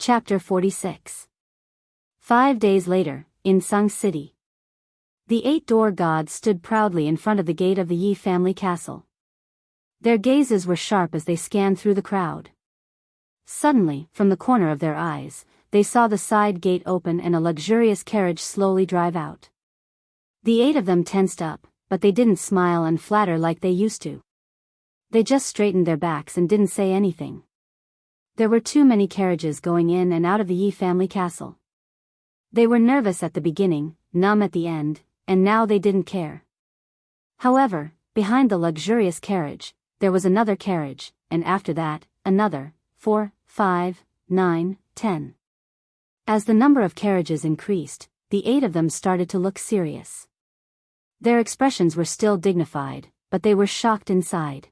Chapter 46. 5 days later, in Sung City. The 8-door gods stood proudly in front of the gate of the Yi family castle. Their gazes were sharp as they scanned through the crowd. Suddenly, from the corner of their eyes, they saw the side gate open and a luxurious carriage slowly drive out. The 8 of them tensed up, but they didn't smile and flatter like they used to. They just straightened their backs and didn't say anything. There were too many carriages going in and out of the Yi family castle. They were nervous at the beginning, numb at the end, and now they didn't care. However, behind the luxurious carriage, there was another carriage, and after that, another, 4, 5, 9, 10. As the number of carriages increased, the 8 of them started to look serious. Their expressions were still dignified, but they were shocked inside.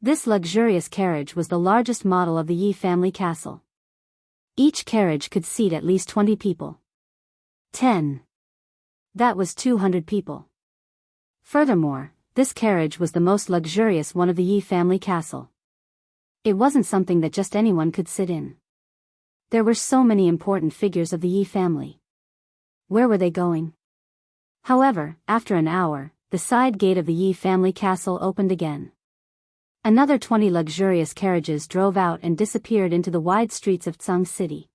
This luxurious carriage was the largest model of the Yi family castle. Each carriage could seat at least 20 people. 10. That was 200 people. Furthermore, this carriage was the most luxurious one of the Yi family castle. It wasn't something that just anyone could sit in. There were so many important figures of the Yi family. Where were they going? However, after an hour, the side gate of the Yi family castle opened again. Another 20 luxurious carriages drove out and disappeared into the wide streets of Tsung City.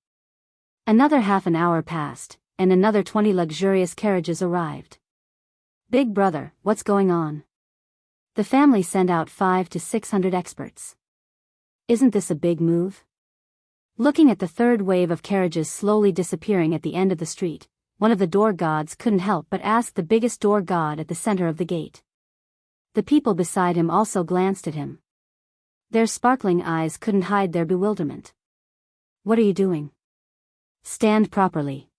Another half an hour passed, and another 20 luxurious carriages arrived. Big brother, what's going on? The family sent out 500 to 600 experts. Isn't this a big move? Looking at the third wave of carriages slowly disappearing at the end of the street, one of the door gods couldn't help but ask the biggest door god at the center of the gate. The people beside him also glanced at him. Their sparkling eyes couldn't hide their bewilderment. What are you doing? Stand properly.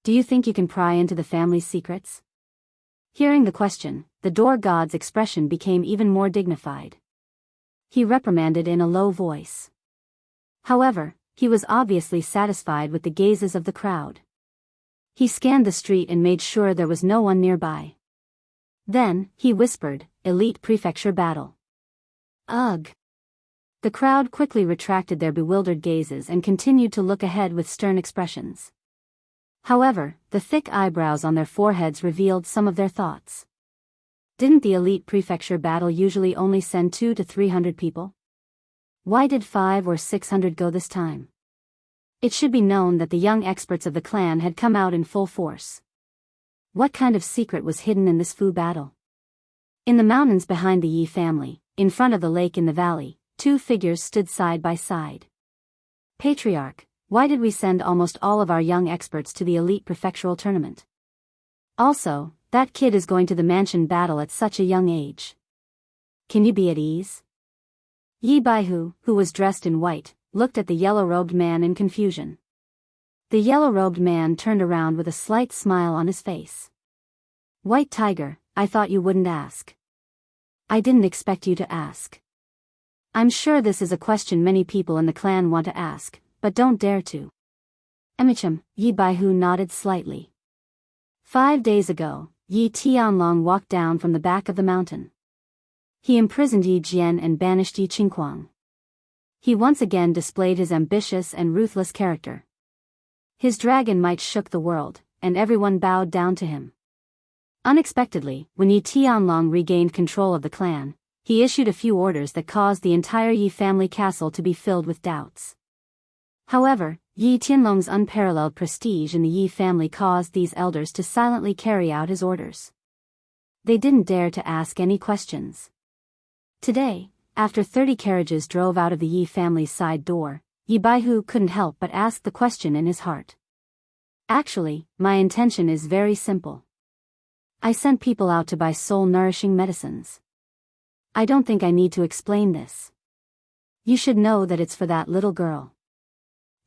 Do you think you can pry into the family's secrets? Hearing the question, the door god's expression became even more dignified. He reprimanded in a low voice. However, he was obviously satisfied with the gazes of the crowd. He scanned the street and made sure there was no one nearby. Then, he whispered, "Elite Prefecture Battle." Ugh! The crowd quickly retracted their bewildered gazes and continued to look ahead with stern expressions. However, the thick eyebrows on their foreheads revealed some of their thoughts. Didn't the Elite Prefecture Battle usually only send 200 to 300 people? Why did 500 or 600 go this time? It should be known that the young experts of the clan had come out in full force. What kind of secret was hidden in this Fu battle? In the mountains behind the Yi family, in front of the lake in the valley, 2 figures stood side by side. Patriarch, why did we send almost all of our young experts to the elite prefectural tournament? Also, that kid is going to the mansion battle at such a young age. Can you be at ease? Yi Baihu, who was dressed in white, looked at the yellow-robed man in confusion. The yellow-robed man turned around with a slight smile on his face. White Tiger, I thought you wouldn't ask. I didn't expect you to ask. I'm sure this is a question many people in the clan want to ask, but don't dare to. Emicham, Yi Baihu nodded slightly. 5 days ago, Yi Tianlong walked down from the back of the mountain. He imprisoned Yi Jian and banished Yi Qingquang. He once again displayed his ambitious and ruthless character. His dragon might shook the world, and everyone bowed down to him. Unexpectedly, when Yi Tianlong regained control of the clan, he issued a few orders that caused the entire Yi family castle to be filled with doubts. However, Yi Tianlong's unparalleled prestige in the Yi family caused these elders to silently carry out his orders. They didn't dare to ask any questions. Today, after 30 carriages drove out of the Yi family's side door, Yi Baihu couldn't help but ask the question in his heart. Actually, my intention is very simple. I sent people out to buy soul-nourishing medicines. I don't think I need to explain this. You should know that it's for that little girl.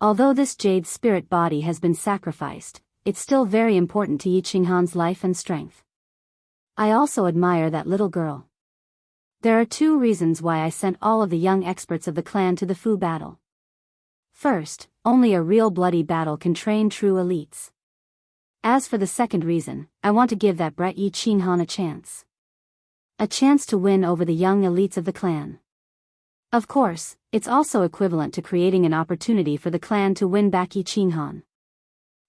Although this jade spirit body has been sacrificed, it's still very important to Yi Qinghan's life and strength. I also admire that little girl. There are 2 reasons why I sent all of the young experts of the clan to the Fu battle. First, only a real bloody battle can train true elites. As for the second reason, I want to give that brat Yi Qinghan a chance. A chance to win over the young elites of the clan. Of course, it's also equivalent to creating an opportunity for the clan to win back Yi Qinghan.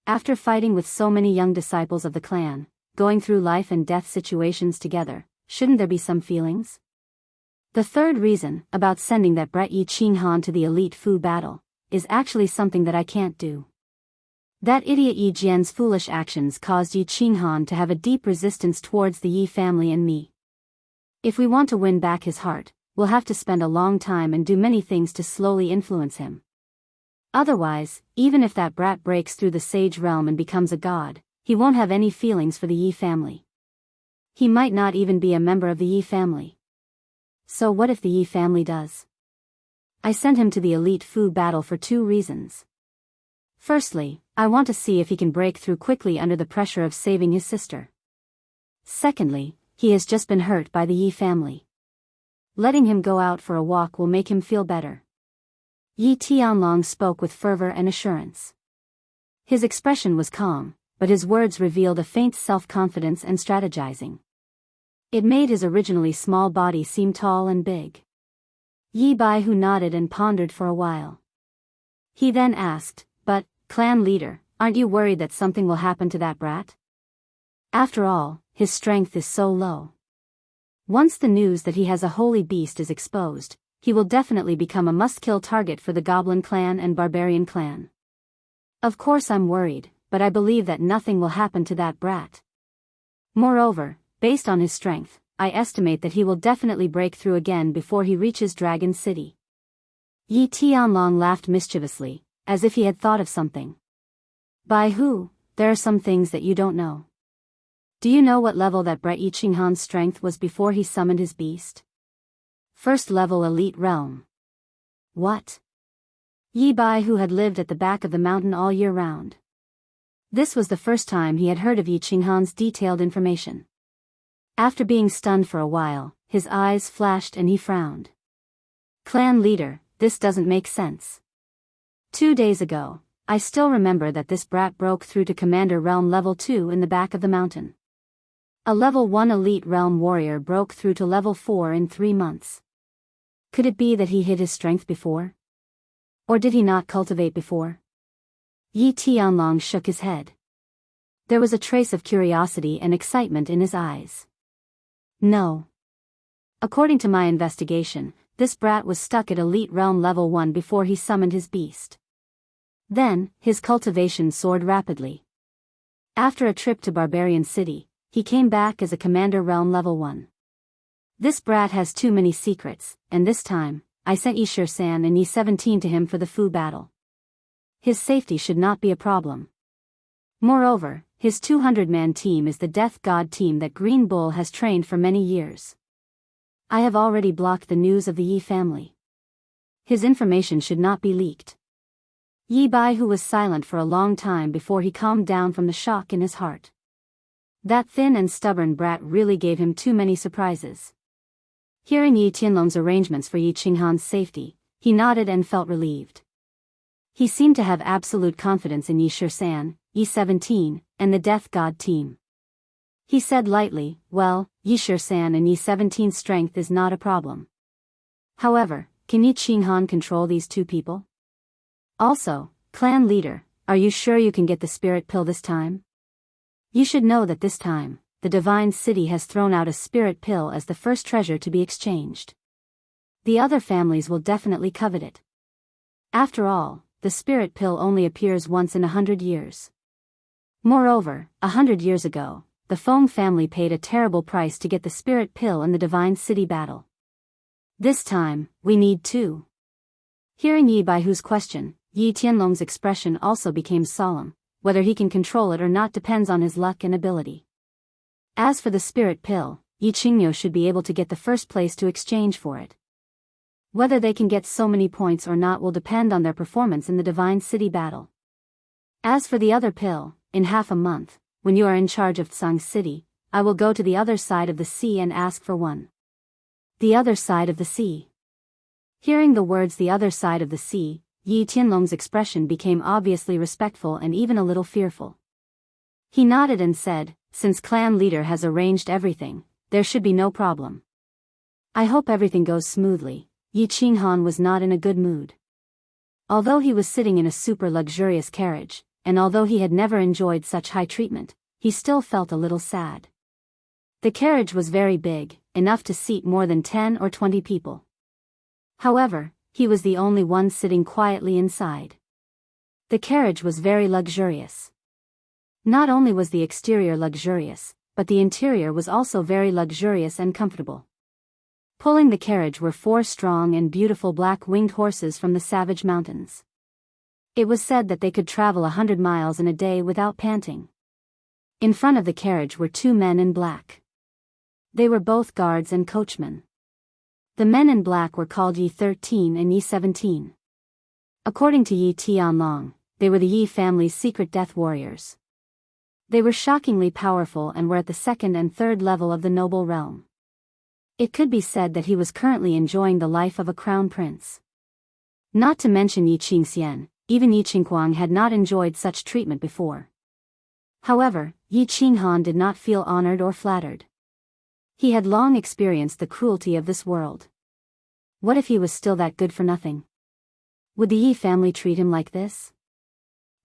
After fighting with so many young disciples of the clan, going through life and death situations together, shouldn't there be some feelings? The third reason, about sending that brat Yi Qinghan to the elite Fu battle, is actually something that I can't do. That idiot Yi Jian's foolish actions caused Yi Qinghan to have a deep resistance towards the Yi family and me. If we want to win back his heart, we'll have to spend a long time and do many things to slowly influence him. Otherwise, even if that brat breaks through the sage realm and becomes a god, he won't have any feelings for the Yi family. He might not even be a member of the Yi family. So what if the Yi family does? I sent him to the elite Fu battle for 2 reasons. Firstly, I want to see if he can break through quickly under the pressure of saving his sister. Secondly, he has just been hurt by the Yi family. Letting him go out for a walk will make him feel better. Yi Tianlong spoke with fervor and assurance. His expression was calm, but his words revealed a faint self-confidence and strategizing. It made his originally small body seem tall and big. Yi Baihu nodded and pondered for a while. He then asked, "But, clan leader, aren't you worried that something will happen to that brat? After all, his strength is so low. Once the news that he has a holy beast is exposed, he will definitely become a must-kill target for the Goblin clan and Barbarian clan." Of course I'm worried, but I believe that nothing will happen to that brat. Moreover, based on his strength, I estimate that he will definitely break through again before he reaches Dragon City. Yi Tianlong laughed mischievously, as if he had thought of something. Baihu, there are some things that you don't know. Do you know what level that brat Yi Qinghan's strength was before he summoned his beast? First level elite realm. What? Yi Baihu had lived at the back of the mountain all year round. This was the first time he had heard of Yi Qinghan's detailed information. After being stunned for a while, his eyes flashed and he frowned. Clan leader, this doesn't make sense. 2 days ago, I still remember that this brat broke through to Commander Realm Level 2 in the back of the mountain. A Level 1 Elite Realm warrior broke through to Level 4 in 3 months. Could it be that he hid his strength before? Or did he not cultivate before? Yi Tianlong shook his head. There was a trace of curiosity and excitement in his eyes. No. According to my investigation, this brat was stuck at Elite Realm Level 1 before he summoned his beast. Then, his cultivation soared rapidly. After a trip to Barbarian City, he came back as a Commander Realm Level 1. This brat has too many secrets, and this time, I sent Wuxia Xianxia and Yi 17 to him for the Fu battle. His safety should not be a problem. Moreover, his 200-man team is the Death God team that Green Bull has trained for many years. I have already blocked the news of the Yi family. His information should not be leaked. Yi Baihu was silent for a long time before he calmed down from the shock in his heart. That thin and stubborn brat really gave him too many surprises. Hearing Yi Tianlong's arrangements for Yi Qinghan's safety, he nodded and felt relieved. He seemed to have absolute confidence in Wuxia Xianxia, Yi 17, and the Death God team. He said lightly, "Well, Wuxia Xianxia and Yi 17's strength is not a problem. However, can Yi Qinghan control these 2 people? Also, clan leader, are you sure you can get the spirit pill this time? You should know that this time, the Divine City has thrown out a spirit pill as the first treasure to be exchanged. The other families will definitely covet it. After all, the spirit pill only appears once in 100 years. Moreover, 100 years ago, the Feng family paid a terrible price to get the spirit pill in the Divine City battle. This time, we need 2. Hearing Yi Baihu's question, Yi Tianlong's expression also became solemn. Whether he can control it or not depends on his luck and ability. As for the spirit pill, Yi Qingyo should be able to get the first place to exchange for it. Whether they can get so many points or not will depend on their performance in the Divine City battle. As for the other pill, in half a month, when you are in charge of Tsang City, I will go to the other side of the sea and ask for one. The other side of the sea. Hearing the words the other side of the sea, Yi Tianlong's expression became obviously respectful and even a little fearful. He nodded and said, "Since clan leader has arranged everything, there should be no problem. I hope everything goes smoothly." Yi Qinghan was not in a good mood. Although he was sitting in a super luxurious carriage, and although he had never enjoyed such high treatment, he still felt a little sad. The carriage was very big, enough to seat more than 10 or 20 people. However, he was the only one sitting quietly inside. The carriage was very luxurious. Not only was the exterior luxurious, but the interior was also very luxurious and comfortable. Pulling the carriage were 4 strong and beautiful black-winged horses from the savage mountains. It was said that they could travel 100 miles in a day without panting. In front of the carriage were 2 men in black. They were both guards and coachmen. The men in black were called Yi 13 and Yi 17. According to Yi Tianlong, they were the Yi family's secret death warriors. They were shockingly powerful and were at the 2nd and 3rd level of the noble realm. It could be said that he was currently enjoying the life of a crown prince. Not to mention Yi Qingxian, even Yi Qinghuang had not enjoyed such treatment before. However, Yi Qinghan did not feel honored or flattered. He had long experienced the cruelty of this world. What if he was still that good for nothing? Would the Yi family treat him like this?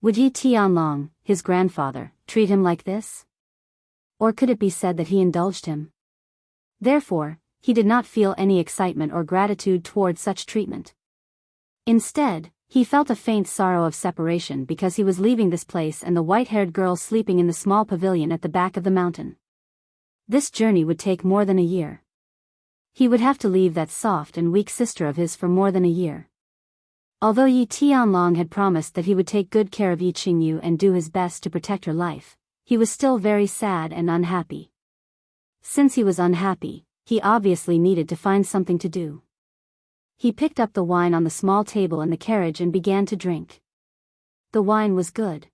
Would Yi Tianlong, his grandfather, treat him like this? Or could it be said that he indulged him? Therefore, he did not feel any excitement or gratitude towards such treatment. Instead, he felt a faint sorrow of separation because he was leaving this place and the white-haired girl sleeping in the small pavilion at the back of the mountain. This journey would take more than a year. He would have to leave that soft and weak sister of his for more than a year. Although Yi Tianlong had promised that he would take good care of Yi Qingyu and do his best to protect her life, he was still very sad and unhappy. Since he was unhappy, he obviously needed to find something to do. He picked up the wine on the small table in the carriage and began to drink. The wine was good.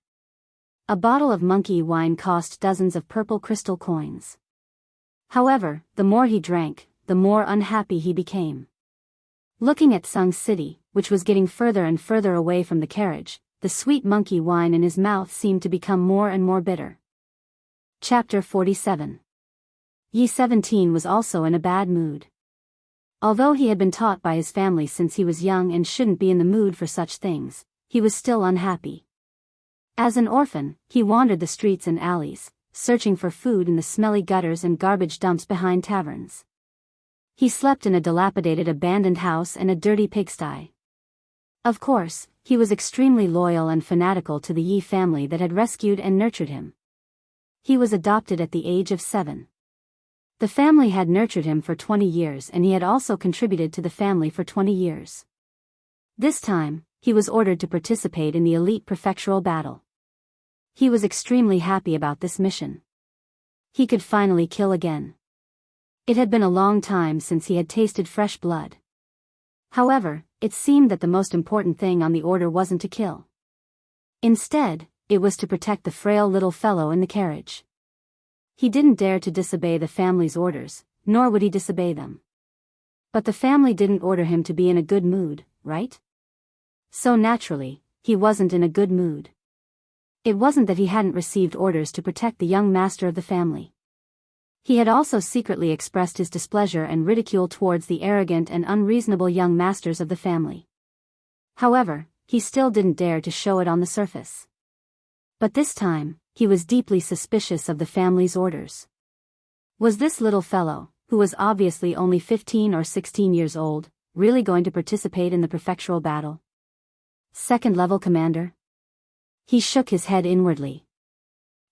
A bottle of monkey wine cost dozens of purple crystal coins. However, the more he drank, the more unhappy he became. Looking at Sung City, which was getting further and further away from the carriage, the sweet monkey wine in his mouth seemed to become more and more bitter. Chapter 47. Yi 17 was also in a bad mood. Although he had been taught by his family since he was young and shouldn't be in the mood for such things, he was still unhappy. As an orphan, he wandered the streets and alleys, searching for food in the smelly gutters and garbage dumps behind taverns. He slept in a dilapidated abandoned house and a dirty pigsty. Of course, he was extremely loyal and fanatical to the Yi family that had rescued and nurtured him. He was adopted at the age of 7. The family had nurtured him for 20 years and he had also contributed to the family for 20 years. This time, he was ordered to participate in the elite prefectural battle. He was extremely happy about this mission. He could finally kill again. It had been a long time since he had tasted fresh blood. However, it seemed that the most important thing on the order wasn't to kill. Instead, it was to protect the frail little fellow in the carriage. He didn't dare to disobey the family's orders, nor would he disobey them. But the family didn't order him to be in a good mood, right? So naturally, he wasn't in a good mood. It wasn't that he hadn't received orders to protect the young master of the family. He had also secretly expressed his displeasure and ridicule towards the arrogant and unreasonable young masters of the family. However, he still didn't dare to show it on the surface. But this time, he was deeply suspicious of the family's orders. Was this little fellow, who was obviously only 15 or 16 years old, really going to participate in the prefectural battle? Second-level commander? He shook his head inwardly.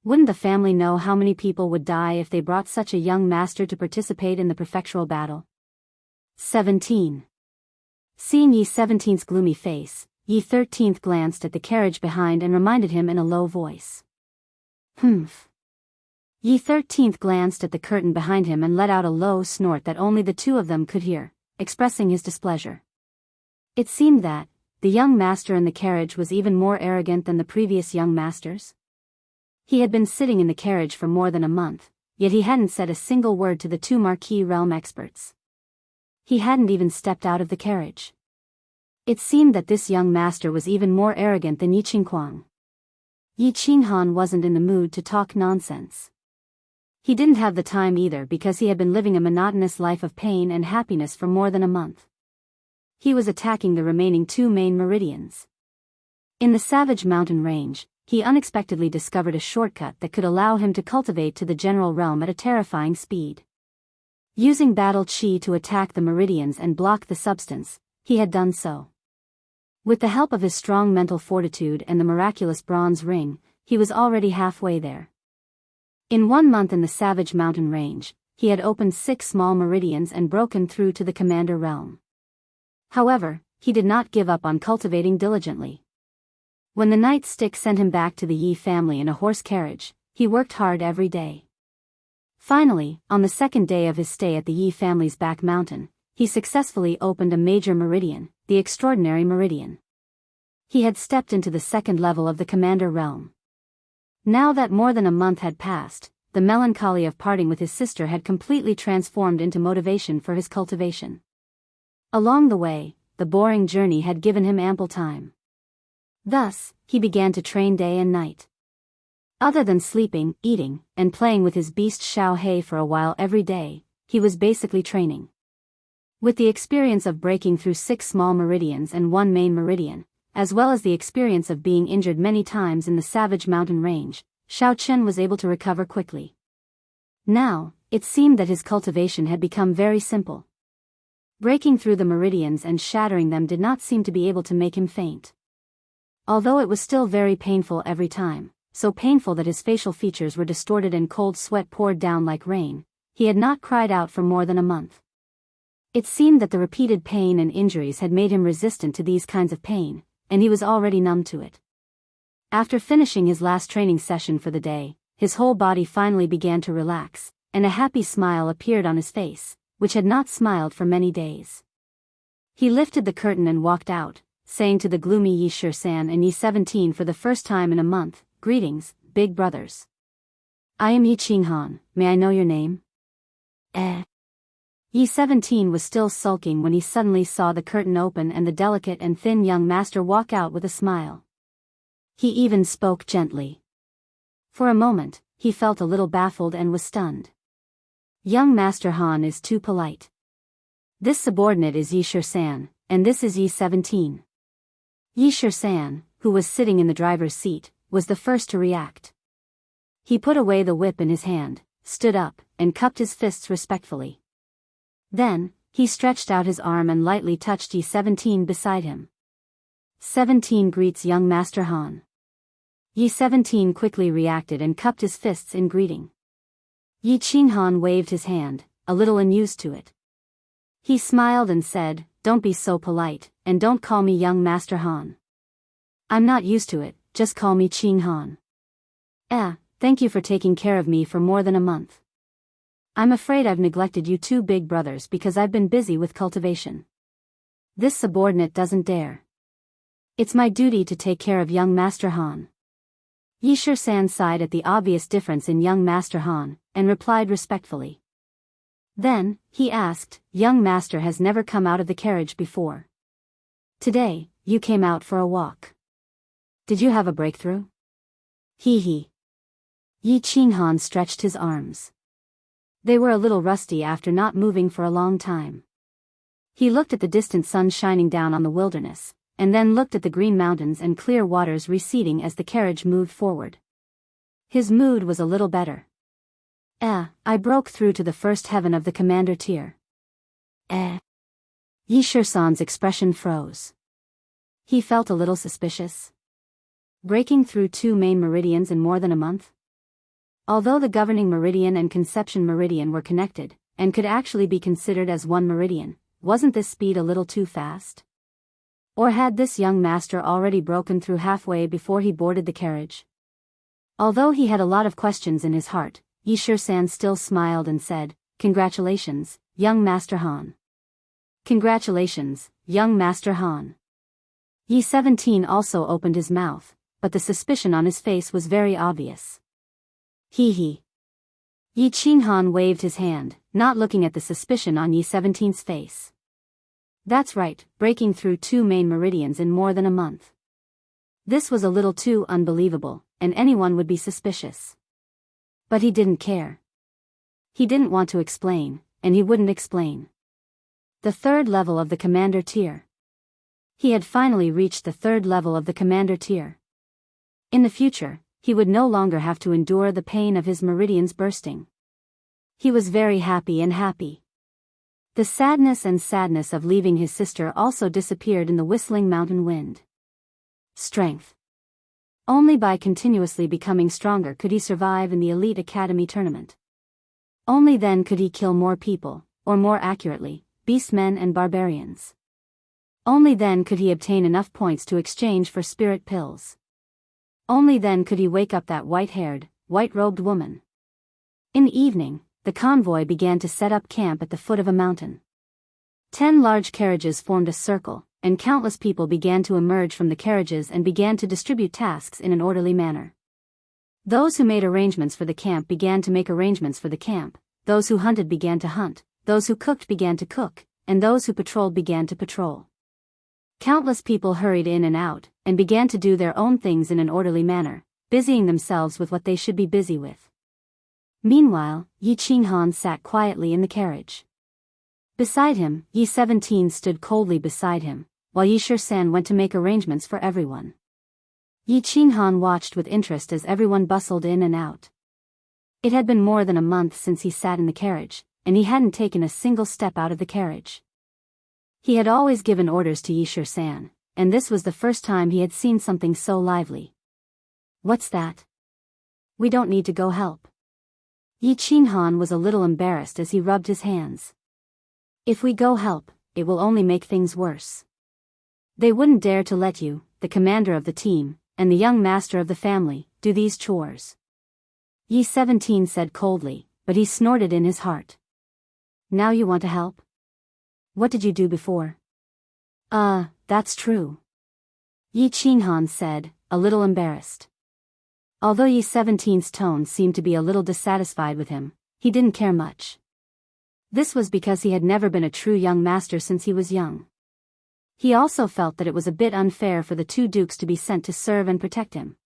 Wouldn't the family know how many people would die if they brought such a young master to participate in the prefectural battle? 17. Seeing Yi 17's gloomy face, Yi 13 glanced at the carriage behind and reminded him in a low voice. Humph. Yi 13 glanced at the curtain behind him and let out a low snort that only the two of them could hear, expressing his displeasure. It seemed that the young master in the carriage was even more arrogant than the previous young masters. He had been sitting in the carriage for more than a month, yet he hadn't said a single word to the two Marquis realm experts. He hadn't even stepped out of the carriage. It seemed that this young master was even more arrogant than Yi Qinghuang. Yi Qinghan wasn't in the mood to talk nonsense. He didn't have the time either because he had been living a monotonous life of pain and happiness for more than a month. He was attacking the remaining 2 main meridians. In the Savage Mountain Range, he unexpectedly discovered a shortcut that could allow him to cultivate to the general realm at a terrifying speed. Using battle chi to attack the meridians and block the substance, he had done so. With the help of his strong mental fortitude and the miraculous bronze ring, he was already halfway there. In 1 month in the Savage Mountain Range, he had opened 6 small meridians and broken through to the Commander realm. However, he did not give up on cultivating diligently. When the night stick sent him back to the Yi family in a horse carriage, he worked hard every day. Finally, on the 2nd day of his stay at the Yi family's back mountain, he successfully opened a major meridian, the Extraordinary Meridian. He had stepped into the 2nd level of the Commander realm. Now that more than a month had passed, the melancholy of parting with his sister had completely transformed into motivation for his cultivation. Along the way, the boring journey had given him ample time. Thus, he began to train day and night. Other than sleeping, eating, and playing with his beast Xiao Hei for a while every day, he was basically training. With the experience of breaking through 6 small meridians and 1 main meridian, as well as the experience of being injured many times in the Savage Mountain Range, Xiao Chen was able to recover quickly. Now, it seemed that his cultivation had become very simple. Breaking through the meridians and shattering them did not seem to be able to make him faint. Although it was still very painful every time, so painful that his facial features were distorted and cold sweat poured down like rain, he had not cried out for more than a month. It seemed that the repeated pain and injuries had made him resistant to these kinds of pain, and he was already numb to it. After finishing his last training session for the day, his whole body finally began to relax, and a happy smile appeared on his face, which had not smiled for many days. He lifted the curtain and walked out, saying to the gloomy Yi Shisan and Yi 17 for the first time in a month, "Greetings, big brothers. I am Yi Qinghan, may I know your name?" Yi 17 was still sulking when he suddenly saw the curtain open and the delicate and thin young master walk out with a smile. He even spoke gently. For a moment, he felt a little baffled and was stunned. Young Master Han is too polite. This subordinate is Yi Shisan, and this is Yi 17. Yi Shisan, who was sitting in the driver's seat, was the first to react. He put away the whip in his hand, stood up, and cupped his fists respectfully. Then, he stretched out his arm and lightly touched Yi 17 beside him. 17 greets young Master Han. Yi 17 quickly reacted and cupped his fists in greeting. Yi Qinghan waved his hand, a little unused to it. He smiled and said, "Don't be so polite, and don't call me young Master Han. I'm not used to it, just call me Qinghan." Thank you for taking care of me for more than a month. I'm afraid I've neglected you 2 big brothers because I've been busy with cultivation. This subordinate doesn't dare. It's my duty to take care of young Master Han. Yi Shisan sighed at the obvious difference in young Master Han, and replied respectfully. Then, he asked, "Young Master has never come out of the carriage before. Today, you came out for a walk. Did you have a breakthrough?" He. Yi Qinghan stretched his arms. They were a little rusty after not moving for a long time. He looked at the distant sun shining down on the wilderness, and then looked at the green mountains and clear waters receding as the carriage moved forward. His mood was a little better. I broke through to the first heaven of the commander tier. Yi Shisan's expression froze. He felt a little suspicious. Breaking through 2 main meridians in more than a month? Although the governing meridian and conception meridian were connected, and could actually be considered as 1 meridian, wasn't this speed a little too fast? Or had this young master already broken through halfway before he boarded the carriage? Although he had a lot of questions in his heart, Yi Shisan still smiled and said, "Congratulations, young Master Han." "Congratulations, young Master Han." Yi 17 also opened his mouth, but the suspicion on his face was very obvious. He. Yi Qinghan waved his hand, not looking at the suspicion on Yi 17's face. That's right, breaking through 2 main meridians in more than a month. This was a little too unbelievable, and anyone would be suspicious. But he didn't care. He didn't want to explain, and he wouldn't explain. The 3rd level of the commander tier. He had finally reached the third level of the commander tier. In the future, he would no longer have to endure the pain of his meridians bursting. He was very happy and happy. The sadness of leaving his sister also disappeared in the whistling mountain wind. Strength. Only by continuously becoming stronger could he survive in the elite academy tournament. Only then could he kill more people, or more accurately, beastmen and barbarians. Only then could he obtain enough points to exchange for spirit pills. Only then could he wake up that white-haired, white-robed woman. In the evening, the convoy began to set up camp at the foot of a mountain. 10 large carriages formed a circle, and countless people began to emerge from the carriages and began to distribute tasks in an orderly manner. Those who made arrangements for the camp began to make arrangements for the camp, those who hunted began to hunt, those who cooked began to cook, and those who patrolled began to patrol. Countless people hurried in and out, and began to do their own things in an orderly manner, busying themselves with what they should be busy with. Meanwhile, Yi Qinghan sat quietly in the carriage. Beside him, Yi 17 stood coldly beside him, while Yi Shisan went to make arrangements for everyone. Yi Qinghan watched with interest as everyone bustled in and out. It had been more than a month since he sat in the carriage, and he hadn't taken a single step out of the carriage. He had always given orders to Yi Shisan, and this was the first time he had seen something so lively. What's that? We don't need to go help. Yi Qinghan was a little embarrassed as he rubbed his hands. If we go help, it will only make things worse. They wouldn't dare to let you, the commander of the team, and the young master of the family, do these chores. Yi 17 said coldly, but he snorted in his heart. Now you want to help? What did you do before? That's true. Yi Qinghan said, a little embarrassed. Although Yi 17's tone seemed to be a little dissatisfied with him, he didn't care much. This was because he had never been a true young master since he was young. He also felt that it was a bit unfair for the 2 dukes to be sent to serve and protect him.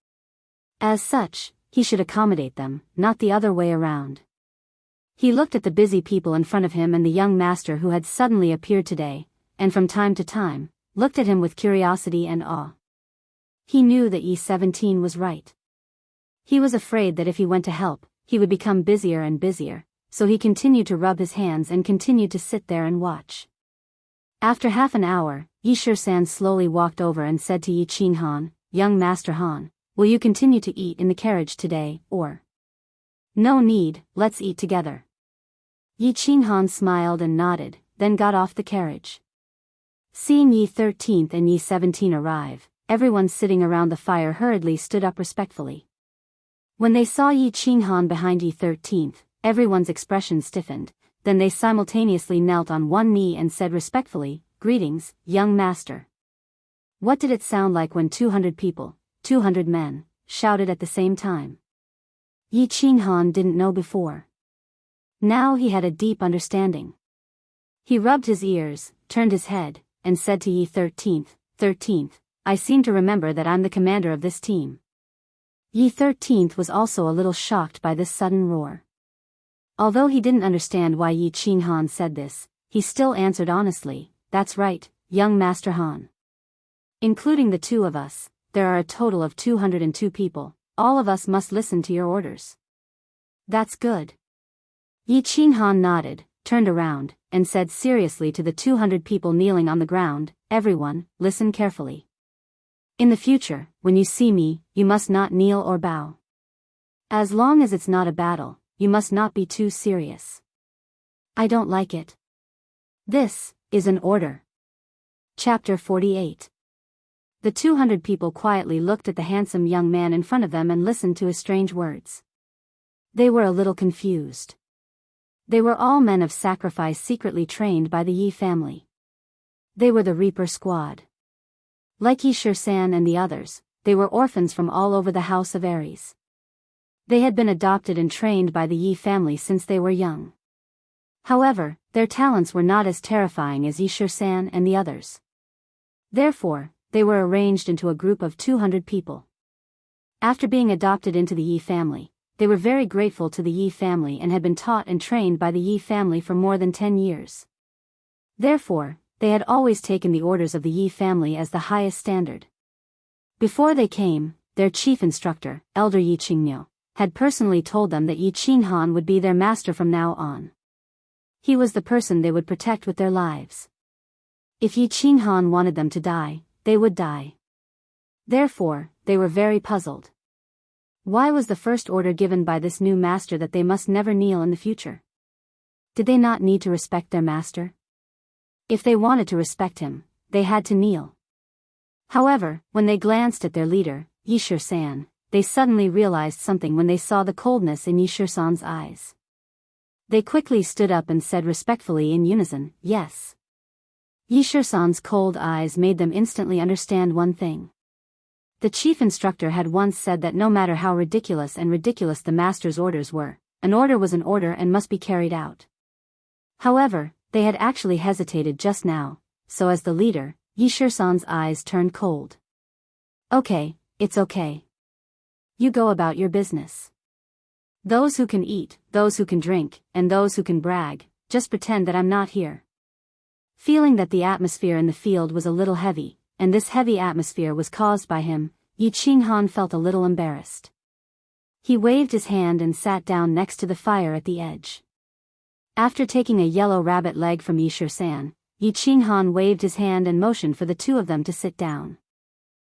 As such, he should accommodate them, not the other way around. He looked at the busy people in front of him and the young master who had suddenly appeared today, and from time to time, looked at him with curiosity and awe. He knew that Yi 17 was right. He was afraid that if he went to help, he would become busier and busier, so he continued to rub his hands and continued to sit there and watch. After half an hour, Yi Shisan slowly walked over and said to Yi Qinghan, "Young Master Han, will you continue to eat in the carriage today, or?" "No need, let's eat together." Yi Qinghan smiled and nodded, then got off the carriage. Seeing Yi 13th and Yi 17 arrive, everyone sitting around the fire hurriedly stood up respectfully. When they saw Yi Qinghan behind Yi 13th, everyone's expression stiffened, then they simultaneously knelt on one knee and said respectfully, "Greetings, young master." What did it sound like when 200 people, 200 men, shouted at the same time? Yi Qinghan didn't know before. Now he had a deep understanding. He rubbed his ears, turned his head, and said to Yi 13th, "13th, I seem to remember that I'm the commander of this team." Yi 13th was also a little shocked by this sudden roar. Although he didn't understand why Yi Qinghan said this, he still answered honestly, "That's right, young Master Han. Including the 2 of us, there are a total of 202 people, all of us must listen to your orders." "That's good." Yi Qinghan nodded, turned around, and said seriously to the 200 people kneeling on the ground, "Everyone, listen carefully. In the future, when you see me, you must not kneel or bow. As long as it's not a battle, you must not be too serious." "I don't like it." "This is an order." Chapter 48. The 200 people quietly looked at the handsome young man in front of them and listened to his strange words. They were a little confused. They were all men of sacrifice secretly trained by the Yi family. They were the Reaper squad. Like Yi Shisan and the others, they were orphans from all over the House of Aries. They had been adopted and trained by the Yi family since they were young. However, their talents were not as terrifying as Yi Shisan and the others. Therefore, they were arranged into a group of 200 people. After being adopted into the Yi family, they were very grateful to the Yi family and had been taught and trained by the Yi family for more than 10 years. Therefore, they had always taken the orders of the Yi family as the highest standard. Before they came, their chief instructor, Elder Yi Qingniu, had personally told them that Yi Qinghan would be their master from now on. He was the person they would protect with their lives. If Yi Qinghan wanted them to die, they would die. Therefore, they were very puzzled. Why was the first order given by this new master that they must never kneel in the future? Did they not need to respect their master? If they wanted to respect him, they had to kneel. However, when they glanced at their leader, Yi Shisan, they suddenly realized something when they saw the coldness in Yi Shisan's eyes. They quickly stood up and said respectfully in unison, "Yes." Yi Shisan's cold eyes made them instantly understand one thing. The chief instructor had once said that no matter how ridiculous the master's orders were, an order was an order and must be carried out. However, they had actually hesitated just now, so as the leader, Yi Shisan's eyes turned cold. "Okay, it's okay. You go about your business. Those who can eat, those who can drink, and those who can brag, just pretend that I'm not here." Feeling that the atmosphere in the field was a little heavy, and this heavy atmosphere was caused by him, Yi Qinghan felt a little embarrassed. He waved his hand and sat down next to the fire at the edge. After taking a yellow rabbit leg from Yi Shisan, Yi Qinghan waved his hand and motioned for the two of them to sit down.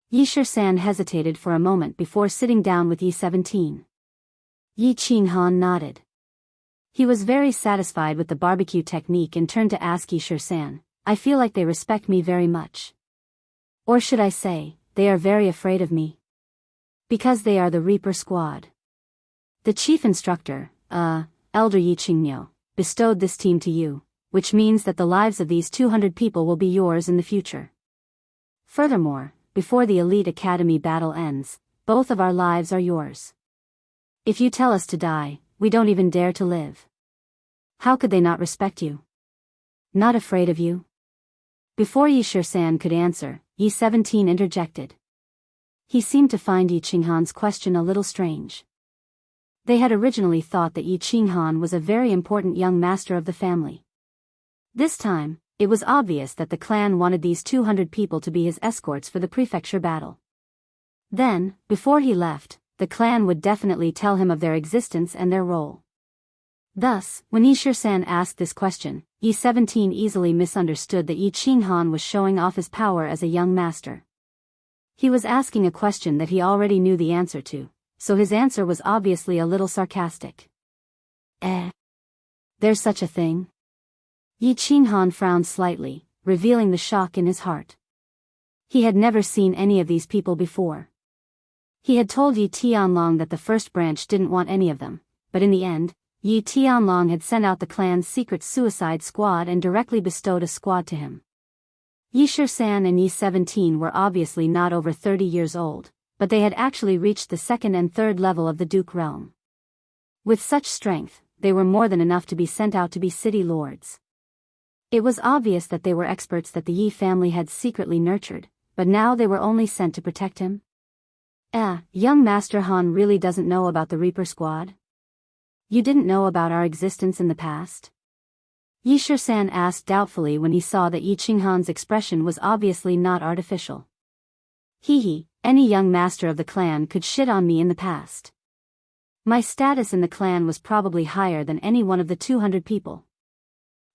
Yi Shisan hesitated for a moment before sitting down with Yi 17. Yi Qinghan nodded. He was very satisfied with the barbecue technique and turned to ask Yi Shisan, "I feel like they respect me very much. Or should I say, they are very afraid of me? Because they are the Reaper Squad." The chief instructor, Elder Yi Qingniu, bestowed this team to you, which means that the lives of these 200 people will be yours in the future. Furthermore, before the Elite Academy battle ends, both of our lives are yours. If you tell us to die, we don't even dare to live. How could they not respect you? Not afraid of you? Before Yi Shisan could answer, Yi 17 interjected. He seemed to find Yi Qinghan's question a little strange. They had originally thought that Yi Qinghan was a very important young master of the family. This time, it was obvious that the clan wanted these 200 people to be his escorts for the prefecture battle. Then, before he left, the clan would definitely tell him of their existence and their role. Thus, when Yi Shisan asked this question, Yi 17 easily misunderstood that Yi Qinghan was showing off his power as a young master. He was asking a question that he already knew the answer to, so his answer was obviously a little sarcastic. There's such a thing? Yi Qinghan frowned slightly, revealing the shock in his heart. He had never seen any of these people before. He had told Yi Tianlong that the first branch didn't want any of them, but in the end, Yi Tianlong had sent out the clan's secret suicide squad and directly bestowed a squad to him. Yi Shisan and Yi 17 were obviously not over 30 years old, but they had actually reached the second and third level of the Duke realm. With such strength, they were more than enough to be sent out to be city lords. It was obvious that they were experts that the Yi family had secretly nurtured, but now they were only sent to protect him. Young Master Han really doesn't know about the Reaper Squad? You didn't know about our existence in the past? Yi Shisan asked doubtfully when he saw that Yi Qinghan's expression was obviously not artificial. Any young master of the clan could shit on me in the past. My status in the clan was probably higher than any one of the 200 people.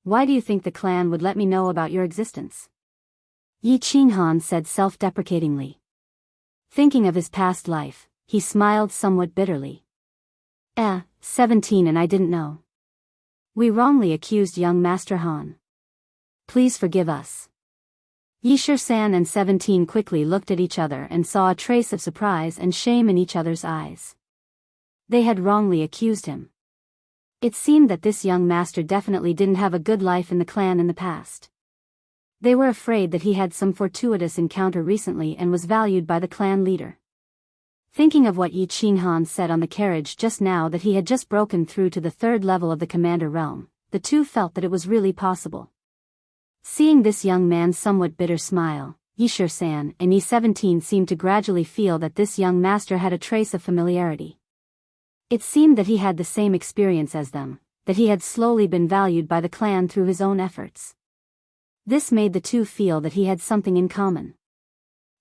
Why do you think the clan would let me know about your existence? Yi Qinghan said self-deprecatingly. Thinking of his past life, he smiled somewhat bitterly. 17 and I didn't know. We wrongly accused young Master Han. Please forgive us. Yi Shisan and 17 quickly looked at each other and saw a trace of surprise and shame in each other's eyes. They had wrongly accused him. It seemed that this young master definitely didn't have a good life in the clan in the past. They were afraid that he had some fortuitous encounter recently and was valued by the clan leader. Thinking of what Yi Qinghan said on the carriage just now that he had just broken through to the third level of the commander realm, the two felt that it was really possible. Seeing this young man's somewhat bitter smile, Yi Shisan and Yi 17 seemed to gradually feel that this young master had a trace of familiarity. It seemed that he had the same experience as them, that he had slowly been valued by the clan through his own efforts. This made the two feel that he had something in common.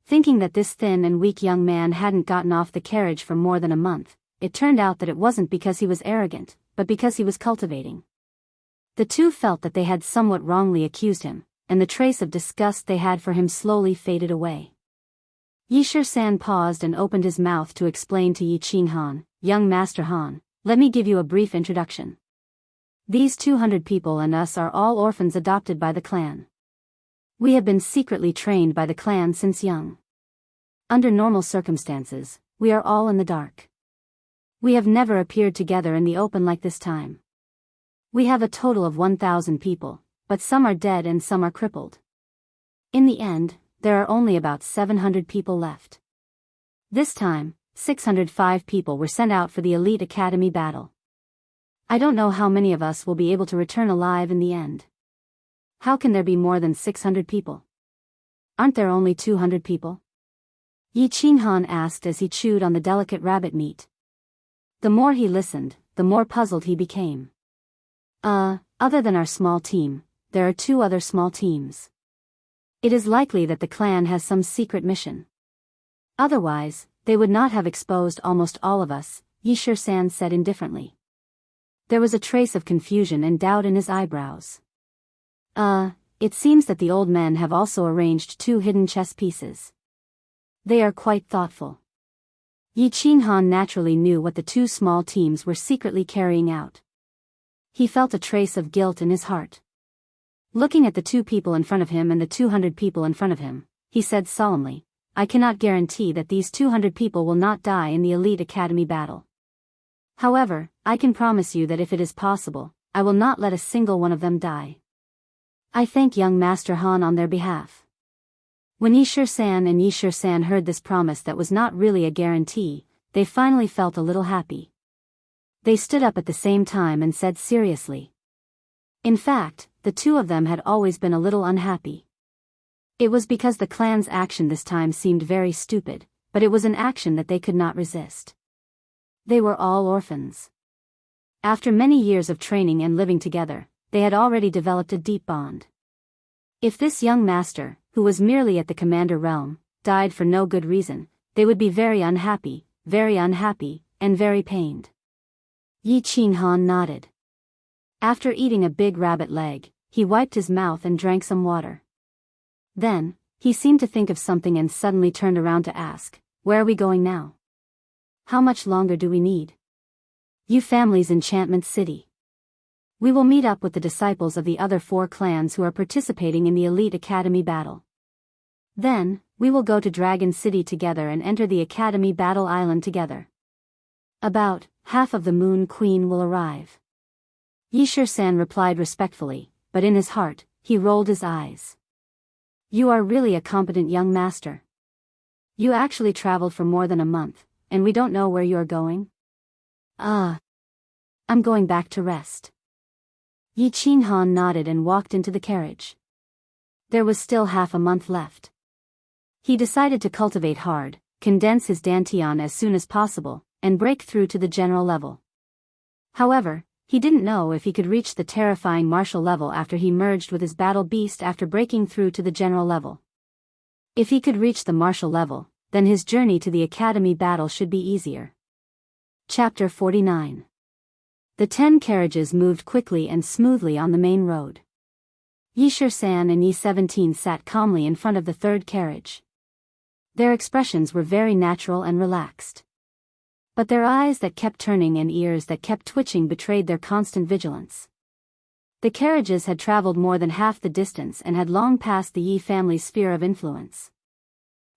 Thinking that this thin and weak young man hadn't gotten off the carriage for more than a month, it turned out that it wasn't because he was arrogant, but because he was cultivating. The two felt that they had somewhat wrongly accused him, and the trace of disgust they had for him slowly faded away. Yisher-san paused and opened his mouth to explain to Yi Qinghan, "Young Master Han, let me give you a brief introduction. These 200 people and us are all orphans adopted by the clan. We have been secretly trained by the clan since young. Under normal circumstances, we are all in the dark. We have never appeared together in the open like this time. We have a total of 1,000 people, but some are dead and some are crippled. In the end, there are only about 700 people left. This time, 605 people were sent out for the elite academy battle. I don't know how many of us will be able to return alive in the end. How can there be more than 600 people? Aren't there only 200 people?" Yi Qinghan asked as he chewed on the delicate rabbit meat. The more he listened, the more puzzled he became. Other than our small team, there are 2 other small teams. It is likely that the clan has some secret mission. Otherwise, they would not have exposed almost all of us, Yisher-san said indifferently. There was a trace of confusion and doubt in his eyebrows. It seems that the old men have also arranged 2 hidden chess pieces. They are quite thoughtful. Yi Qinghan naturally knew what the 2 small teams were secretly carrying out. He felt a trace of guilt in his heart. Looking at the 2 people in front of him and the 200 people in front of him, he said solemnly, "I cannot guarantee that these 200 people will not die in the elite academy battle. However, I can promise you that if it is possible, I will not let a single one of them die. I thank young Master Han on their behalf." When Yisher-san and Yisher-san heard this promise that was not really a guarantee, they finally felt a little happy. They stood up at the same time and said seriously. In fact, the 2 of them had always been a little unhappy. It was because the clan's action this time seemed very stupid, but it was an action that they could not resist. They were all orphans. After many years of training and living together, they had already developed a deep bond. If this young master, who was merely at the commander realm, died for no good reason, they would be very unhappy, and very pained. Yi Qinghan nodded. After eating a big rabbit leg, he wiped his mouth and drank some water. Then, he seemed to think of something and suddenly turned around to ask, "Where are we going now? How much longer do we need?" "You family's Enchantment City. We will meet up with the disciples of the other 4 clans who are participating in the elite academy battle. Then, we will go to Dragon City together and enter the academy battle island together. About half of the Moon Queen will arrive." Yisher-san replied respectfully, but in his heart, he rolled his eyes. "You are really a competent young master. You actually traveled for more than a month, and we don't know where you are going?" I'm going back to rest." Yi Qinghan nodded and walked into the carriage. There was still half a month left. He decided to cultivate hard, condense his dantian as soon as possible, and break through to the general level. However, he didn't know if he could reach the terrifying martial level after he merged with his battle beast after breaking through to the general level. If he could reach the martial level, then his journey to the academy battle should be easier. Chapter 49. The 10 carriages moved quickly and smoothly on the main road. Yisher-san and Yi-17 sat calmly in front of the 3rd carriage. Their expressions were very natural and relaxed. But their eyes that kept turning and ears that kept twitching betrayed their constant vigilance. The carriages had traveled more than half the distance and had long passed the Yi family's sphere of influence.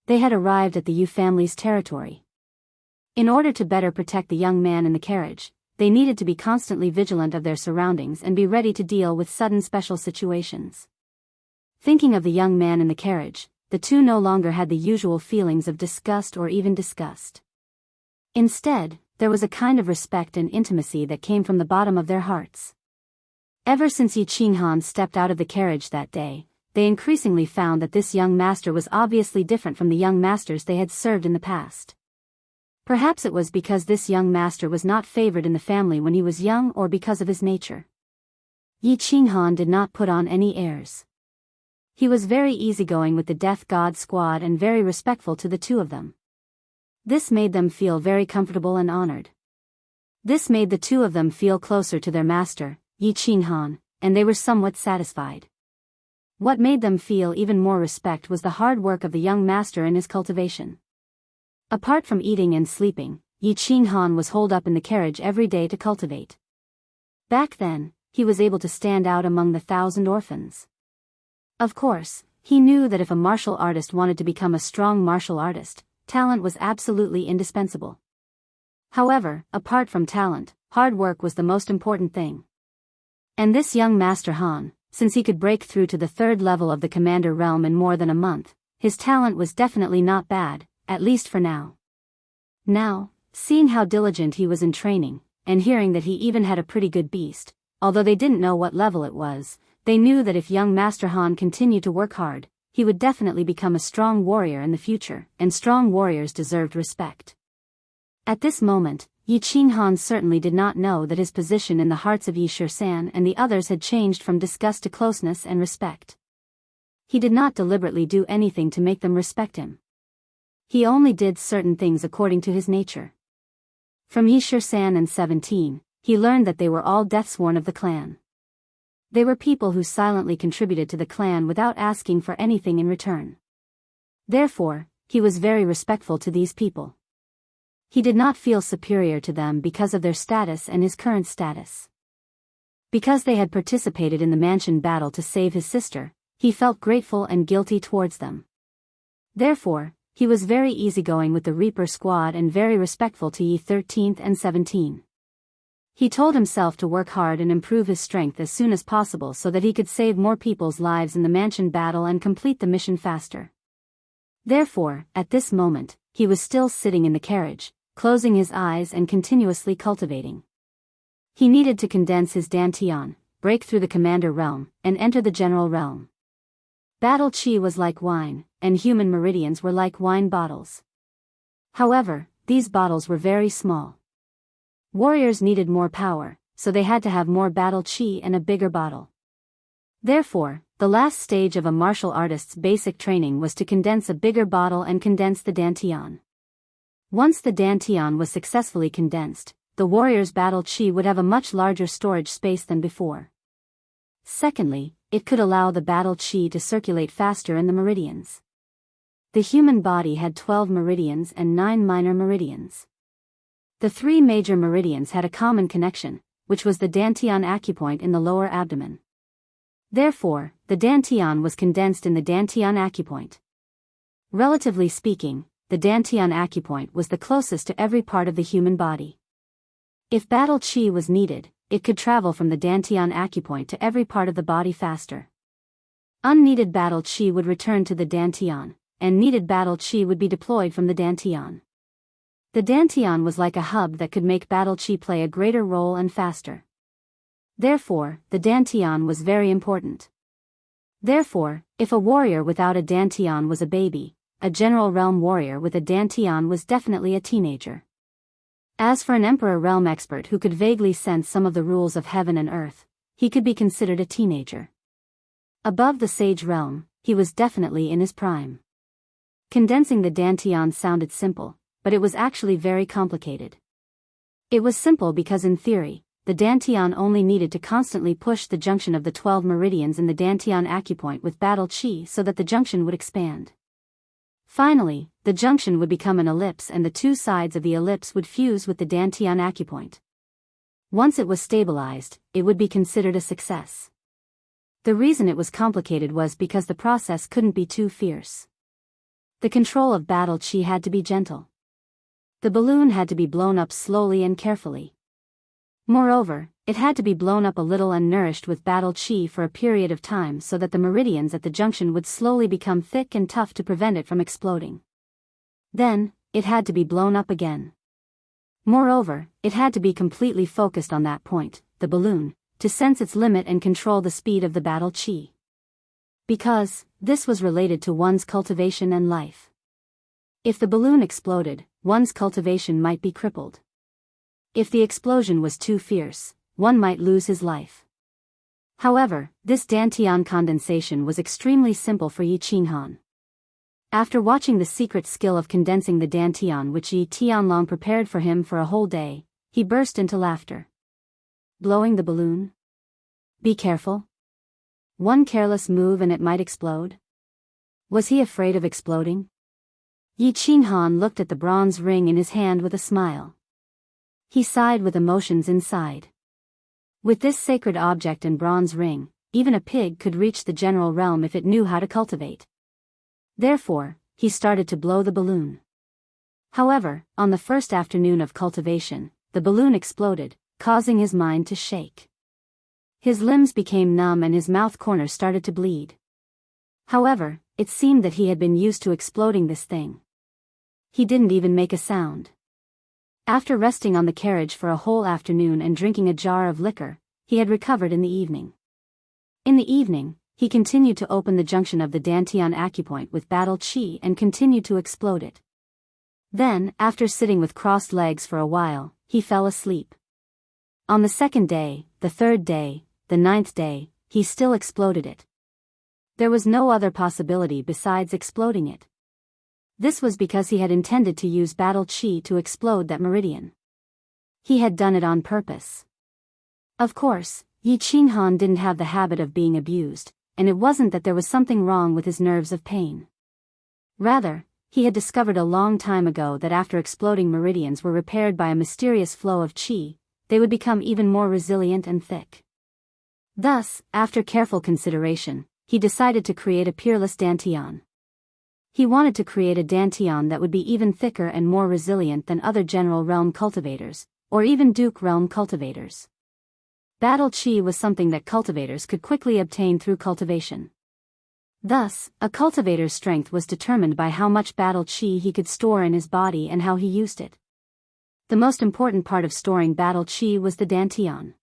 They had arrived at the Yi family's territory. In order to better protect the young man in the carriage, they needed to be constantly vigilant of their surroundings and be ready to deal with sudden special situations. Thinking of the young man in the carriage, the 2 no longer had the usual feelings of disgust or even disgust. Instead, there was a kind of respect and intimacy that came from the bottom of their hearts. Ever since Yi Qinghan stepped out of the carriage that day, they increasingly found that this young master was obviously different from the young masters they had served in the past. Perhaps it was because this young master was not favored in the family when he was young or because of his nature. Yi Qinghan did not put on any airs. He was very easygoing with the Death God squad and very respectful to the two of them. This made them feel very comfortable and honored. This made the two of them feel closer to their master, Yi Qinghan, and they were somewhat satisfied. What made them feel even more respect was the hard work of the young master in his cultivation. Apart from eating and sleeping, Yi Qinghan was holed up in the carriage every day to cultivate. Back then, he was able to stand out among the 1,000 orphans. Of course, he knew that if a martial artist wanted to become a strong martial artist, talent was absolutely indispensable. However, apart from talent, hard work was the most important thing. And this young Master Han, since he could break through to the 3rd level of the Commander realm in more than a month, his talent was definitely not bad, at least for now. Now, seeing how diligent he was in training, and hearing that he even had a pretty good beast, although they didn't know what level it was, they knew that if young Master Han continued to work hard, he would definitely become a strong warrior in the future, and strong warriors deserved respect. At this moment, Yi Qinghan certainly did not know that his position in the hearts of Yi Shisan and the others had changed from disgust to closeness and respect. He did not deliberately do anything to make them respect him. He only did certain things according to his nature. From Yi Shisan and 17, he learned that they were all deathsworn of the clan. They were people who silently contributed to the clan without asking for anything in return. Therefore, he was very respectful to these people. He did not feel superior to them because of their status and his current status. Because they had participated in the mansion battle to save his sister, he felt grateful and guilty towards them. Therefore, he was very easygoing with the Reaper squad and very respectful to Yi 13th and 17. He told himself to work hard and improve his strength as soon as possible so that he could save more people's lives in the mansion battle and complete the mission faster. Therefore, at this moment, he was still sitting in the carriage, closing his eyes and continuously cultivating. He needed to condense his Dantian, break through the Commander realm, and enter the General realm. Battle Chi was like wine, and human meridians were like wine bottles. However, these bottles were very small. Warriors needed more power, so they had to have more battle chi and a bigger bottle. Therefore, the last stage of a martial artist's basic training was to condense a bigger bottle and condense the Dantian. Once the Dantian was successfully condensed, the warrior's battle chi would have a much larger storage space than before. Secondly, it could allow the battle chi to circulate faster in the meridians. The human body had 12 meridians and 9 minor meridians. The 3 major meridians had a common connection, which was the Dantian acupoint in the lower abdomen. Therefore, the Dantian was condensed in the Dantian acupoint. Relatively speaking, the Dantian acupoint was the closest to every part of the human body. If battle chi was needed, it could travel from the Dantian acupoint to every part of the body faster. Unneeded battle chi would return to the Dantian, and needed battle chi would be deployed from the Dantian. The Dantian was like a hub that could make battle chi play a greater role and faster. Therefore, the Dantian was very important. Therefore, if a warrior without a Dantian was a baby, a general realm warrior with a Dantian was definitely a teenager. As for an emperor realm expert who could vaguely sense some of the rules of heaven and earth, he could be considered a teenager. Above the sage realm, he was definitely in his prime. Condensing the Dantian sounded simple, but it was actually very complicated. It was simple because in theory, the Dantian only needed to constantly push the junction of the 12 meridians in the Dantian acupoint with battle chi so that the junction would expand. Finally, the junction would become an ellipse and the 2 sides of the ellipse would fuse with the Dantian acupoint. Once it was stabilized, it would be considered a success. The reason it was complicated was because the process couldn't be too fierce. The control of battle chi had to be gentle. The balloon had to be blown up slowly and carefully. Moreover, it had to be blown up a little and nourished with battle chi for a period of time so that the meridians at the junction would slowly become thick and tough to prevent it from exploding. Then, it had to be blown up again. Moreover, it had to be completely focused on that point, the balloon, to sense its limit and control the speed of the battle chi. Because, this was related to one's cultivation and life. If the balloon exploded, one's cultivation might be crippled. If the explosion was too fierce, one might lose his life. However, this dantian condensation was extremely simple for Yi Qinghan. After watching the secret skill of condensing the dantian which Yi Tianlong prepared for him for a whole day, he burst into laughter. Blowing the balloon? Be careful. One careless move and it might explode. Was he afraid of exploding? Yi Qinghan looked at the bronze ring in his hand with a smile. He sighed with emotions inside. With this sacred object and bronze ring, even a pig could reach the general realm if it knew how to cultivate. Therefore, he started to blow the balloon. However, on the first afternoon of cultivation, the balloon exploded, causing his mind to shake. His limbs became numb and his mouth corner started to bleed. However, it seemed that he had been used to exploding this thing. He didn't even make a sound. After resting on the carriage for a whole afternoon and drinking a jar of liquor, he had recovered in the evening. In the evening, he continued to open the junction of the dantian acupoint with battle qi and continued to explode it. Then, after sitting with crossed legs for a while, he fell asleep. On the second day, the third day, the ninth day, he still exploded it. There was no other possibility besides exploding it. This was because he had intended to use battle qi to explode that meridian. He had done it on purpose. Of course, Yi Qinghan didn't have the habit of being abused, and it wasn't that there was something wrong with his nerves of pain. Rather, he had discovered a long time ago that after exploding meridians were repaired by a mysterious flow of qi, they would become even more resilient and thick. Thus, after careful consideration, he decided to create a peerless dantian. He wanted to create a dantian that would be even thicker and more resilient than other general realm cultivators, or even duke realm cultivators. Battle qi was something that cultivators could quickly obtain through cultivation. Thus, a cultivator's strength was determined by how much battle qi he could store in his body and how he used it. The most important part of storing battle qi was the dantian.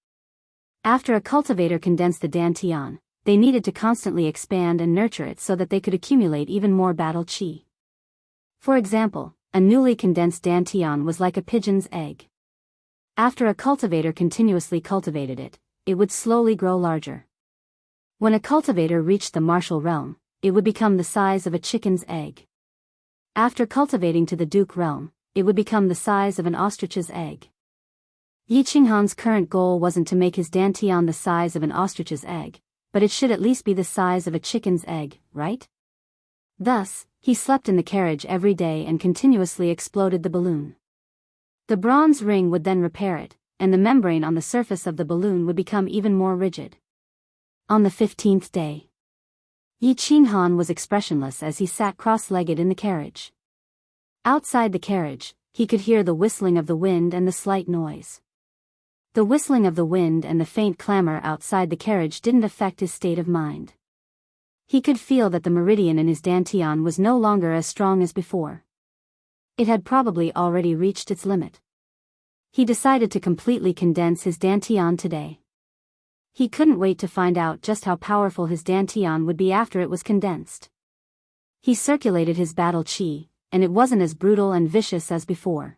After a cultivator condensed the dantian, they needed to constantly expand and nurture it so that they could accumulate even more battle qi. For example, a newly condensed dantian was like a pigeon's egg. After a cultivator continuously cultivated it, it would slowly grow larger. When a cultivator reached the martial realm, it would become the size of a chicken's egg. After cultivating to the duke realm, it would become the size of an ostrich's egg. Yi Qinghan's current goal wasn't to make his dantian the size of an ostrich's egg, but it should at least be the size of a chicken's egg, right? Thus, he slept in the carriage every day and continuously exploded the balloon. The bronze ring would then repair it, and the membrane on the surface of the balloon would become even more rigid. On the 15th day, Yi Qinghan was expressionless as he sat cross-legged in the carriage. Outside the carriage, he could hear the whistling of the wind and the slight noise. The whistling of the wind and the faint clamor outside the carriage didn't affect his state of mind. He could feel that the meridian in his dantian was no longer as strong as before. It had probably already reached its limit. He decided to completely condense his dantian today. He couldn't wait to find out just how powerful his dantian would be after it was condensed. He circulated his battle qi, and it wasn't as brutal and vicious as before.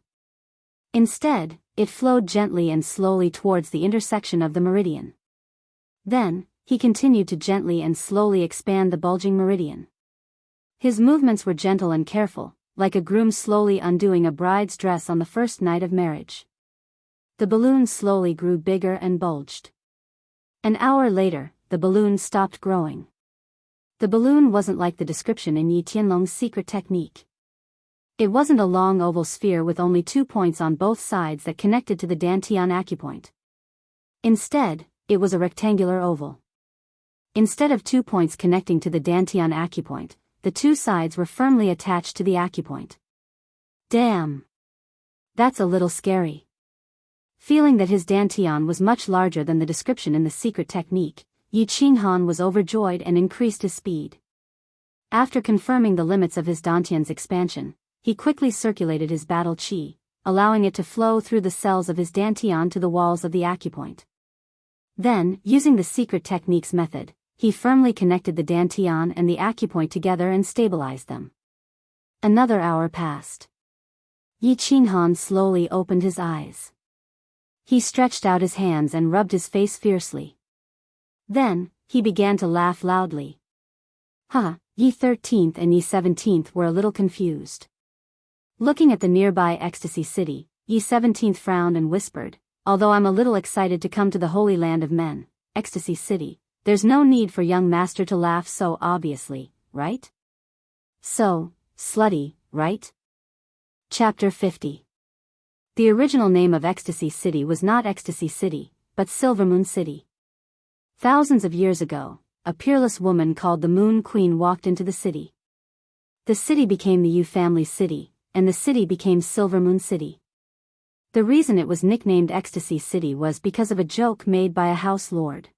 Instead, it flowed gently and slowly towards the intersection of the meridian. Then, he continued to gently and slowly expand the bulging meridian. His movements were gentle and careful, like a groom slowly undoing a bride's dress on the first night of marriage. The balloon slowly grew bigger and bulged. An hour later, the balloon stopped growing. The balloon wasn't like the description in Yi Tianlong's secret technique. It wasn't a long oval sphere with only 2 points on both sides that connected to the dantian acupoint. Instead, it was a rectangular oval. Instead of 2 points connecting to the dantian acupoint, the 2 sides were firmly attached to the acupoint. Damn! That's a little scary. Feeling that his dantian was much larger than the description in the secret technique, Yi Qinghan was overjoyed and increased his speed. After confirming the limits of his dantian's expansion, he quickly circulated his battle qi, allowing it to flow through the cells of his dantian to the walls of the acupoint. Then, using the secret technique's method, he firmly connected the dantian and the acupoint together and stabilized them. Another hour passed. Yi Qinghan slowly opened his eyes. He stretched out his hands and rubbed his face fiercely. Then, he began to laugh loudly. Ye 13th and Ye 17th were a little confused. Looking at the nearby Ecstasy City, Ye 17th frowned and whispered, "Although I'm a little excited to come to the Holy Land of Men, Ecstasy City, there's no need for young master to laugh so obviously, right? So, slutty, right?" Chapter 50. The original name of Ecstasy City was not Ecstasy City, but Silver Moon City. Thousands of years ago, a peerless woman called the Moon Queen walked into the city. The city became the Yu family city, and the city became Silver Moon City. The reason it was nicknamed Ecstasy City was because of a joke made by a house lord.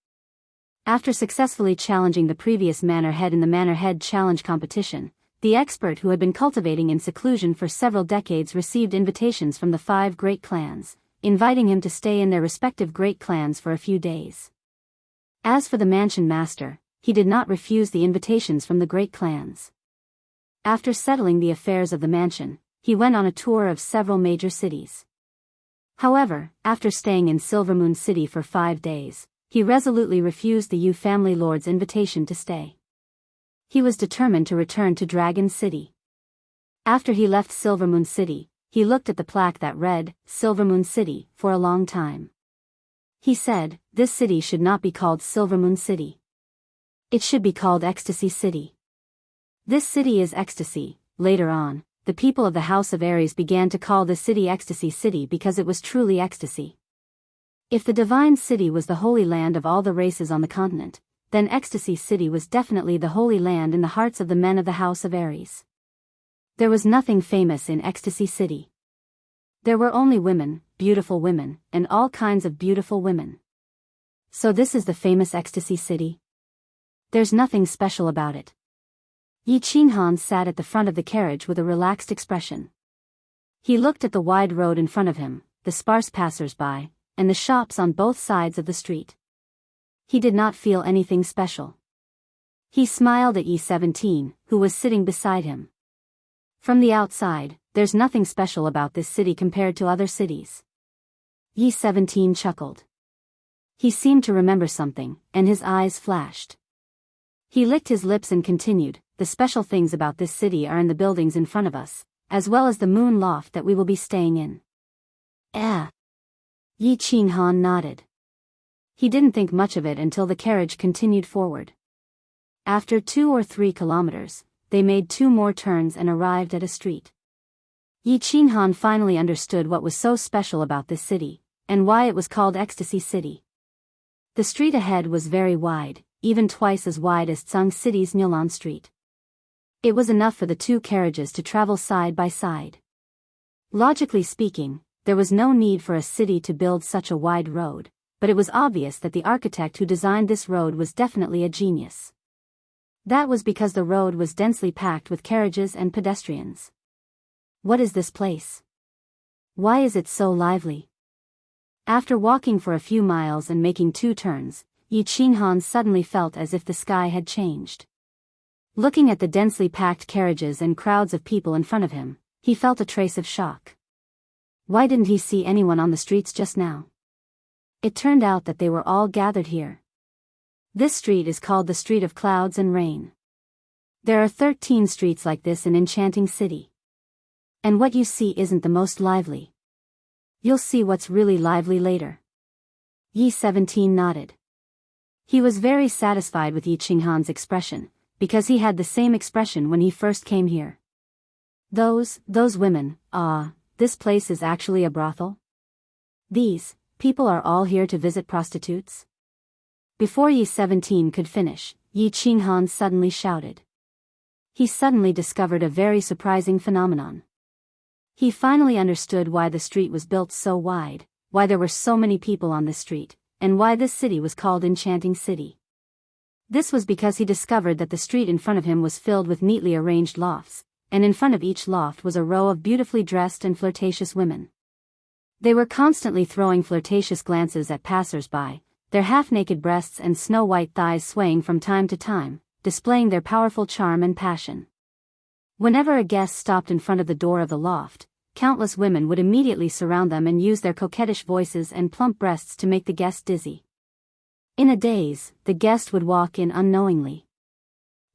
After successfully challenging the previous manor head in the Manor Head Challenge competition, the expert who had been cultivating in seclusion for several decades received invitations from the 5 great clans, inviting him to stay in their respective great clans for a few days. As for the mansion master, he did not refuse the invitations from the great clans. After settling the affairs of the mansion, he went on a tour of several major cities. However, after staying in Silver Moon City for 5 days, he resolutely refused the Yu family lord's invitation to stay. He was determined to return to Dragon City. After he left Silver Moon City, he looked at the plaque that read, "Silver Moon City," for a long time. He said, "This city should not be called Silver Moon City. It should be called Ecstasy City. This city is ecstasy." Later on, the people of the House of Aries began to call the city Ecstasy City because it was truly ecstasy. If the divine city was the holy land of all the races on the continent, then Ecstasy City was definitely the holy land in the hearts of the men of the House of Aries. There was nothing famous in Ecstasy City. There were only women, beautiful women, and all kinds of beautiful women. So this is the famous Ecstasy City? There's nothing special about it. Yi Qinghan sat at the front of the carriage with a relaxed expression. He looked at the wide road in front of him, the sparse passers-by, and the shops on both sides of the street. He did not feel anything special. He smiled at Yi 17, who was sitting beside him. From the outside, there's nothing special about this city compared to other cities. Yi 17 chuckled. He seemed to remember something, and his eyes flashed. He licked his lips and continued, "The special things about this city are in the buildings in front of us, as well as the moon loft that we will be staying in." Yi Qinghan nodded. He didn't think much of it until the carriage continued forward. After 2 or 3 kilometers, they made 2 more turns and arrived at a street. Yi Qinghan finally understood what was so special about this city, and why it was called Ecstasy City. The street ahead was very wide, even twice as wide as Tsang City's Nilan Street. It was enough for the 2 carriages to travel side by side. Logically speaking, there was no need for a city to build such a wide road, but it was obvious that the architect who designed this road was definitely a genius. That was because the road was densely packed with carriages and pedestrians. What is this place? Why is it so lively? After walking for a few miles and making 2 turns, Yi Qinghan suddenly felt as if the sky had changed. Looking at the densely packed carriages and crowds of people in front of him, he felt a trace of shock. Why didn't he see anyone on the streets just now? It turned out that they were all gathered here. This street is called the Street of Clouds and Rain. There are 13 streets like this in Enchanting City. And what you see isn't the most lively. You'll see what's really lively later. Yi 17 nodded. He was very satisfied with Yi Qinghan's expression, because he had the same expression when he first came here. Those women, this place is actually a brothel? These people are all here to visit prostitutes? Before Yi 17 could finish, Yi Qinghan suddenly shouted. He suddenly discovered a very surprising phenomenon. He finally understood why the street was built so wide, why there were so many people on this street, and why this city was called Enchanting City. This was because he discovered that the street in front of him was filled with neatly arranged lofts, and in front of each loft was a row of beautifully dressed and flirtatious women. They were constantly throwing flirtatious glances at passers-by, their half-naked breasts and snow-white thighs swaying from time to time, displaying their powerful charm and passion. Whenever a guest stopped in front of the door of the loft, countless women would immediately surround them and use their coquettish voices and plump breasts to make the guest dizzy. In a daze, the guest would walk in unknowingly.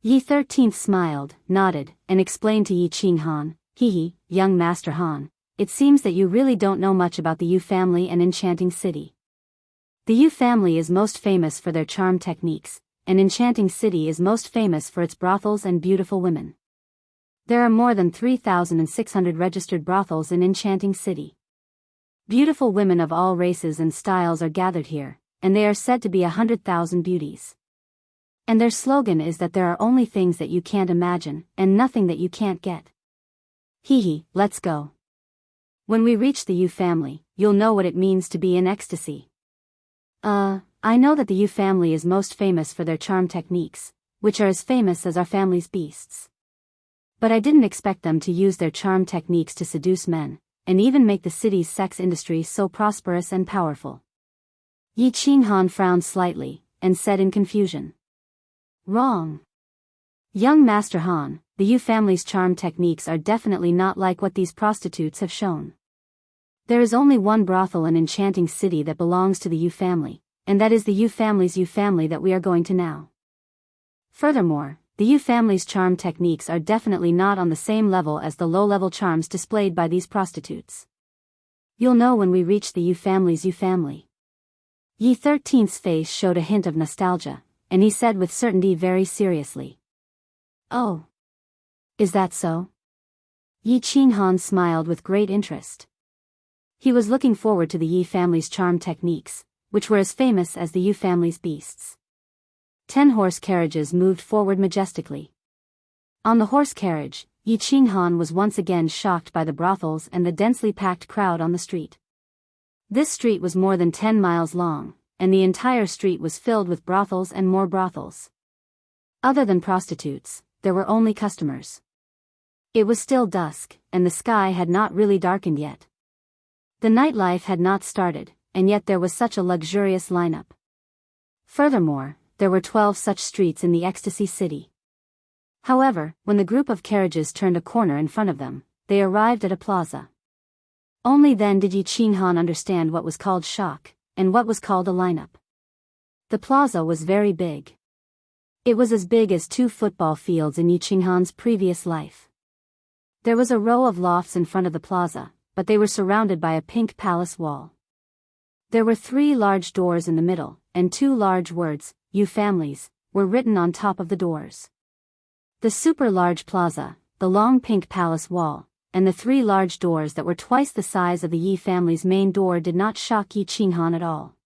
Yi 13th smiled, nodded, and explained to Yi Qinghan, "Hee, young Master Han, it seems that you really don't know much about the Yu family and Enchanting City. The Yu family is most famous for their charm techniques, and Enchanting City is most famous for its brothels and beautiful women. There are more than 3,600 registered brothels in Enchanting City. Beautiful women of all races and styles are gathered here, and they are said to be 100,000 beauties. And their slogan is that there are only things that you can't imagine, and nothing that you can't get. Hee, let's go. When we reach the Yu family, you'll know what it means to be in ecstasy." I know that the Yu family is most famous for their charm techniques, which are as famous as our family's beasts. But I didn't expect them to use their charm techniques to seduce men, and even make the city's sex industry so prosperous and powerful. Yi Qinghan frowned slightly, and said in confusion. "Wrong. Young Master Han, the Yu family's charm techniques are definitely not like what these prostitutes have shown. There is only one brothel in Enchanting City that belongs to the Yu family, and that is the Yu family's Yu family that we are going to now. Furthermore, the Yu family's charm techniques are definitely not on the same level as the low-level charms displayed by these prostitutes. You'll know when we reach the Yu family's Yu family." Yi 13th's face showed a hint of nostalgia, and he said with certainty very seriously. "Oh. Is that so?" Yi Qinghan smiled with great interest. He was looking forward to the Yi family's charm techniques, which were as famous as the Yu family's beasts. 10 horse carriages moved forward majestically. On the horse carriage, Yi Qinghan was once again shocked by the brothels and the densely packed crowd on the street. This street was more than 10 miles long, and the entire street was filled with brothels and more brothels. Other than prostitutes, there were only customers. It was still dusk, and the sky had not really darkened yet. The nightlife had not started, and yet there was such a luxurious lineup. Furthermore, there were 12 such streets in the Ecstasy City. However, when the group of carriages turned a corner in front of them, they arrived at a plaza. Only then did Yi Qinghan understand what was called shock, and what was called a lineup. The plaza was very big. It was as big as 2 football fields in Yi Qinghan's previous life. There was a row of lofts in front of the plaza, but they were surrounded by a pink palace wall. There were 3 large doors in the middle, and 2 large words, "Yu families," were written on top of the doors. The super large plaza, the long pink palace wall, and the 3 large doors that were twice the size of the Yi family's main door did not shock Yi Qinghan at all.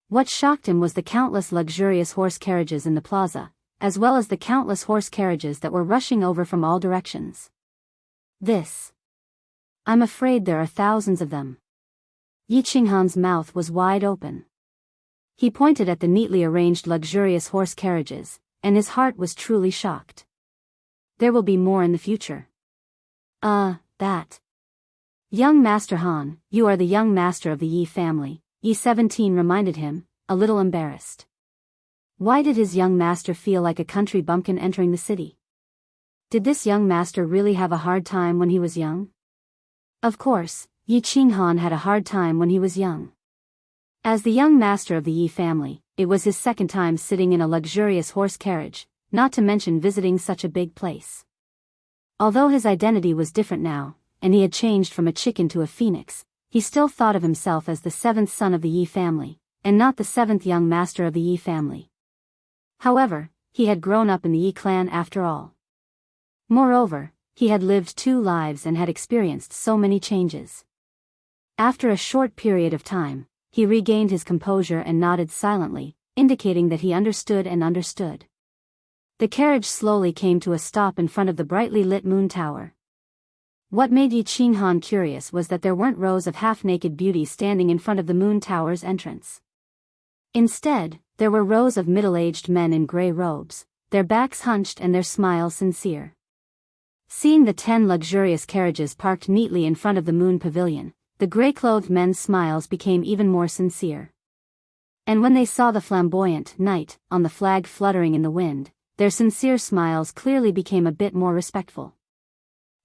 What shocked him was the countless luxurious horse carriages in the plaza, as well as the countless horse carriages that were rushing over from all directions. I'm afraid there are thousands of them." Yi Qinghan's mouth was wide open. He pointed at the neatly arranged luxurious horse carriages, and his heart was truly shocked. There will be more in the future. That. Young Master Han, you are the young master of the Yi family, Yi 17 reminded him, a little embarrassed. Why did his young master feel like a country bumpkin entering the city? Did this young master really have a hard time when he was young? Of course, Yi Qinghan had a hard time when he was young. As the young master of the Yi family, it was his second time sitting in a luxurious horse carriage, not to mention visiting such a big place. Although his identity was different now, and he had changed from a chicken to a phoenix, he still thought of himself as the 7th son of the Yi family, and not the 7th young master of the Yi family. However, he had grown up in the Yi clan after all. Moreover, he had lived 2 lives and had experienced so many changes. After a short period of time, he regained his composure and nodded silently, indicating that he understood and understood. The carriage slowly came to a stop in front of the brightly lit moon tower. What made Yi Qinghan curious was that there weren't rows of half-naked beauties standing in front of the moon tower's entrance. Instead, there were rows of middle-aged men in gray robes, their backs hunched and their smiles sincere. Seeing the 10 luxurious carriages parked neatly in front of the moon pavilion, the gray-clothed men's smiles became even more sincere. And when they saw the flamboyant knight on the flag fluttering in the wind, their sincere smiles clearly became a bit more respectful.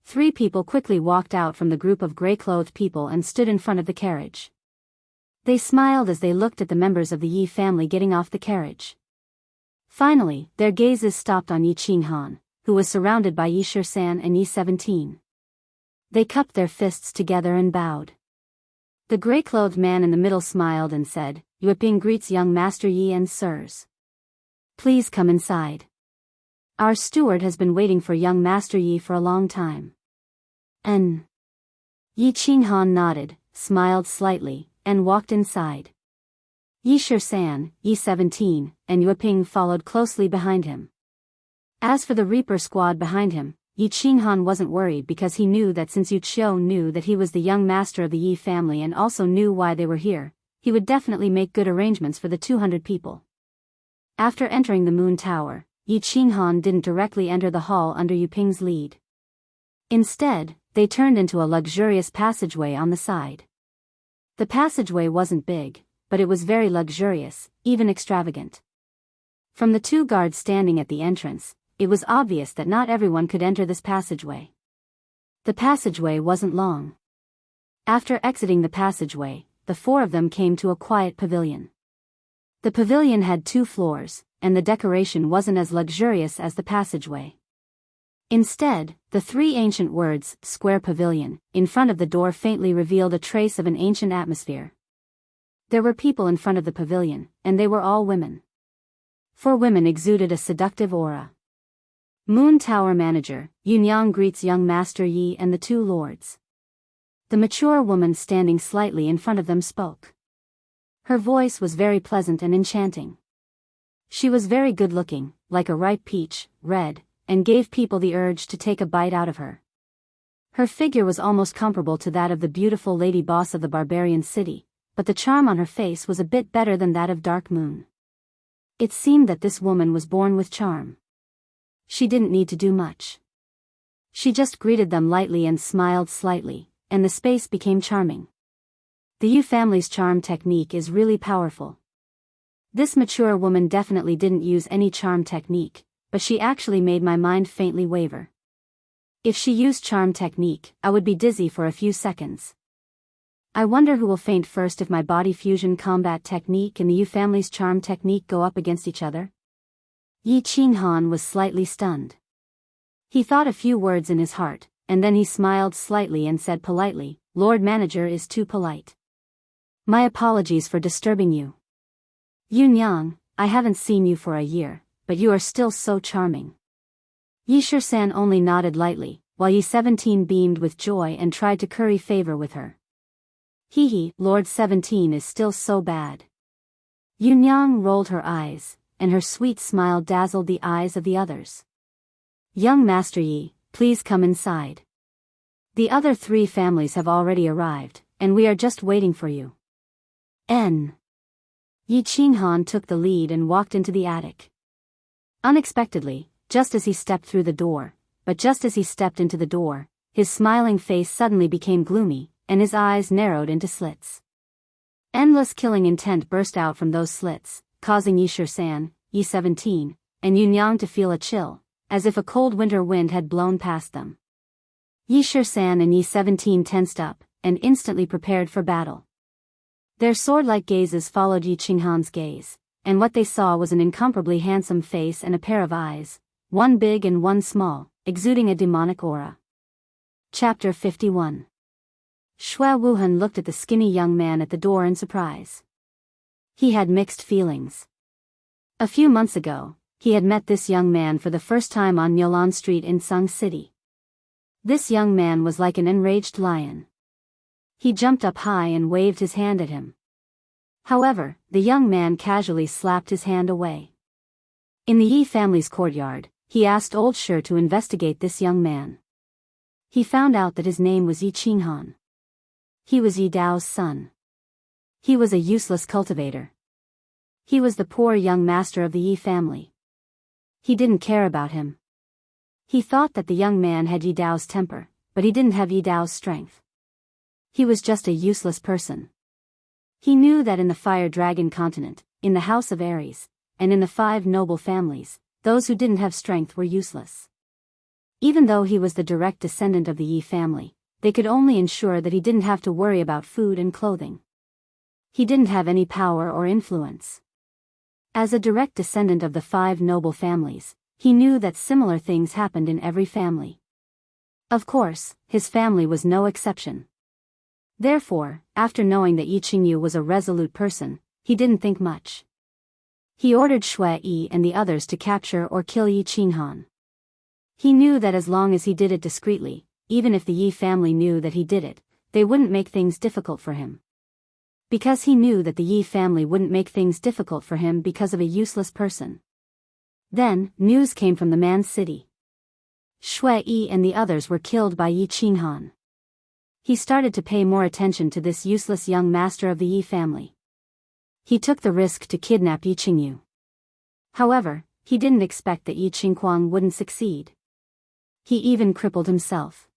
3 people quickly walked out from the group of gray-clothed people and stood in front of the carriage. They smiled as they looked at the members of the Yi family getting off the carriage. Finally, their gazes stopped on Yi Qinghan, who was surrounded by Yi Shisan and Yi 17. They cupped their fists together and bowed. The gray-clothed man in the middle smiled and said, Yue Ping greets young Master Yi and sirs. Please come inside. Our steward has been waiting for young Master Yi for a long time. Yi Qinghan nodded, smiled slightly, and walked inside. Yi Shisan, Yi 17, and Yue Ping followed closely behind him. As for the Reaper squad behind him, Yi Qinghan wasn't worried because he knew that since Yu Qiu knew that he was the young master of the Yi family and also knew why they were here, he would definitely make good arrangements for the 200 people. After entering the Moon Tower, Yi Qinghan didn't directly enter the hall under Yu Ping's lead. Instead, they turned into a luxurious passageway on the side. The passageway wasn't big, but it was very luxurious, even extravagant. From the two guards standing at the entrance, it was obvious that not everyone could enter this passageway. The passageway wasn't long. After exiting the passageway, the four of them came to a quiet pavilion. The pavilion had 2 floors, and the decoration wasn't as luxurious as the passageway. Instead, the 3 ancient words, Square Pavilion, in front of the door faintly revealed a trace of an ancient atmosphere. There were people in front of the pavilion, and they were all women. 4 women exuded a seductive aura. Moon Tower Manager, Yunyang greets young Master Yi and the 2 lords. The mature woman standing slightly in front of them spoke. Her voice was very pleasant and enchanting. She was very good-looking, like a ripe peach, red, and gave people the urge to take a bite out of her. Her figure was almost comparable to that of the beautiful lady boss of the barbarian city, but the charm on her face was a bit better than that of Dark Moon. It seemed that this woman was born with charm. She didn't need to do much. She just greeted them lightly and smiled slightly, and the space became charming. The Yu family's charm technique is really powerful. This mature woman definitely didn't use any charm technique, but she actually made my mind faintly waver. If she used charm technique, I would be dizzy for a few seconds. I wonder who will faint first if my body fusion combat technique and the Yu family's charm technique go up against each other. Yi Qinghan was slightly stunned. He thought a few words in his heart, and then he smiled slightly and said politely, Lord Manager is too polite. My apologies for disturbing you. Yunyang, I haven't seen you for a year, but you are still so charming. Yi Shisan only nodded lightly, while Yi 17 beamed with joy and tried to curry favor with her. Hee, Lord 17 is still so bad. Yunyang rolled her eyes, and her sweet smile dazzled the eyes of the others. Young Master Yi, please come inside. The other 3 families have already arrived, and we are just waiting for you. Yi Qinghan took the lead and walked into the attic. Unexpectedly, just as he stepped through the door, but just as he stepped into the door, his smiling face suddenly became gloomy, and his eyes narrowed into slits. Endless killing intent burst out from those slits, causing Yi Shisan, Yi 17, and Yunyang to feel a chill, as if a cold winter wind had blown past them. Yi Shisan and Yi 17 tensed up, and instantly prepared for battle. Their sword-like gazes followed Yi Qinghan's gaze, and what they saw was an incomparably handsome face and a pair of eyes, one big and one small, exuding a demonic aura. Chapter 51. Xue Wuhan looked at the skinny young man at the door in surprise. He had mixed feelings. A few months ago, he had met this young man for the first time on Milan Street in Sung City. This young man was like an enraged lion. He jumped up high and waved his hand at him. However, the young man casually slapped his hand away. In the Yi family's courtyard, he asked old Shi to investigate this young man. He found out that his name was Yi Qinghan. He was Yi Dao's son. He was a useless cultivator. He was the poor young master of the Yi family. He didn't care about him. He thought that the young man had Yi Dao's temper, but he didn't have Yi Dao's strength. He was just a useless person. He knew that in the Fire Dragon continent, in the House of Ares, and in the 5 noble families, those who didn't have strength were useless. Even though he was the direct descendant of the Yi family, they could only ensure that he didn't have to worry about food and clothing. He didn't have any power or influence. As a direct descendant of the 5 noble families, he knew that similar things happened in every family. Of course, his family was no exception. Therefore, after knowing that Yi Qingyu was a resolute person, he didn't think much. He ordered Shui Yi and the others to capture or kill Yi Qinghan. He knew that as long as he did it discreetly, even if the Yi family knew that he did it, they wouldn't make things difficult for him. Because he knew that the Yi family wouldn't make things difficult for him because of a useless person. Then, news came from the man's city. Shui Yi and the others were killed by Yi Qinghan. He started to pay more attention to this useless young master of the Yi family. He took the risk to kidnap Yi Qingyu. However, he didn't expect that Yi Qingquang wouldn't succeed. He even crippled himself.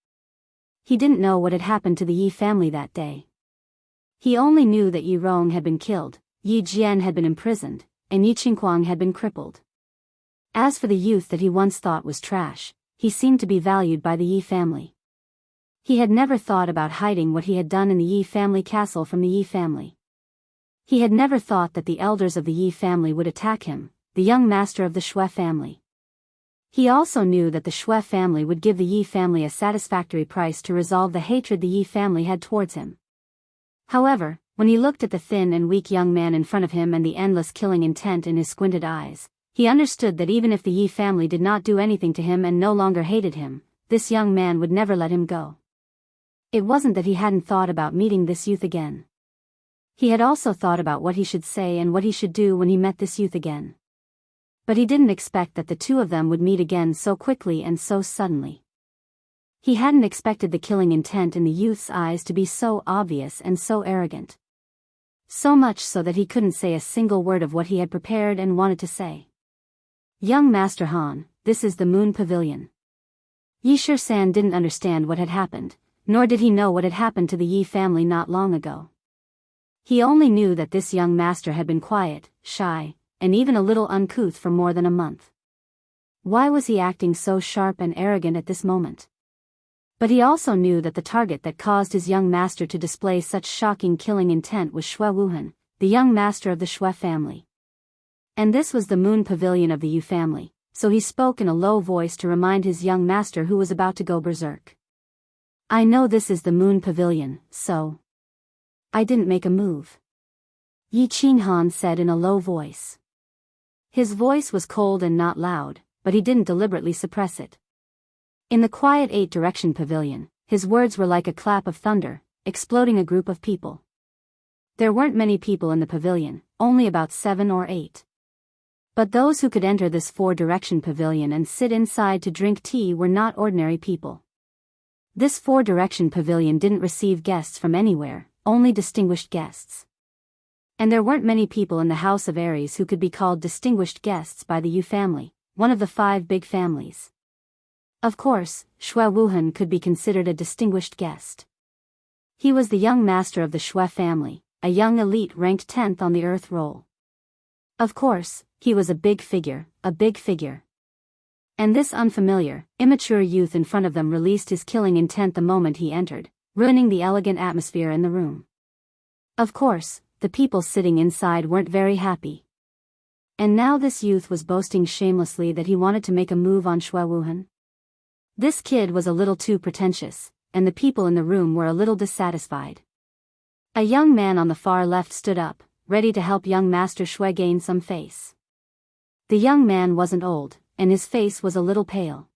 He didn't know what had happened to the Yi family that day. He only knew that Yi Rong had been killed, Yi Jian had been imprisoned, and Yi Qingquang had been crippled. As for the youth that he once thought was trash, he seemed to be valued by the Yi family. He had never thought about hiding what he had done in the Yi family castle from the Yi family. He had never thought that the elders of the Yi family would attack him, the young master of the Shui family. He also knew that the Shui family would give the Yi family a satisfactory price to resolve the hatred the Yi family had towards him. However, when he looked at the thin and weak young man in front of him and the endless killing intent in his squinted eyes, he understood that even if the Yi family did not do anything to him and no longer hated him, this young man would never let him go. It wasn't that he hadn't thought about meeting this youth again. He had also thought about what he should say and what he should do when he met this youth again. But he didn't expect that the two of them would meet again so quickly and so suddenly. He hadn't expected the killing intent in the youth's eyes to be so obvious and so arrogant. So much so that he couldn't say a single word of what he had prepared and wanted to say. Young Master Han, this is the Moon Pavilion. Yi Shisan didn't understand what had happened, nor did he know what had happened to the Yi family not long ago. He only knew that this young master had been quiet, shy, and even a little uncouth for more than a month. Why was he acting so sharp and arrogant at this moment? But he also knew that the target that caused his young master to display such shocking killing intent was Shui Wuhan, the young master of the Shui family. And this was the Moon Pavilion of the Yu family, so he spoke in a low voice to remind his young master who was about to go berserk. I know this is the Moon Pavilion, so I didn't make a move. Yi Qinghan said in a low voice. His voice was cold and not loud, but he didn't deliberately suppress it. In the quiet 8-direction pavilion, his words were like a clap of thunder, exploding a group of people. There weren't many people in the pavilion, only about 7 or 8. But those who could enter this 4-direction pavilion and sit inside to drink tea were not ordinary people. This 4-direction pavilion didn't receive guests from anywhere, only distinguished guests. And there weren't many people in the House of Aries who could be called distinguished guests by the Yu family, one of the 5 big families. Of course, Shui Wuhan could be considered a distinguished guest. He was the young master of the Shui family, a young elite ranked 10th on the Earth roll. Of course, he was a big figure, a big figure. And this unfamiliar, immature youth in front of them released his killing intent the moment he entered, ruining the elegant atmosphere in the room. Of course, the people sitting inside weren't very happy. And now this youth was boasting shamelessly that he wanted to make a move on Shui Wuhan. This kid was a little too pretentious, and the people in the room were a little dissatisfied. A young man on the far left stood up, ready to help young Master Shui gain some face. The young man wasn't old, and his face was a little pale.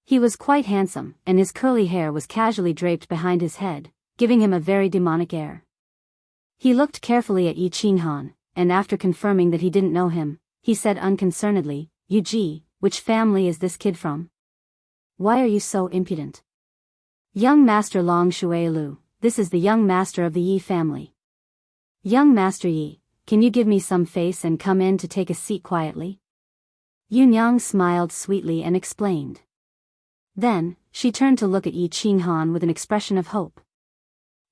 He was quite handsome, and his curly hair was casually draped behind his head, giving him a very demonic air. He looked carefully at Yi Qinghan, and after confirming that he didn't know him, he said unconcernedly, Yu Ji, which family is this kid from? Why are you so impudent? Young Master Long Shuilu, this is the young master of the Yi family. Young Master Yi, can you give me some face and come in to take a seat quietly? Yunyang smiled sweetly and explained. Then, she turned to look at Yi Qinghan with an expression of hope.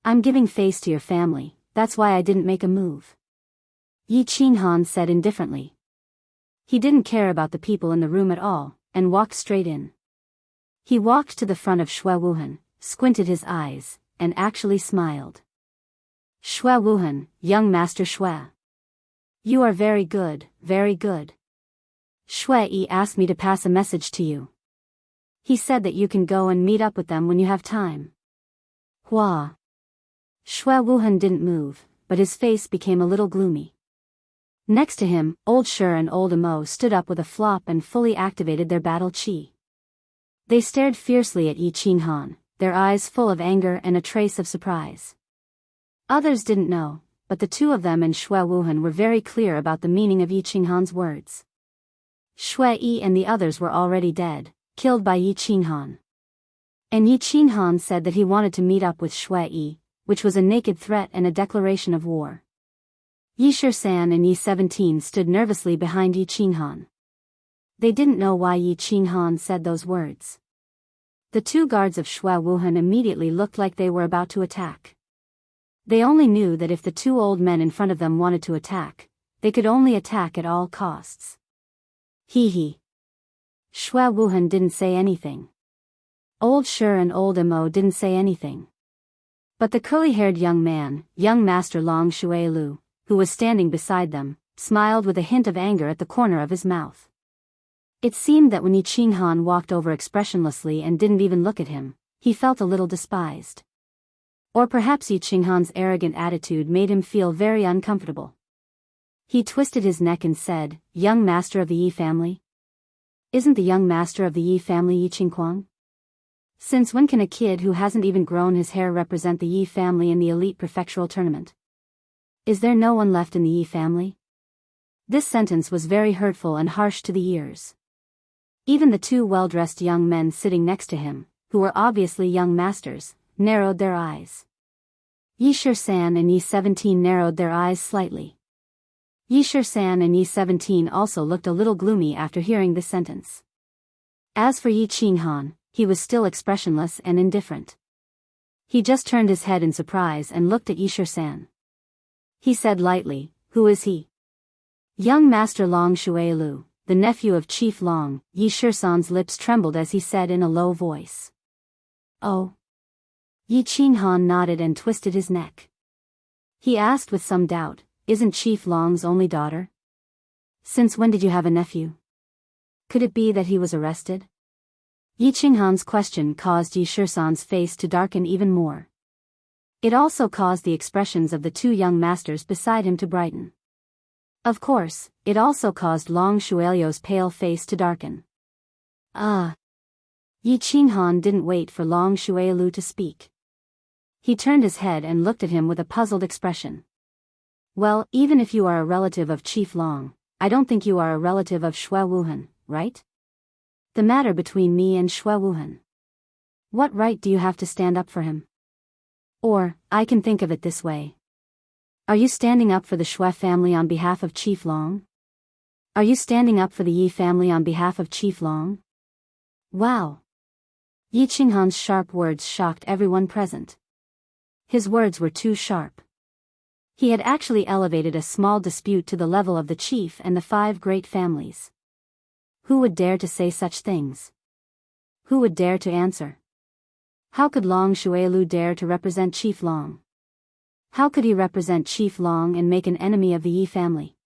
I'm giving face to your family, that's why I didn't make a move. Yi Qinghan said indifferently. He didn't care about the people in the room at all, and walked straight in. He walked to the front of Shui Wuhan, squinted his eyes, and actually smiled. Shui Wuhan, young master Shui. You are very good, very good. Shui Yi asked me to pass a message to you. He said that you can go and meet up with them when you have time. Hua. Shui Wuhan didn't move, but his face became a little gloomy. Next to him, Old Shi and Old Amo stood up with a flop and fully activated their battle chi. They stared fiercely at Yi Qinghan, their eyes full of anger and a trace of surprise. Others didn't know, but the two of them and Shui Wuhan were very clear about the meaning of Yi Qinghan's words. Shui Yi and the others were already dead, killed by Yi Qinghan. And Yi Qinghan said that he wanted to meet up with Shui Yi, which was a naked threat and a declaration of war. Yi Shisan and Yi 17 stood nervously behind Yi Qinghan. They didn't know why Yi Qinghan said those words. The two guards of Shui Wuhan immediately looked like they were about to attack. They only knew that if the two old men in front of them wanted to attack, they could only attack at all costs. Hee hee. Shui Wuhan didn't say anything. Old Shi and Old Amo didn't say anything. But the curly-haired young man, young Master Long Shuilu, who was standing beside them, smiled with a hint of anger at the corner of his mouth. It seemed that when Yi Qinghan walked over expressionlessly and didn't even look at him, he felt a little despised. Or perhaps Yi Qinghan's arrogant attitude made him feel very uncomfortable. He twisted his neck and said, "Young master of the Yi family? Isn't the young master of the Yi family Yi Qingquang? Since when can a kid who hasn't even grown his hair represent the Yi family in the elite prefectural tournament? Is there no one left in the Yi family?" This sentence was very hurtful and harsh to the ears. Even the two well-dressed young men sitting next to him, who were obviously young masters, narrowed their eyes. Yi Shisan and Yi 17 narrowed their eyes slightly. Yi Shisan and Yi 17 also looked a little gloomy after hearing this sentence. As for Yi Qinghan, he was still expressionless and indifferent. He just turned his head in surprise and looked at Yi Shisan. He said lightly, "Who is he?" "Young Master Long Shuilu, the nephew of Chief Long." Yi Shisan's lips trembled as he said in a low voice. "Oh." Yi Qinghan nodded and twisted his neck. He asked with some doubt, "Isn't Chief Long's only daughter? Since when did you have a nephew? Could it be that he was arrested?" Yi Qinghan's question caused Yi Shisan's face to darken even more. It also caused the expressions of the two young masters beside him to brighten. Of course, it also caused Long Shuilu's pale face to darken. Yi Qinghan didn't wait for Long Shuilu to speak. He turned his head and looked at him with a puzzled expression. "Well, even if you are a relative of Chief Long, I don't think you are a relative of Shui Wuhan, right? The matter between me and Shui Wuhan. What right do you have to stand up for him? Or, I can think of it this way. Are you standing up for the Shui family on behalf of Chief Long? Are you standing up for the Yi family on behalf of Chief Long?" Wow! Yi Qinghan's sharp words shocked everyone present. His words were too sharp. He had actually elevated a small dispute to the level of the chief and the 5 great families. Who would dare to say such things? Who would dare to answer? How could Long Shuilu dare to represent Chief Long? How could he represent Chief Long and make an enemy of the Yi family?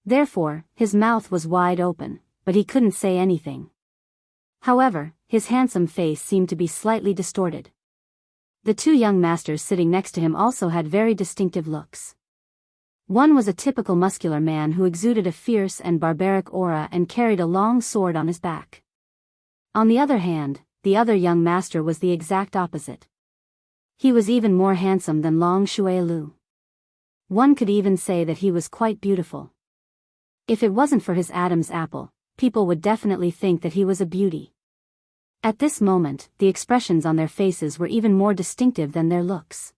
Therefore, his mouth was wide open, but he couldn't say anything. However, his handsome face seemed to be slightly distorted. The two young masters sitting next to him also had very distinctive looks. One was a typical muscular man who exuded a fierce and barbaric aura and carried a long sword on his back. On the other hand, the other young master was the exact opposite. He was even more handsome than Long Shuilu. One could even say that he was quite beautiful. If it wasn't for his Adam's apple, people would definitely think that he was a beauty. At this moment, the expressions on their faces were even more distinctive than their looks.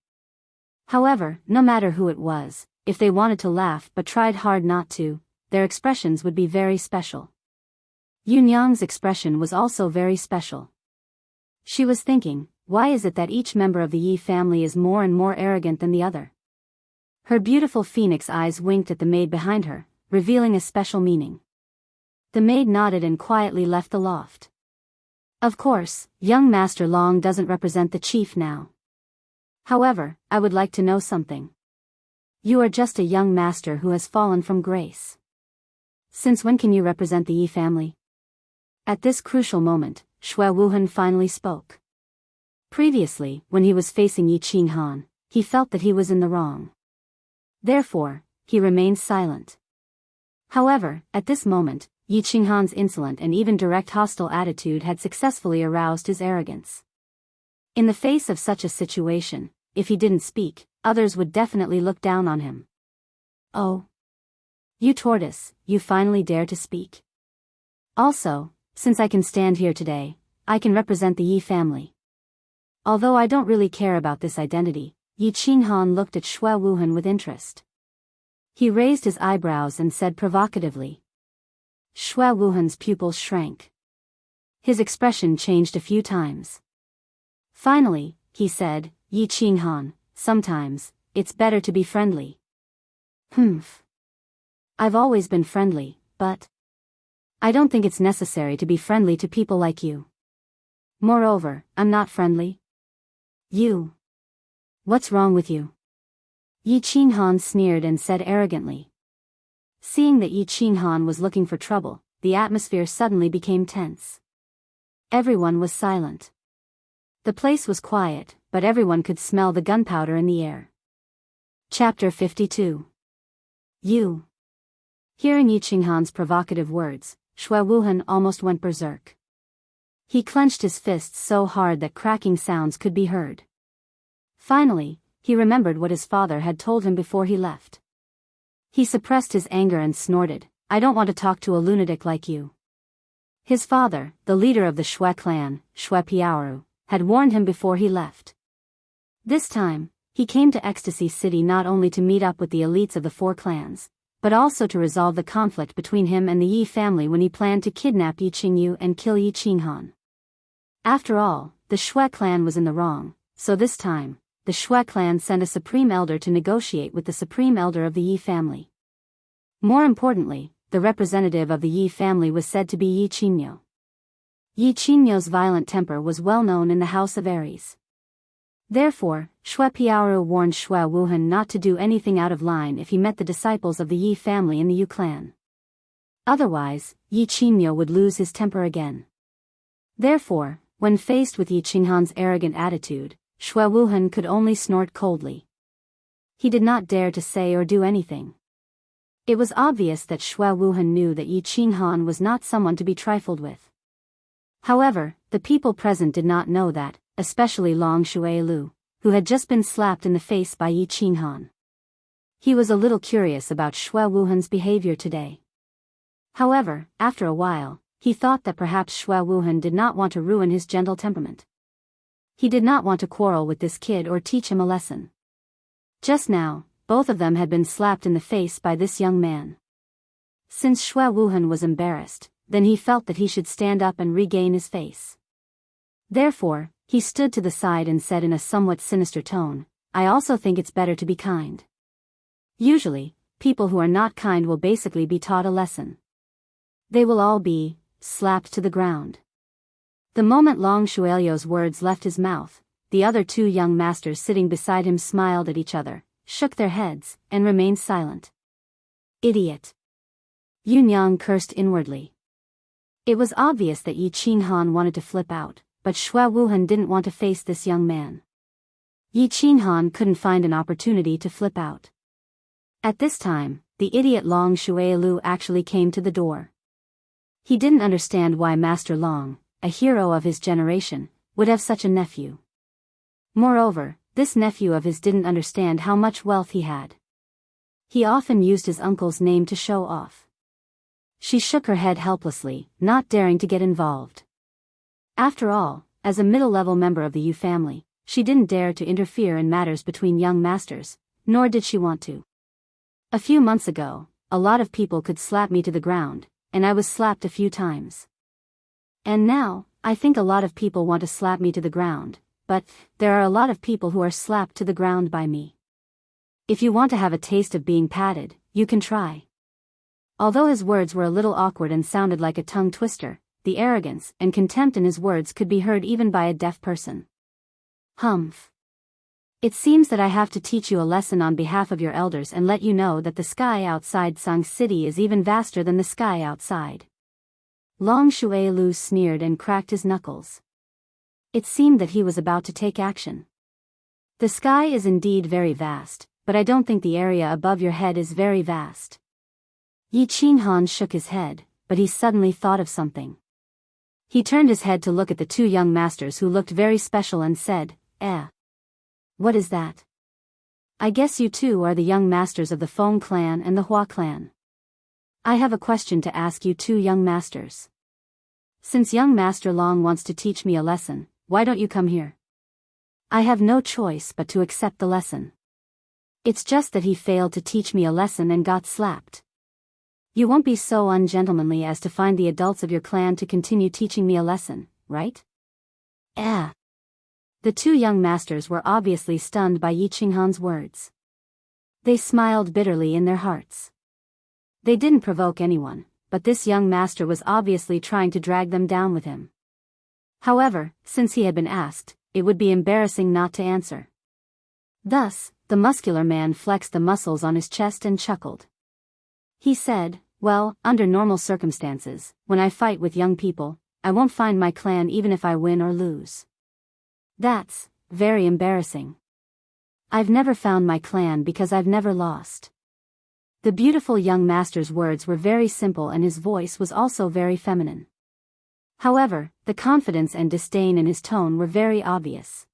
However, no matter who it was, if they wanted to laugh but tried hard not to, their expressions would be very special. Yunyang's expression was also very special. She was thinking, why is it that each member of the Yi family is more and more arrogant than the other? Her beautiful phoenix eyes winked at the maid behind her, revealing a special meaning. The maid nodded and quietly left the loft. Of course, young Master Long doesn't represent the chief now. However, I would like to know something. You are just a young master who has fallen from grace. Since when can you represent the Yi family? At this crucial moment, Shui Wuhan finally spoke. Previously, when he was facing Yi Qinghan, he felt that he was in the wrong. Therefore, he remained silent. However, at this moment, Yi Qinghan's insolent and even direct hostile attitude had successfully aroused his arrogance. In the face of such a situation, if he didn't speak, others would definitely look down on him. Oh. You tortoise, you finally dare to speak. Also, since I can stand here today, I can represent the Yi family. Although I don't really care about this identity, Yi Qinghan looked at Shui Wuhan with interest. He raised his eyebrows and said provocatively. Shui Wuhan's pupils shrank. His expression changed a few times. Finally, he said, Yi Qinghan, sometimes, it's better to be friendly. Humph. I've always been friendly, but I don't think it's necessary to be friendly to people like you. Moreover, I'm not friendly. You. What's wrong with you? Yi Qinghan sneered and said arrogantly. Seeing that Yi Qinghan was looking for trouble, the atmosphere suddenly became tense. Everyone was silent. The place was quiet, but everyone could smell the gunpowder in the air. Chapter 52. You. Hearing Yi Qinghan's provocative words, Shui Wuhan almost went berserk. He clenched his fists so hard that cracking sounds could be heard. Finally, he remembered what his father had told him before he left. He suppressed his anger and snorted, I don't want to talk to a lunatic like you. His father, the leader of the Shui clan, Shui Piaoru, had warned him before he left. This time, he came to Ecstasy City not only to meet up with the elites of the four clans, but also to resolve the conflict between him and the Yi family when he planned to kidnap Yi Qingyu and kill Yi Qinghan. After all, the Shui clan was in the wrong, so this time, the Shui clan sent a supreme elder to negotiate with the supreme elder of the Yi family. More importantly, the representative of the Yi family was said to be Yi Qingyu. Yi Qingyu's violent temper was well known in the house of Aries. Therefore, Shui Piaoru warned Shui Wuhan not to do anything out of line if he met the disciples of the Yi family in the Yu clan. Otherwise, Yi Qingyu would lose his temper again. Therefore, when faced with Yi Qinghan's arrogant attitude, Shui Wuhan could only snort coldly. He did not dare to say or do anything. It was obvious that Shui Wuhan knew that Yi Qinghan was not someone to be trifled with. However, the people present did not know that, especially Long Shuilu, who had just been slapped in the face by Yi Qinghan. He was a little curious about Shui Wuhan's behavior today. However, after a while, he thought that perhaps Shui Wuhan did not want to ruin his gentle temperament. He did not want to quarrel with this kid or teach him a lesson. Just now, both of them had been slapped in the face by this young man. Since Shui Wuhan was embarrassed, then he felt that he should stand up and regain his face. Therefore, he stood to the side and said in a somewhat sinister tone, I also think it's better to be kind. Usually, people who are not kind will basically be taught a lesson. They will all be slapped to the ground. The moment Long Shuilu's words left his mouth, the other two young masters sitting beside him smiled at each other, shook their heads, and remained silent. Idiot. Yunyang cursed inwardly. It was obvious that Yi Qinghan wanted to flip out, but Shui Wuhan didn't want to face this young man. Yi Qinghan couldn't find an opportunity to flip out. At this time, the idiot Long Shuilu actually came to the door. He didn't understand why Master Long, a hero of his generation, would have such a nephew. Moreover, this nephew of his didn't understand how much wealth he had. He often used his uncle's name to show off. She shook her head helplessly, not daring to get involved. After all, as a middle-level member of the Yu family, she didn't dare to interfere in matters between young masters, nor did she want to. A few months ago, a lot of people could slap me to the ground, and I was slapped a few times. And now, I think a lot of people want to slap me to the ground, but there are a lot of people who are slapped to the ground by me. If you want to have a taste of being patted, you can try. Although his words were a little awkward and sounded like a tongue twister, the arrogance and contempt in his words could be heard even by a deaf person. Humph. It seems that I have to teach you a lesson on behalf of your elders and let you know that the sky outside Sang City is even vaster than the sky outside. Long Shui Lu sneered and cracked his knuckles. It seemed that he was about to take action. The sky is indeed very vast, but I don't think the area above your head is very vast. Yi Qinghan shook his head, but he suddenly thought of something. He turned his head to look at the two young masters who looked very special and said, What is that? I guess you two are the young masters of the Feng clan and the Hua clan. I have a question to ask you two young masters. Since young Master Long wants to teach me a lesson, why don't you come here? I have no choice but to accept the lesson. It's just that he failed to teach me a lesson and got slapped. You won't be so ungentlemanly as to find the adults of your clan to continue teaching me a lesson, right? The two young masters were obviously stunned by Yi Qinghan's words. They smiled bitterly in their hearts. They didn't provoke anyone, but this young master was obviously trying to drag them down with him. However, since he had been asked, it would be embarrassing not to answer. Thus, the muscular man flexed the muscles on his chest and chuckled. He said, Well, under normal circumstances, when I fight with young people, I won't find my clan even if I win or lose. That's very embarrassing. I've never found my clan because I've never lost. The beautiful young master's words were very simple and his voice was also very feminine. However, the confidence and disdain in his tone were very obvious.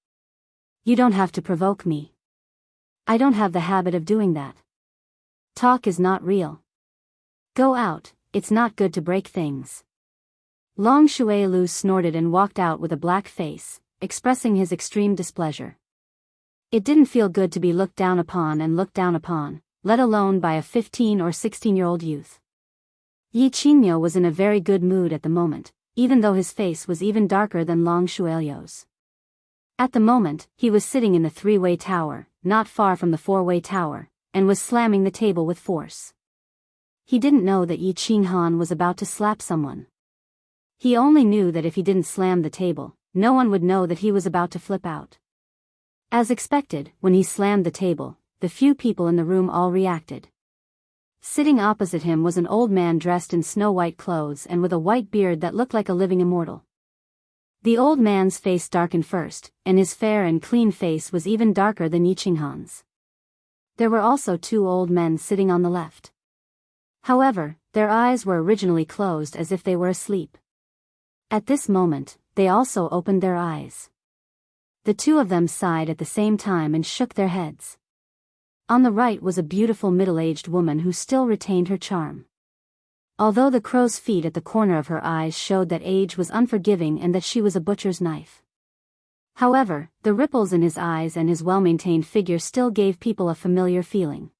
You don't have to provoke me. I don't have the habit of doing that. Talk is not real. Go out, it's not good to break things. Long Shui Lu snorted and walked out with a black face, expressing his extreme displeasure. It didn't feel good to be looked down upon, let alone by a 15 or 16-year-old youth. Yi Qingniu was in a very good mood at the moment, even though his face was even darker than Long Shuiliu's. At the moment, he was sitting in the three-way tower, not far from the four-way tower, and was slamming the table with force. He didn't know that Yi Qinghan was about to slap someone. He only knew that if he didn't slam the table, no one would know that he was about to flip out. As expected, when he slammed the table, the few people in the room all reacted. Sitting opposite him was an old man dressed in snow-white clothes and with a white beard that looked like a living immortal. The old man's face darkened first, and his fair and clean face was even darker than Yi Qinghan's. There were also two old men sitting on the left. However, their eyes were originally closed as if they were asleep. At this moment, they also opened their eyes. The two of them sighed at the same time and shook their heads. On the right was a beautiful middle-aged woman who still retained her charm. Although the crow's feet at the corner of her eyes showed that age was unforgiving and that she was a butcher's knife. However, the ripples in his eyes and his well-maintained figure still gave people a familiar feeling.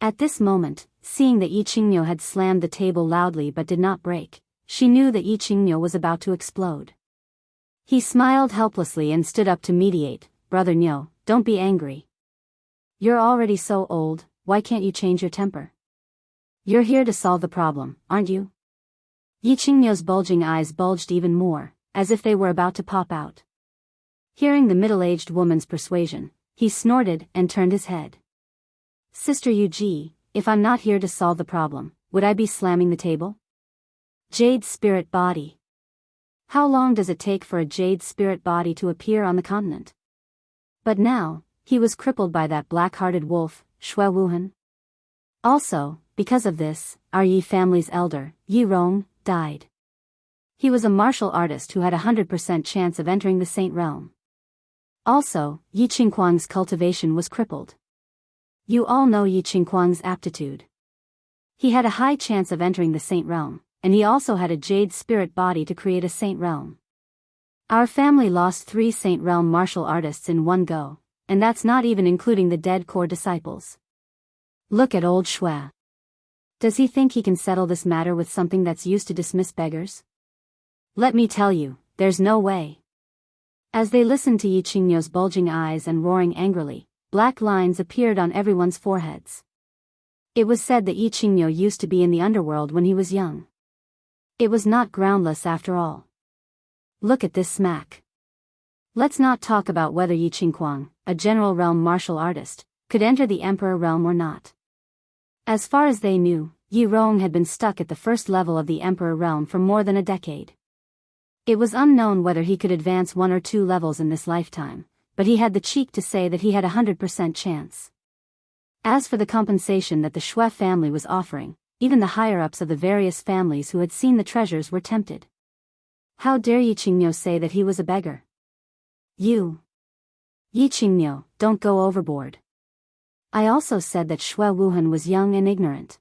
At this moment, seeing that Yi Qingniu had slammed the table loudly but did not break, she knew that Yi Qingniu was about to explode. He smiled helplessly and stood up to mediate. Brother Niu, don't be angry. You're already so old, why can't you change your temper? You're here to solve the problem, aren't you? Yi Qingniu's bulging eyes bulged even more, as if they were about to pop out. Hearing the middle-aged woman's persuasion, he snorted and turned his head. Sister Yu Ji, if I'm not here to solve the problem, would I be slamming the table? Jade spirit body. How long does it take for a jade spirit body to appear on the continent? But now, he was crippled by that black-hearted wolf, Shui Wuhan. Also, because of this, our Yi family's elder, Yi Rong, died. He was a martial artist who had 100% chance of entering the Saint Realm. Also, Yi Qingquang's cultivation was crippled. You all know Yi Qingquang's aptitude. He had a high chance of entering the Saint Realm, and he also had a jade spirit body to create a Saint Realm. Our family lost 3 Saint Realm martial artists in one go, and that's not even including the dead core disciples. Look at old Shui. Does he think he can settle this matter with something that's used to dismiss beggars? Let me tell you, there's no way. As they listened to Yi Qingniu's bulging eyes and roaring angrily, black lines appeared on everyone's foreheads. It was said that Yi Qingniu used to be in the underworld when he was young. It was not groundless after all. Look at this smack. Let's not talk about whether Yi Qingquang, a general realm martial artist, could enter the emperor realm or not. As far as they knew, Yi Rong had been stuck at the first level of the emperor realm for more than a decade. It was unknown whether he could advance 1 or 2 levels in this lifetime, but he had the cheek to say that he had a 100% chance. As for the compensation that the Shui family was offering, even the higher-ups of the various families who had seen the treasures were tempted. How dare Yi Qingniu say that he was a beggar? You, Yi Qingniu, don't go overboard. I also said that Shui Wuhan was young and ignorant.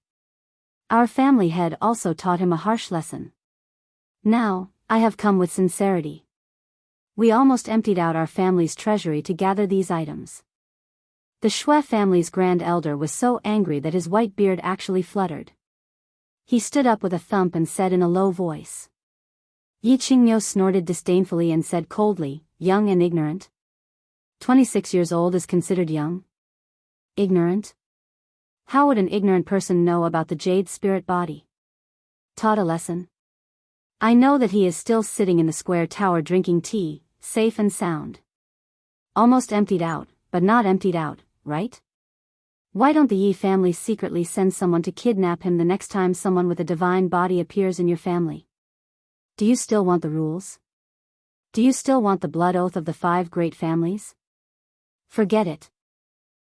Our family head also taught him a harsh lesson. Now, I have come with sincerity. We almost emptied out our family's treasury to gather these items. The Shui family's grand elder was so angry that his white beard actually fluttered. He stood up with a thump and said in a low voice. Yi Qingniu snorted disdainfully and said coldly, young and ignorant? 26 years old is considered young? Ignorant? How would an ignorant person know about the jade spirit body? Taught a lesson? I know that he is still sitting in the square tower drinking tea, safe and sound. Almost emptied out, but not emptied out, right? Why don't the Yi family secretly send someone to kidnap him the next time someone with a divine body appears in your family? Do you still want the rules? Do you still want the blood oath of the 5 great families? Forget it.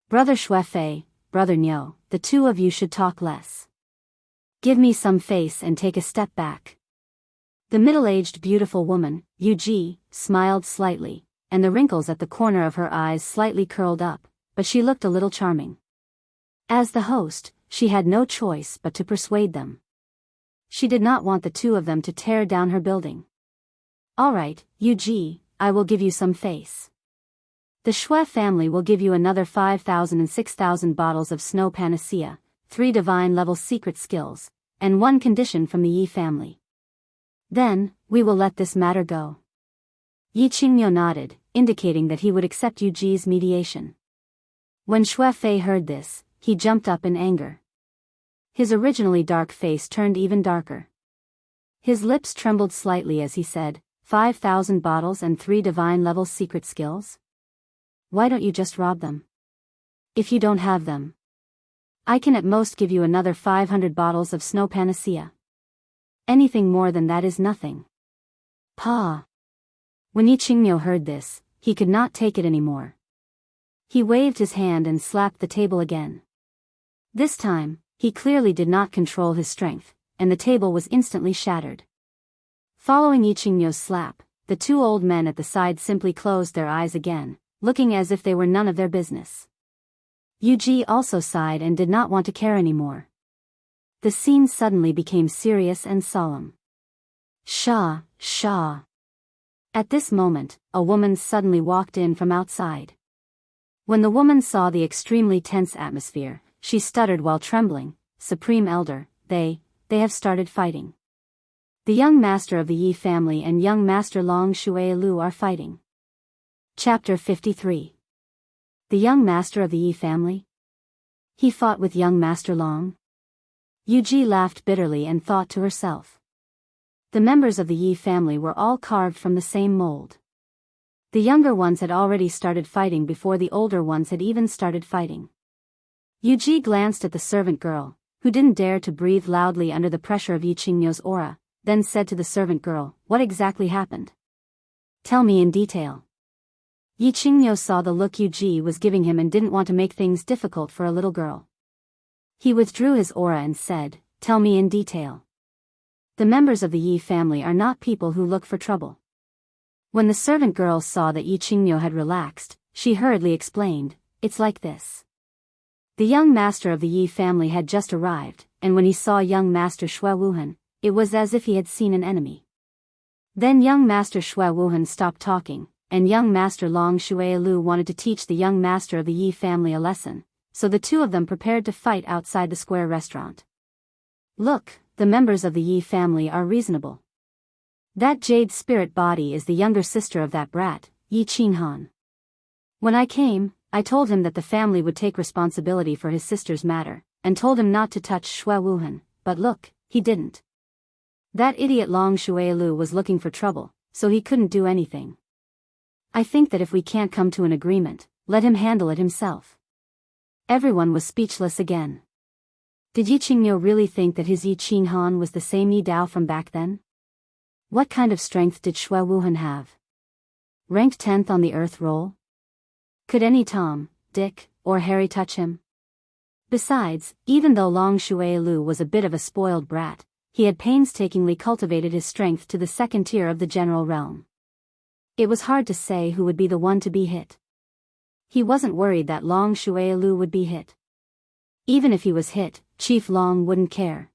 Brother Shuefei, Brother Niu, the 2 of you should talk less. Give me some face and take a step back. The middle-aged beautiful woman, Yu Ji, smiled slightly, and the wrinkles at the corner of her eyes slightly curled up, but she looked a little charming. As the host, she had no choice but to persuade them. She did not want the 2 of them to tear down her building. All right, Yu Ji, I will give you some face. The Shui family will give you another 5,000 and 6,000 bottles of snow panacea, 3 divine-level secret skills, and 1 condition from the Yi family. Then, we will let this matter go. Yi Qingniu nodded, indicating that he would accept Yu Ji's mediation. When Shuefei heard this, he jumped up in anger. His originally dark face turned even darker. His lips trembled slightly as he said, 5,000 bottles and 3 divine-level secret skills? Why don't you just rob them? If you don't have them, I can at most give you another 500 bottles of snow panacea. Anything more than that is nothing. Pa. When Yi Qingniu heard this, he could not take it anymore. He waved his hand and slapped the table again. This time, he clearly did not control his strength, and the table was instantly shattered. Following Yi Qingniu's slap, the 2 old men at the side simply closed their eyes again, looking as if they were none of their business. Yu Ji also sighed and did not want to care anymore. The scene suddenly became serious and solemn. Shah. At this moment, a woman suddenly walked in from outside. When the woman saw the extremely tense atmosphere, she stuttered while trembling, Supreme Elder, they have started fighting. The young master of the Yi family and young master Long Shuilu are fighting. Chapter 53. The young master of the Yi family? He fought with young master Long? Yu Ji laughed bitterly and thought to herself. The members of the Yi family were all carved from the same mold. The younger ones had already started fighting before the older ones had even started fighting. Yu Ji glanced at the servant girl, who didn't dare to breathe loudly under the pressure of Yi Qingniu's aura, then said to the servant girl, "What exactly happened? Tell me in detail." Yi Qingniu saw the look Yu Ji was giving him and didn't want to make things difficult for a little girl. He withdrew his aura and said, "Tell me in detail." The members of the Yi family are not people who look for trouble. When the servant girl saw that Yi Qingniu had relaxed, she hurriedly explained, "It's like this. The young master of the Yi family had just arrived, and when he saw young master Shui Wuhan, it was as if he had seen an enemy. Then young master Shui Wuhan stopped talking, and young master Long Shuilu wanted to teach the young master of the Yi family a lesson, so the 2 of them prepared to fight outside the square restaurant. Look, the members of the Yi family are reasonable. That jade spirit body is the younger sister of that brat, Yi Qinghan. When I came, I told him that the family would take responsibility for his sister's matter, and told him not to touch Shui Wuhan, but look, he didn't. That idiot Long Shuilu was looking for trouble, so he couldn't do anything. I think that if we can't come to an agreement, let him handle it himself. Everyone was speechless again. Did Yi Qingniu really think that his Yi Qinghan was the same Yi Dao from back then? What kind of strength did Shui Wuhan have? Ranked 10th on the earth roll? Could any Tom, Dick, or Harry touch him? Besides, even though Long Shuilu was a bit of a spoiled brat, he had painstakingly cultivated his strength to the second tier of the general realm. It was hard to say who would be the one to be hit. He wasn't worried that Long Shuilu would be hit. Even if he was hit, Chief Long wouldn't care.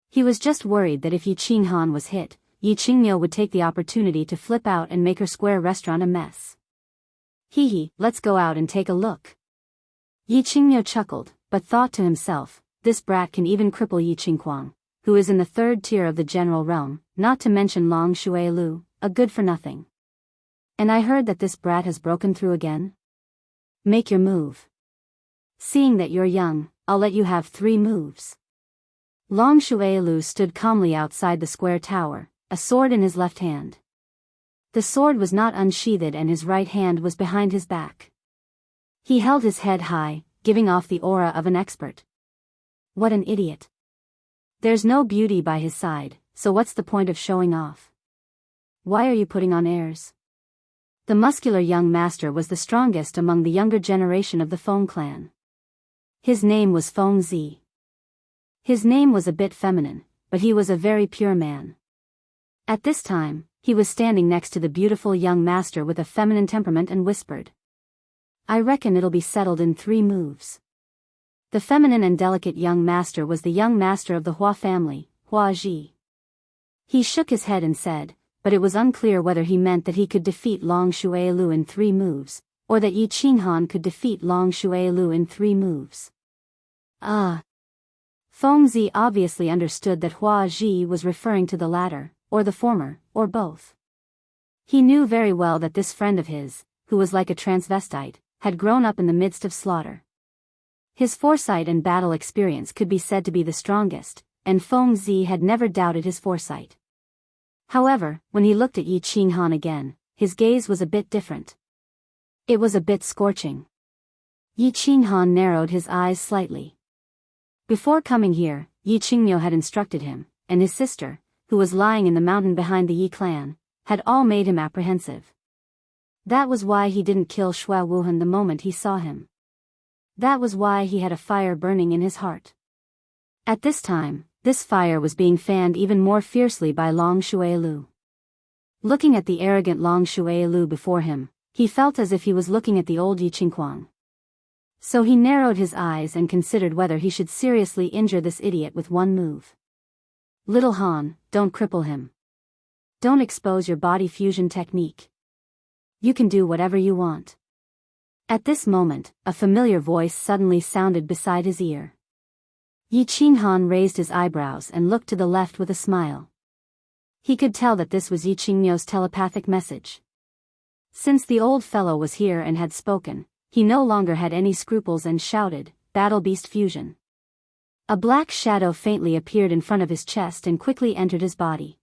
He was just worried that if Yi Qinghan was hit, Yi Qingniu would take the opportunity to flip out and make her square restaurant a mess. Hee, let's go out and take a look. Yi Qingniu chuckled, but thought to himself, this brat can even cripple Yi Qingquang, who is in the third tier of the general realm, not to mention Long Shuilu, a good-for-nothing. And I heard that this brat has broken through again? Make your move. Seeing that you're young, I'll let you have 3 moves. Long Shuilu stood calmly outside the square tower, a sword in his left hand. The sword was not unsheathed and his right hand was behind his back. He held his head high, giving off the aura of an expert. What an idiot. There's no beauty by his side, so what's the point of showing off? Why are you putting on airs? The muscular young master was the strongest among the younger generation of the Feng clan. His name was Feng Zi. His name was a bit feminine, but he was a very pure man. At this time, he was standing next to the beautiful young master with a feminine temperament and whispered, I reckon it'll be settled in 3 moves. The feminine and delicate young master was the young master of the Hua family, Hua Ji. He shook his head and said, but it was unclear whether he meant that he could defeat Long Shuilu in 3 moves, or that Yi Qinghan could defeat Long Shuilu in 3 moves. Feng Zi obviously understood that Hua Ji was referring to the latter, or the former, or both. He knew very well that this friend of his, who was like a transvestite, had grown up in the midst of slaughter. His foresight and battle experience could be said to be the strongest, and Feng Zi had never doubted his foresight. However, when he looked at Yi Qinghan again, his gaze was a bit different. It was a bit scorching. Yi Qinghan narrowed his eyes slightly. Before coming here, Yi Qingniu had instructed him, and his sister, who was lying in the mountain behind the Yi clan, had all made him apprehensive. That was why he didn't kill Shui Wuhan the moment he saw him. That was why he had a fire burning in his heart. At this time, this fire was being fanned even more fiercely by Long Shuilu. Looking at the arrogant Long Shuilu before him, he felt as if he was looking at the old Yi Qingquang. So he narrowed his eyes and considered whether he should seriously injure this idiot with 1 move. Little Han, don't cripple him. Don't expose your body fusion technique. You can do whatever you want. At this moment, a familiar voice suddenly sounded beside his ear. Yi Qinghan raised his eyebrows and looked to the left with a smile. He could tell that this was Yi Qingniu's telepathic message. Since the old fellow was here and had spoken, he no longer had any scruples and shouted, Battle Beast Fusion. A black shadow faintly appeared in front of his chest and quickly entered his body.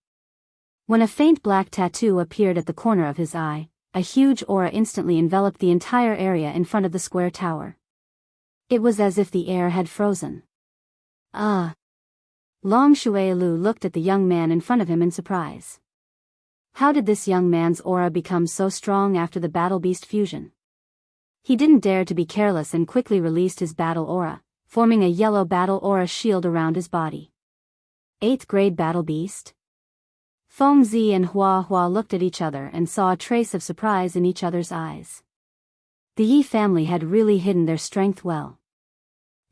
When a faint black tattoo appeared at the corner of his eye, a huge aura instantly enveloped the entire area in front of the square tower. It was as if the air had frozen. Long Shuilu looked at the young man in front of him in surprise. How did this young man's aura become so strong after the Battle Beast fusion? He didn't dare to be careless and quickly released his battle aura, forming a yellow battle aura shield around his body. 8th grade Battle Beast? Feng Zi and Hua looked at each other and saw a trace of surprise in each other's eyes. The Yi family had really hidden their strength well.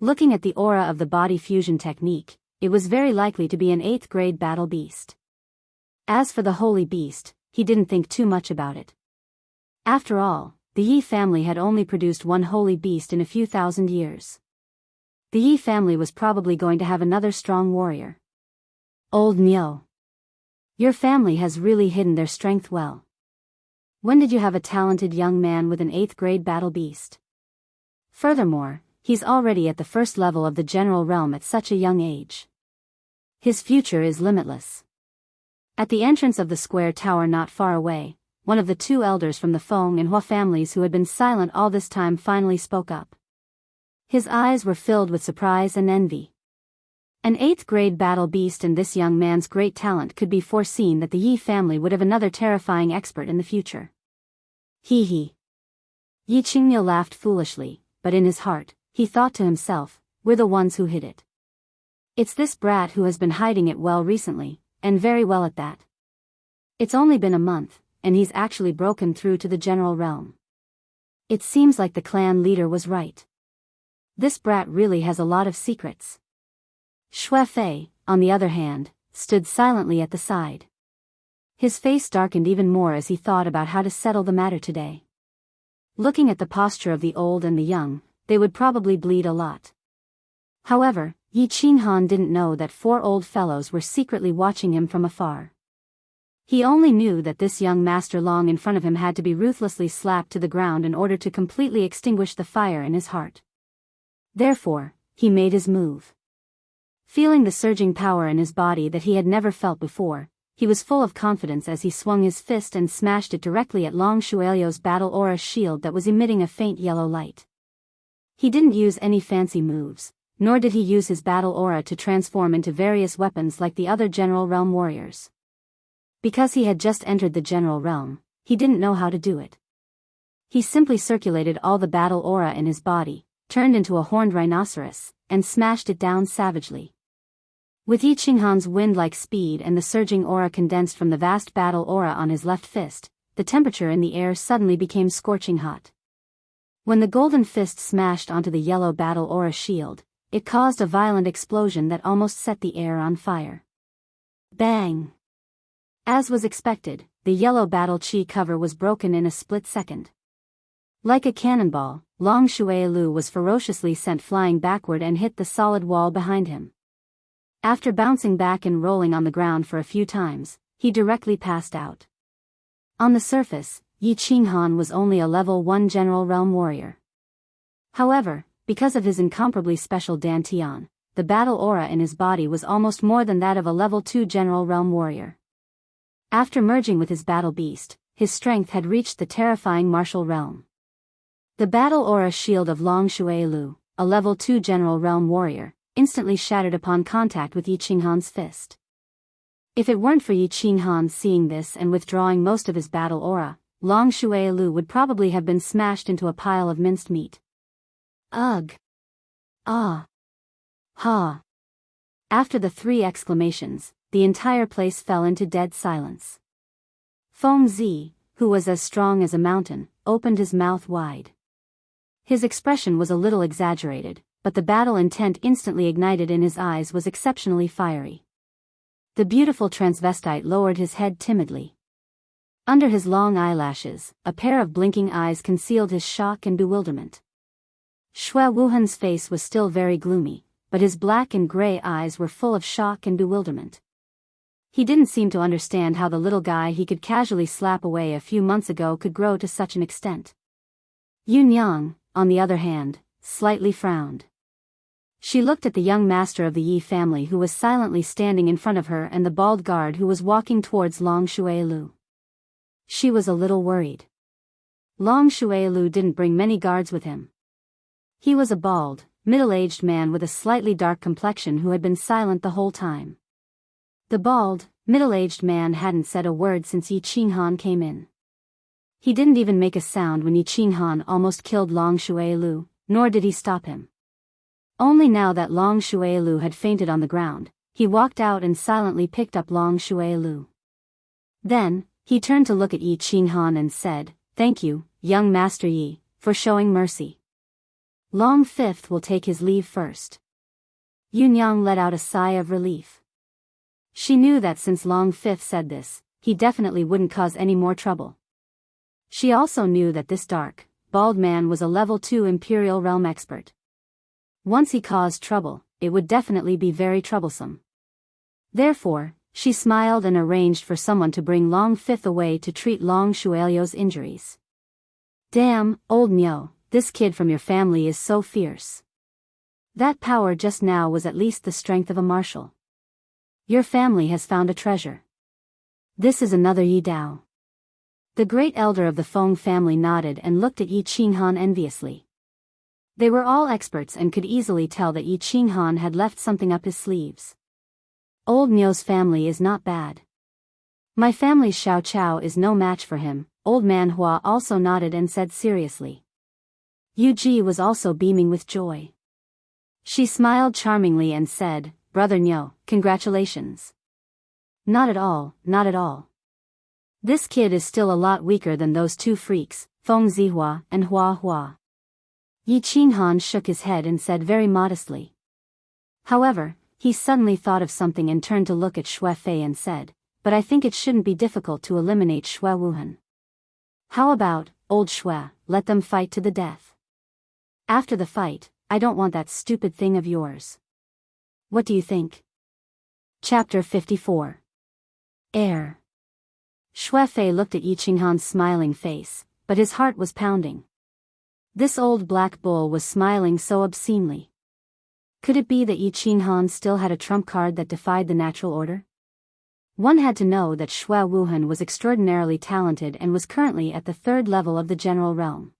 Looking at the aura of the body fusion technique, it was very likely to be an 8th grade Battle Beast. As for the Holy Beast, he didn't think too much about it. After all, the Yi family had only produced 1 Holy Beast in a few thousand years. The Yi family was probably going to have another strong warrior. Old Nyo. Your family has really hidden their strength well. When did you have a talented young man with an 8th grade Battle Beast? Furthermore, he's already at the 1st level of the general realm at such a young age. His future is limitless. At the entrance of the square tower not far away, one of the two elders from the Feng and Hua families who had been silent all this time finally spoke up. His eyes were filled with surprise and envy. An 8th grade battle beast and this young man's great talent could be foreseen that the Yi family would have another terrifying expert in the future. Hee hee. Yi Qingniu laughed foolishly, but in his heart, he thought to himself, we're the ones who hid it. It's this brat who has been hiding it well recently, and very well at that. It's only been a month, and he's actually broken through to the general realm. It seems like the clan leader was right. This brat really has a lot of secrets. Xue Fei, on the other hand, stood silently at the side. His face darkened even more as he thought about how to settle the matter today. Looking at the posture of the old and the young, they would probably bleed a lot. However, Yi Qinghan didn't know that 4 old fellows were secretly watching him from afar. He only knew that this young master long in front of him had to be ruthlessly slapped to the ground in order to completely extinguish the fire in his heart. Therefore, he made his move. Feeling the surging power in his body that he had never felt before, he was full of confidence as he swung his fist and smashed it directly at Long Shuelio's battle aura shield that was emitting a faint yellow light. He didn't use any fancy moves, nor did he use his battle aura to transform into various weapons like the other General Realm warriors. Because he had just entered the General Realm, he didn't know how to do it. He simply circulated all the battle aura in his body, turned into a horned rhinoceros, and smashed it down savagely. With Yi Qinghan's wind-like speed and the surging aura condensed from the vast battle aura on his left fist, the temperature in the air suddenly became scorching hot. When the golden fist smashed onto the yellow battle aura shield, it caused a violent explosion that almost set the air on fire. Bang! As was expected, the yellow battle chi cover was broken in a split second. Like a cannonball, Long Shuelu was ferociously sent flying backward and hit the solid wall behind him. After bouncing back and rolling on the ground for a few times, he directly passed out. On the surface, Yi Qinghan was only a level 1 General Realm warrior. However, because of his incomparably special Dantian, the battle aura in his body was almost more than that of a level 2 General Realm warrior. After merging with his battle beast, his strength had reached the terrifying martial realm. The battle aura shield of Long Shuelu, a level 2 General Realm warrior, instantly shattered upon contact with Yi Qinghan's fist. If it weren't for Yi Qinghan seeing this and withdrawing most of his battle aura, Long Shuelu would probably have been smashed into a pile of minced meat. Ugh! Ah! Ha! After the 3 exclamations, the entire place fell into dead silence. Feng Zi, who was as strong as a mountain, opened his mouth wide. His expression was a little exaggerated, but the battle intent instantly ignited in his eyes was exceptionally fiery. The beautiful transvestite lowered his head timidly. Under his long eyelashes, a pair of blinking eyes concealed his shock and bewilderment. Xue Wuhan's face was still very gloomy, but his black and gray eyes were full of shock and bewilderment. He didn't seem to understand how the little guy he could casually slap away a few months ago could grow to such an extent. Yunyang, on the other hand, slightly frowned. She looked at the young master of the Yi family who was silently standing in front of her and the bald guard who was walking towards Long Shuelu. She was a little worried. Long Shuelu didn't bring many guards with him. He was a bald, middle-aged man with a slightly dark complexion who had been silent the whole time. The bald, middle-aged man hadn't said a word since Yi Qinghan came in. He didn't even make a sound when Yi Qinghan almost killed Long Shuelu, nor did he stop him. Only now that Long Shuelu had fainted on the ground, he walked out and silently picked up Long Shuelu. Then, he turned to look at Yi Qinghan and said, "Thank you, young Master Yi, for showing mercy. Long Fifth will take his leave first." Yunyang let out a sigh of relief. She knew that since Long Fifth said this, he definitely wouldn't cause any more trouble. She also knew that this dark, bald man was a level 2 Imperial Realm expert. Once he caused trouble, it would definitely be very troublesome. Therefore, she smiled and arranged for someone to bring Long Fifth away to treat Long Shuelio's injuries. "Damn, old Nyo, this kid from your family is so fierce. That power just now was at least the strength of a marshal. Your family has found a treasure. This is another Yi Dao." The great elder of the Feng family nodded and looked at Yi Qinghan enviously. They were all experts and could easily tell that Yi Qinghan had left something up his sleeves. Old Niu's family is not bad. My family's Xiao Chao is no match for him. Old man Hua also nodded and said seriously. Yu Ji was also beaming with joy. She smiled charmingly and said, Brother Niu, congratulations. Not at all, not at all. This kid is still a lot weaker than those two freaks, Feng Zihua and Hua Hua. Yi Qinghan shook his head and said very modestly. However, he suddenly thought of something and turned to look at Xue Fei and said, but I think it shouldn't be difficult to eliminate Xue Wuhan. How about, old Xue, let them fight to the death. After the fight, I don't want that stupid thing of yours. What do you think? Chapter 54. Air. Xue Fei looked at Yi Qinghan's smiling face, but his heart was pounding. This old black bull was smiling so obscenely. Could it be that Yi Qinghan still had a trump card that defied the natural order? One had to know that Xue Wuhan was extraordinarily talented and was currently at the 3rd level of the general realm.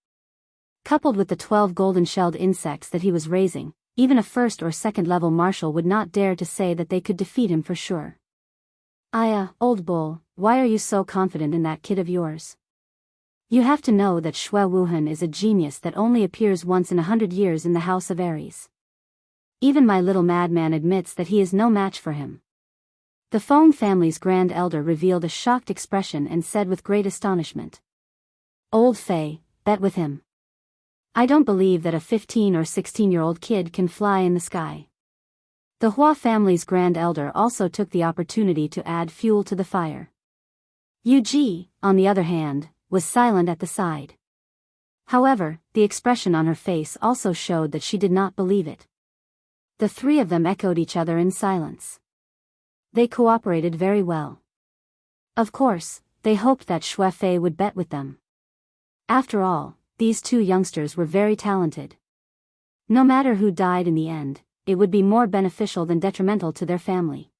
Coupled with the 12 golden-shelled insects that he was raising, even a 1st or 2nd level marshal would not dare to say that they could defeat him for sure. Old bull, why are you so confident in that kid of yours? You have to know that Xue Wuhan is a genius that only appears once in 100 years in the House of Aries. Even my little madman admits that he is no match for him. The Feng family's grand elder revealed a shocked expression and said with great astonishment. Old Fei, bet with him. I don't believe that a 15 or 16-year-old kid can fly in the sky. The Hua family's grand elder also took the opportunity to add fuel to the fire. Yu Ji, on the other hand, was silent at the side. However, the expression on her face also showed that she did not believe it. The three of them echoed each other in silence. They cooperated very well. Of course, they hoped that Xue Fei would bet with them. After all, these two youngsters were very talented. No matter who died in the end, it would be more beneficial than detrimental to their family.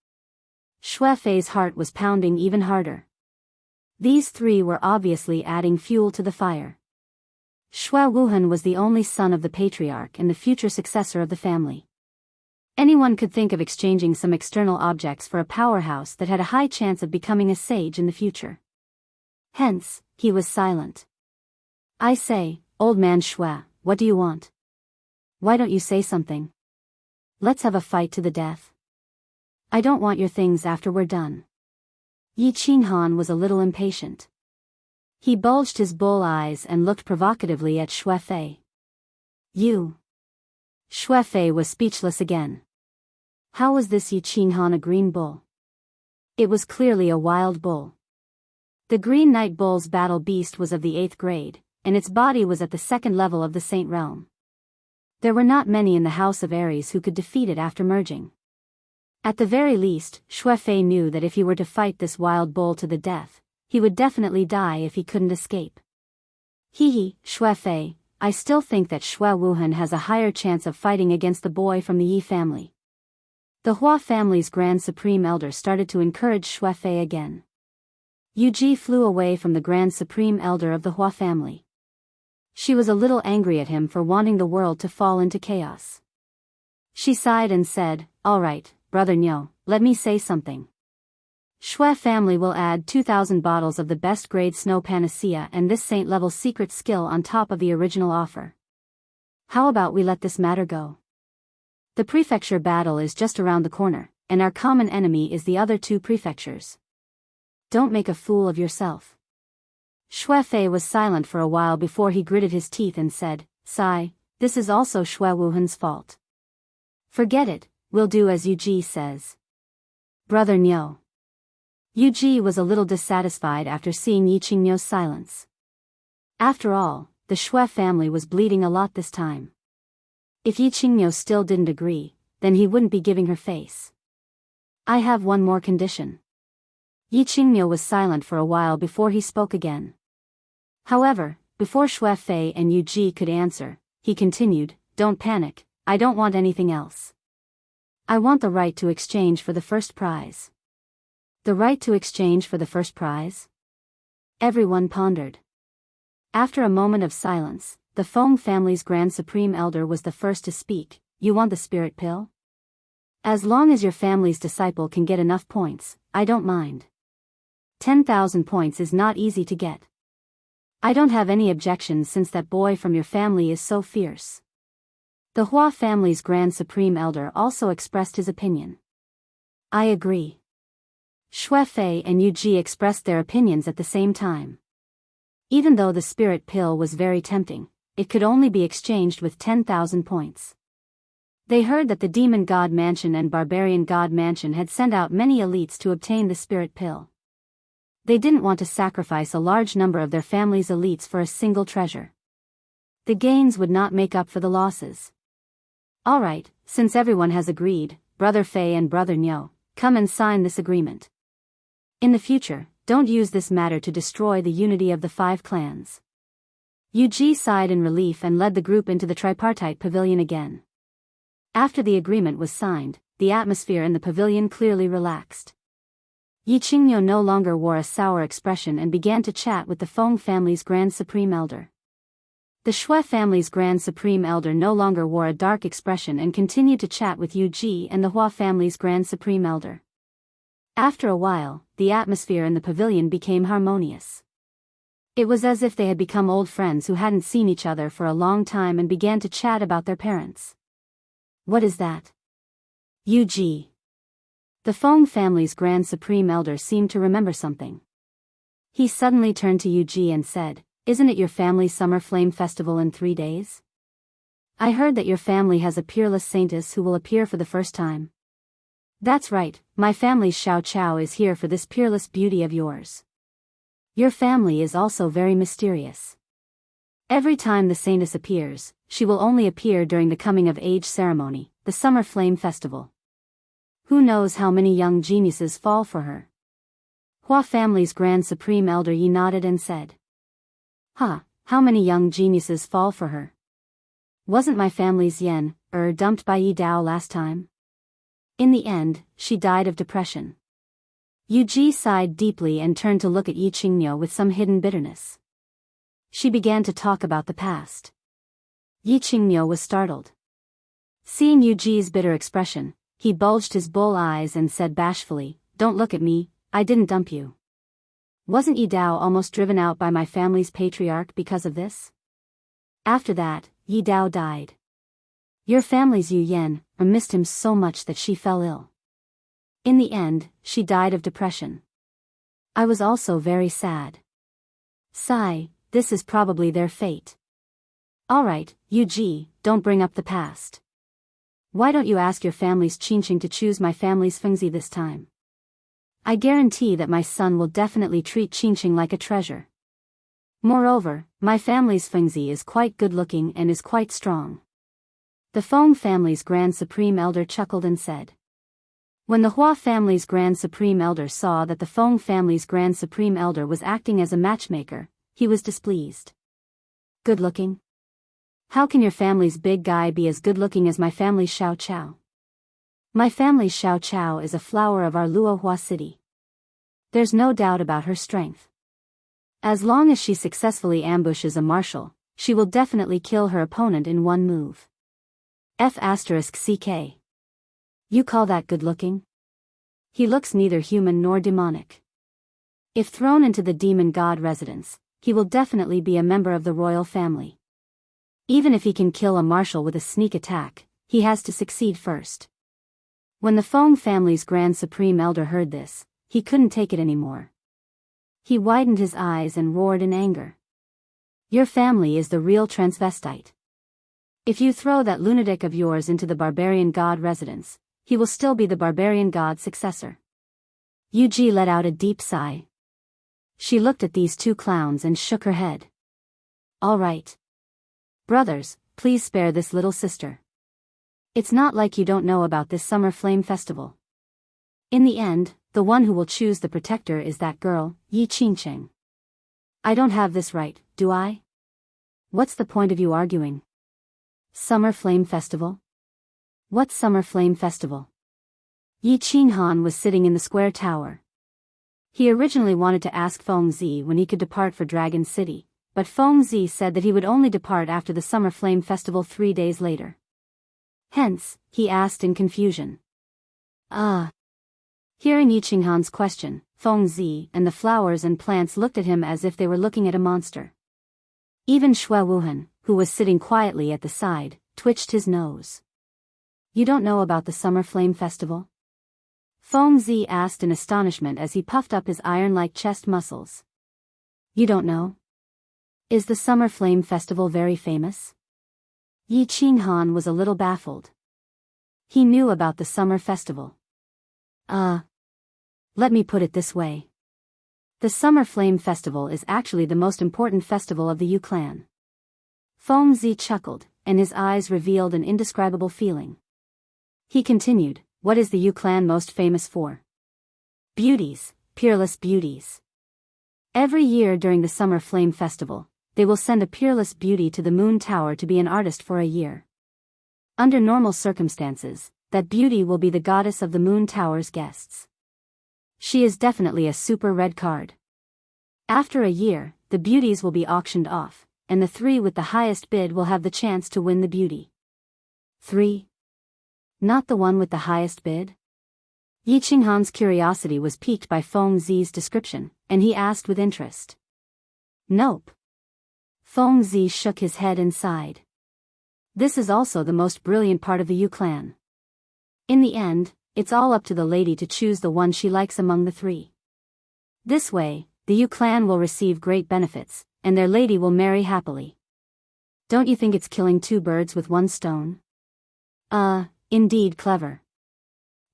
Xue Fei's heart was pounding even harder. These three were obviously adding fuel to the fire. Xue Wuhan was the only son of the patriarch and the future successor of the family. Anyone could think of exchanging some external objects for a powerhouse that had a high chance of becoming a sage in the future. Hence, he was silent. I say, old man Xue, what do you want? Why don't you say something? Let's have a fight to the death. I don't want your things after we're done. Yi Qinghan was a little impatient. He bulged his bull eyes and looked provocatively at Xue Fei. You. Xue Fei was speechless again. How was this Yi Qinghan a green bull? It was clearly a wild bull. The Green Night Bull's battle beast was of the 8th grade, and its body was at the 2nd level of the Saint Realm. There were not many in the House of Aries who could defeat it after merging. At the very least, Xue Fei knew that if he were to fight this wild bull to the death, he would definitely die if he couldn't escape. Xue Fei, I still think that Xue Wuhan has a higher chance of fighting against the boy from the Yi family. The Hua family's Grand Supreme Elder started to encourage Xue Fei again. Yu Ji flew away from the Grand Supreme Elder of the Hua family. She was a little angry at him for wanting the world to fall into chaos. She sighed and said, all right, Brother Niu, let me say something. Xue family will add 2,000 bottles of the best grade snow panacea and this saint-level secret skill on top of the original offer. How about we let this matter go? The prefecture battle is just around the corner, and our common enemy is the other 2 prefectures. Don't make a fool of yourself. Xue Fei was silent for a while before he gritted his teeth and said, Sigh, this is also Xue Wuhan's fault. Forget it, we'll do as Yu Ji says. Brother Niu. Yu Ji was a little dissatisfied after seeing Yi Qingniu's silence. After all, the Xue family was bleeding a lot this time. If Yi Qingniu still didn't agree, then he wouldn't be giving her face. I have one more condition. Yi Qingniu was silent for a while before he spoke again. However, before Xue Fei and Yu Ji could answer, he continued, Don't panic, I don't want anything else. I want the right to exchange for the first prize. The right to exchange for the first prize? Everyone pondered. After a moment of silence, the Feng family's Grand Supreme Elder was the first to speak. You want the spirit pill? As long as your family's disciple can get enough points, I don't mind. 10,000 points is not easy to get. I don't have any objections since that boy from your family is so fierce. The Hua family's Grand Supreme Elder also expressed his opinion. I agree. Shui Fei and Yu Ji expressed their opinions at the same time. Even though the spirit pill was very tempting, it could only be exchanged with 10,000 points. They heard that the Demon God Mansion and Barbarian God Mansion had sent out many elites to obtain the spirit pill. They didn't want to sacrifice a large number of their family's elites for a single treasure. The gains would not make up for the losses. Alright, since everyone has agreed, Brother Fei and Brother Nyo, come and sign this agreement. In the future, don't use this matter to destroy the unity of the 5 clans. Yu Ji sighed in relief and led the group into the tripartite pavilion again. After the agreement was signed, the atmosphere in the pavilion clearly relaxed. Yi Qingniu no longer wore a sour expression and began to chat with the Feng family's Grand Supreme Elder. The Shui family's Grand Supreme Elder no longer wore a dark expression and continued to chat with Yu Ji and the Hua family's Grand Supreme Elder. After a while, the atmosphere in the pavilion became harmonious. It was as if they had become old friends who hadn't seen each other for a long time and began to chat about their parents. What is that? Yu Ji. The Feng family's Grand Supreme Elder seemed to remember something. He suddenly turned to Yu Ji and said, Isn't it your family's Summer Flame Festival in 3 days? I heard that your family has a peerless saintess who will appear for the first time. That's right, my family's Xiao Chao is here for this peerless beauty of yours. Your family is also very mysterious. Every time the saintess appears, she will only appear during the coming of age ceremony, the Summer Flame Festival. Who knows how many young geniuses fall for her? Hua family's Grand Supreme Elder Yi nodded and said. How many young geniuses fall for her? Wasn't my family's Yen, dumped by Yi Dao last time? In the end, she died of depression. Yu Ji sighed deeply and turned to look at Yi Qingniu with some hidden bitterness. She began to talk about the past. Yi Qingniu was startled. Seeing Yu Ji's bitter expression, he bulged his bull eyes and said bashfully, Don't look at me, I didn't dump you. Wasn't Yi Dao almost driven out by my family's patriarch because of this? After that, Yi Dao died. Your family's Yu Yan missed him so much that she fell ill. In the end, she died of depression. I was also very sad. Sigh, this is probably their fate. Alright, Yu Ji, don't bring up the past. Why don't you ask your family's Qingqing to choose my family's Fengzi this time? I guarantee that my son will definitely treat Qingqing like a treasure. Moreover, my family's Fengzi is quite good-looking and is quite strong. The Feng family's Grand Supreme Elder chuckled and said. When the Hua family's Grand Supreme Elder saw that the Feng family's Grand Supreme Elder was acting as a matchmaker, he was displeased. Good-looking? How can your family's big guy be as good-looking as my family's Xiao Chao? My family's Xiao Chao is a flower of our Luohua city. There's no doubt about her strength. As long as she successfully ambushes a marshal, she will definitely kill her opponent in one move. F***CK. You call that good-looking? He looks neither human nor demonic. If thrown into the demon god residence, he will definitely be a member of the royal family. Even if he can kill a marshal with a sneak attack, he has to succeed first. When the Feng family's Grand Supreme Elder heard this, he couldn't take it anymore. He widened his eyes and roared in anger. Your family is the real transvestite. If you throw that lunatic of yours into the barbarian god residence, he will still be the barbarian god's successor. Yu Ji let out a deep sigh. She looked at these 2 clowns and shook her head. All right. Brothers, please spare this little sister. It's not like you don't know about this Summer Flame Festival. In the end, the one who will choose the protector is that girl, Yi Qingqing. I don't have this right, do I? What's the point of you arguing? Summer Flame Festival? What Summer Flame Festival? Yi Qinghan was sitting in the square tower. He originally wanted to ask Feng Zi when he could depart for Dragon City, but Feng Zi said that he would only depart after the Summer Flame Festival 3 days later. Hence, he asked in confusion. Hearing Yi Qinghan's question, Feng Zi and the flowers and plants looked at him as if they were looking at a monster. Even Xue Wuhan, who was sitting quietly at the side, twitched his nose. You don't know about the Summer Flame Festival? Feng Zi asked in astonishment as he puffed up his iron-like chest muscles. You don't know? Is the Summer Flame Festival very famous? Yi Qinghan was a little baffled. He knew about the summer festival. Let me put it this way. The Summer Flame Festival is actually the most important festival of the Yu clan. Feng Zi chuckled, and his eyes revealed an indescribable feeling. He continued, what is the Yu clan most famous for? Beauties, peerless beauties. Every year during the Summer Flame Festival, they will send a peerless beauty to the Moon Tower to be an artist for a year. Under normal circumstances, that beauty will be the goddess of the Moon Tower's guests. She is definitely a super red card. After a year, the beauties will be auctioned off, and the 3 with the highest bid will have the chance to win the beauty. 3. Not the one with the highest bid? Yi Qinghan's curiosity was piqued by Feng Zi's description, and he asked with interest. Nope. Feng Zi shook his head and sighed. This is also the most brilliant part of the Yu clan. In the end, it's all up to the lady to choose the one she likes among the 3. This way, the Yu clan will receive great benefits, and their lady will marry happily. Don't you think it's killing 2 birds with 1 stone? Indeed clever.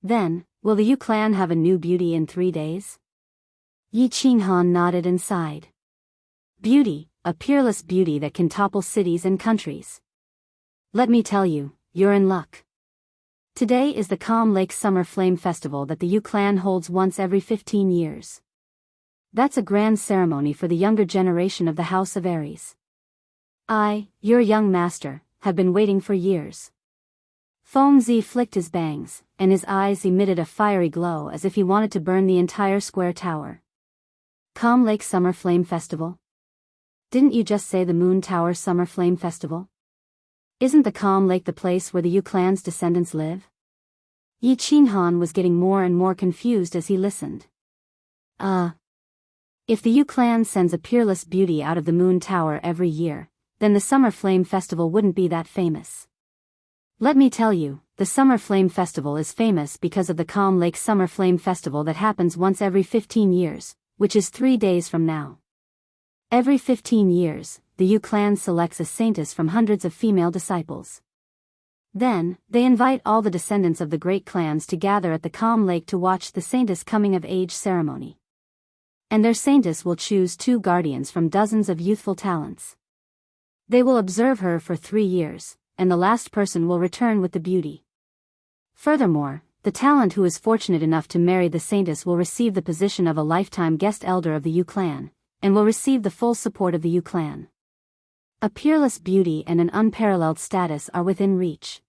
Then, will the Yu clan have a new beauty in 3 days? Yi Qinghan nodded and sighed. Beauty, a peerless beauty that can topple cities and countries. Let me tell you, you're in luck. Today is the Calm Lake Summer Flame Festival that the Yu clan holds once every 15 years. That's a grand ceremony for the younger generation of the House of Aries. I, your young master, have been waiting for years. Feng Zi flicked his bangs, and his eyes emitted a fiery glow as if he wanted to burn the entire square tower. Calm Lake Summer Flame Festival? Didn't you just say the Moon Tower Summer Flame Festival? Isn't the Calm Lake the place where the Yu clan's descendants live? Yi Qinghan was getting more and more confused as he listened. If the Yu clan sends a peerless beauty out of the Moon Tower every year, then the Summer Flame Festival wouldn't be that famous. Let me tell you, the Summer Flame Festival is famous because of the Calm Lake Summer Flame Festival that happens once every 15 years, which is 3 days from now. Every 15 years, the Yu clan selects a saintess from hundreds of female disciples. Then, they invite all the descendants of the great clans to gather at the Calm Lake to watch the saintess coming of age ceremony. And their saintess will choose 2 guardians from dozens of youthful talents. They will observe her for 3 years, and the last person will return with the beauty. Furthermore, the talent who is fortunate enough to marry the saintess will receive the position of a lifetime guest elder of the Yu clan, and will receive the full support of the Yu clan. A peerless beauty and an unparalleled status are within reach.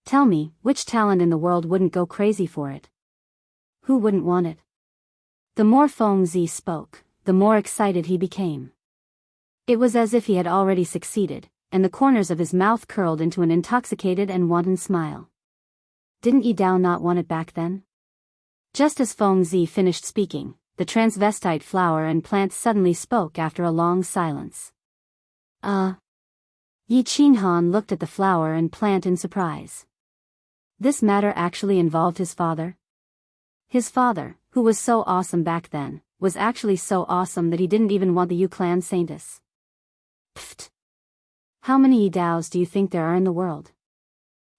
Tell me, which talent in the world wouldn't go crazy for it? Who wouldn't want it? The more Feng Zi spoke, the more excited he became. It was as if he had already succeeded, and the corners of his mouth curled into an intoxicated and wanton smile. Didn't Yi Dao not want it back then? Just as Feng Zi finished speaking, the transvestite flower and plant suddenly spoke after a long silence. Yi Qinghan looked at the flower and plant in surprise. This matter actually involved his father? His father, who was so awesome back then, was actually so awesome that he didn't even want the Yu clan saintess. Pfft! How many Yi Daos do you think there are in the world?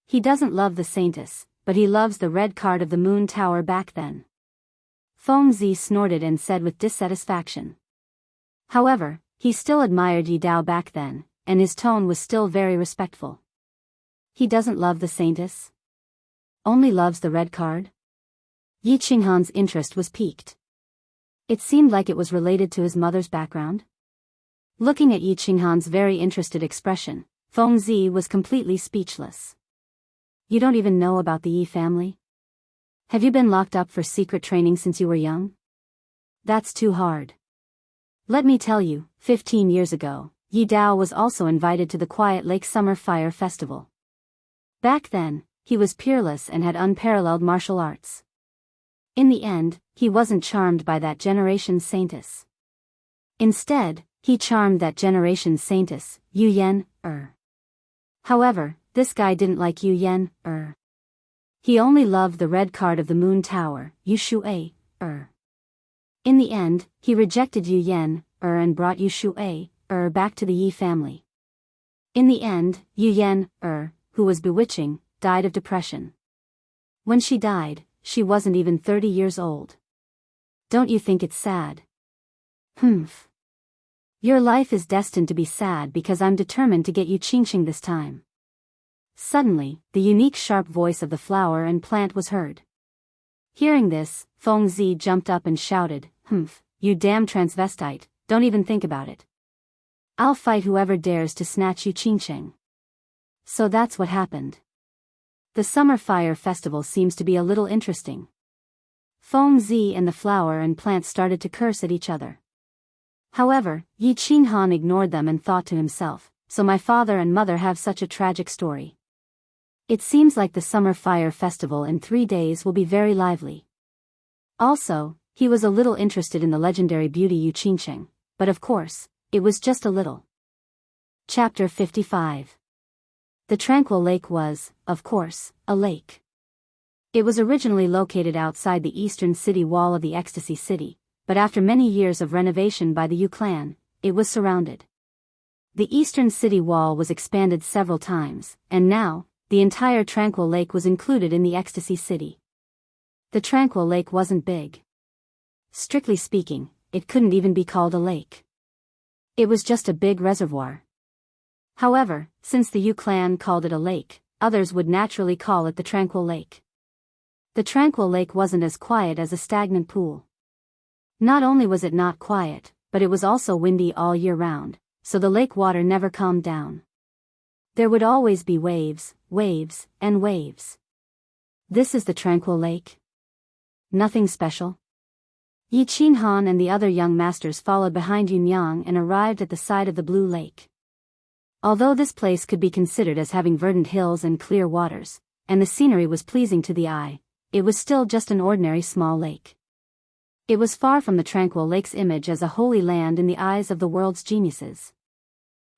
He doesn't love the saintess, but he loves the red card of the Moon Tower back then. Feng Zi snorted and said with dissatisfaction. However, he still admired Yi Dao back then, and his tone was still very respectful. He doesn't love the saintess? Only loves the red card? Yi Qinghan's interest was piqued. It seemed like it was related to his mother's background. Looking at Yi Qinghan's very interested expression, Feng Zi was completely speechless. You don't even know about the Yi family? Have you been locked up for secret training since you were young? That's too hard. Let me tell you, 15 years ago, Yi Dao was also invited to the Quiet Lake Summer Fire Festival. Back then, he was peerless and had unparalleled martial arts. In the end, he wasn't charmed by that generation's saintess. Instead, he charmed that generation's saintess, Yu Yan. However, this guy didn't like Yu Yan. He only loved the red card of the Moon Tower, Yu Shuai. In the end, he rejected Yu Yan, and brought Yu Shuai, back to the Yi family. In the end, Yu Yan, who was bewitching, died of depression. When she died, she wasn't even 30 years old. Don't you think it's sad? Humph. Your life is destined to be sad because I'm determined to get you Xianxia this time. Suddenly, the unique sharp voice of the flower and plant was heard. Hearing this, Feng Zi jumped up and shouted, "Humph, you damn transvestite, don't even think about it. I'll fight whoever dares to snatch you Xianxia." So that's what happened. The Summer Fire Festival seems to be a little interesting. Feng Zi and the flower and plant started to curse at each other. However, Yi Qinghan ignored them and thought to himself, so my father and mother have such a tragic story. It seems like the Summer Fire Festival in 3 days will be very lively. Also, he was a little interested in the legendary beauty Yu Xianxia, but of course, it was just a little. Chapter 55. The Tranquil Lake was, of course, a lake. It was originally located outside the eastern city wall of the Ecstasy City, but after many years of renovation by the Yu clan, it was surrounded. The eastern city wall was expanded several times, and now, the entire Tranquil Lake was included in the Ecstasy City. The Tranquil Lake wasn't big. Strictly speaking, it couldn't even be called a lake. It was just a big reservoir. However, since the Yu clan called it a lake, others would naturally call it the Tranquil Lake. The Tranquil Lake wasn't as quiet as a stagnant pool. Not only was it not quiet, but it was also windy all year round, so the lake water never calmed down. There would always be waves, waves, and waves. This is the Tranquil Lake? Nothing special? Yi Qinghan and the other young masters followed behind Yunyang and arrived at the side of the blue lake. Although this place could be considered as having verdant hills and clear waters, and the scenery was pleasing to the eye, it was still just an ordinary small lake. It was far from the Tranquil Lake's image as a holy land in the eyes of the world's geniuses.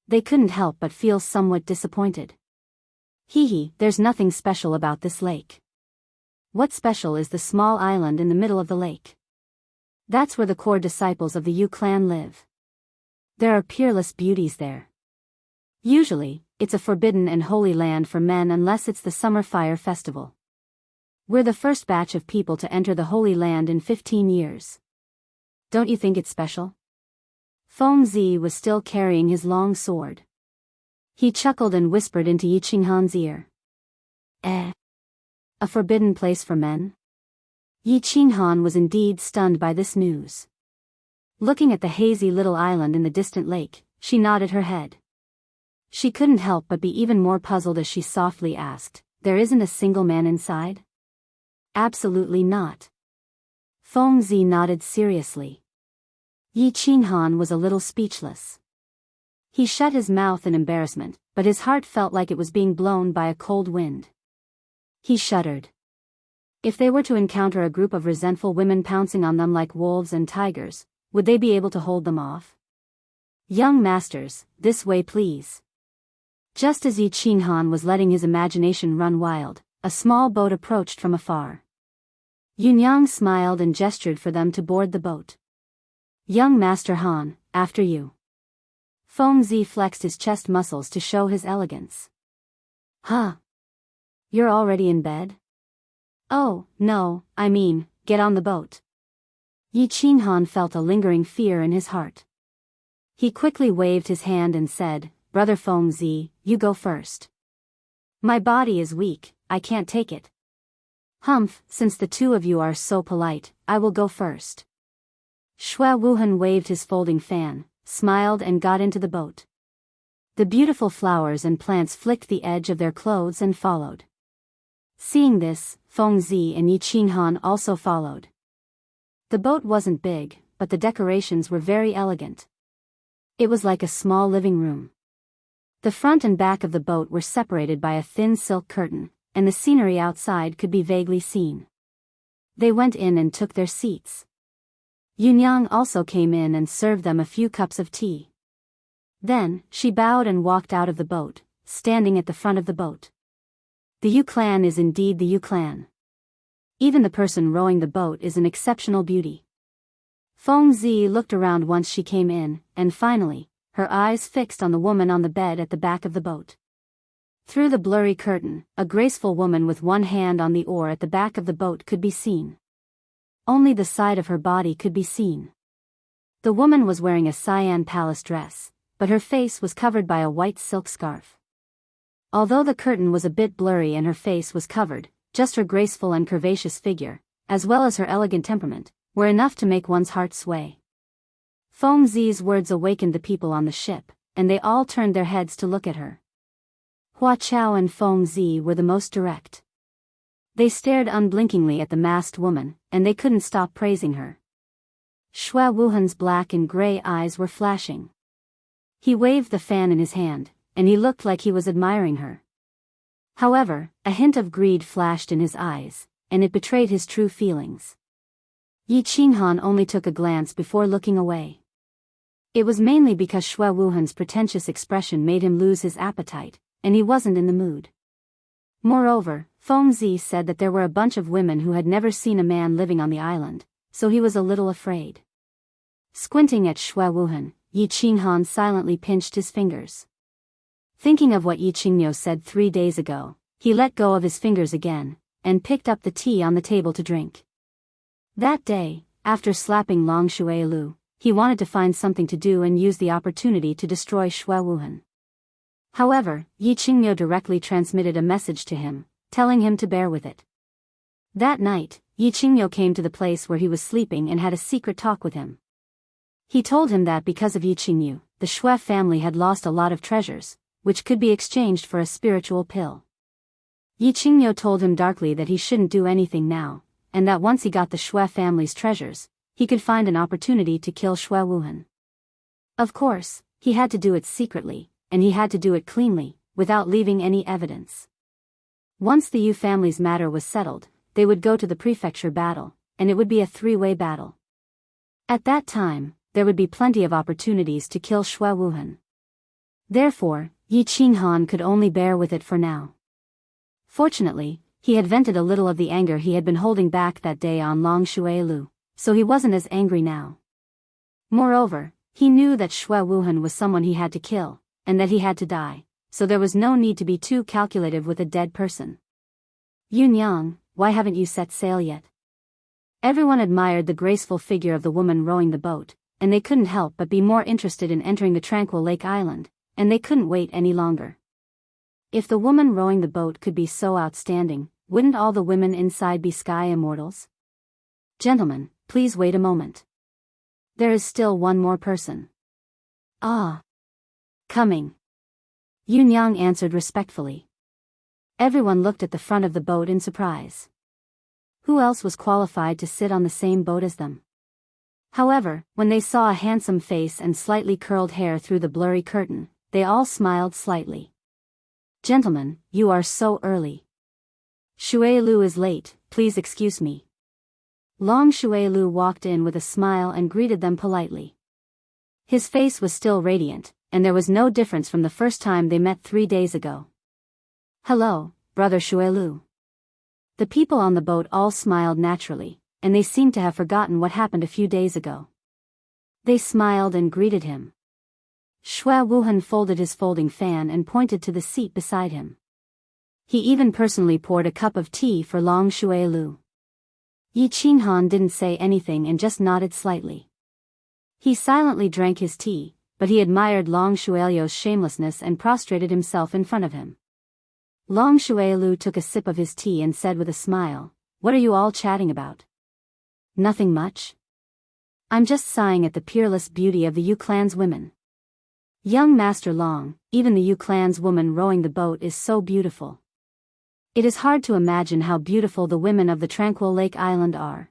They couldn't help but feel somewhat disappointed. There's nothing special about this lake. What's special is the small island in the middle of the lake. That's where the core disciples of the Yu clan live. There are peerless beauties there. Usually, it's a forbidden and holy land for men unless it's the Summer Fire Festival. We're the first batch of people to enter the Holy Land in 15 years. Don't you think it's special? Feng Zi was still carrying his long sword. He chuckled and whispered into Yi Qinghan's ear. A forbidden place for men? Yi Qinghan was indeed stunned by this news. Looking at the hazy little island in the distant lake, she nodded her head. She couldn't help but be even more puzzled as she softly asked, "There isn't a single man inside?" "Absolutely not." Feng Zi nodded seriously. Yi Qinghan was a little speechless. He shut his mouth in embarrassment, but his heart felt like it was being blown by a cold wind. He shuddered. If they were to encounter a group of resentful women pouncing on them like wolves and tigers, would they be able to hold them off? "Young masters, this way please." Just as Yi Qinghan was letting his imagination run wild, a small boat approached from afar. Yunyang smiled and gestured for them to board the boat. "Young Master Han, after you." Feng Zi flexed his chest muscles to show his elegance. "Huh? You're already in bed?" "Oh, no, I mean, get on the boat." Yi Qinghan felt a lingering fear in his heart. He quickly waved his hand and said, "Brother Feng Zi, you go first. My body is weak, I can't take it." "Humph, since the two of you are so polite, I will go first." Xue Wuhan waved his folding fan, smiled and got into the boat. The beautiful flowers and plants flicked the edge of their clothes and followed. Seeing this, Feng Zi and Yi Qinghan also followed. The boat wasn't big, but the decorations were very elegant. It was like a small living room. The front and back of the boat were separated by a thin silk curtain, and the scenery outside could be vaguely seen. They went in and took their seats. Yunyang also came in and served them a few cups of tea. Then, she bowed and walked out of the boat, standing at the front of the boat. The Yu clan is indeed the Yu clan. Even the person rowing the boat is an exceptional beauty. Feng Zi looked around once she came in, and finally, her eyes fixed on the woman on the bed at the back of the boat. Through the blurry curtain, a graceful woman with one hand on the oar at the back of the boat could be seen. Only the side of her body could be seen. The woman was wearing a cyan palace dress, but her face was covered by a white silk scarf. Although the curtain was a bit blurry and her face was covered, just her graceful and curvaceous figure, as well as her elegant temperament, were enough to make one's heart sway. Feng Zi's words awakened the people on the ship, and they all turned their heads to look at her. Hua Chao and Feng Zi were the most direct. They stared unblinkingly at the masked woman, and they couldn't stop praising her. Shui Wuhan's black and gray eyes were flashing. He waved the fan in his hand, and he looked like he was admiring her. However, a hint of greed flashed in his eyes, and it betrayed his true feelings. Yi Qinghan only took a glance before looking away. It was mainly because Shui Wuhan's pretentious expression made him lose his appetite, and he wasn't in the mood. Moreover, Feng Zi said that there were a bunch of women who had never seen a man living on the island, so he was a little afraid. Squinting at Shui Wuhan, Yi Qinghan silently pinched his fingers. Thinking of what Yi Qingmyo said 3 days ago, he let go of his fingers again, and picked up the tea on the table to drink. That day, after slapping Long Shuilu, he wanted to find something to do and use the opportunity to destroy Shui Wuhan. However, Yi Qingmyo directly transmitted a message to him, telling him to bear with it. That night, Yi Qingmyo came to the place where he was sleeping and had a secret talk with him. He told him that because of Yi Qingmyo, the Shui family had lost a lot of treasures, which could be exchanged for a spiritual pill. Yi Qingmyo told him darkly that he shouldn't do anything now, and that once he got the Shui family's treasures, he could find an opportunity to kill Shui Wuhan. Of course, he had to do it secretly, and he had to do it cleanly, without leaving any evidence. Once the Yu family's matter was settled, they would go to the prefecture battle, and it would be a 3-way battle. At that time, there would be plenty of opportunities to kill Shui Wuhan. Therefore, Yi Qinghan could only bear with it for now. Fortunately, he had vented a little of the anger he had been holding back that day on Long Shuilu, so he wasn't as angry now. Moreover, he knew that Shui Wuhan was someone he had to kill, and that he had to die, so there was no need to be too calculative with a dead person. Yunyang, why haven't you set sail yet? Everyone admired the graceful figure of the woman rowing the boat, and they couldn't help but be more interested in entering the Tranquil Lake Island, and they couldn't wait any longer. If the woman rowing the boat could be so outstanding, wouldn't all the women inside be sky immortals? Gentlemen, please wait a moment. There is still one more person. Ah. Coming. Yunyang answered respectfully. Everyone looked at the front of the boat in surprise. Who else was qualified to sit on the same boat as them? However, when they saw a handsome face and slightly curled hair through the blurry curtain, they all smiled slightly. Gentlemen, you are so early. Shuilu is late, please excuse me. Long Shuilu walked in with a smile and greeted them politely. His face was still radiant, and there was no difference from the first time they met 3 days ago. Hello, brother Shuilu. The people on the boat all smiled naturally, and they seemed to have forgotten what happened a few days ago. They smiled and greeted him. Shui Wuhan folded his folding fan and pointed to the seat beside him. He even personally poured a cup of tea for Long Shuilu. Yi Qinghan didn't say anything and just nodded slightly. He silently drank his tea, but he admired Long Shuilu's shamelessness and prostrated himself in front of him. Long Shuilu took a sip of his tea and said with a smile, "What are you all chatting about?" "Nothing much. I'm just sighing at the peerless beauty of the Yu clan's women. Young Master Long, even the Yu clan's woman rowing the boat is so beautiful. It is hard to imagine how beautiful the women of the Tranquil Lake Island are."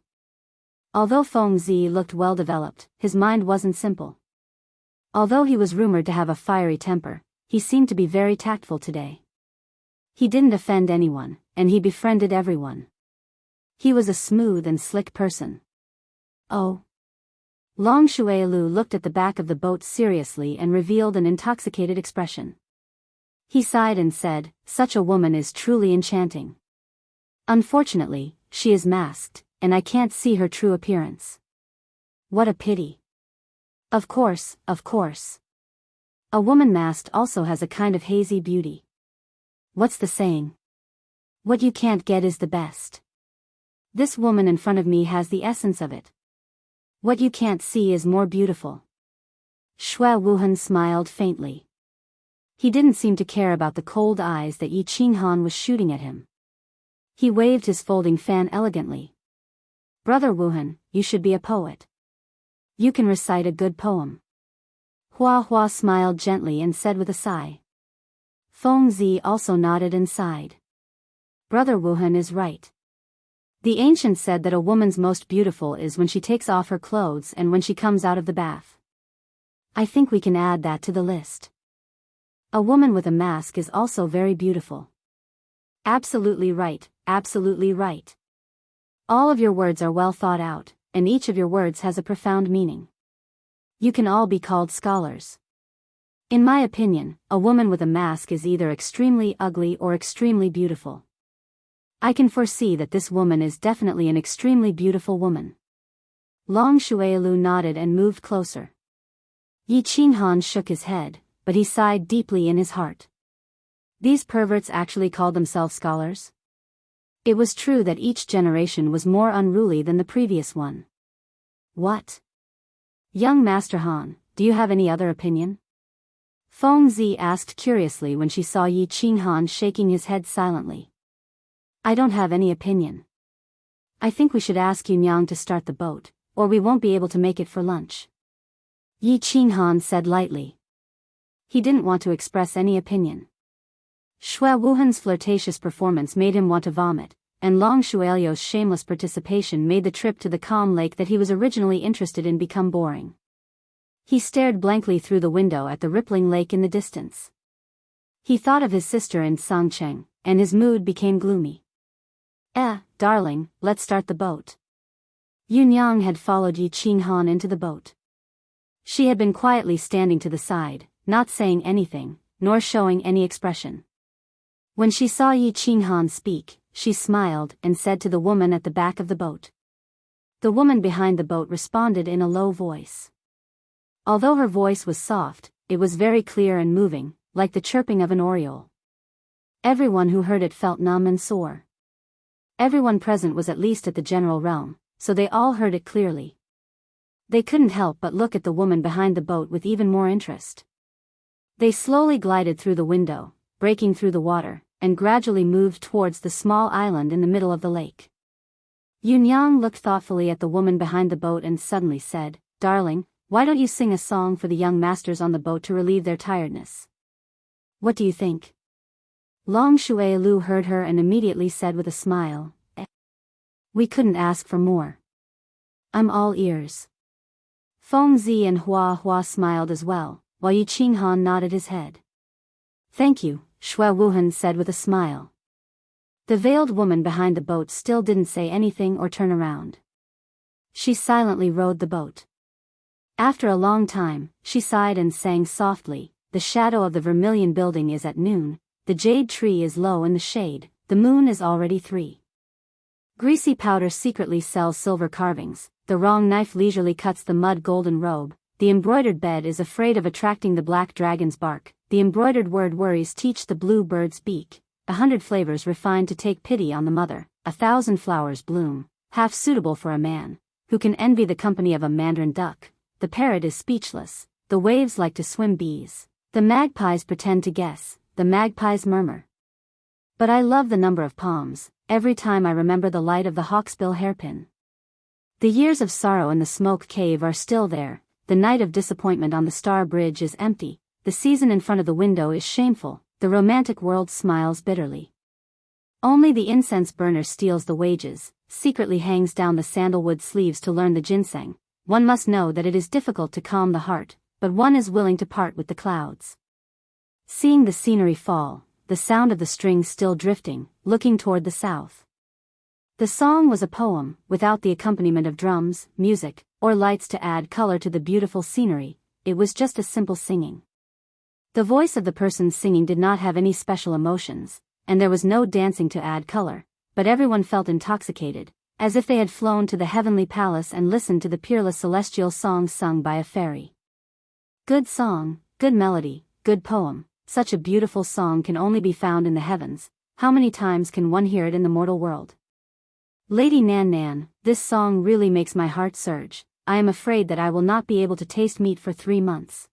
Although Feng Zi looked well-developed, his mind wasn't simple. Although he was rumored to have a fiery temper, he seemed to be very tactful today. He didn't offend anyone, and he befriended everyone. He was a smooth and slick person. Oh. Long Shuailu looked at the back of the boat seriously and revealed an intoxicated expression. He sighed and said, "Such a woman is truly enchanting. Unfortunately, she is masked, and I can't see her true appearance. What a pity." Of course, of course. A woman masked also has a kind of hazy beauty. What's the saying? What you can't get is the best. This woman in front of me has the essence of it. What you can't see is more beautiful. Shui Wuhan smiled faintly. He didn't seem to care about the cold eyes that Yi Qinghan was shooting at him. He waved his folding fan elegantly. "Brother Wuhan, you should be a poet. You can recite a good poem." Hua Hua smiled gently and said with a sigh. Feng Zi also nodded and sighed. Brother Wuhan is right. The ancients said that a woman's most beautiful is when she takes off her clothes and when she comes out of the bath. I think we can add that to the list. A woman with a mask is also very beautiful. Absolutely right, absolutely right. All of your words are well thought out, and each of your words has a profound meaning. You can all be called scholars. In my opinion, a woman with a mask is either extremely ugly or extremely beautiful. I can foresee that this woman is definitely an extremely beautiful woman. Long Shuailu nodded and moved closer. Yi Qinghan shook his head, but he sighed deeply in his heart. These perverts actually called themselves scholars? It was true that each generation was more unruly than the previous one. What? Young Master Han, do you have any other opinion? Feng Zi asked curiously when she saw Yi Qinghan shaking his head silently. I don't have any opinion. I think we should ask Yunyang to start the boat, or we won't be able to make it for lunch. Yi Qinghan said lightly. He didn't want to express any opinion. Shui Wuhan's flirtatious performance made him want to vomit, and Long Shuailio's shameless participation made the trip to the calm lake that he was originally interested in become boring. He stared blankly through the window at the rippling lake in the distance. He thought of his sister in Sangcheng, and his mood became gloomy. Darling, let's start the boat. Yunyang had followed Yi Qinghan into the boat. She had been quietly standing to the side, not saying anything, nor showing any expression. When she saw Yi Qinghan speak, she smiled and said to the woman at the back of the boat. The woman behind the boat responded in a low voice. Although her voice was soft, it was very clear and moving, like the chirping of an oriole. Everyone who heard it felt numb and sore. Everyone present was at least at the general realm, so they all heard it clearly. They couldn't help but look at the woman behind the boat with even more interest. They slowly glided through the window, breaking through the water, and gradually moved towards the small island in the middle of the lake. Yunyang looked thoughtfully at the woman behind the boat and suddenly said, "Darling, why don't you sing a song for the young masters on the boat to relieve their tiredness? What do you think?" Long Shuailu heard her and immediately said with a smile, "We couldn't ask for more. I'm all ears." Feng Zi and Hua Hua smiled as well, while Yi Qinghan nodded his head. "Thank you," Shui Wuhan said with a smile. The veiled woman behind the boat still didn't say anything or turn around. She silently rowed the boat. After a long time, she sighed and sang softly, "The shadow of the vermilion building is at noon, the jade tree is low in the shade, the moon is already 3. Greasy powder secretly sells silver carvings, the wrong knife leisurely cuts the mud golden robe, the embroidered bed is afraid of attracting the black dragon's bark, the embroidered word worries teach the blue bird's beak, 100 flavors refined to take pity on the mother, 1,000 flowers bloom, half suitable for a man, who can envy the company of a mandarin duck, the parrot is speechless, the waves like to swim bees, the magpies pretend to guess, the magpies murmur. But I love the number of palms, every time I remember the light of the hawksbill hairpin. The years of sorrow in the smoke cave are still there, the night of disappointment on the star bridge is empty, the season in front of the window is shameful, the romantic world smiles bitterly. Only the incense burner steals the wages, secretly hangs down the sandalwood sleeves to learn the ginseng. One must know that it is difficult to calm the heart, but one is willing to part with the clouds. Seeing the scenery fall, the sound of the strings still drifting, looking toward the south. The song was a poem, without the accompaniment of drums, music, or lights to add color to the beautiful scenery. It was just a simple singing. The voice of the person singing did not have any special emotions, and there was no dancing to add color, but everyone felt intoxicated, as if they had flown to the heavenly palace and listened to the peerless celestial song sung by a fairy. Good song, good melody, good poem, such a beautiful song can only be found in the heavens. How many times can one hear it in the mortal world? Lady Nan Nan, this song really makes my heart surge. I am afraid that I will not be able to taste meat for 3 months.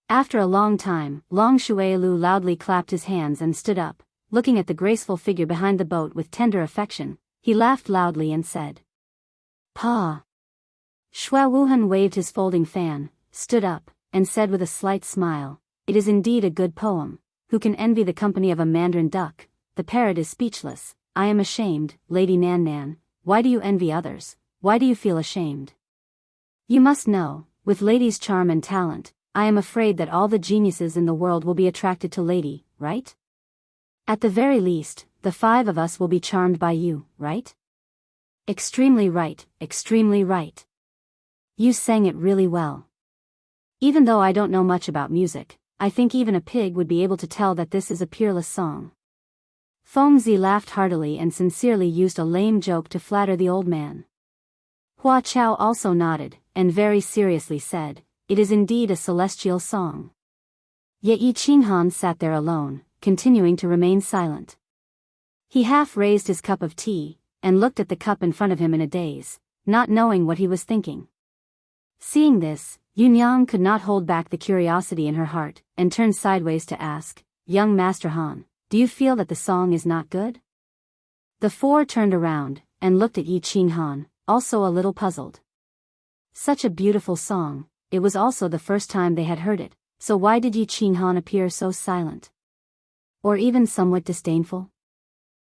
After a long time, Long Shuailu loudly clapped his hands and stood up, looking at the graceful figure behind the boat with tender affection. He laughed loudly and said, "Pa." Shui Wuhan waved his folding fan, stood up, and said with a slight smile, "It is indeed a good poem. Who can envy the company of a mandarin duck?" The parrot is speechless. "I am ashamed, Lady Nan Nan. Why do you envy others? Why do you feel ashamed? You must know, with Lady's charm and talent, I am afraid that all the geniuses in the world will be attracted to Lady, right? At the very least, the 5 of us will be charmed by you, right?" "Extremely right, extremely right. You sang it really well. Even though I don't know much about music, I think even a pig would be able to tell that this is a peerless song." Fengzi laughed heartily and sincerely used a lame joke to flatter the old man. Hua Chao also nodded, and very seriously said, "It is indeed a celestial song." Yet Yi Qinghan sat there alone, continuing to remain silent. He half raised his cup of tea, and looked at the cup in front of him in a daze, not knowing what he was thinking. Seeing this, Yunyang could not hold back the curiosity in her heart, and turned sideways to ask, "Young Master Han, do you feel that the song is not good?" The 4 turned around, and looked at Yi Qinghan, also a little puzzled. Such a beautiful song, it was also the first time they had heard it, so why did Yi Qinghan appear so silent? Or even somewhat disdainful?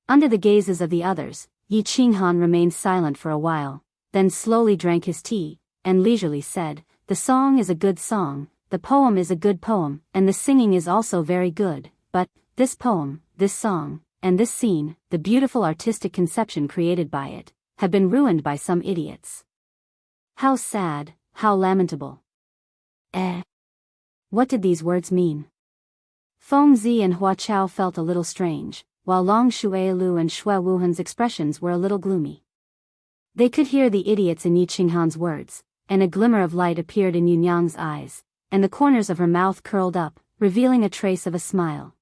Under the gazes of the others, Yi Qinghan remained silent for a while, then slowly drank his tea, and leisurely said, "The song is a good song, the poem is a good poem, and the singing is also very good, but this poem, this song, and this scene, the beautiful artistic conception created by it, have been ruined by some idiots. How sad, how lamentable." What did these words mean? Fengzi and Hua Chao felt a little strange, while Long Shuailu and Shui Wuhan's expressions were a little gloomy. They could hear the idiots in Yi Qinghan's words, and a glimmer of light appeared in Yunyang's eyes, and the corners of her mouth curled up, revealing a trace of a smile.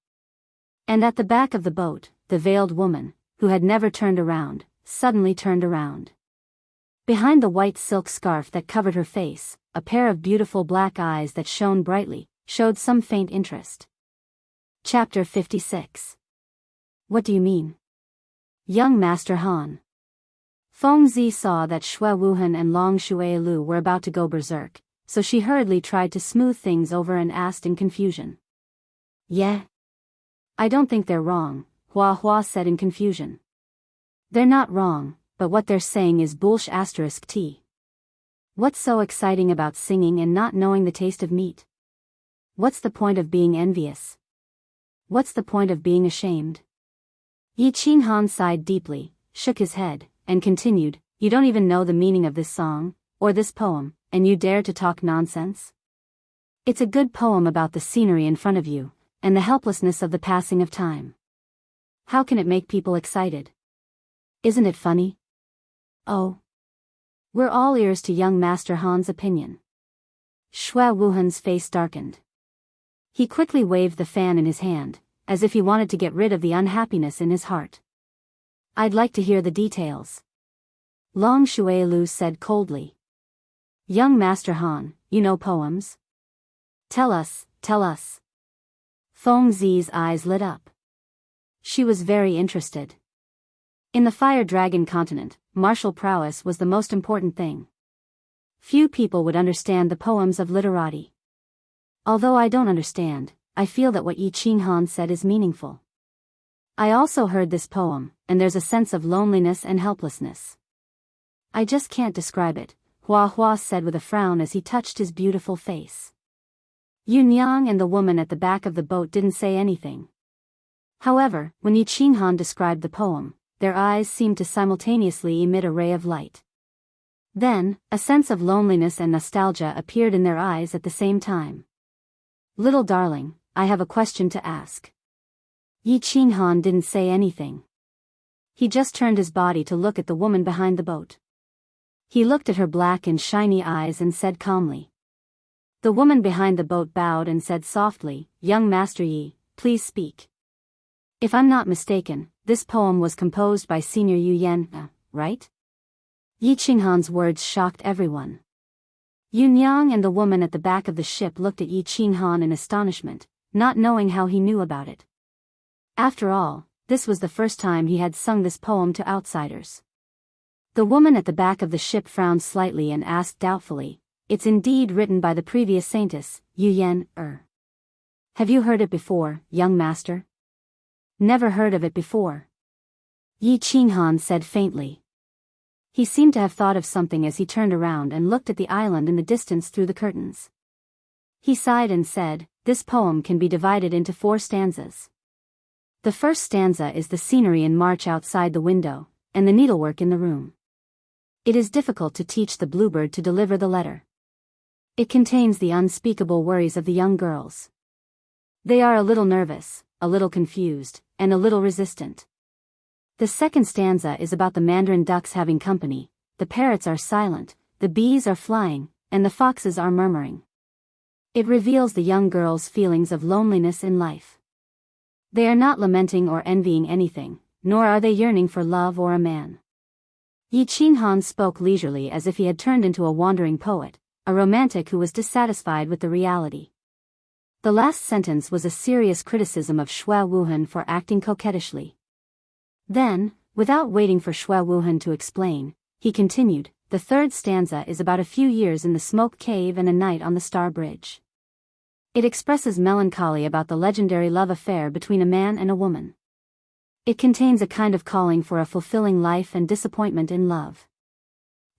And at the back of the boat, the veiled woman, who had never turned around, suddenly turned around. Behind the white silk scarf that covered her face, a pair of beautiful black eyes that shone brightly, showed some faint interest. Chapter 56. What do you mean? Young Master Han. Fengzi saw that Shui Wuhan and Long Shuailu were about to go berserk, so she hurriedly tried to smooth things over and asked in confusion. "Yeah? I don't think they're wrong," Hua Hua said in confusion. "They're not wrong, but what they're saying is bullsh*t. What's so exciting about singing and not knowing the taste of meat? What's the point of being envious? What's the point of being ashamed?" Yi Qinghan sighed deeply, shook his head, and continued, "You don't even know the meaning of this song, or this poem, and you dare to talk nonsense? It's a good poem about the scenery in front of you, and the helplessness of the passing of time. How can it make people excited? Isn't it funny? Oh. We're all ears to young Master Han's opinion." Shui Wuhan's face darkened. He quickly waved the fan in his hand, as if he wanted to get rid of the unhappiness in his heart. "I'd like to hear the details." Long Shuailu said coldly. "Young Master Han, you know poems? Tell us, tell us." Fengzi's eyes lit up. She was very interested. In the Fire Dragon continent, martial prowess was the most important thing. Few people would understand the poems of literati. Although I don't understand, I feel that what Yi Qinghan said is meaningful. I also heard this poem, and there's a sense of loneliness and helplessness. I just can't describe it, Hua Hua said with a frown as he touched his beautiful face. Yunyang and the woman at the back of the boat didn't say anything. However, when Yi Qinghan described the poem, their eyes seemed to simultaneously emit a ray of light. Then, a sense of loneliness and nostalgia appeared in their eyes at the same time. Little darling, I have a question to ask. Yi Qinghan didn't say anything. He just turned his body to look at the woman behind the boat. He looked at her black and shiny eyes and said calmly. The woman behind the boat bowed and said softly, Young Master Yi, please speak. If I'm not mistaken, this poem was composed by Senior Yu Yan, right? Yi Qinghan's words shocked everyone. Yunyang and the woman at the back of the ship looked at Yi Qinghan in astonishment, not knowing how he knew about it. After all, this was the first time he had sung this poem to outsiders. The woman at the back of the ship frowned slightly and asked doubtfully, It's indeed written by the previous saintess, Yu Yan. Have you heard it before, young master? Never heard of it before. Yi Qinghan said faintly. He seemed to have thought of something as he turned around and looked at the island in the distance through the curtains. He sighed and said, This poem can be divided into 4 stanzas. The first stanza is the scenery in March outside the window, and the needlework in the room. It is difficult to teach the bluebird to deliver the letter. It contains the unspeakable worries of the young girls. They are a little nervous, a little confused, and a little resistant. The second stanza is about the mandarin ducks having company, the parrots are silent, the bees are flying, and the foxes are murmuring. It reveals the young girls' feelings of loneliness in life. They are not lamenting or envying anything, nor are they yearning for love or a man. Yi Qinghan spoke leisurely as if he had turned into a wandering poet, a romantic who was dissatisfied with the reality. The last sentence was a serious criticism of Xue Wuhan for acting coquettishly. Then, without waiting for Xue Wuhan to explain, he continued, The third stanza is about a few years in the smoke cave and a night on the Star Bridge. It expresses melancholy about the legendary love affair between a man and a woman. It contains a kind of calling for a fulfilling life and disappointment in love.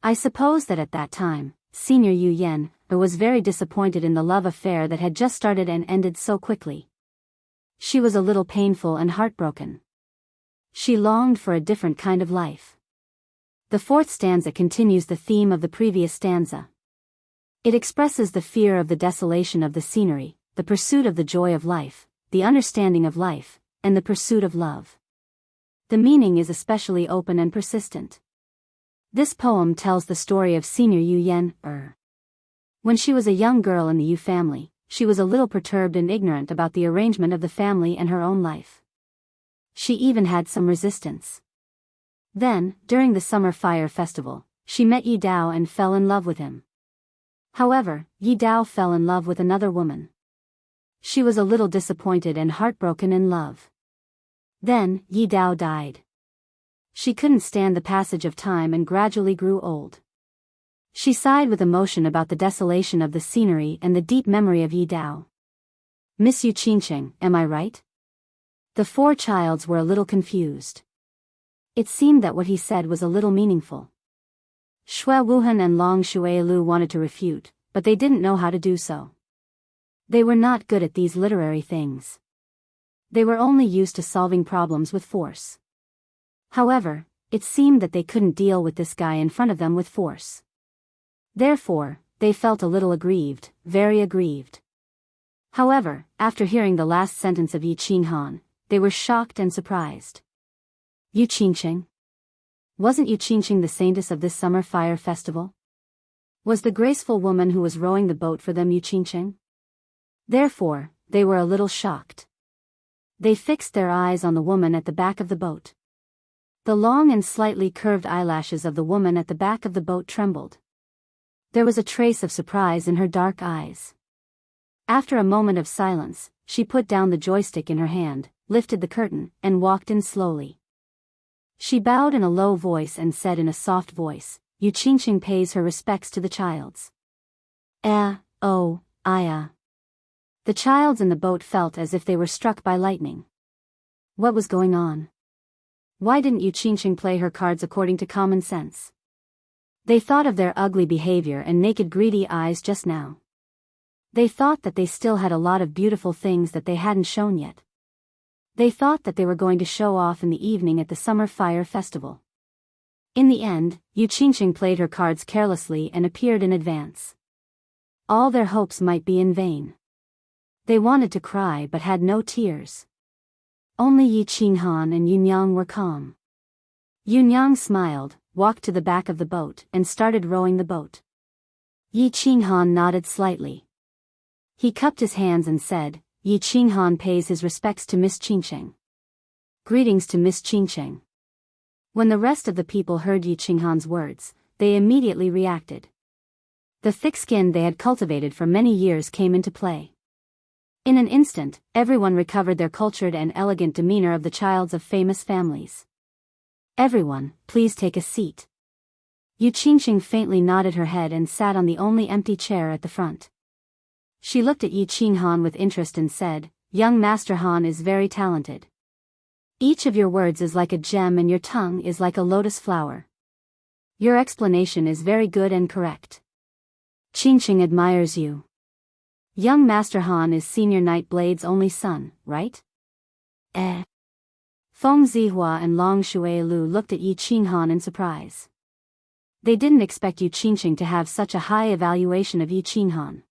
I suppose that at that time, Senior Yu Yan was very disappointed in the love affair that had just started and ended so quickly. She was a little painful and heartbroken. She longed for a different kind of life. The fourth stanza continues the theme of the previous stanza. It expresses the fear of the desolation of the scenery, the pursuit of the joy of life, the understanding of life, and the pursuit of love. The meaning is especially open and persistent. This poem tells the story of Senior Yu Yan. When she was a young girl in the Yu family, she was a little perturbed and ignorant about the arrangement of the family and her own life. She even had some resistance. Then, during the summer fire festival, she met Yi Dao and fell in love with him. However, Yi Dao fell in love with another woman. She was a little disappointed and heartbroken in love. Then, Yi Dao died. She couldn't stand the passage of time and gradually grew old. She sighed with emotion about the desolation of the scenery and the deep memory of Yi Dao. Miss Yu Qingqing, am I right? The 4 childs were a little confused. It seemed that what he said was a little meaningful. Xue Wuhan and Long Shuilu wanted to refute, but they didn't know how to do so. They were not good at these literary things. They were only used to solving problems with force. However, it seemed that they couldn't deal with this guy in front of them with force. Therefore, they felt a little aggrieved, very aggrieved. However, after hearing the last sentence of Yi Qinghan, they were shocked and surprised. Yu Qingqing? Wasn't Yu Qingqing the saintess of this summer fire festival? Was the graceful woman who was rowing the boat for them Yu Qingqing? Therefore, they were a little shocked. They fixed their eyes on the woman at the back of the boat. The long and slightly curved eyelashes of the woman at the back of the boat trembled. There was a trace of surprise in her dark eyes. After a moment of silence, she put down the joystick in her hand, lifted the curtain, and walked in slowly. She bowed in a low voice and said in a soft voice, Yu Qingqing pays her respects to the childs. Oh, Aya. The childs in the boat felt as if they were struck by lightning. What was going on? Why didn't Yu Qingqing play her cards according to common sense? They thought of their ugly behavior and naked greedy eyes just now. They thought that they still had a lot of beautiful things that they hadn't shown yet. They thought that they were going to show off in the evening at the Summer Fire Festival. In the end, Yu Qingqing played her cards carelessly and appeared in advance. All their hopes might be in vain. They wanted to cry but had no tears. Only Yi Qinghan and Yunyang were calm. Yunyang smiled, walked to the back of the boat and started rowing the boat. Yi Qinghan nodded slightly. He cupped his hands and said, Yi Qinghan pays his respects to Miss Qingqing. Greetings to Miss Qingqing. When the rest of the people heard Yi Qinghan's words, they immediately reacted. The thick skin they had cultivated for many years came into play. In an instant, everyone recovered their cultured and elegant demeanor of the childs of famous families. Everyone, please take a seat. Yu Qingqing faintly nodded her head and sat on the only empty chair at the front. She looked at Yi Qinghan with interest and said, Young Master Han is very talented. Each of your words is like a gem and your tongue is like a lotus flower. Your explanation is very good and correct. Qingqing admires you. Young Master Han is Senior Knight Blade's only son, right? Feng Zihua and Long Shuilu looked at Yi Qinghan in surprise. They didn't expect Yu Qingqing to have such a high evaluation of Yi Qinghan.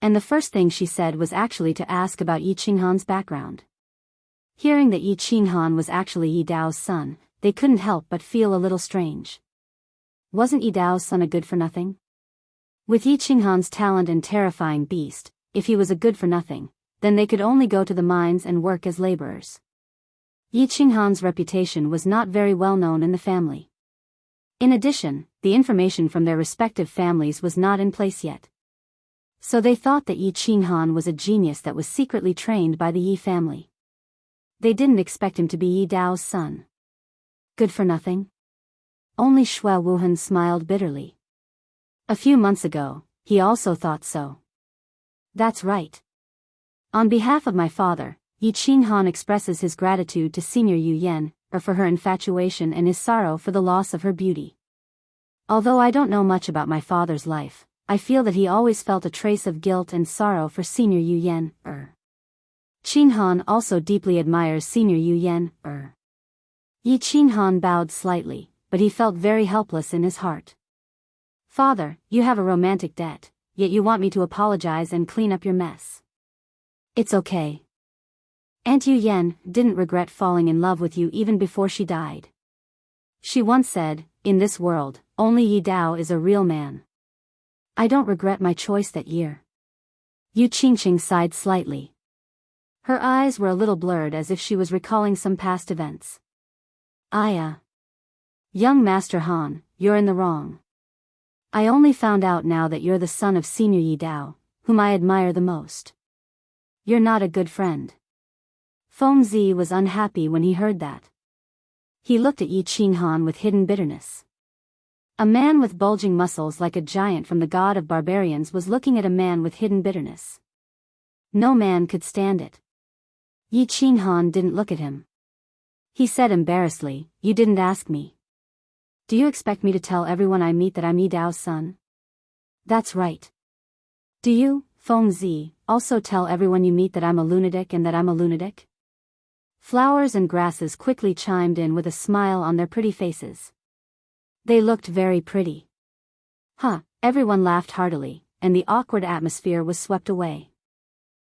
And the first thing she said was actually to ask about Yi Qinghan's background. Hearing that Yi Qinghan was actually Yi Dao's son, they couldn't help but feel a little strange. Wasn't Yi Dao's son a good-for-nothing? With Yi Qinghan's talent and terrifying beast, if he was a good-for-nothing, then they could only go to the mines and work as laborers. Yi Qinghan's reputation was not very well known in the family. In addition, the information from their respective families was not in place yet. So they thought that Yi Qinghan was a genius that was secretly trained by the Yi family. They didn't expect him to be Yi Dao's son. Good for nothing? Only Xue Wuhan smiled bitterly. A few months ago, he also thought so. That's right. On behalf of my father, Yi Qinghan expresses his gratitude to Senior Yu Yan, for her infatuation and his sorrow for the loss of her beauty. Although I don't know much about my father's life, I feel that he always felt a trace of guilt and sorrow for Senior Yu Yan. Qinghan also deeply admires Senior Yu Yan. Yi Qinghan bowed slightly, but he felt very helpless in his heart. Father, you have a romantic debt, yet you want me to apologize and clean up your mess. It's okay. Aunt Yu Yan didn't regret falling in love with you even before she died. She once said, in this world, only Yi Dao is a real man. I don't regret my choice that year. Yu Qingqing sighed slightly. Her eyes were a little blurred as if she was recalling some past events. Young Master Han, you're in the wrong. I only found out now that you're the son of Senior Yi Dao, whom I admire the most. You're not a good friend. Feng Zi was unhappy when he heard that. He looked at Yi Qinghan with hidden bitterness. A man with bulging muscles like a giant from the god of barbarians was looking at a man with hidden bitterness. No man could stand it. Yi Qinghan didn't look at him. He said embarrassedly, You didn't ask me. Do you expect me to tell everyone I meet that I'm Yi Dao's son? That's right. Do you, Feng Zi, also tell everyone you meet that I'm a lunatic and that I'm a lunatic? Flowers and grasses quickly chimed in with a smile on their pretty faces. They looked very pretty. Everyone laughed heartily, and the awkward atmosphere was swept away.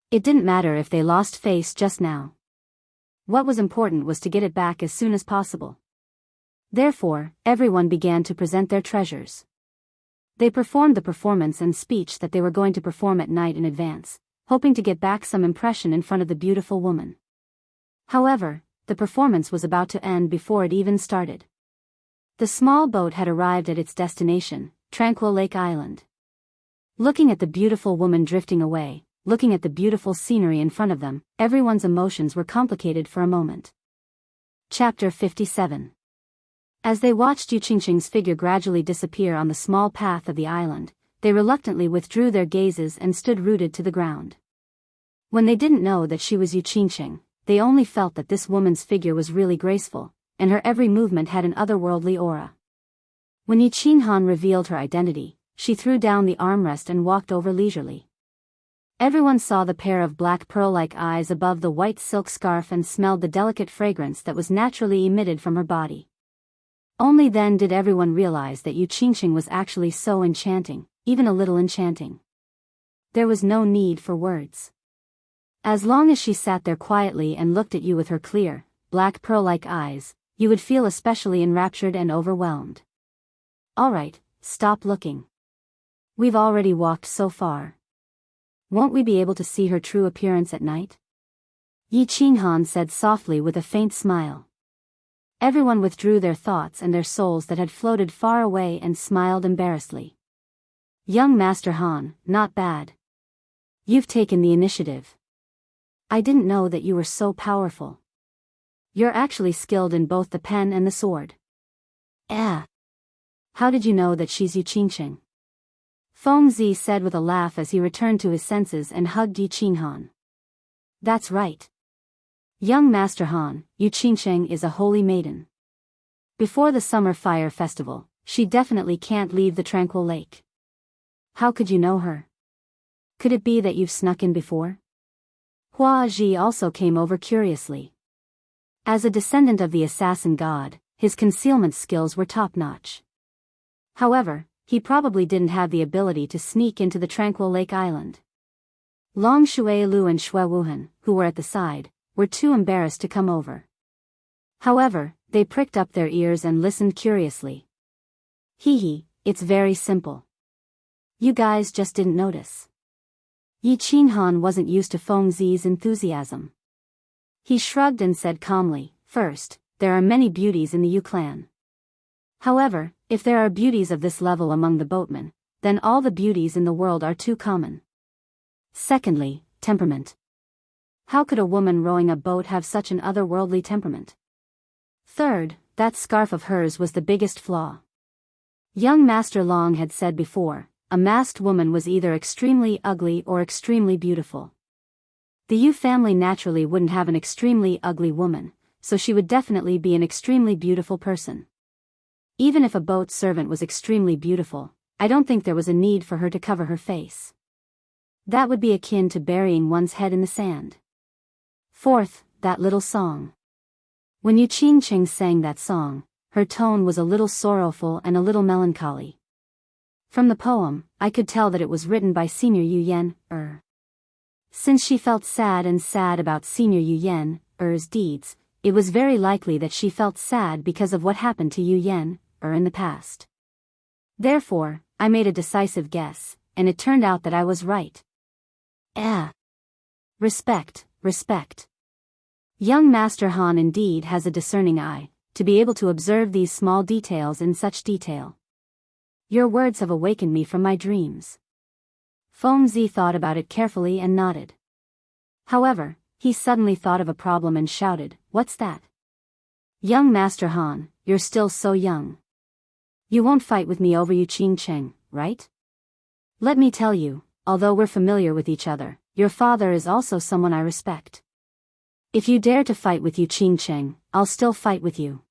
It didn't matter if they lost face just now. What was important was to get it back as soon as possible. Therefore, everyone began to present their treasures. They performed the performance and speech that they were going to perform at night in advance, hoping to get back some impression in front of the beautiful woman. However, the performance was about to end before it even started. The small boat had arrived at its destination, Tranquil Lake Island. Looking at the beautiful woman drifting away, looking at the beautiful scenery in front of them, everyone's emotions were complicated for a moment. Chapter 57. As they watched Yu Qingqing's figure gradually disappear on the small path of the island, they reluctantly withdrew their gazes and stood rooted to the ground. When they didn't know that she was Yu Qingqing, they only felt that this woman's figure was really graceful, and her every movement had an otherworldly aura. When Yi Qinghan revealed her identity, she threw down the armrest and walked over leisurely. Everyone saw the pair of black pearl-like eyes above the white silk scarf and smelled the delicate fragrance that was naturally emitted from her body. Only then did everyone realize that Yi Qingxing was actually so enchanting, even a little enchanting. There was no need for words. As long as she sat there quietly and looked at you with her clear, black pearl-like eyes, you would feel especially enraptured and overwhelmed. Alright, stop looking. We've already walked so far. Won't we be able to see her true appearance at night? Yi Qinghan said softly with a faint smile. Everyone withdrew their thoughts and their souls that had floated far away and smiled embarrassedly. Young Master Han, not bad. You've taken the initiative. I didn't know that you were so powerful. You're actually skilled in both the pen and the sword. How did you know that she's Yi Qingxing? Feng Zi said with a laugh as he returned to his senses and hugged Yi Qinghan. That's right. Young Master Han, Yi Qingxing is a holy maiden. Before the summer fire festival, she definitely can't leave the Tranquil Lake. How could you know her? Could it be that you've snuck in before? Hua Ji also came over curiously. As a descendant of the assassin god, his concealment skills were top-notch. However, he probably didn't have the ability to sneak into the Tranquil Lake Island. Long Shuilu and Xue Wuhan, who were at the side, were too embarrassed to come over. However, they pricked up their ears and listened curiously. It's very simple. You guys just didn't notice. Yi Qinghan wasn't used to Feng Zi's enthusiasm. He shrugged and said calmly, first, there are many beauties in the Yu clan. However, if there are beauties of this level among the boatmen, then all the beauties in the world are too common. Secondly, temperament. How could a woman rowing a boat have such an otherworldly temperament? Third, that scarf of hers was the biggest flaw. Young Master Long had said before, a masked woman was either extremely ugly or extremely beautiful. The Yu family naturally wouldn't have an extremely ugly woman, so she would definitely be an extremely beautiful person. Even if a boat servant was extremely beautiful, I don't think there was a need for her to cover her face. That would be akin to burying one's head in the sand. Fourth, that little song. When Yi Qingxing sang that song, her tone was a little sorrowful and a little melancholy. From the poem, I could tell that it was written by Senior Yu Yan, Since she felt sad about Senior Yu Yan's deeds, it was very likely that she felt sad because of what happened to Yu Yan, in the past. Therefore, I made a decisive guess, and it turned out that I was right. Respect. Young Master Han indeed has a discerning eye, to be able to observe these small details in such detail. Your words have awakened me from my dreams. Feng Zi thought about it carefully and nodded. However, he suddenly thought of a problem and shouted, "What's that?" Young Master Han, you're still so young. You won't fight with me over Yi Qingxing, right? Let me tell you, although we're familiar with each other, your father is also someone I respect. If you dare to fight with Yi Qingxing, I'll still fight with you.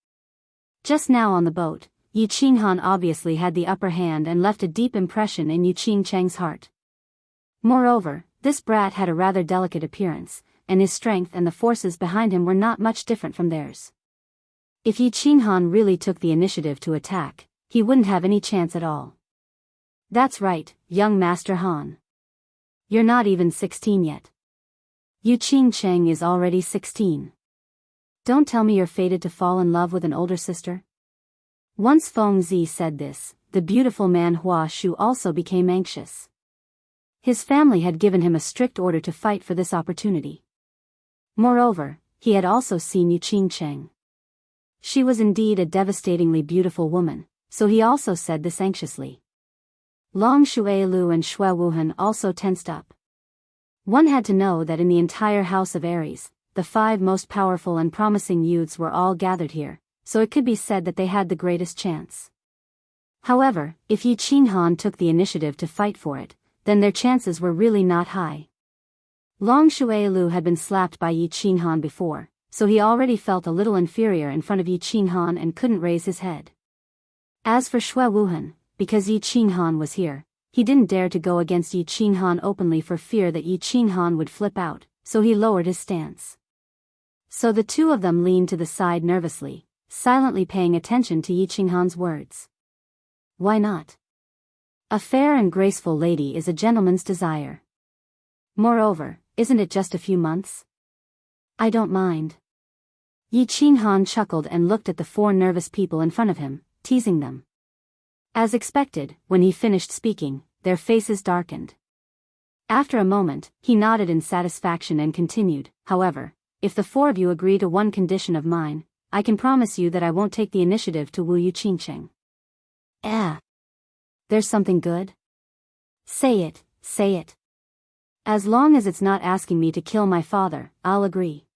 Just now on the boat, Yi Qinghan obviously had the upper hand and left a deep impression in Yi Qingcheng's heart. Moreover, this brat had a rather delicate appearance, and his strength and the forces behind him were not much different from theirs. If Yi Qinghan really took the initiative to attack, he wouldn't have any chance at all. That's right, young Master Han. You're not even 16 yet. Yi Qingcheng is already 16. Don't tell me you're fated to fall in love with an older sister. Once Feng Zi said this, the beautiful man Hua Shu also became anxious. His family had given him a strict order to fight for this opportunity. Moreover, he had also seen Yi Qingcheng. She was indeed a devastatingly beautiful woman, so he also said this anxiously. Long Shuilu and Xue Wuhan also tensed up. One had to know that in the entire house of Aries, the 5 most powerful and promising youths were all gathered here, so it could be said that they had the greatest chance. However, if Yi Qinghan took the initiative to fight for it, then their chances were really not high. Long Shuailu had been slapped by Yi Qinghan before, so he already felt a little inferior in front of Yi Qinghan and couldn't raise his head. As for Xue Wuhan, because Yi Qinghan was here, he didn't dare to go against Yi Qinghan openly for fear that Yi Qinghan would flip out, so he lowered his stance. So the two of them leaned to the side nervously, silently paying attention to Yi Qinghan's words. Why not? A fair and graceful lady is a gentleman's desire. Moreover, isn't it just a few months? I don't mind. Yi Qinghan chuckled and looked at the four nervous people in front of him, teasing them. As expected, when he finished speaking, their faces darkened. After a moment, he nodded in satisfaction and continued, however, if the four of you agree to one condition of mine, I can promise you that I won't take the initiative to woo you Qingcheng. There's something good? Say it, say it. As long as it's not asking me to kill my father, I'll agree.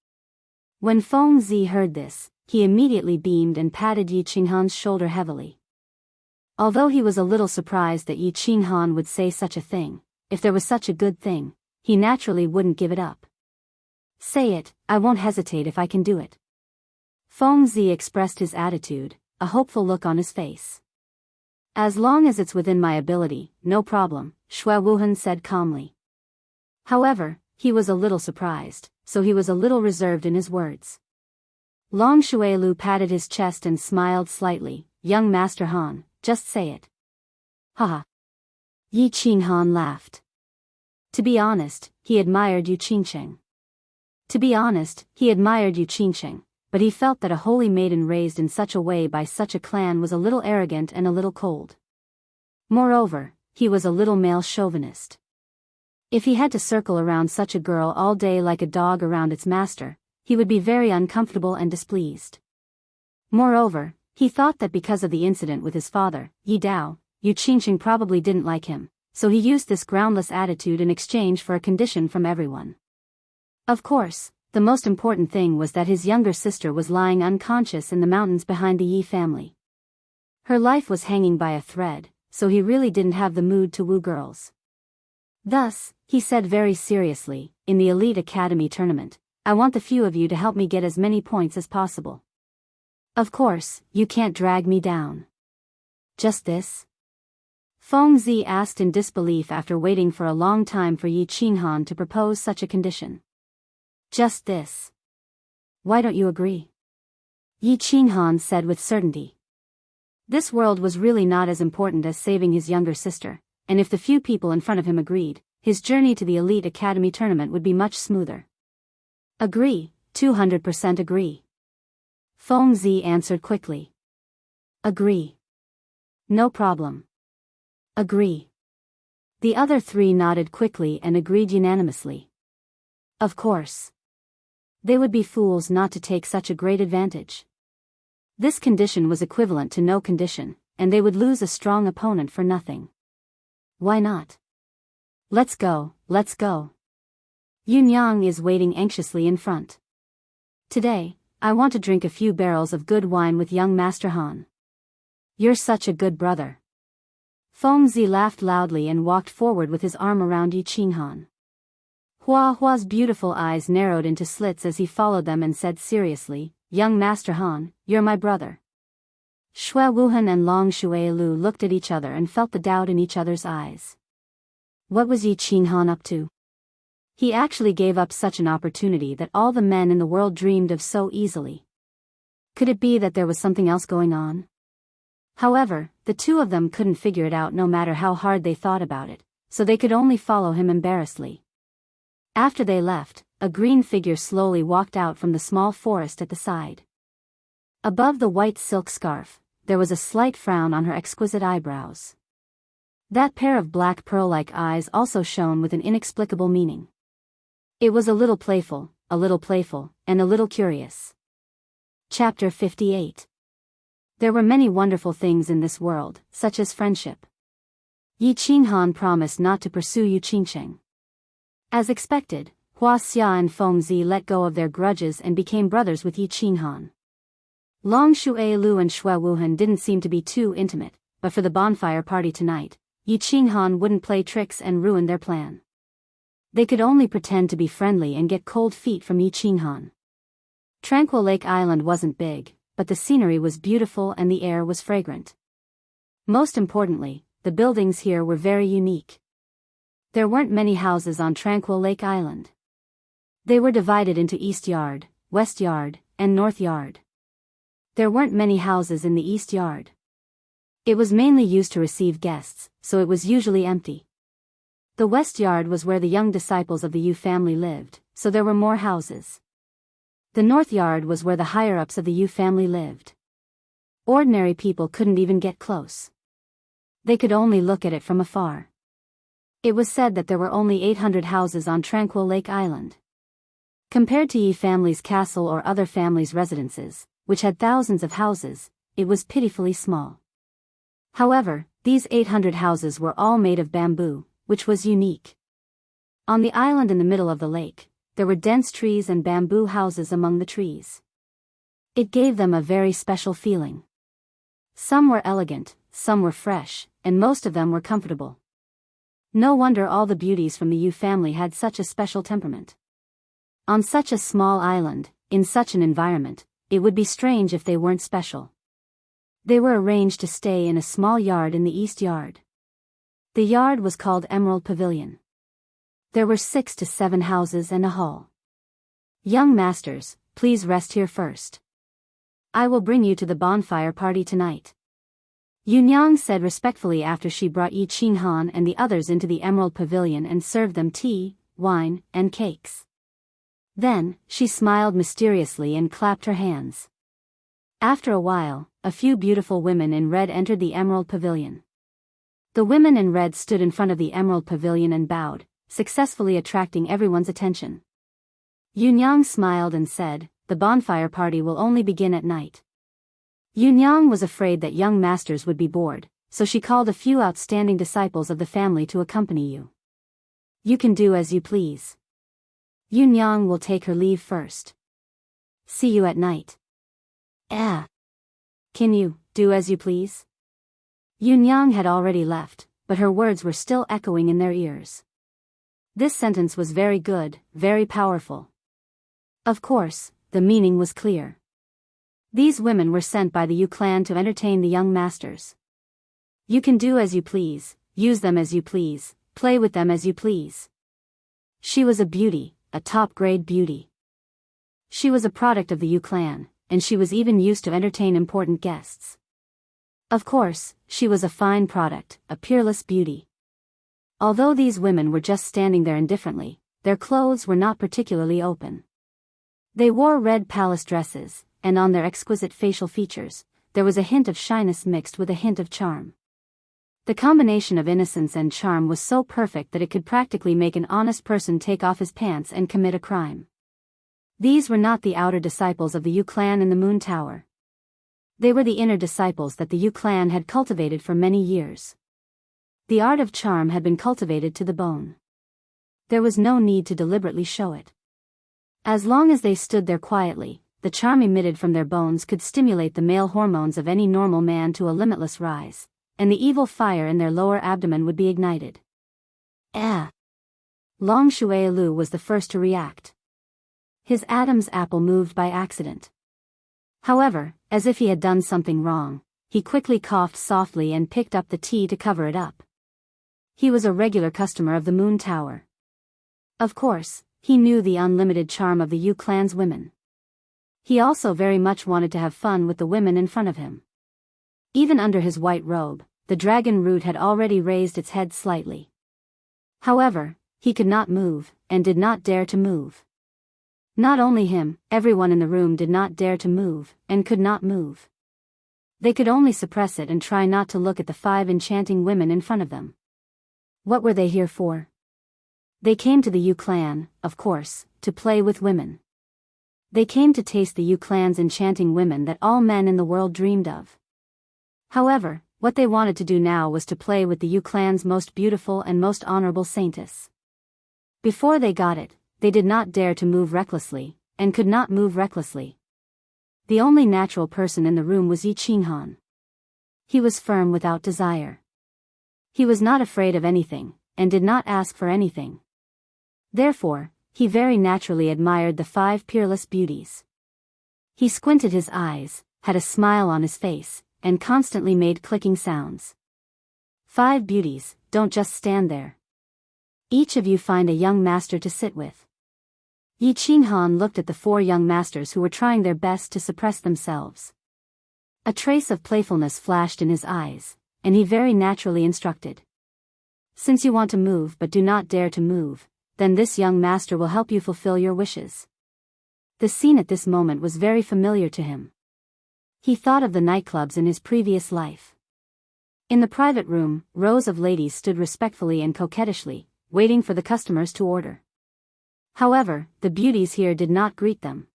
When Feng Zi heard this, he immediately beamed and patted Yi Qinghan's shoulder heavily. Although he was a little surprised that Yi Qinghan would say such a thing, if there was such a good thing, he naturally wouldn't give it up. Say it, I won't hesitate if I can do it. Feng Zi expressed his attitude, a hopeful look on his face. As long as it's within my ability, no problem, Xue Wuhan said calmly. However, he was a little surprised, so he was a little reserved in his words. Long Shuailu patted his chest and smiled slightly. Young Master Han, just say it. Haha. Yi Qinghan laughed. To be honest, he admired Yu Qingcheng. But he felt that a holy maiden raised in such a way by such a clan was a little arrogant and a little cold. Moreover, he was a little male chauvinist. If he had to circle around such a girl all day like a dog around its master, he would be very uncomfortable and displeased. Moreover, he thought that because of the incident with his father, Yi Dao, Yu Qingcheng probably didn't like him, so he used this groundless attitude in exchange for a condition from everyone. Of course, the most important thing was that his younger sister was lying unconscious in the mountains behind the Yi family. Her life was hanging by a thread, so he really didn't have the mood to woo girls. Thus, he said very seriously, in the Elite Academy tournament, I want the few of you to help me get as many points as possible. Of course, you can't drag me down. Just this? Feng Zi asked in disbelief after waiting for a long time for Yi Qinghan to propose such a condition. Just this. Why don't you agree? Yi Qinghan said with certainty. This world was really not as important as saving his younger sister, and if the few people in front of him agreed, his journey to the Elite Academy tournament would be much smoother. Agree, 200% agree. Feng Zi answered quickly. Agree. No problem. Agree. The other three nodded quickly and agreed unanimously. Of course. They would be fools not to take such a great advantage. This condition was equivalent to no condition, and they would lose a strong opponent for nothing. Why not? Let's go, let's go. Yunyang is waiting anxiously in front. Today, I want to drink a few barrels of good wine with young Master Han. You're such a good brother. Feng Zi laughed loudly and walked forward with his arm around Yi Qinghan. Hua Hua's beautiful eyes narrowed into slits as he followed them and said seriously, Young Master Han, you're my brother. Xue Wuhan and Long Shuailu looked at each other and felt the doubt in each other's eyes. What was Yi Qinghan up to? He actually gave up such an opportunity that all the men in the world dreamed of so easily. Could it be that there was something else going on? However, the two of them couldn't figure it out no matter how hard they thought about it, so they could only follow him embarrassedly. After they left, a green figure slowly walked out from the small forest at the side. Above the white silk scarf, there was a slight frown on her exquisite eyebrows. That pair of black pearl-like eyes also shone with an inexplicable meaning. It was a little playful, and a little curious. Chapter 58. There were many wonderful things in this world, such as friendship. Yi Qinghan promised not to pursue Yu Qingcheng. As expected, Hua Xia and Feng Zi let go of their grudges and became brothers with Yi Qinghan. Long Shuailu and Xue Wuhan didn't seem to be too intimate, but for the bonfire party tonight, Yi Qinghan wouldn't play tricks and ruin their plan. They could only pretend to be friendly and get cold feet from Yi Qinghan. Tranquil Lake Island wasn't big, but the scenery was beautiful and the air was fragrant. Most importantly, the buildings here were very unique. There weren't many houses on Tranquil Lake Island. They were divided into East Yard, West Yard, and North Yard. There weren't many houses in the East Yard. It was mainly used to receive guests, so it was usually empty. The West Yard was where the young disciples of the Yu family lived, so there were more houses. The North Yard was where the higher-ups of the Yu family lived. Ordinary people couldn't even get close. They could only look at it from afar. It was said that there were only 800 houses on Tranquil Lake Island. Compared to Yi family's castle or other families' residences, which had thousands of houses, it was pitifully small. However, these 800 houses were all made of bamboo, which was unique. On the island in the middle of the lake, there were dense trees and bamboo houses among the trees. It gave them a very special feeling. Some were elegant, some were fresh, and most of them were comfortable. No wonder all the beauties from the Yu family had such a special temperament. On such a small island, in such an environment, it would be strange if they weren't special. They were arranged to stay in a small yard in the East Yard. The yard was called Emerald Pavilion. There were 6 to 7 houses and a hall. Young masters, please rest here first. I will bring you to the bonfire party tonight. Yunyang said respectfully after she brought Yi Qinghan and the others into the Emerald Pavilion and served them tea, wine, and cakes. Then, she smiled mysteriously and clapped her hands. After a while, a few beautiful women in red entered the Emerald Pavilion. The women in red stood in front of the Emerald Pavilion and bowed, successfully attracting everyone's attention. Yunyang smiled and said, "The bonfire party will only begin at night." Yunyang was afraid that young masters would be bored, so she called a few outstanding disciples of the family to accompany you. You can do as you please. Yunyang will take her leave first. See you at night. Can you do as you please? Yunyang had already left, but her words were still echoing in their ears. This sentence was very good, very powerful. Of course, the meaning was clear. These women were sent by the Yu clan to entertain the young masters. You can do as you please, use them as you please, play with them as you please. She was a beauty, a top-grade beauty. She was a product of the Yu clan, and she was even used to entertain important guests. Of course, she was a fine product, a peerless beauty. Although these women were just standing there indifferently, their clothes were not particularly open. They wore red palace dresses, and on their exquisite facial features, there was a hint of shyness mixed with a hint of charm. The combination of innocence and charm was so perfect that it could practically make an honest person take off his pants and commit a crime. These were not the outer disciples of the Yu clan in the Moon Tower. They were the inner disciples that the Yu clan had cultivated for many years. The art of charm had been cultivated to the bone. There was no need to deliberately show it. As long as they stood there quietly, the charm emitted from their bones could stimulate the male hormones of any normal man to a limitless rise, and the evil fire in their lower abdomen would be ignited. Long Shuailu was the first to react. His Adam's apple moved by accident. However, as if he had done something wrong, he quickly coughed softly and picked up the tea to cover it up. He was a regular customer of the Moon Tower. Of course, he knew the unlimited charm of the Yu clan's women. He also very much wanted to have fun with the women in front of him. Even under his white robe, the dragon root had already raised its head slightly. However, he could not move, and did not dare to move. Not only him, everyone in the room did not dare to move, and could not move. They could only suppress it and try not to look at the 5 enchanting women in front of them. What were they here for? They came to the Yu clan, of course, to play with women. They came to taste the Yu clan's enchanting women that all men in the world dreamed of. However, what they wanted to do now was to play with the Yu clan's most beautiful and most honorable saintess. Before they got it, they did not dare to move recklessly, and could not move recklessly. The only natural person in the room was Yi Qinghan. He was firm without desire. He was not afraid of anything, and did not ask for anything. Therefore, he very naturally admired the 5 peerless beauties. He squinted his eyes, had a smile on his face, and constantly made clicking sounds. 5 beauties, don't just stand there. Each of you find a young master to sit with. Yi Qinghan looked at the 4 young masters who were trying their best to suppress themselves. A trace of playfulness flashed in his eyes, and he very naturally instructed. Since you want to move but do not dare to move, then this young master will help you fulfill your wishes. The scene at this moment was very familiar to him. He thought of the nightclubs in his previous life. In the private room, rows of ladies stood respectfully and coquettishly, waiting for the customers to order. However, the beauties here did not greet them.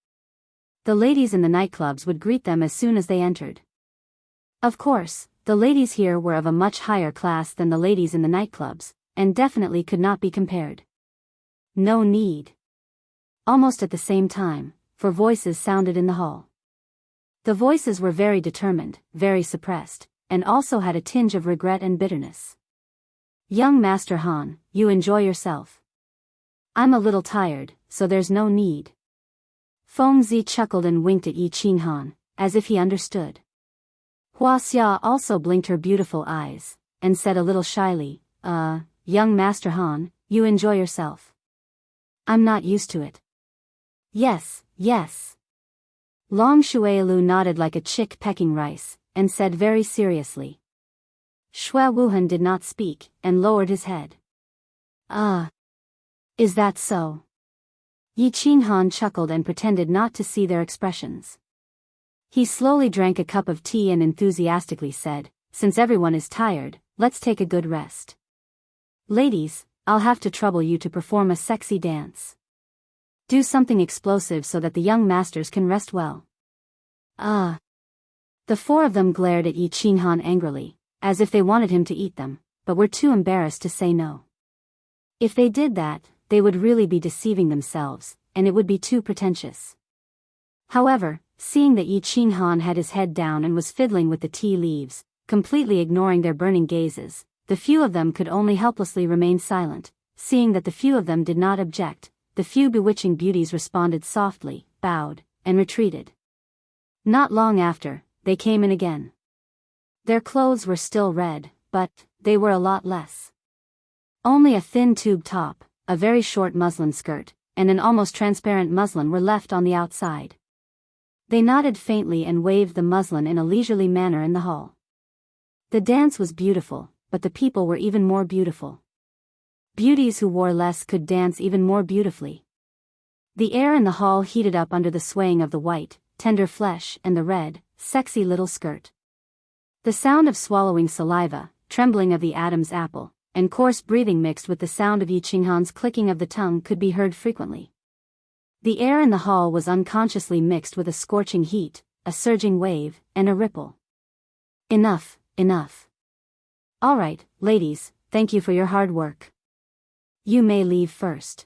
The ladies in the nightclubs would greet them as soon as they entered. Of course, the ladies here were of a much higher class than the ladies in the nightclubs, and definitely could not be compared. No need. Almost at the same time, 4 voices sounded in the hall. The voices were very determined, very suppressed, and also had a tinge of regret and bitterness. Young Master Han, you enjoy yourself. I'm a little tired, so there's no need. Feng Zi chuckled and winked at Yi Qinghan, as if he understood. Hua Xia also blinked her beautiful eyes, and said a little shyly, young Master Han, you enjoy yourself. I'm not used to it. Yes, yes. Long Shuailu nodded like a chick pecking rice, and said very seriously. Xue Wuhan did not speak, and lowered his head. Is that so? Yi Qinghan chuckled and pretended not to see their expressions. He slowly drank a cup of tea and enthusiastically said, since everyone is tired, let's take a good rest. Ladies, I'll have to trouble you to perform a sexy dance. Do something explosive so that the young masters can rest well. The 4 of them glared at Yi Qinghan angrily, as if they wanted him to eat them, but were too embarrassed to say no. If they did that, they would really be deceiving themselves, and it would be too pretentious. However, seeing that Yi Qinghan had his head down and was fiddling with the tea leaves, completely ignoring their burning gazes, the few of them could only helplessly remain silent. Seeing that the few of them did not object, the few bewitching beauties responded softly, bowed, and retreated. Not long after, they came in again. Their clothes were still red, but they were a lot less. Only a thin tube top, a very short muslin skirt, and an almost transparent muslin were left on the outside. They nodded faintly and waved the muslin in a leisurely manner in the hall. The dance was beautiful, but the people were even more beautiful. Beauties who wore less could dance even more beautifully. The air in the hall heated up under the swaying of the white, tender flesh and the red, sexy little skirt. The sound of swallowing saliva, trembling of the Adam's apple, and coarse breathing mixed with the sound of Yi Qinghan's clicking of the tongue could be heard frequently. The air in the hall was unconsciously mixed with a scorching heat, a surging wave, and a ripple. Enough, enough. All right, ladies, thank you for your hard work. You may leave first.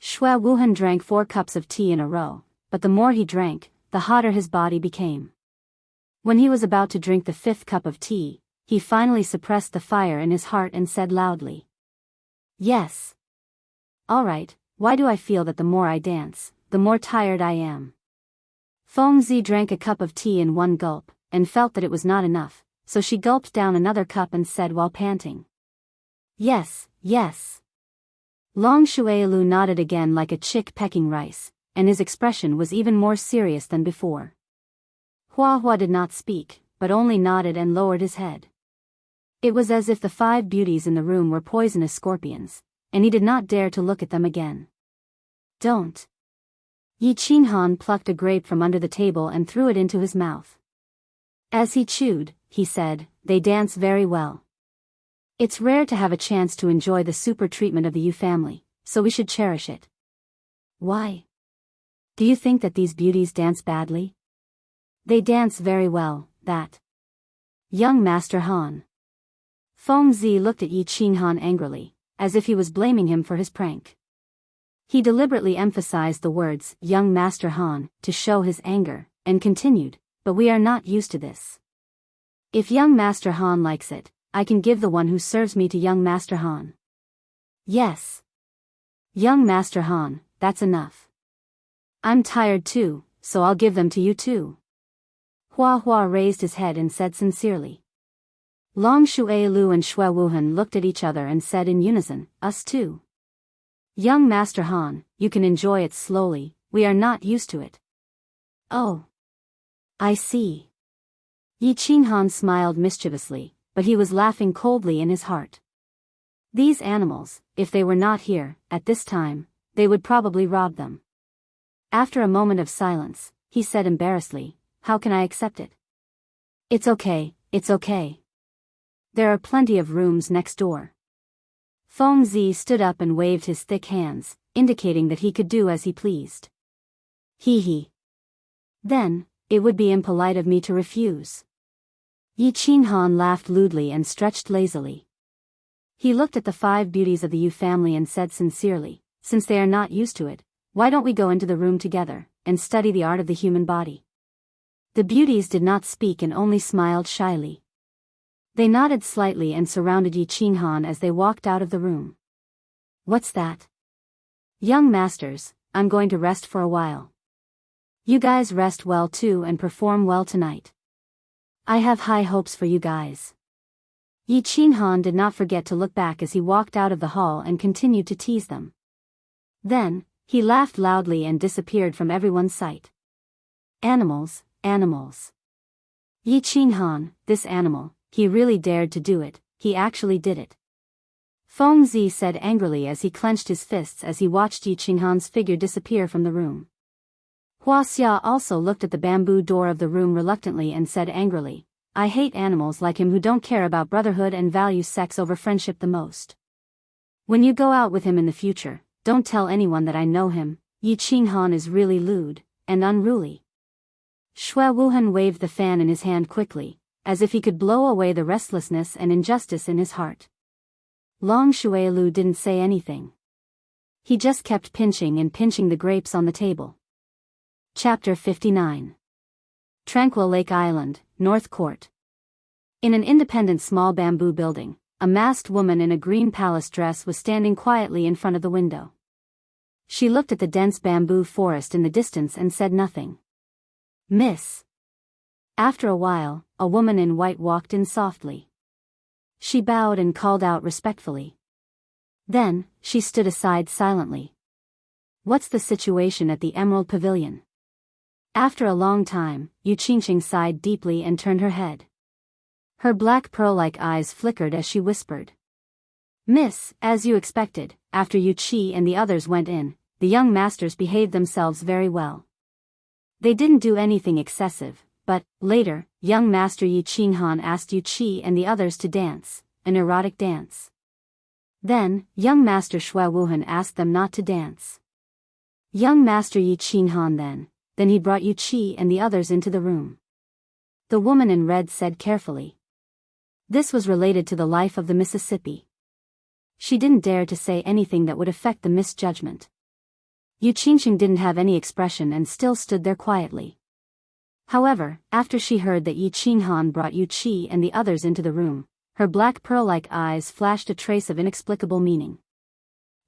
Xue Wuhan drank 4 cups of tea in a row, but the more he drank, the hotter his body became. When he was about to drink the 5th cup of tea, he finally suppressed the fire in his heart and said loudly. Yes. All right, why do I feel that the more I dance, the more tired I am? Feng Zi drank a cup of tea in one gulp, and felt that it was not enough, so she gulped down another cup and said while panting. Yes, yes. Long Shuailu nodded again like a chick pecking rice, and his expression was even more serious than before. Hua Hua did not speak, but only nodded and lowered his head. It was as if the 5 beauties in the room were poisonous scorpions, and he did not dare to look at them again. Don't. Yi Qinghan plucked a grape from under the table and threw it into his mouth. As he chewed, he said, they dance very well. It's rare to have a chance to enjoy the super treatment of the Yu family, so we should cherish it. Why? Do you think that these beauties dance badly? They dance very well, that. Young Master Han. Feng Zi looked at Yi Qinghan angrily, as if he was blaming him for his prank. He deliberately emphasized the words, young Master Han, to show his anger, and continued, but we are not used to this. If young Master Han likes it, I can give the one who serves me to young Master Han. Yes. Young Master Han, that's enough. I'm tired too, so I'll give them to you too. Hua Hua raised his head and said sincerely. Long Shui Lu and Shui Wuhan looked at each other and said in unison, us too. Young Master Han, you can enjoy it slowly, we are not used to it. Oh. I see. Yi Qinghan smiled mischievously, but he was laughing coldly in his heart. These animals, if they were not here, at this time, they would probably rob them. After a moment of silence, he said embarrassedly, how can I accept it? It's okay, it's okay. There are plenty of rooms next door. Feng Zi stood up and waved his thick hands, indicating that he could do as he pleased. Hee hee. Then, it would be impolite of me to refuse. Yi Qinghan laughed lewdly and stretched lazily. He looked at the 5 beauties of the Yu family and said sincerely, since they are not used to it, why don't we go into the room together, and study the art of the human body? The beauties did not speak and only smiled shyly. They nodded slightly and surrounded Yi Qinghan as they walked out of the room. What's that? Young masters, I'm going to rest for a while. You guys rest well too and perform well tonight. I have high hopes for you guys. Yi Qinghan did not forget to look back as he walked out of the hall and continued to tease them. Then, he laughed loudly and disappeared from everyone's sight. Animals, animals. Yi Qinghan, this animal, he really dared to do it, he actually did it. Feng Zi said angrily as he clenched his fists as he watched Yi Qinghan's figure disappear from the room. Huaxia also looked at the bamboo door of the room reluctantly and said angrily, I hate animals like him who don't care about brotherhood and value sex over friendship the most. When you go out with him in the future, don't tell anyone that I know him, Yi Qinghan is really lewd and unruly. Shui Wuhan waved the fan in his hand quickly, as if he could blow away the restlessness and injustice in his heart. Long Shuilu didn't say anything. He just kept pinching the grapes on the table. Chapter 59. Tranquil Lake Island, North Court. In an independent small bamboo building, a masked woman in a green palace dress was standing quietly in front of the window. She looked at the dense bamboo forest in the distance and said nothing. Miss. After a while, a woman in white walked in softly. She bowed and called out respectfully. Then, she stood aside silently. What's the situation at the Emerald Pavilion? After a long time, Yu Qingqing sighed deeply and turned her head. Her black pearl-like eyes flickered as she whispered. Miss, as you expected, after Yu Qi and the others went in, the young masters behaved themselves very well. They didn't do anything excessive, but, later, young master Yi Qinghan asked Yu Qi and the others to dance, an erotic dance. Then, young master Shui Wuhan asked them not to dance. Young master Yi Qinghan then he brought Yu Qi and the others into the room. The woman in red said carefully. This was related to the life of the Mississippi. She didn't dare to say anything that would affect the misjudgment. Yu Qingqing didn't have any expression and still stood there quietly. However, after she heard that Yi Qinghan brought Yu Qi and the others into the room, her black pearl-like eyes flashed a trace of inexplicable meaning.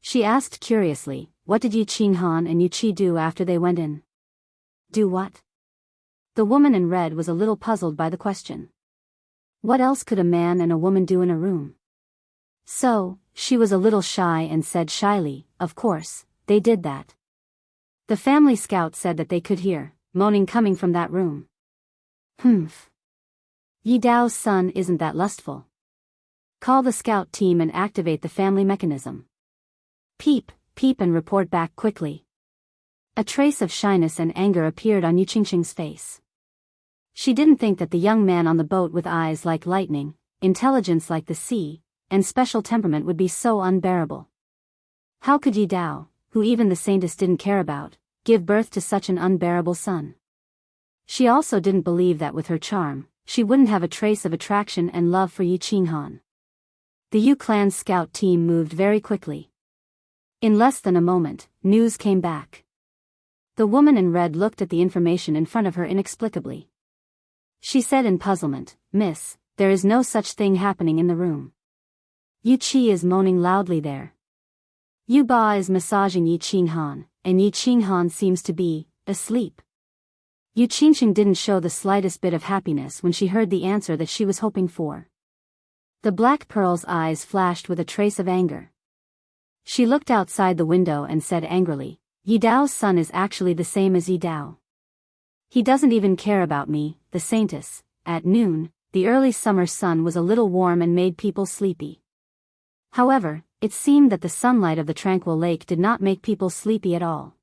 She asked curiously, what did Yi Qinghan and Yu Qi do after they went in? Do what? The woman in red was a little puzzled by the question. What else could a man and a woman do in a room? So, she was a little shy and said shyly, of course, they did that. The family scout said that they could hear moaning coming from that room. Humph. Yi Dao's son isn't that lustful. Call the scout team and activate the family mechanism. Peep, peep and report back quickly. A trace of shyness and anger appeared on Yu Qingqing's face. She didn't think that the young man on the boat with eyes like lightning, intelligence like the sea, and special temperament would be so unbearable. How could Yi Dao, who even the saintess didn't care about, give birth to such an unbearable son? She also didn't believe that with her charm, she wouldn't have a trace of attraction and love for Yi Qinghan. The Yu clan's scout team moved very quickly. In less than a moment, news came back. The woman in red looked at the information in front of her inexplicably. She said in puzzlement, Miss, there is no such thing happening in the room. Yu Qi is moaning loudly there. Yu Ba is massaging Yi Qinghan, and Yi Qinghan seems to be asleep. Yu Qingxing didn't show the slightest bit of happiness when she heard the answer that she was hoping for. The Black Pearl's eyes flashed with a trace of anger. She looked outside the window and said angrily, Yi Dao's son is actually the same as Yi Dao. He doesn't even care about me, the saintess. At noon, the early summer sun was a little warm and made people sleepy. However, it seemed that the sunlight of the tranquil lake did not make people sleepy at all.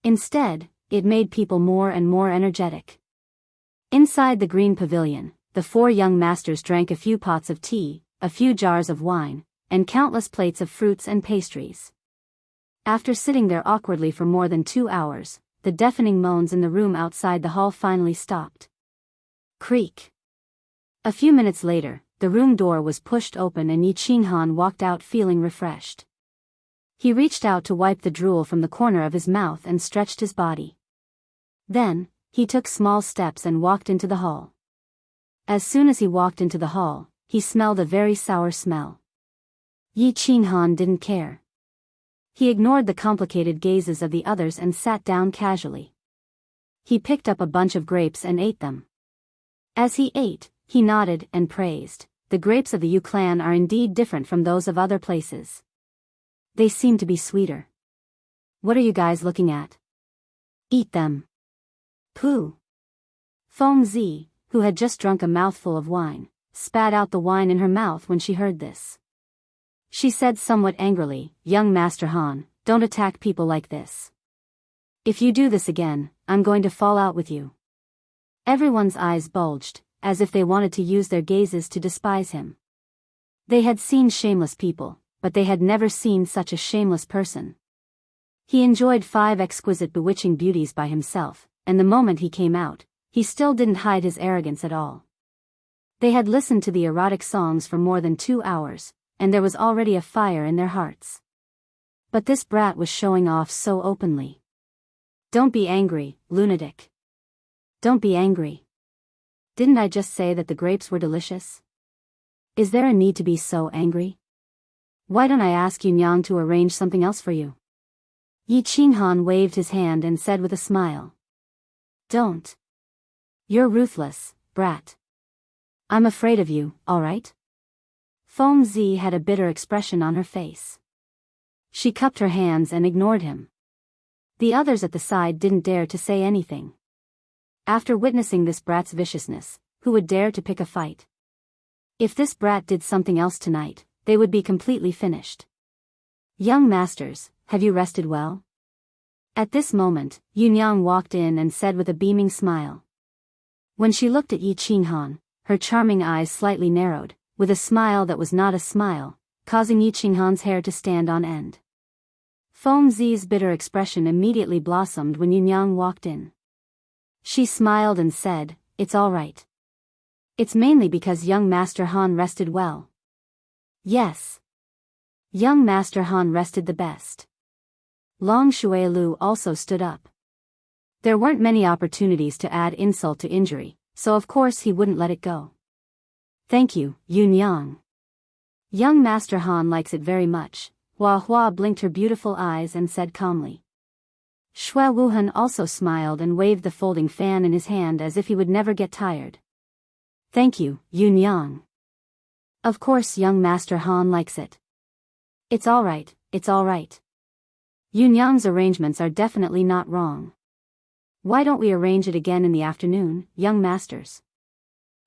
Instead, it made people more and more energetic. Inside the green pavilion, the 4 young masters drank a few pots of tea, a few jars of wine, and countless plates of fruits and pastries. After sitting there awkwardly for more than 2 hours, the deafening moans in the room outside the hall finally stopped. Creak. A few minutes later, the room door was pushed open and Yi Qinghan walked out feeling refreshed. He reached out to wipe the drool from the corner of his mouth and stretched his body. Then, he took small steps and walked into the hall. As soon as he walked into the hall, he smelled a very sour smell. Yi Qinghan didn't care. He ignored the complicated gazes of the others and sat down casually. He picked up a bunch of grapes and ate them. As he ate, he nodded and praised, the grapes of the Yu clan are indeed different from those of other places. They seem to be sweeter. What are you guys looking at? Eat them. Pooh. Feng Zi, who had just drunk a mouthful of wine, spat out the wine in her mouth when she heard this. She said somewhat angrily, Young Master Han, don't attack people like this. If you do this again, I'm going to fall out with you. Everyone's eyes bulged, as if they wanted to use their gazes to despise him. They had seen shameless people, but they had never seen such a shameless person. He enjoyed 5 exquisite bewitching beauties by himself, and the moment he came out, he still didn't hide his arrogance at all. They had listened to the erotic songs for more than 2 hours, and there was already a fire in their hearts. But this brat was showing off so openly. Don't be angry, lunatic. Don't be angry. Didn't I just say that the grapes were delicious? Is there a need to be so angry? Why don't I ask Yunyang to arrange something else for you? Yi Qinghan waved his hand and said with a smile. Don't. You're ruthless, brat. I'm afraid of you, all right? Feng Zi had a bitter expression on her face. She cupped her hands and ignored him. The others at the side didn't dare to say anything. After witnessing this brat's viciousness, who would dare to pick a fight? If this brat did something else tonight, they would be completely finished. Young masters, have you rested well? At this moment, Yunyang walked in and said with a beaming smile. When she looked at Yi Qinghan, her charming eyes slightly narrowed, with a smile that was not a smile, causing Yi Qinghan's hair to stand on end. Feng Zi's bitter expression immediately blossomed when Yunyang walked in. She smiled and said, It's all right. It's mainly because young Master Han rested well. Yes. Young Master Han rested the best. Long Shuilu also stood up. There weren't many opportunities to add insult to injury, so of course he wouldn't let it go. Thank you, Yunyang. Young Master Han likes it very much. Hua Hua blinked her beautiful eyes and said calmly. Shui Wuhan also smiled and waved the folding fan in his hand as if he would never get tired. Thank you, Yunyang. Of course young Master Han likes it. It's all right, it's all right. Yunyang's arrangements are definitely not wrong. Why don't we arrange it again in the afternoon, young masters?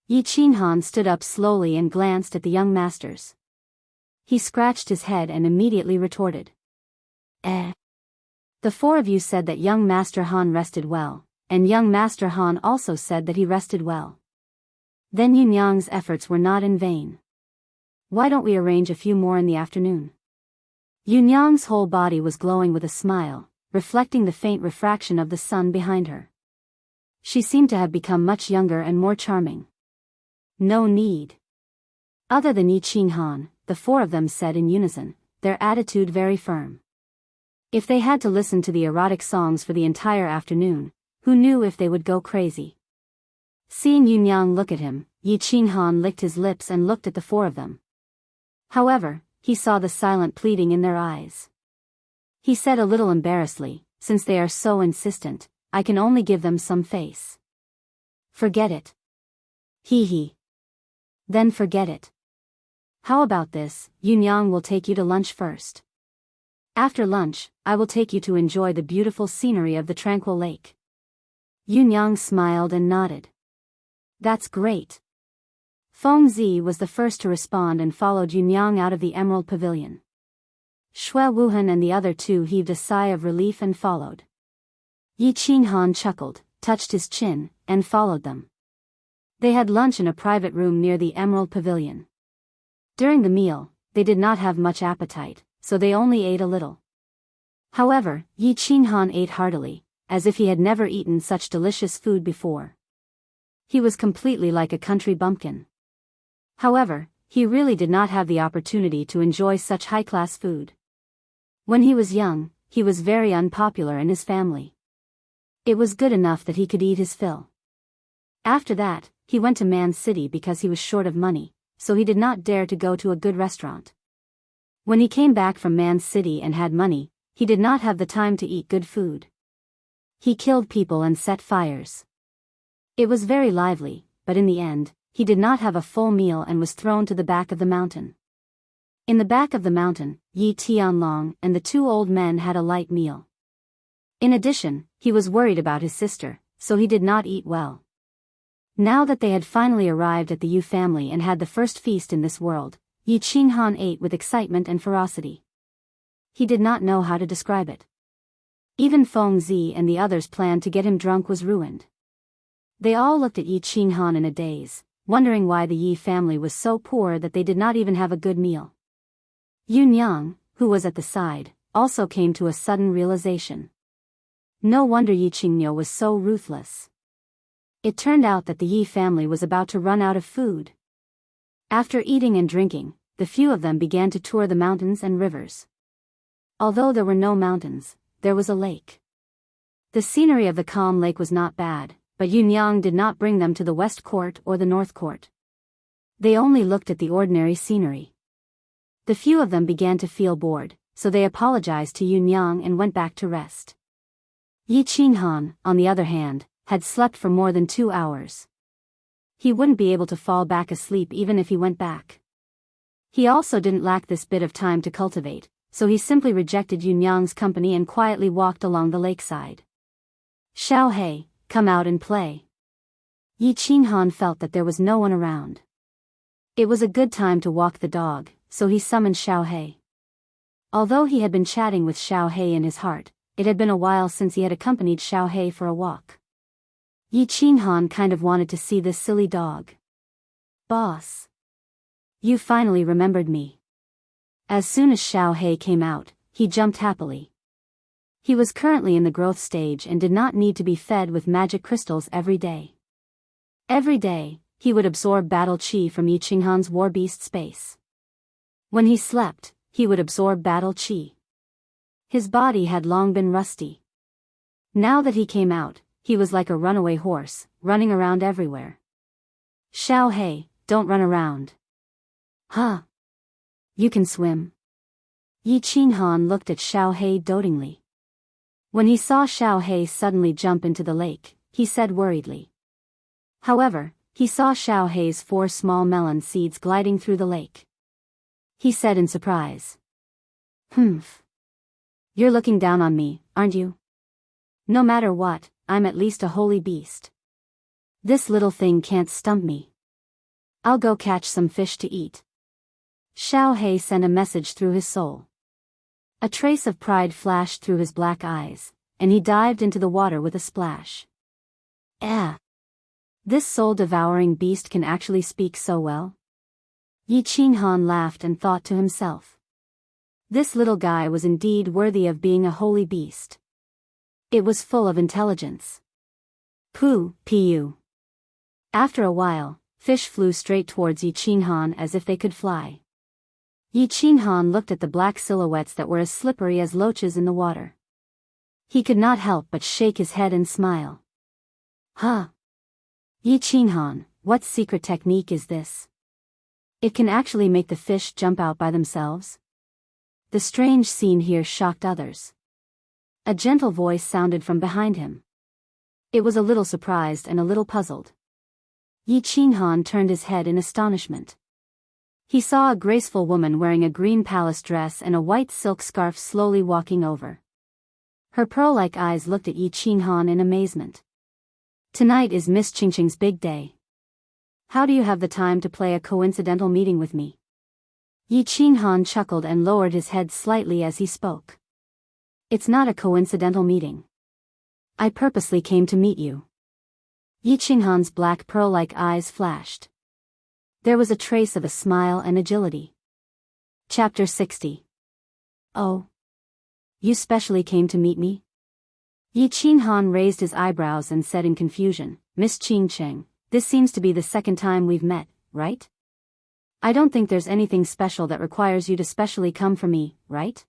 Yi Qinghan stood up slowly and glanced at the young masters. He scratched his head and immediately retorted. The 4 of you said that young Master Han rested well, and young Master Han also said that he rested well. Then Yunyang's efforts were not in vain. Why don't we arrange a few more in the afternoon? Yunyang's whole body was glowing with a smile, reflecting the faint refraction of the sun behind her. She seemed to have become much younger and more charming. No need. Other than Yi Qinghan, the 4 of them said in unison, their attitude very firm. If they had to listen to the erotic songs for the entire afternoon, who knew if they would go crazy? Seeing Yunyang look at him, Yi Qinghan licked his lips and looked at the 4 of them. However, he saw the silent pleading in their eyes. He said a little embarrassedly, since they are so insistent, I can only give them some face. Forget it. Hee. Then forget it. How about this, Yunyang will take you to lunch first. After lunch, I will take you to enjoy the beautiful scenery of the Tranquil Lake. Yunyang smiled and nodded. That's great. Feng Zi was the first to respond and followed Yunyang out of the Emerald Pavilion. Shui Wuhan and the other two heaved a sigh of relief and followed. Yi Qinghan chuckled, touched his chin, and followed them. They had lunch in a private room near the Emerald Pavilion. During the meal, they did not have much appetite, so they only ate a little. However, Yi Qinghan ate heartily, as if he had never eaten such delicious food before. He was completely like a country bumpkin. However, he really did not have the opportunity to enjoy such high-class food. When he was young, he was very unpopular in his family. It was good enough that he could eat his fill. After that, he went to Man City because he was short of money, so he did not dare to go to a good restaurant. When he came back from Man City and had money, he did not have the time to eat good food. He killed people and set fires. It was very lively, but in the end, he did not have a full meal and was thrown to the back of the mountain. In the back of the mountain, Yi Tianlong and the two old men had a light meal. In addition, he was worried about his sister, so he did not eat well. Now that they had finally arrived at the Yu family and had the first feast in this world, Yi Qinghan ate with excitement and ferocity. He did not know how to describe it. Even Feng Zi and the others' plan to get him drunk was ruined. They all looked at Yi Qinghan in a daze, wondering why the Yi family was so poor that they did not even have a good meal. Yunyang, who was at the side, also came to a sudden realization. No wonder Yi Qingniu was so ruthless. It turned out that the Yi family was about to run out of food. After eating and drinking, the few of them began to tour the mountains and rivers. Although there were no mountains, there was a lake. The scenery of the calm lake was not bad, but Yunyang did not bring them to the West Court or the North Court. They only looked at the ordinary scenery. The few of them began to feel bored, so they apologized to Yunyang and went back to rest. Yi Qinghan, on the other hand, had slept for more than 2 hours. He wouldn't be able to fall back asleep even if he went back. He also didn't lack this bit of time to cultivate, so he simply rejected Yunyang's company and quietly walked along the lakeside. Xiaohei, come out and play. Yi Qinghan felt that there was no one around. It was a good time to walk the dog, so he summoned Xiaohei. Although he had been chatting with Xiaohei in his heart, it had been a while since he had accompanied Xiaohei for a walk. Yi Qinghan kind of wanted to see this silly dog. Boss. You finally remembered me. As soon as Xiaohei came out, he jumped happily. He was currently in the growth stage and did not need to be fed with magic crystals every day. Every day, he would absorb battle chi from Yi Qinghan's war beast space. When he slept, he would absorb battle chi. His body had long been rusty. Now that he came out, he was like a runaway horse, running around everywhere. Xiaohei, don't run around. Huh? You can swim. Yi Qinghan looked at Xiaohei dotingly. When he saw Xiaohei suddenly jump into the lake, he said worriedly. However, he saw Xiaohei's 4 small melon seeds gliding through the lake. He said in surprise. Humph. You're looking down on me, aren't you? No matter what, I'm at least a holy beast. This little thing can't stump me. I'll go catch some fish to eat. Xiaohei sent a message through his soul. A trace of pride flashed through his black eyes, and he dived into the water with a splash. This soul-devouring beast can actually speak so well? Yi Qinghan laughed and thought to himself. This little guy was indeed worthy of being a holy beast. It was full of intelligence. Pu. After a while, fish flew straight towards Yi Qinghan as if they could fly. Yi Qinghan looked at the black silhouettes that were as slippery as loaches in the water. He could not help but shake his head and smile. Huh? Yi Qinghan, what secret technique is this? It can actually make the fish jump out by themselves? The strange scene here shocked others. A gentle voice sounded from behind him. It was a little surprised and a little puzzled. Yi Qinghan turned his head in astonishment. He saw a graceful woman wearing a green palace dress and a white silk scarf slowly walking over. Her pearl-like eyes looked at Yi Qinghan in amazement. Tonight is Miss Qingqing's big day. How do you have the time to play a coincidental meeting with me? Yi Qinghan chuckled and lowered his head slightly as he spoke. It's not a coincidental meeting. I purposely came to meet you. Yi Qinghan's black pearl-like eyes flashed. There was a trace of a smile and agility. Chapter 60. Oh. You specially came to meet me? Yi Qinghan raised his eyebrows and said in confusion, Miss Qingqing, this seems to be the second time we've met, right? I don't think there's anything special that requires you to specially come for me, right?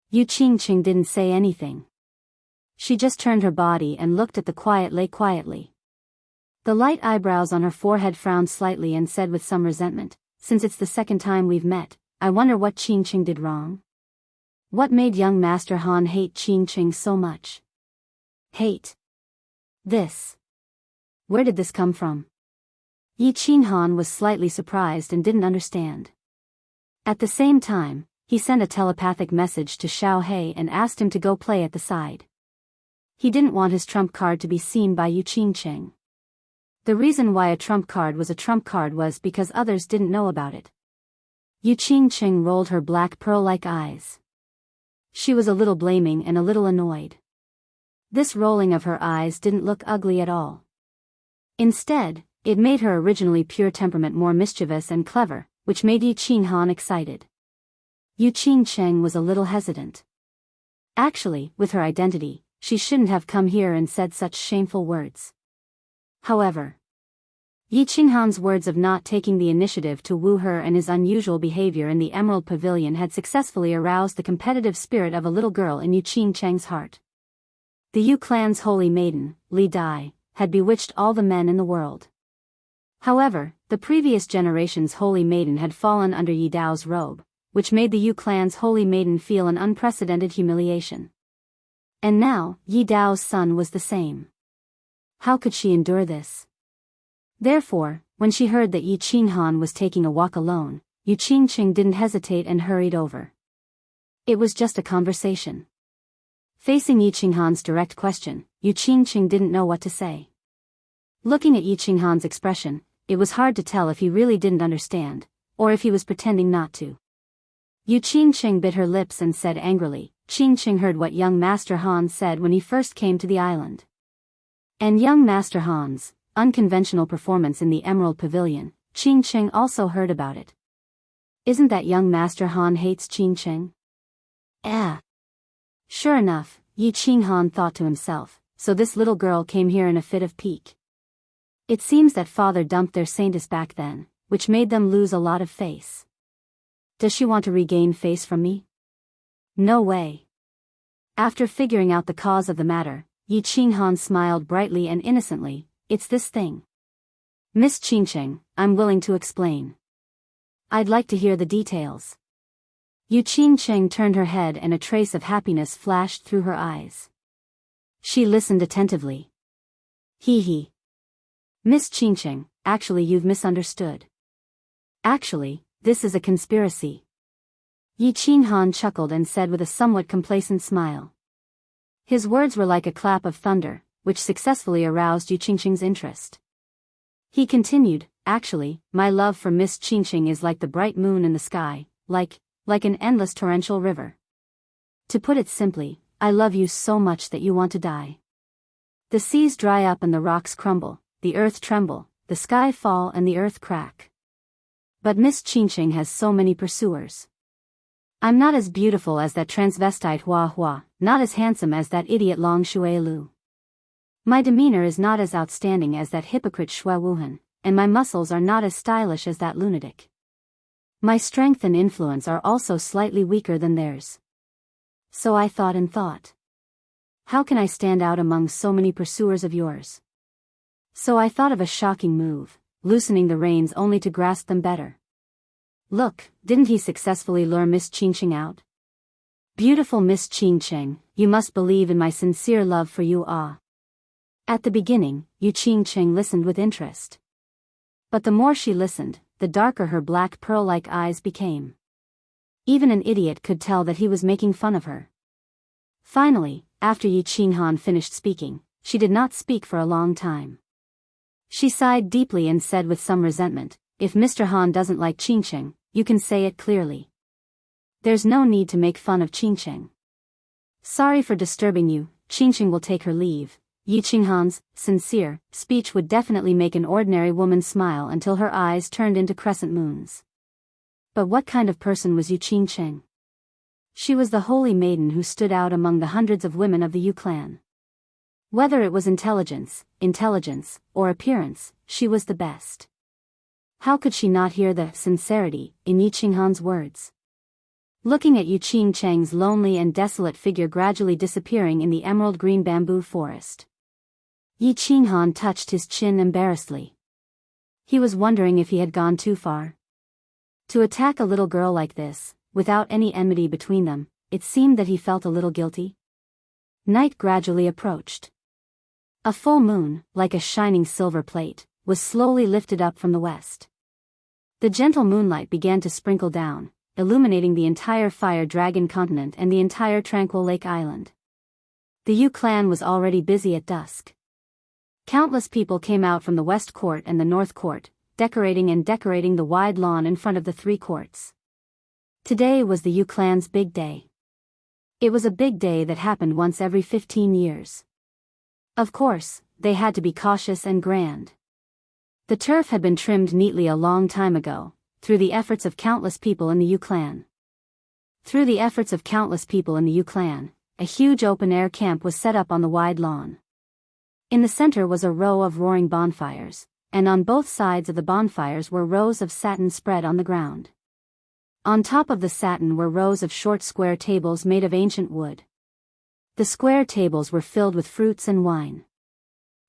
Yi Qingqing didn't say anything. She just turned her body and looked at the quiet lake quietly. The light eyebrows on her forehead frowned slightly and said with some resentment, since it's the second time we've met, I wonder what Qingqing did wrong? What made young Master Han hate Qingqing so much? Hate? This. Where did this come from? Yi Qinghan was slightly surprised and didn't understand. At the same time, he sent a telepathic message to Xiao He and asked him to go play at the side. He didn't want his trump card to be seen by Yi Qingqing. The reason why a trump card was because others didn't know about it. Yi Qingqing rolled her black pearl-like eyes. She was a little blaming and a little annoyed. This rolling of her eyes didn't look ugly at all. Instead, it made her originally pure temperament more mischievous and clever, which made Yi Qinghan excited. Yi Qingqing was a little hesitant. Actually, with her identity, she shouldn't have come here and said such shameful words. However, Yi Qinghan's words of not taking the initiative to woo her and his unusual behavior in the Emerald Pavilion had successfully aroused the competitive spirit of a little girl in Yi Qingqing's heart. The Yu clan's holy maiden, Li Dai, had bewitched all the men in the world. However, the previous generation's holy maiden had fallen under Yi Dao's robe, which made the Yu clan's holy maiden feel an unprecedented humiliation. And now, Yi Dao's son was the same. How could she endure this? Therefore, when she heard that Yi Qinghan was taking a walk alone, Yi Qingqing didn't hesitate and hurried over. It was just a conversation. Facing Yi Qinghan's direct question, Yi Qingqing didn't know what to say. Looking at Yi Qinghan's expression, it was hard to tell if he really didn't understand, or if he was pretending not to. Yi Qingqing bit her lips and said angrily, Qingqing heard what young Master Han said when he first came to the island. And young Master Han's unconventional performance in the Emerald Pavilion, Qingqing also heard about it. Isn't that young Master Han hates Qingqing? Sure enough, Yi Qinghan thought to himself, so this little girl came here in a fit of pique. It seems that father dumped their saintess back then, which made them lose a lot of face. Does she want to regain face from me? No way. After figuring out the cause of the matter, Yi Qinghan smiled brightly and innocently, it's this thing. Miss Qingqing, I'm willing to explain. I'd like to hear the details. Yi Qingqing turned her head and a trace of happiness flashed through her eyes. She listened attentively. Hee. Miss Qingqing, actually you've misunderstood. Actually, this is a conspiracy. Yi Qinghan chuckled and said with a somewhat complacent smile. His words were like a clap of thunder, which successfully aroused Yi Qingqing's interest. He continued, actually, my love for Miss Qingqing is like the bright moon in the sky, like an endless torrential river. To put it simply, I love you so much that you want to die. The seas dry up and the rocks crumble, the earth tremble, the sky fall and the earth crack. But Miss Qingqing has so many pursuers. I'm not as beautiful as that transvestite Hua Hua, not as handsome as that idiot Long Shui Lu. My demeanor is not as outstanding as that hypocrite Xue Wuhan, and my muscles are not as stylish as that lunatic. My strength and influence are also slightly weaker than theirs. So I thought. How can I stand out among so many pursuers of yours? So I thought of a shocking move, loosening the reins only to grasp them better. Look, didn't he successfully lure Miss Qingqing out? Beautiful Miss Xianxia, you must believe in my sincere love for you. At the beginning, Xianxia listened with interest. But the more she listened, the darker her black pearl-like eyes became. Even an idiot could tell that he was making fun of her. Finally, after Xianxia finished speaking, she did not speak for a long time. She sighed deeply and said with some resentment, "If Mr. Han doesn't like Xianxia, you can say it clearly. There's no need to make fun of Xianxia. Sorry for disturbing you." Xianxia will take her leave. Xianxia's sincere speech would definitely make an ordinary woman smile until her eyes turned into crescent moons. But what kind of person was Xianxia? She was the holy maiden who stood out among the hundreds of women of the Yu clan. Whether it was intelligence, or appearance, she was the best. How could she not hear the sincerity in Xianxia's words? Looking at Xianxia's lonely and desolate figure gradually disappearing in the emerald green bamboo forest, Xianxia touched his chin embarrassedly. He was wondering if he had gone too far. To attack a little girl like this, without any enmity between them, it seemed that he felt a little guilty. Night gradually approached. A full moon, like a shining silver plate, was slowly lifted up from the west. The gentle moonlight began to sprinkle down, illuminating the entire Fire Dragon continent and the entire Tranquil Lake Island. The Yu clan was already busy at dusk. Countless people came out from the West Court and the North Court, decorating the wide lawn in front of the three courts. Today was the Yu clan's big day. It was a big day that happened once every 15 years. Of course, they had to be cautious and grand. The turf had been trimmed neatly a long time ago, through the efforts of countless people in the Yu clan. A huge open-air camp was set up on the wide lawn. In the center was a row of roaring bonfires, and on both sides of the bonfires were rows of satin spread on the ground. On top of the satin were rows of short square tables made of ancient wood. The square tables were filled with fruits and wine.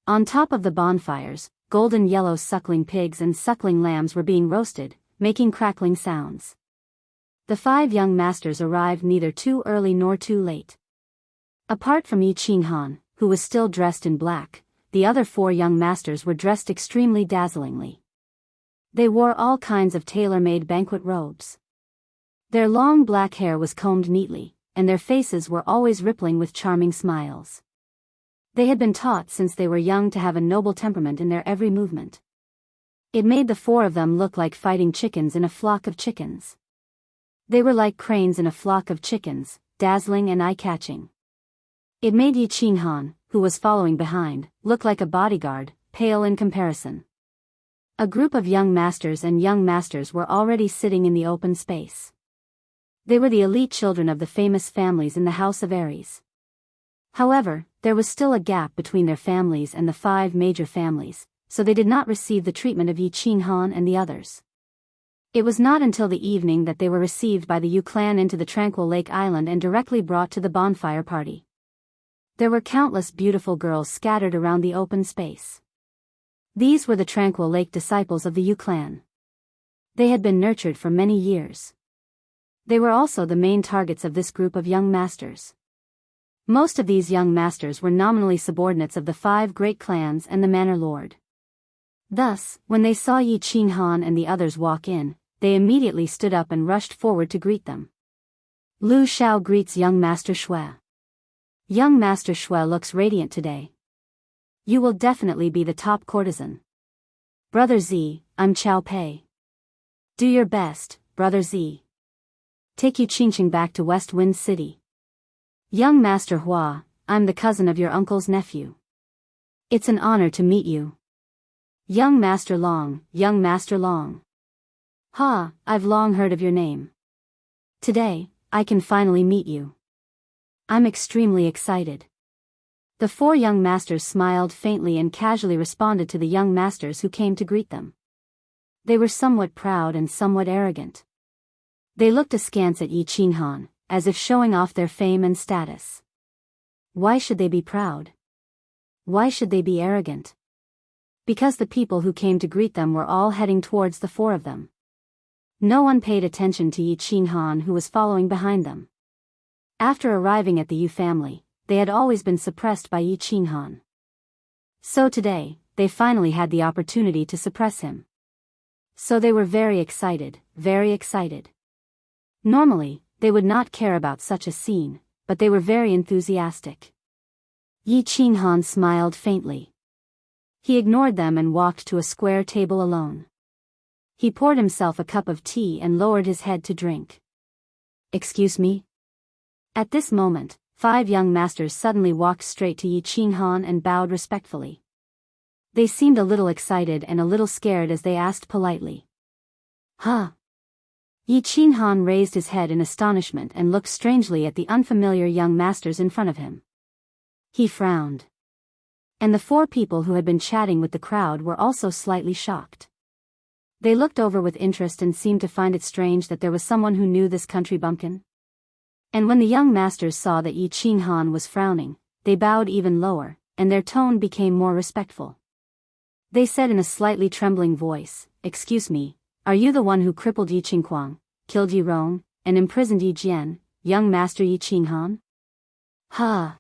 On top of the bonfires, golden yellow suckling pigs and suckling lambs were being roasted, making crackling sounds. The 5 young masters arrived neither too early nor too late. Apart from Xianxia, who was still dressed in black, the other 4 young masters were dressed extremely dazzlingly. They wore all kinds of tailor-made banquet robes. Their long black hair was combed neatly, and their faces were always rippling with charming smiles. They had been taught since they were young to have a noble temperament in their every movement. It made the 4 of them look like fighting chickens in a flock of chickens. They were like cranes in a flock of chickens, dazzling and eye-catching. It made Xianxia, who was following behind, look like a bodyguard, pale in comparison. A group of young masters were already sitting in the open space. They were the elite children of the famous families in the House of Aries. However, there was still a gap between their families and the 5 major families, so they did not receive the treatment of Xianxia and the others. It was not until the evening that they were received by the Yu clan into the Tranquil Lake Island and directly brought to the bonfire party. There were countless beautiful girls scattered around the open space. These were the Tranquil Lake disciples of the Yu clan. They had been nurtured for many years. They were also the main targets of this group of young masters. Most of these young masters were nominally subordinates of the 5 great clans and the manor lord. Thus, when they saw Xianxia and the others walk in, they immediately stood up and rushed forward to greet them. Lu Xiao greets young Master Shui. Young Master Shui looks radiant today. You will definitely be the top courtesan. Brother Z, I'm Chao Pei. Do your best, Brother Z. Take Xianxia back to West Wind City. Young Master Hua, I'm the cousin of your uncle's nephew. It's an honor to meet you. Young Master Long. Ha, I've long heard of your name. Today, I can finally meet you. I'm extremely excited. The 4 young masters smiled faintly and casually responded to the young masters who came to greet them. They were somewhat proud and somewhat arrogant. They looked askance at Xianxia, as if showing off their fame and status. Why should they be proud? Why should they be arrogant? Because the people who came to greet them were all heading towards the 4 of them. No one paid attention to Xianxia, who was following behind them. After arriving at the Yu family, they had always been suppressed by Yi Qinghan. So today, they finally had the opportunity to suppress him. So they were very excited, very excited. Normally, they would not care about such a scene, but they were very enthusiastic. Yi Qinghan smiled faintly. He ignored them and walked to a square table alone. He poured himself a cup of tea and lowered his head to drink. "Excuse me?" At this moment, 5 young masters suddenly walked straight to Yi Qinghan and bowed respectfully. They seemed a little excited and a little scared as they asked politely. "Huh?" Yi Qinghan raised his head in astonishment and looked strangely at the unfamiliar young masters in front of him. He frowned. And the 4 people who had been chatting with the crowd were also slightly shocked. They looked over with interest and seemed to find it strange that there was someone who knew this country bumpkin. And when the young masters saw that Yi Qinghan was frowning, they bowed even lower, and their tone became more respectful. They said in a slightly trembling voice, "Excuse me, are you the one who crippled Yi Qingquang, killed Yi Rong, and imprisoned Yi Jian, young master Yi Qinghan?" "Huh."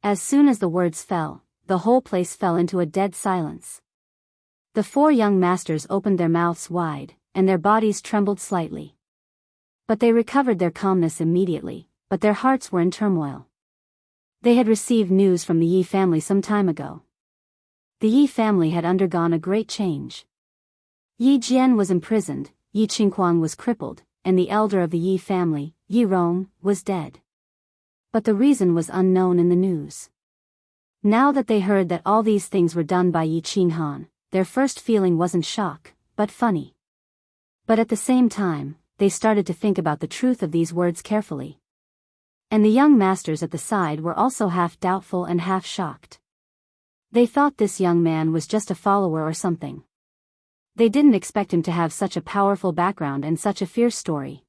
As soon as the words fell, the whole place fell into a dead silence. The 4 young masters opened their mouths wide, and their bodies trembled slightly. But they recovered their calmness immediately, but their hearts were in turmoil. They had received news from the Yi family some time ago. The Yi family had undergone a great change. Yi Jian was imprisoned, Yi Qingquang was crippled, and the elder of the Yi family, Yi Rong, was dead. But the reason was unknown in the news. Now that they heard that all these things were done by Yi Qinghan, their first feeling wasn't shock, but funny. But at the same time, they started to think about the truth of these words carefully. And the young masters at the side were also half doubtful and half shocked. They thought this young man was just a follower or something. They didn't expect him to have such a powerful background and such a fierce story.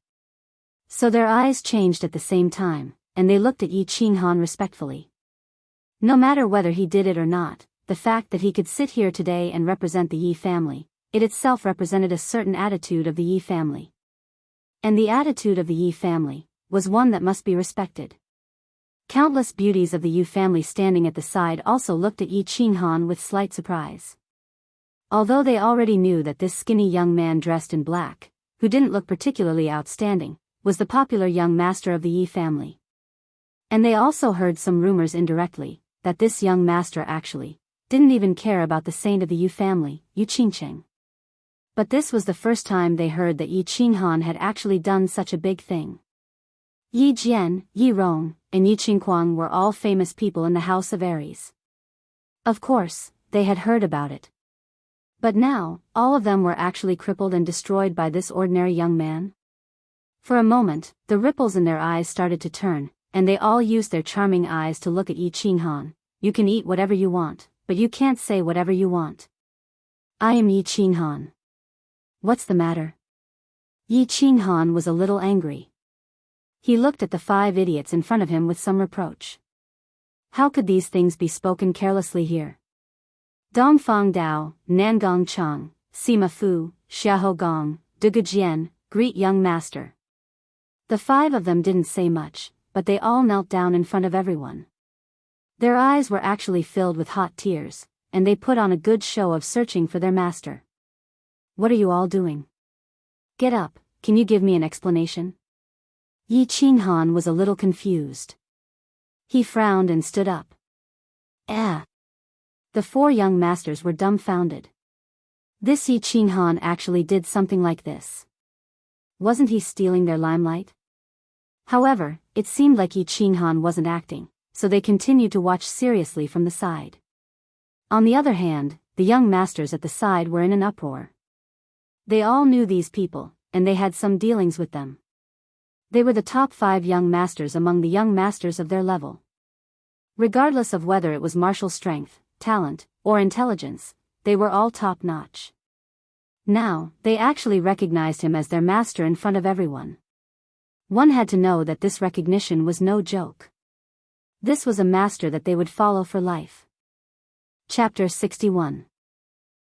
So their eyes changed at the same time, and they looked at Yi Qinghan respectfully. No matter whether he did it or not, the fact that he could sit here today and represent the Yi family, it itself represented a certain attitude of the Yi family. And the attitude of the Yi family was one that must be respected. Countless beauties of the Yu family standing at the side also looked at Yi Qinghan with slight surprise. Although they already knew that this skinny young man dressed in black, who didn't look particularly outstanding, was the popular young master of the Yi family. And they also heard some rumors indirectly, that this young master actually didn't even care about the saint of the Yu family, Yu Qingcheng. But this was the first time they heard that Yi Qinghan had actually done such a big thing. Yi Jian, Yi Rong, and Yi Qingquang were all famous people in the House of Aries. Of course, they had heard about it. But now, all of them were actually crippled and destroyed by this ordinary young man? For a moment, the ripples in their eyes started to turn, and they all used their charming eyes to look at Yi Qinghan. "You can eat whatever you want, but you can't say whatever you want. I am Yi Qinghan. What's the matter?" Yi Qinghan was a little angry. He looked at the 5 idiots in front of him with some reproach. How could these things be spoken carelessly here? Dongfang Dao, Nangong Chang, Sima Fu, Xiahou Gong, Dugujian, greet young master. The 5 of them didn't say much, but they all knelt down in front of everyone. Their eyes were actually filled with hot tears, and they put on a good show of searching for their master. "What are you all doing? Get up, can you give me an explanation?" Yi Qinghan was a little confused. He frowned and stood up. The 4 young masters were dumbfounded. This Yi Qinghan actually did something like this. Wasn't he stealing their limelight? However, it seemed like Yi Qinghan wasn't acting, so they continued to watch seriously from the side. On the other hand, the young masters at the side were in an uproar. They all knew these people, and they had some dealings with them. They were the top 5 young masters among the young masters of their level. Regardless of whether it was martial strength, talent, or intelligence, they were all top-notch. Now, they actually recognized him as their master in front of everyone. One had to know that this recognition was no joke. This was a master that they would follow for life. Chapter 61.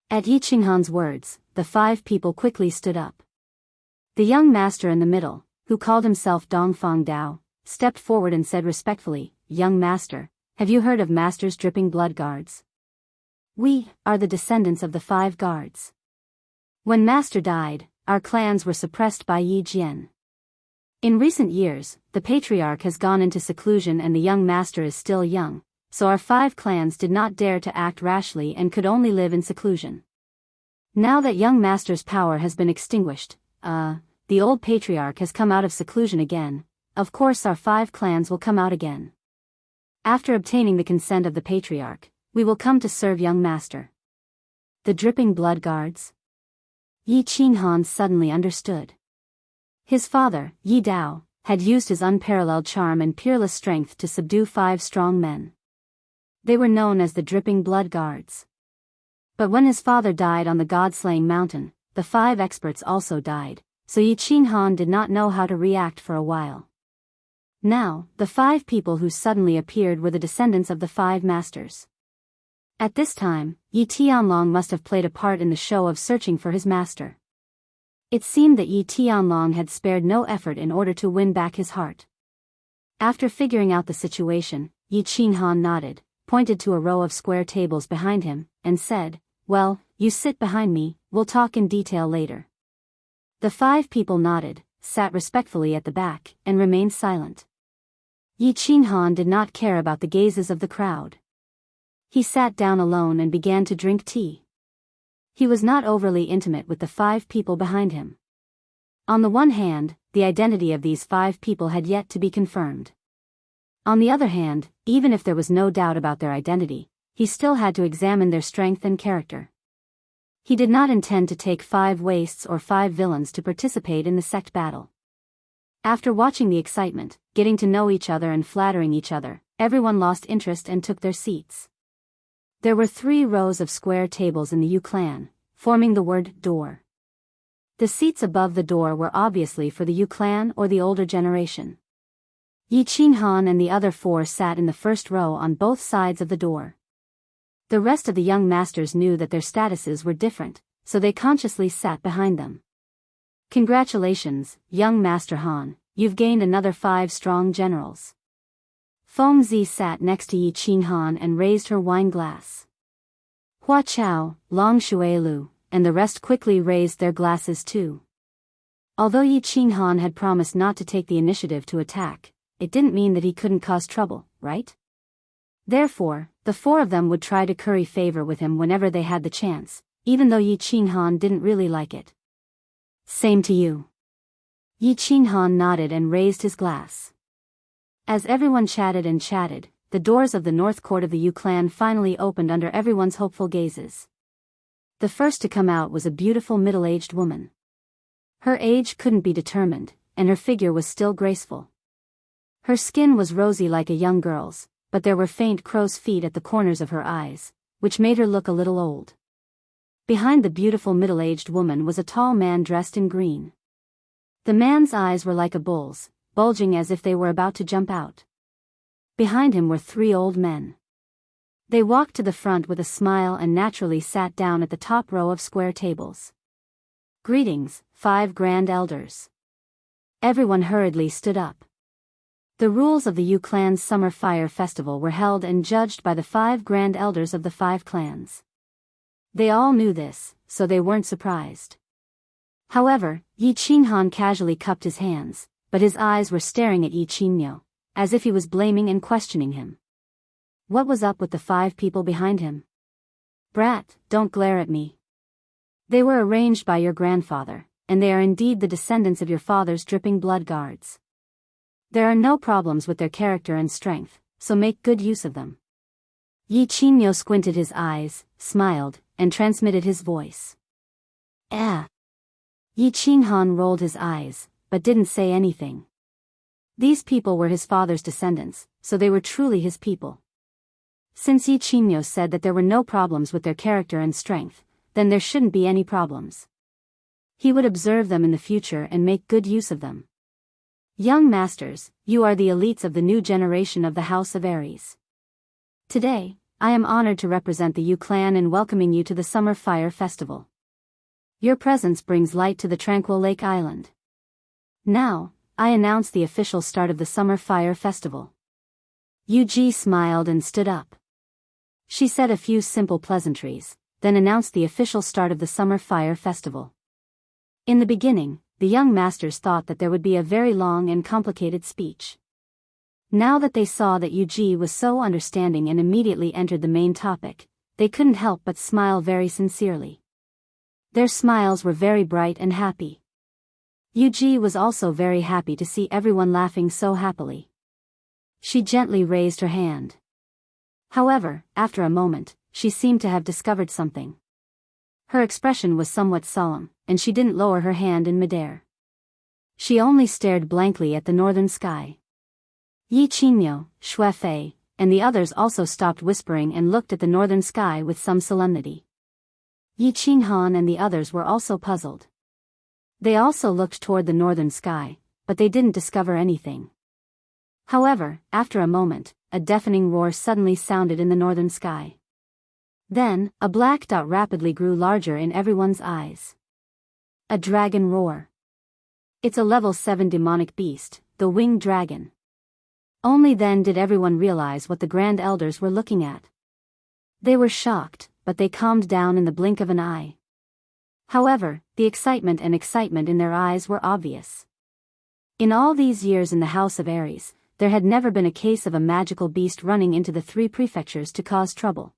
At Yi Qinghan's words, the 5 people quickly stood up. The young master in the middle, who called himself Dongfang Dao, stepped forward and said respectfully, "Young master, have you heard of Master's dripping blood guards? We are the descendants of the 5 guards. When Master died, our clans were suppressed by Yi Jian. In recent years, the patriarch has gone into seclusion and the young master is still young, so our 5 clans did not dare to act rashly and could only live in seclusion. Now that young master's power has been extinguished, the old patriarch has come out of seclusion again. Of course our 5 clans will come out again. After obtaining the consent of the patriarch, we will come to serve young master." The dripping blood guards? Yi Qinghan suddenly understood. His father, Yi Dao, had used his unparalleled charm and peerless strength to subdue 5 strong men. They were known as the dripping blood guards. But when his father died on the god-slaying mountain, the 5 experts also died, so Yi Qinghan did not know how to react for a while. Now, the 5 people who suddenly appeared were the descendants of the 5 masters. At this time, Yi Tianlong must have played a part in the show of searching for his master. It seemed that Yi Tianlong had spared no effort in order to win back his heart. After figuring out the situation, Yi Qinghan nodded, pointed to a row of square tables behind him, and said, "Well, you sit behind me, we'll talk in detail later." The 5 people nodded, sat respectfully at the back, and remained silent. Yi Qinghan did not care about the gazes of the crowd. He sat down alone and began to drink tea. He was not overly intimate with the 5 people behind him. On the one hand, the identity of these 5 people had yet to be confirmed. On the other hand, even if there was no doubt about their identity, he still had to examine their strength and character. He did not intend to take 5 wastes or 5 villains to participate in the sect battle. After watching the excitement, getting to know each other and flattering each other, everyone lost interest and took their seats. There were 3 rows of square tables in the Yu clan, forming the word door. The seats above the door were obviously for the Yu clan or the older generation. Yi Qinghan and the other 4 sat in the first row on both sides of the door. The rest of the young masters knew that their statuses were different, so they consciously sat behind them. "Congratulations, young Master Han, you've gained another 5 strong generals." Feng Zi sat next to Yi Qinghan and raised her wine glass. Hua Chao, Long Shuilu, and the rest quickly raised their glasses too. Although Yi Qinghan had promised not to take the initiative to attack, it didn't mean that he couldn't cause trouble, right? Therefore, the 4 of them would try to curry favor with him whenever they had the chance, even though Yi Qinghan didn't really like it. "Same to you." Yi Qinghan nodded and raised his glass. As everyone chatted and chatted, the doors of the north court of the Yu clan finally opened under everyone's hopeful gazes. The first to come out was a beautiful middle-aged woman. Her age couldn't be determined, and her figure was still graceful. Her skin was rosy like a young girl's, but there were faint crow's feet at the corners of her eyes, which made her look a little old. Behind the beautiful middle-aged woman was a tall man dressed in green. The man's eyes were like a bull's, bulging as if they were about to jump out. Behind him were 3 old men. They walked to the front with a smile and naturally sat down at the top row of square tables. "Greetings, 5 grand elders." Everyone hurriedly stood up. The rules of the Yu clan's summer fire festival were held and judged by the 5 grand elders of the 5 clans. They all knew this, so they weren't surprised. However, Yi Qinghan casually cupped his hands, but his eyes were staring at Yi Qingyo, as if he was blaming and questioning him. What was up with the 5 people behind him? "Brat, don't glare at me. They were arranged by your grandfather, and they are indeed the descendants of your father's dripping blood guards. There are no problems with their character and strength, so make good use of them." Yi Qingyo squinted his eyes, smiled, and transmitted his voice. Yi Qinghan rolled his eyes, but didn't say anything. These people were his father's descendants, so they were truly his people. Since Yi Qingyo said that there were no problems with their character and strength, then there shouldn't be any problems. He would observe them in the future and make good use of them. "Young masters, you are the elites of the new generation of the House of Aries. Today, I am honored to represent the Yu clan in welcoming you to the Summer Fire Festival. Your presence brings light to the Tranquil Lake Island. Now, I announce the official start of the Summer Fire Festival." Yuji smiled and stood up. She said a few simple pleasantries, then announced the official start of the Summer Fire Festival. In the beginning, the young masters thought that there would be a very long and complicated speech. Now that they saw that Yuji was so understanding and immediately entered the main topic, they couldn't help but smile very sincerely. Their smiles were very bright and happy. Yuji was also very happy to see everyone laughing so happily. She gently raised her hand. However, after a moment, she seemed to have discovered something. Her expression was somewhat solemn, and she didn't lower her hand in midair. She only stared blankly at the northern sky. Yi Qingniu, Xue Fei, and the others also stopped whispering and looked at the northern sky with some solemnity. Yi Qinghan and the others were also puzzled. They also looked toward the northern sky, but they didn't discover anything. However, after a moment, a deafening roar suddenly sounded in the northern sky. Then, a black dot rapidly grew larger in everyone's eyes. A dragon roar. It's a level 7 demonic beast, the winged dragon. Only then did everyone realize what the Grand Elders were looking at. They were shocked, but they calmed down in the blink of an eye. However, the excitement in their eyes were obvious. In all these years in the House of Ares, there had never been a case of a magical beast running into the 3 prefectures to cause trouble.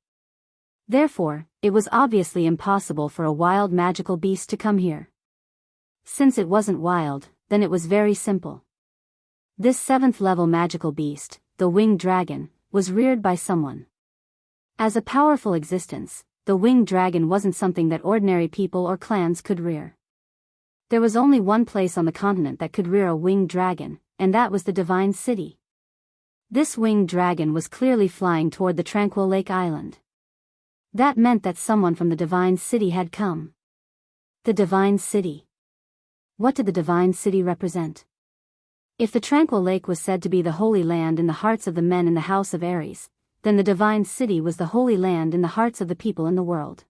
Therefore, it was obviously impossible for a wild magical beast to come here. Since it wasn't wild, then it was very simple. This 7th level magical beast, the winged dragon, was reared by someone. As a powerful existence, the winged dragon wasn't something that ordinary people or clans could rear. There was only one place on the continent that could rear a winged dragon, and that was the Divine City. This winged dragon was clearly flying toward the Tranquil Lake Island. That meant that someone from the Divine City had come. The Divine City. What did the Divine City represent? If the Tranquil Lake was said to be the Holy Land in the hearts of the men in the House of Ares, then the Divine City was the Holy Land in the hearts of the people in the world.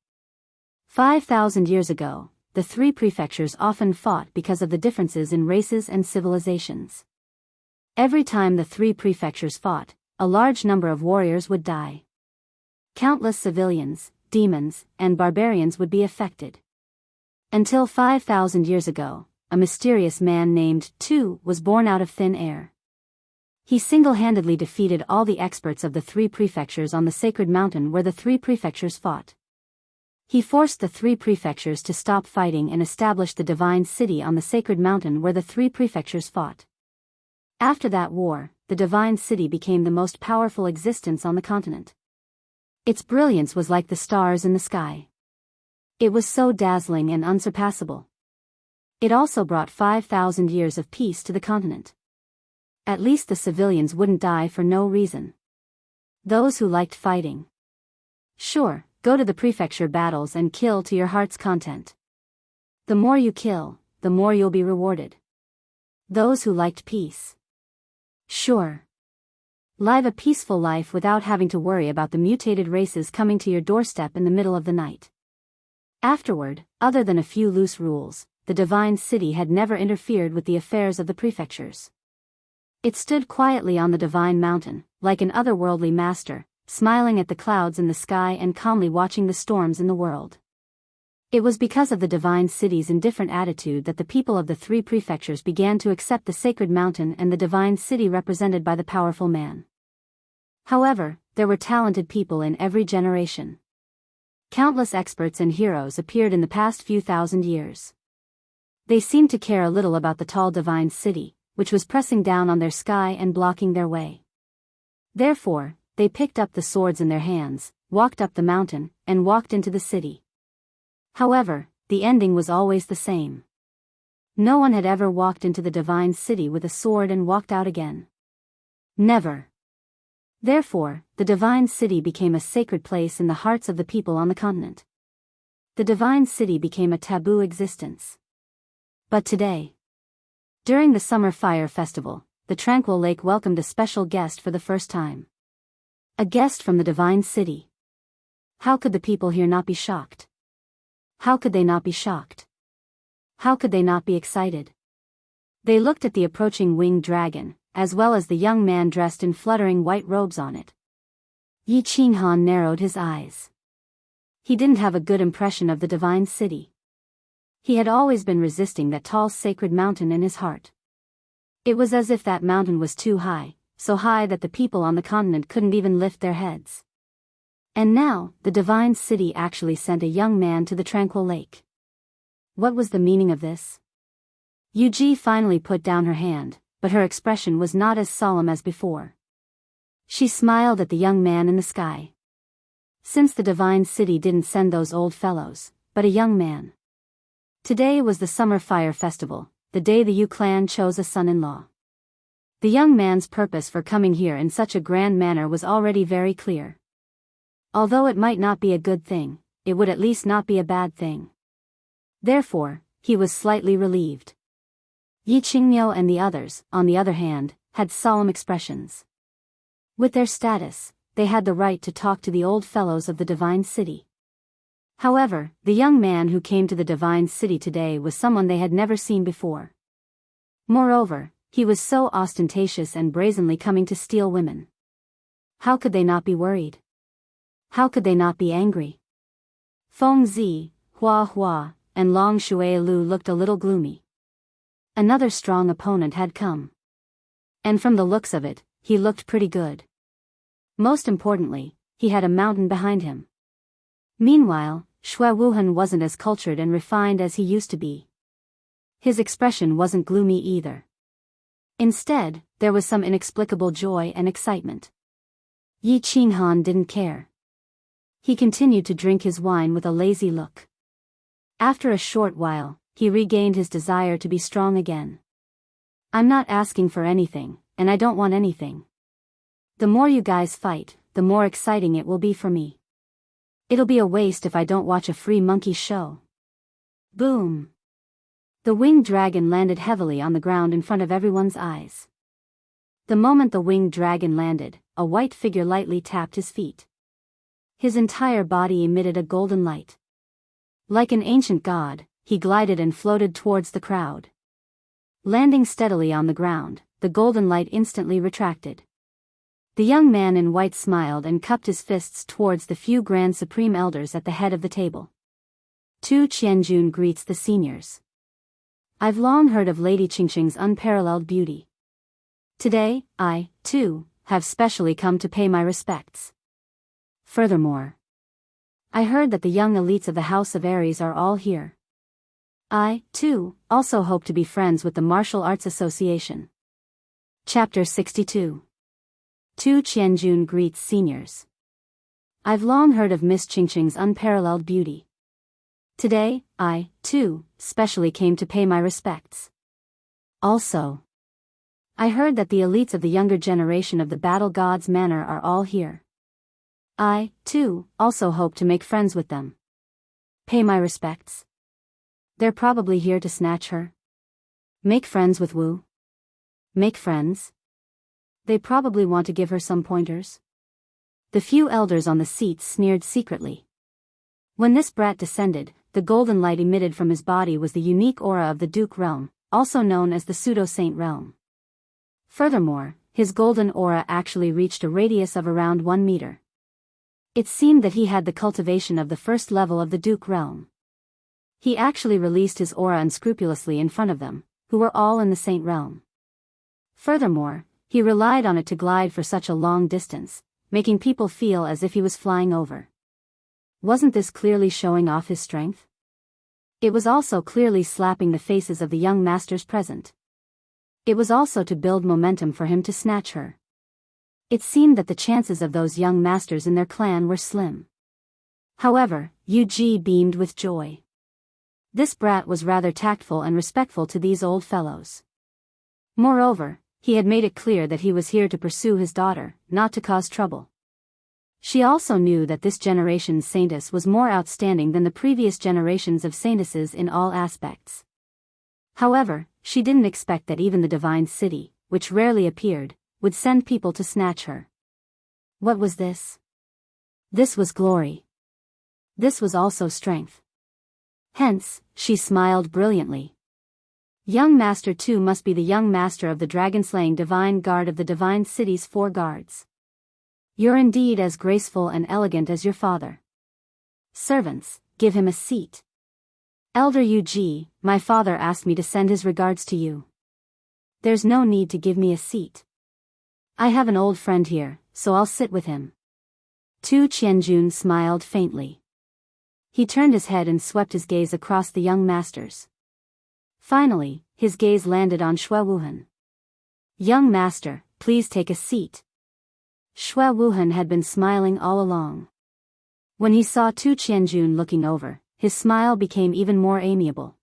5,000 years ago, the 3 prefectures often fought because of the differences in races and civilizations. Every time the 3 prefectures fought, a large number of warriors would die. Countless civilians, demons, and barbarians would be affected. Until 5,000 years ago, a mysterious man named Tu was born out of thin air. He single-handedly defeated all the experts of the 3 prefectures on the sacred mountain where the 3 prefectures fought. He forced the 3 prefectures to stop fighting and established the Divine City on the sacred mountain where the 3 prefectures fought. After that war, the Divine City became the most powerful existence on the continent. Its brilliance was like the stars in the sky. It was so dazzling and unsurpassable. It also brought 5,000 years of peace to the continent. At least the civilians wouldn't die for no reason. Those who liked fighting. Sure, go to the prefecture battles and kill to your heart's content. The more you kill, the more you'll be rewarded. Those who liked peace. Sure. Live a peaceful life without having to worry about the mutated races coming to your doorstep in the middle of the night. Afterward, other than a few loose rules, the Divine City had never interfered with the affairs of the prefectures. It stood quietly on the Divine Mountain, like an otherworldly master, smiling at the clouds in the sky and calmly watching the storms in the world. It was because of the Divine City's indifferent attitude that the people of the 3 prefectures began to accept the sacred mountain and the Divine City represented by the powerful man. However, there were talented people in every generation. Countless experts and heroes appeared in the past few thousand years. They seemed to care a little about the tall Divine City, which was pressing down on their sky and blocking their way. Therefore, they picked up the swords in their hands, walked up the mountain, and walked into the city. However, the ending was always the same. No one had ever walked into the Divine City with a sword and walked out again. Never. Therefore, the Divine City became a sacred place in the hearts of the people on the continent. The Divine City became a taboo existence. But today, during the Summer Fire Festival, the Tranquil Lake welcomed a special guest for the first time. A guest from the Divine City. How could the people here not be shocked? How could they not be shocked? How could they not be excited? They looked at the approaching winged dragon, as well as the young man dressed in fluttering white robes on it. Yi Qinghan narrowed his eyes. He didn't have a good impression of the divine city. He had always been resisting that tall sacred mountain in his heart. It was as if that mountain was too high, so high that the people on the continent couldn't even lift their heads. And now, the divine city actually sent a young man to the Tranquil Lake. What was the meaning of this? Yuji finally put down her hand, but her expression was not as solemn as before. She smiled at the young man in the sky. Since the divine city didn't send those old fellows, but a young man. Today was the summer fire festival, the day the Yu clan chose a son-in-law. The young man's purpose for coming here in such a grand manner was already very clear. Although it might not be a good thing, it would at least not be a bad thing. Therefore, he was slightly relieved. Yi Qingmiu and the others, on the other hand, had solemn expressions. With their status, they had the right to talk to the old fellows of the divine city. However, the young man who came to the divine city today was someone they had never seen before. Moreover, he was so ostentatious and brazenly coming to steal women. How could they not be worried? How could they not be angry? Feng Zi, Hua Hua, and Long Shuai-Lu looked a little gloomy. Another strong opponent had come. And from the looks of it, he looked pretty good. Most importantly, he had a mountain behind him. Meanwhile, Shui Wuhan wasn't as cultured and refined as he used to be. His expression wasn't gloomy either. Instead, there was some inexplicable joy and excitement. Yi Qinghan didn't care. He continued to drink his wine with a lazy look. After a short while, he regained his desire to be strong again. I'm not asking for anything, and I don't want anything. The more you guys fight, the more exciting it will be for me. It'll be a waste if I don't watch a free monkey show. Boom! The winged dragon landed heavily on the ground in front of everyone's eyes. The moment the winged dragon landed, a white figure lightly tapped his feet. His entire body emitted a golden light. Like an ancient god, he glided and floated towards the crowd. Landing steadily on the ground, the golden light instantly retracted. The young man in white smiled and cupped his fists towards the few grand supreme elders at the head of the table. Tu Qianjun greets the seniors. I've long heard of Lady Qingqing's unparalleled beauty. Today, I, too, have specially come to pay my respects. Furthermore, I heard that the young elites of the House of Aries are all here. I, too, also hope to be friends with the Martial Arts Association. Chapter 62. Tu Qianjun greets seniors. I've long heard of Miss Qingqing's unparalleled beauty. Today, I, too, specially came to pay my respects. Also, I heard that the elites of the younger generation of the Battle Gods Manor are all here. I, too, also hope to make friends with them. Pay my respects. They're probably here to snatch her. Make friends with Wu. Make friends? They probably want to give her some pointers. The few elders on the seats sneered secretly. When this brat descended, the golden light emitted from his body was the unique aura of the Duke Realm, also known as the Pseudo-Saint Realm. Furthermore, his golden aura actually reached a radius of around 1 meter. It seemed that he had the cultivation of the first level of the Duke Realm. He actually released his aura unscrupulously in front of them, who were all in the Saint Realm. Furthermore, he relied on it to glide for such a long distance, making people feel as if he was flying over. Wasn't this clearly showing off his strength? It was also clearly slapping the faces of the young masters present. It was also to build momentum for him to snatch her. It seemed that the chances of those young masters in their clan were slim. However, Yu Ji beamed with joy. This brat was rather tactful and respectful to these old fellows. Moreover, he had made it clear that he was here to pursue his daughter, not to cause trouble. She also knew that this generation's saintess was more outstanding than the previous generations of saintesses in all aspects. However, she didn't expect that even the divine city, which rarely appeared, would send people to snatch her. What was this? This was glory. This was also strength. Hence, she smiled brilliantly. Young Master 2 must be the young master of the dragon-slaying divine guard of the divine city's 4 guards. You're indeed as graceful and elegant as your father. Servants, give him a seat. Elder Yu, my father asked me to send his regards to you. There's no need to give me a seat. I have an old friend here, so I'll sit with him. Tu Qianjun smiled faintly. He turned his head and swept his gaze across the young masters. Finally, his gaze landed on Xue Wuhan. Young master, please take a seat. Xue Wuhan had been smiling all along. When he saw Tu Qianjun looking over, his smile became even more amiable.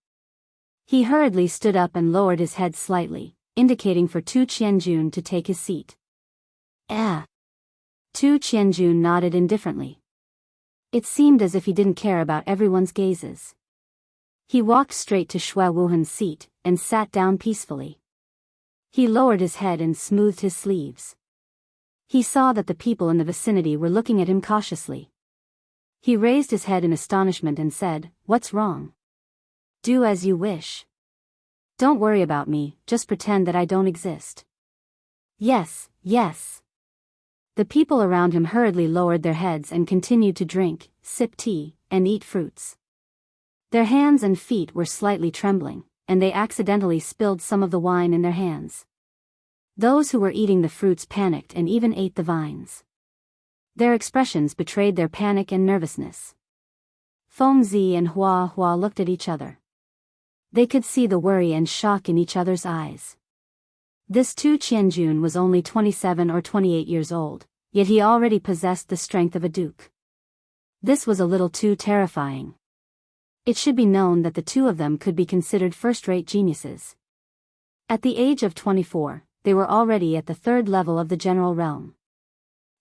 He hurriedly stood up and lowered his head slightly, indicating for Tu Qianjun to take his seat. Tu Qianjun nodded indifferently. It seemed as if he didn't care about everyone's gazes. He walked straight to Xue Wuhan's seat, and sat down peacefully. He lowered his head and smoothed his sleeves. He saw that the people in the vicinity were looking at him cautiously. He raised his head in astonishment and said, "What's wrong?" "Do as you wish. Don't worry about me, just pretend that I don't exist." "Yes, yes." The people around him hurriedly lowered their heads and continued to drink, sip tea, and eat fruits. Their hands and feet were slightly trembling, and they accidentally spilled some of the wine in their hands. Those who were eating the fruits panicked and even ate the vines. Their expressions betrayed their panic and nervousness. Fengzi and Hua Hua looked at each other. They could see the worry and shock in each other's eyes. This Tu Qianjun was only 27 or 28 years old, yet he already possessed the strength of a duke. This was a little too terrifying. It should be known that the two of them could be considered first-rate geniuses. At the age of 24, they were already at the 3rd level of the general realm.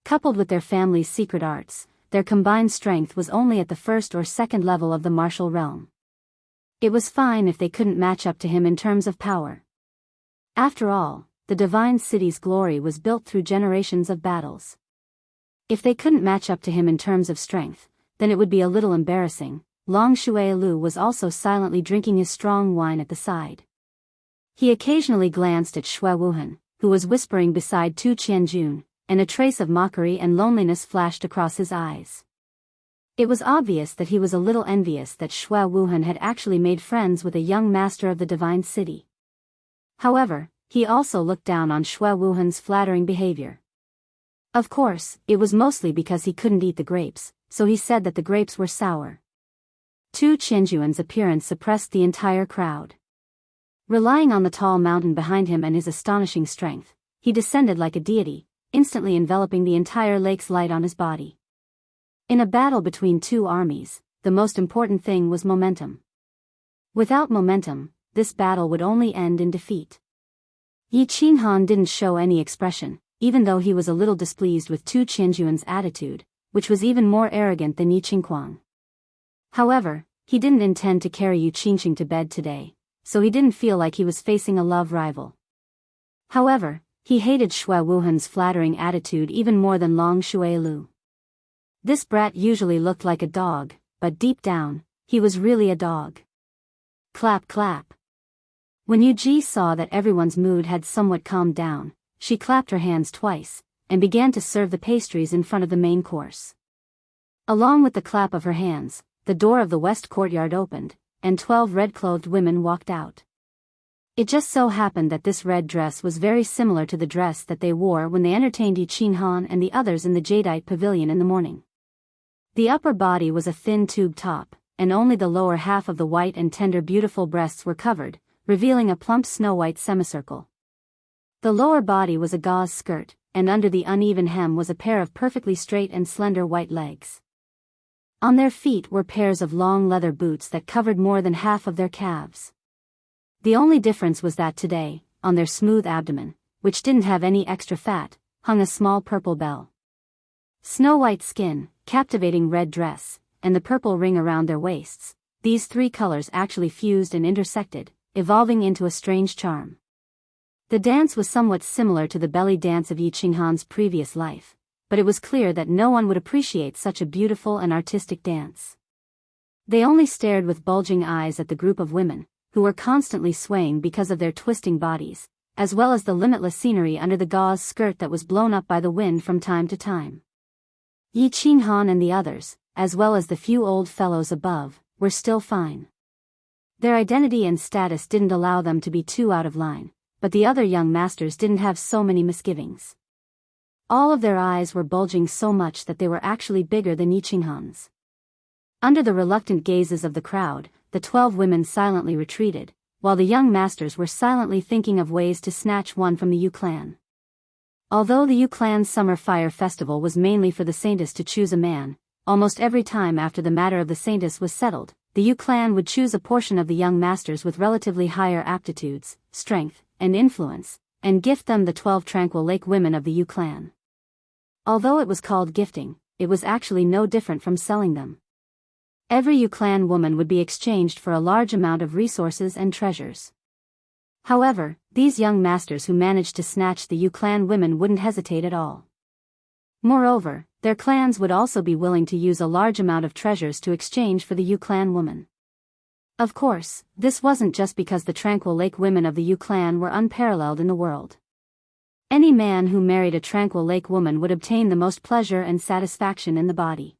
Coupled with their family's secret arts, their combined strength was only at the 1st or 2nd level of the martial realm. It was fine if they couldn't match up to him in terms of power. After all, the divine city's glory was built through generations of battles. If they couldn't match up to him in terms of strength, then it would be a little embarrassing. Long Shuilu was also silently drinking his strong wine at the side. He occasionally glanced at Xue Wuhan, who was whispering beside Tu Qianjun, and a trace of mockery and loneliness flashed across his eyes. It was obvious that he was a little envious that Xue Wuhan had actually made friends with a young master of the divine city. However, he also looked down on Xue Wuhan's flattering behavior. Of course, it was mostly because he couldn't eat the grapes, so he said that the grapes were sour. Tu Qianjuan's appearance suppressed the entire crowd. Relying on the tall mountain behind him and his astonishing strength, he descended like a deity, instantly enveloping the entire lake's light on his body. In a battle between two armies, the most important thing was momentum. Without momentum, this battle would only end in defeat. Yi Qinghan didn't show any expression, even though he was a little displeased with Tu Qianjuan's attitude, which was even more arrogant than Yi Qingquang. However, he didn't intend to carry Yu Qingqing to bed today, so he didn't feel like he was facing a love rival. However, he hated Xue Wuhan's flattering attitude even more than Long Shuilu. This brat usually looked like a dog, but deep down, he was really a dog. Clap clap. When Yu Ji saw that everyone's mood had somewhat calmed down, she clapped her hands twice, and began to serve the pastries in front of the main course. Along with the clap of her hands, the door of the west courtyard opened, and 12 red-clothed women walked out. It just so happened that this red dress was very similar to the dress that they wore when they entertained Yi Qinghan and the others in the Jadeite pavilion in the morning. The upper body was a thin tube top, and only the lower half of the white and tender beautiful breasts were covered, revealing a plump snow-white semicircle. The lower body was a gauze skirt, and under the uneven hem was a pair of perfectly straight and slender white legs. On their feet were pairs of long leather boots that covered more than half of their calves. The only difference was that today, on their smooth abdomen, which didn't have any extra fat, hung a small purple bell. Snow-white skin, captivating red dress, and the purple ring around their waists, these 3 colors actually fused and intersected, evolving into a strange charm. The dance was somewhat similar to the belly dance of Yi Qinghan's previous life, but it was clear that no one would appreciate such a beautiful and artistic dance. They only stared with bulging eyes at the group of women, who were constantly swaying because of their twisting bodies, as well as the limitless scenery under the gauze skirt that was blown up by the wind from time to time. Yi Qinghan and the others, as well as the few old fellows above, were still fine. Their identity and status didn't allow them to be too out of line, but the other young masters didn't have so many misgivings. All of their eyes were bulging so much that they were actually bigger than Yi Qinghan's. Under the reluctant gazes of the crowd, the 12 women silently retreated, while the young masters were silently thinking of ways to snatch one from the Yu clan. Although the Yu clan's summer fire festival was mainly for the saintess to choose a man, almost every time after the matter of the saintess was settled, the Yu clan would choose a portion of the young masters with relatively higher aptitudes, strength, and influence, and gift them the 12 Tranquil Lake women of the Yu clan. Although it was called gifting, it was actually no different from selling them. Every Yu clan woman would be exchanged for a large amount of resources and treasures. However, these young masters who managed to snatch the Yu clan women wouldn't hesitate at all. Moreover, their clans would also be willing to use a large amount of treasures to exchange for the Yu clan woman. Of course, this wasn't just because the Tranquil Lake women of the Yu clan were unparalleled in the world. Any man who married a Tranquil Lake woman would obtain the most pleasure and satisfaction in the body.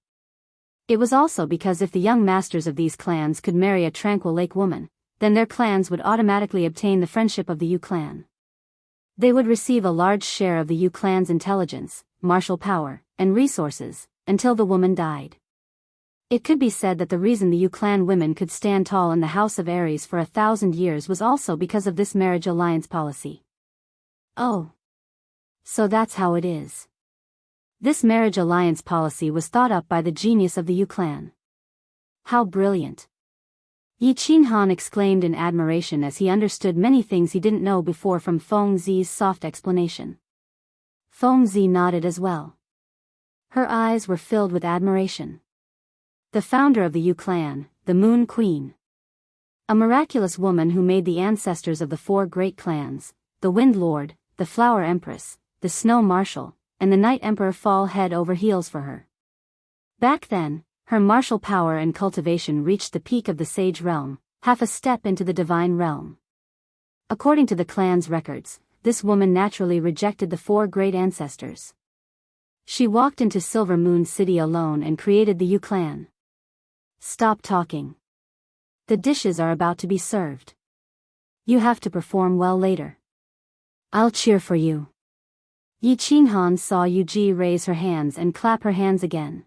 It was also because if the young masters of these clans could marry a Tranquil Lake woman, then their clans would automatically obtain the friendship of the Yu clan. They would receive a large share of the Yu clan's intelligence, martial power, and resources, until the woman died. It could be said that the reason the Yu clan women could stand tall in the House of Aries for 1,000 years was also because of this marriage alliance policy. Oh. So that's how it is. This marriage alliance policy was thought up by the genius of the Yu clan. How brilliant! Yi Qinghan exclaimed in admiration as he understood many things he didn't know before from Feng Zi's soft explanation. Feng Zi nodded as well. Her eyes were filled with admiration. The founder of the Yu clan, the Moon Queen. A miraculous woman who made the ancestors of the 4 great clans, the Wind Lord, the Flower Empress, the Snow Marshal, and the Night Emperor fall head over heels for her. Back then, her martial power and cultivation reached the peak of the Sage realm, half a step into the Divine realm. According to the clan's records, this woman naturally rejected the 4 great ancestors. She walked into Silver Moon City alone and created the Yu clan. Stop talking. The dishes are about to be served. You have to perform well later. I'll cheer for you. Yi Qinghan saw Yu Ji raise her hands and clap her hands again.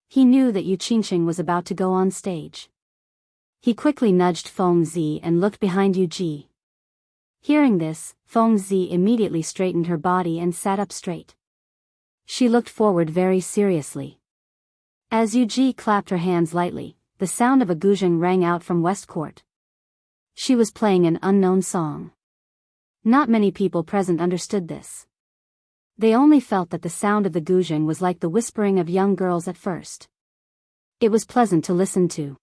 He knew that Yu Qingxing was about to go on stage. He quickly nudged Feng Zi and looked behind Yu Ji. Hearing this, Feng Zi immediately straightened her body and sat up straight. She looked forward very seriously. As Yu Ji clapped her hands lightly, the sound of a guzheng rang out from West Court. She was playing an unknown song. Not many people present understood this. They only felt that the sound of the guzheng was like the whispering of young girls at first. It was pleasant to listen to.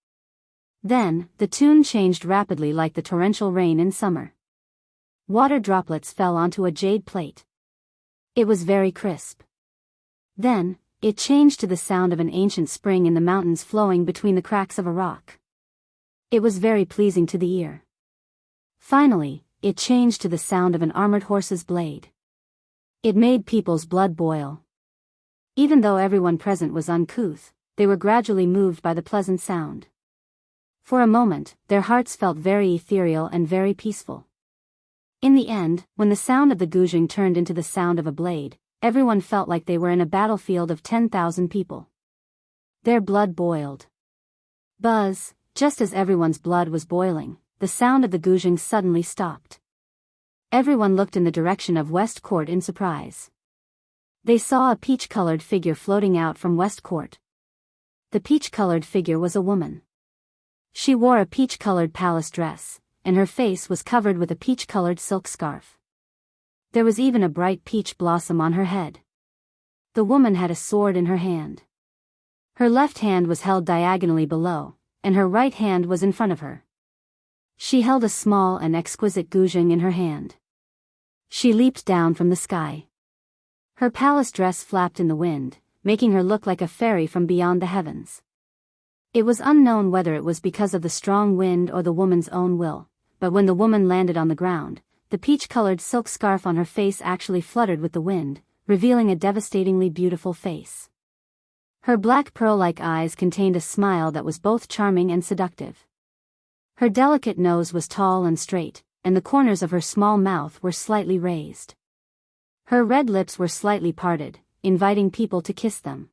Then, the tune changed rapidly like the torrential rain in summer. Water droplets fell onto a jade plate. It was very crisp. Then, it changed to the sound of an ancient spring in the mountains flowing between the cracks of a rock. It was very pleasing to the ear. Finally, it changed to the sound of an armored horse's blade. It made people's blood boil. Even though everyone present was uncouth, they were gradually moved by the pleasant sound. For a moment, their hearts felt very ethereal and very peaceful. In the end, when the sound of the guzheng turned into the sound of a blade, everyone felt like they were in a battlefield of 10,000 people. Their blood boiled. Buzz, just as everyone's blood was boiling, the sound of the guzheng suddenly stopped. Everyone looked in the direction of West Court in surprise. They saw a peach-colored figure floating out from West Court. The peach-colored figure was a woman. She wore a peach-colored palace dress, and her face was covered with a peach-colored silk scarf. There was even a bright peach blossom on her head. The woman had a sword in her hand. Her left hand was held diagonally below, and her right hand was in front of her. She held a small and exquisite guzheng in her hand. She leaped down from the sky. Her palace dress flapped in the wind, making her look like a fairy from beyond the heavens. It was unknown whether it was because of the strong wind or the woman's own will, but when the woman landed on the ground, the peach-colored silk scarf on her face actually fluttered with the wind, revealing a devastatingly beautiful face. Her black pearl-like eyes contained a smile that was both charming and seductive. Her delicate nose was tall and straight, and the corners of her small mouth were slightly raised. Her red lips were slightly parted, inviting people to kiss them.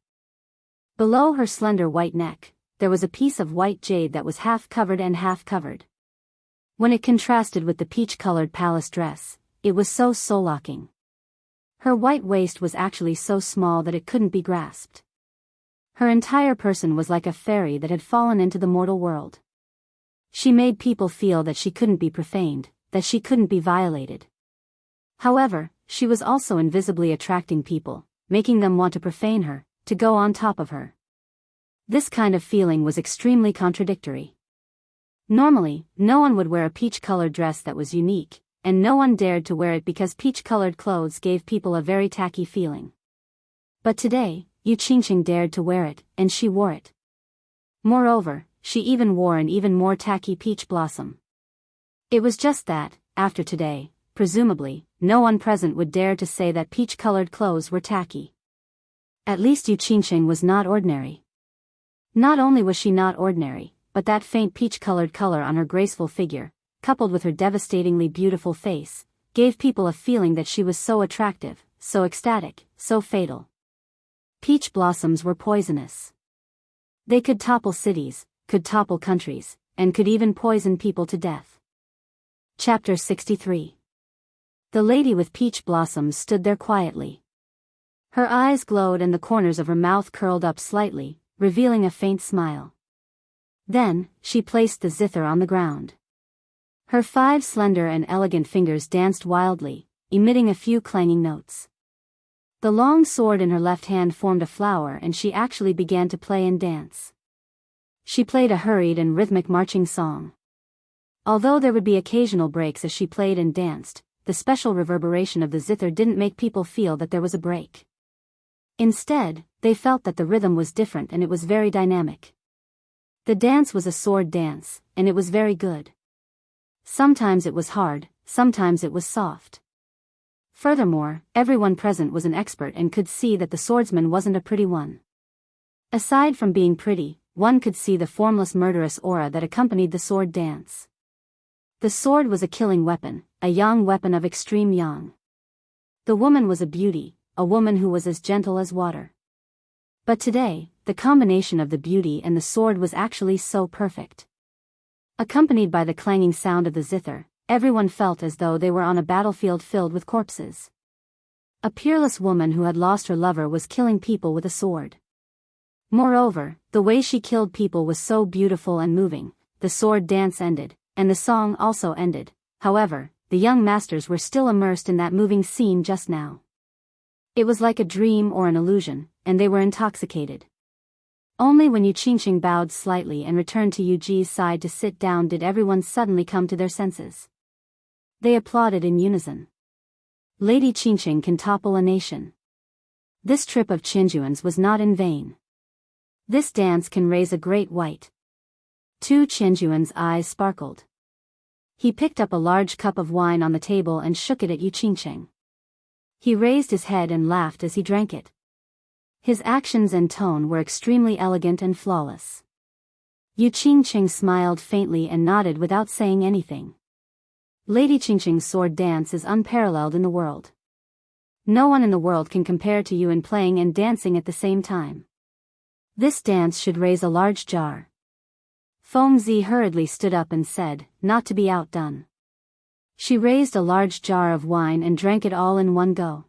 Below her slender white neck, there was a piece of white jade that was half covered and half covered. When it contrasted with the peach-colored palace dress, it was so soul-locking. Her white waist was actually so small that it couldn't be grasped. Her entire person was like a fairy that had fallen into the mortal world. She made people feel that she couldn't be profaned, that she couldn't be violated. However, she was also invisibly attracting people, making them want to profane her, to go on top of her. This kind of feeling was extremely contradictory. Normally, no one would wear a peach-colored dress that was unique, and no one dared to wear it because peach-colored clothes gave people a very tacky feeling. But today, Yu Qingqing dared to wear it, and she wore it. Moreover, she even wore an even more tacky peach blossom. It was just that, after today, presumably, no one present would dare to say that peach-colored clothes were tacky. At least Yu Qingqing was not ordinary. Not only was she not ordinary, but that faint peach-colored color on her graceful figure, coupled with her devastatingly beautiful face, gave people a feeling that she was so attractive, so ecstatic, so fatal. Peach blossoms were poisonous. They could topple cities, could topple countries, and could even poison people to death. Chapter 63. The lady with peach blossoms stood there quietly. Her eyes glowed and the corners of her mouth curled up slightly, revealing a faint smile. Then, she placed the zither on the ground. Her 5 slender and elegant fingers danced wildly, emitting a few clanging notes. The long sword in her left hand formed a flower and she actually began to play and dance. She played a hurried and rhythmic marching song. Although there would be occasional breaks as she played and danced, the special reverberation of the zither didn't make people feel that there was a break. Instead, they felt that the rhythm was different and it was very dynamic. The dance was a sword dance, and it was very good. Sometimes it was hard, sometimes it was soft. Furthermore, everyone present was an expert and could see that the swordsman wasn't a pretty one. Aside from being pretty, one could see the formless murderous aura that accompanied the sword dance. The sword was a killing weapon, a yang weapon of extreme yang. The woman was a beauty, a woman who was as gentle as water. But today, the combination of the beauty and the sword was actually so perfect. Accompanied by the clanging sound of the zither, everyone felt as though they were on a battlefield filled with corpses. A peerless woman who had lost her lover was killing people with a sword. Moreover, the way she killed people was so beautiful and moving. The sword dance ended, and the song also ended. However, the young masters were still immersed in that moving scene just now. It was like a dream or an illusion, and they were intoxicated. Only when Yu Qingqing bowed slightly and returned to Yu Ji's side to sit down did everyone suddenly come to their senses. They applauded in unison. Lady Qingqing can topple a nation. This trip of Qinjuan's was not in vain. This dance can raise a great white. Tu Qinjuan's eyes sparkled. He picked up a large cup of wine on the table and shook it at Yu Qingqing. He raised his head and laughed as he drank it. His actions and tone were extremely elegant and flawless. Yu Qingqing smiled faintly and nodded without saying anything. Lady Qingqing's sword dance is unparalleled in the world. No one in the world can compare to you in playing and dancing at the same time. This dance should raise a large jar. Feng Zi hurriedly stood up and said, not to be outdone. She raised a large jar of wine and drank it all in one go.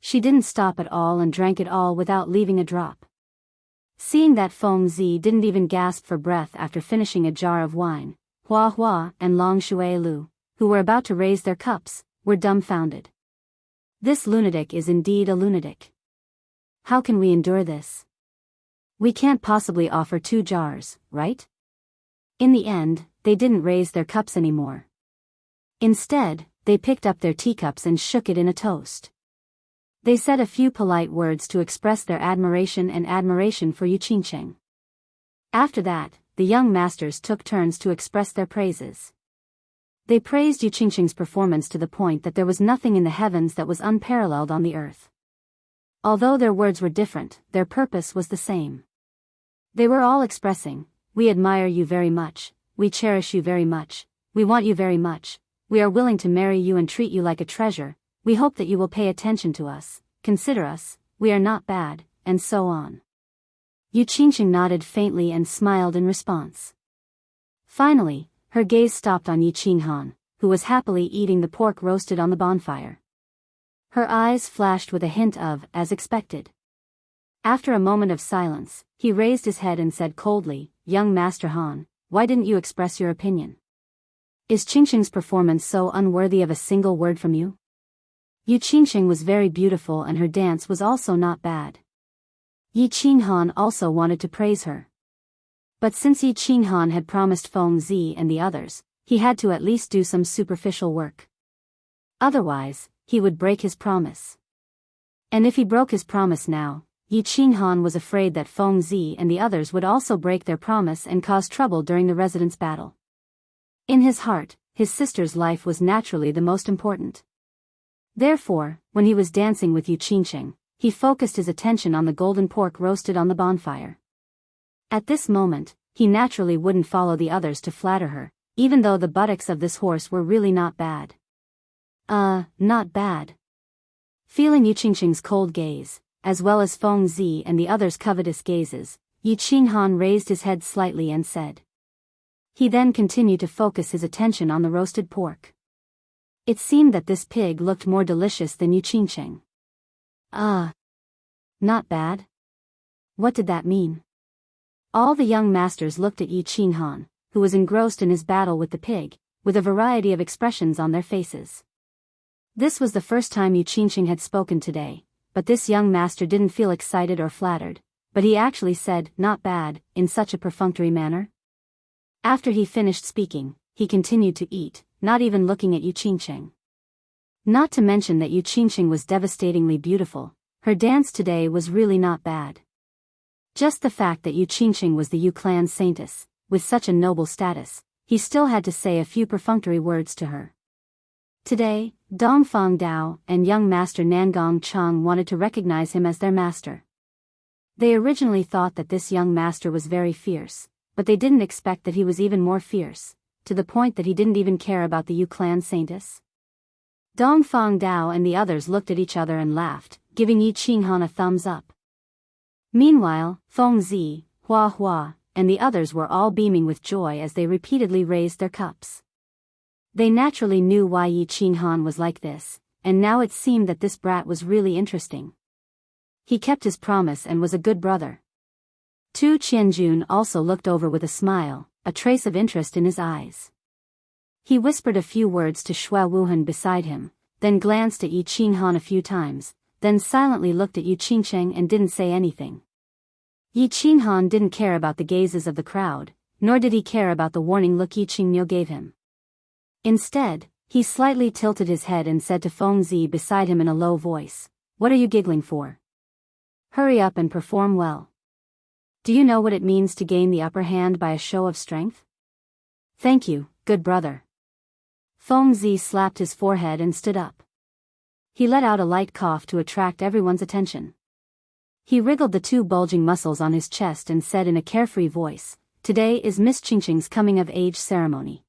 She didn't stop at all and drank it all without leaving a drop. Seeing that Feng Zi didn't even gasp for breath after finishing a jar of wine, Hua Hua and Long Shui Lu, who were about to raise their cups, were dumbfounded. This lunatic is indeed a lunatic. How can we endure this? We can't possibly offer 2 jars, right? In the end, they didn't raise their cups anymore. Instead, they picked up their teacups and shook it in a toast. They said a few polite words to express their admiration for Yu Qingqing. After that, the young masters took turns to express their praises. They praised Yu Qingqing's performance to the point that there was nothing in the heavens that was unparalleled on the earth. Although their words were different, their purpose was the same. They were all expressing, "We admire you very much, we cherish you very much, we want you very much, we are willing to marry you and treat you like a treasure, we hope that you will pay attention to us, consider us, we are not bad," and so on. Yu Qingqing nodded faintly and smiled in response. Finally, her gaze stopped on Yi Qinghan, who was happily eating the pork roasted on the bonfire. Her eyes flashed with a hint of, as expected. After a moment of silence, he raised his head and said coldly, "Young Master Han, why didn't you express your opinion? Is Qingqing's performance so unworthy of a single word from you?" Yu Qingqing was very beautiful and her dance was also not bad. Yi Qinghan also wanted to praise her. But since Yi Qinghan had promised Feng Zi and the others, he had to at least do some superficial work. Otherwise, he would break his promise. And if he broke his promise now, Yi Qinghan was afraid that Feng Zi and the others would also break their promise and cause trouble during the residence battle. In his heart, his sister's life was naturally the most important. Therefore, when he was dancing with Yu Qingqing, he focused his attention on the golden pork roasted on the bonfire. At this moment, he naturally wouldn't follow the others to flatter her, even though the buttocks of this horse were really not bad. Not bad. Feeling Yu Qingqing's cold gaze, as well as Feng Zi and the others' covetous gazes, Yi Qinghan raised his head slightly and said. He then continued to focus his attention on the roasted pork. It seemed that this pig looked more delicious than Yu Qingqing. Not bad? What did that mean? All the young masters looked at Yi Qinghan, who was engrossed in his battle with the pig, with a variety of expressions on their faces. This was the first time Yu Qingqing had spoken today, but this young master didn't feel excited or flattered, but he actually said, "Not bad," in such a perfunctory manner. After he finished speaking, he continued to eat, not even looking at Yu Qingqing. Not to mention that Yu Qingqing was devastatingly beautiful, her dance today was really not bad. Just the fact that Yu Qingqing was the Yu clan saintess, with such a noble status, he still had to say a few perfunctory words to her. Today, Dongfang Dao and young master Nangong Cheng wanted to recognize him as their master. They originally thought that this young master was very fierce, but they didn't expect that he was even more fierce, to the point that he didn't even care about the Yu clan saintess. Dongfang Dao and the others looked at each other and laughed, giving Yi Qinghan a thumbs up. Meanwhile, Feng Zi, Hua Hua, and the others were all beaming with joy as they repeatedly raised their cups. They naturally knew why Yi Qinghan was like this, and now it seemed that this brat was really interesting. He kept his promise and was a good brother. Tu Qianjun also looked over with a smile, a trace of interest in his eyes. He whispered a few words to Xue Wuhan beside him, then glanced at Yi Qinghan a few times, then silently looked at Yu Qingqing and didn't say anything. Yi Qinghan didn't care about the gazes of the crowd, nor did he care about the warning look Yi Qingmiu gave him. Instead, he slightly tilted his head and said to Feng Zi beside him in a low voice, "What are you giggling for? Hurry up and perform well. Do you know what it means to gain the upper hand by a show of strength?" "Thank you, good brother." Feng Zi slapped his forehead and stood up. He let out a light cough to attract everyone's attention. He wriggled the two bulging muscles on his chest and said in a carefree voice, "Today is Miss Qingqing's coming-of-age ceremony.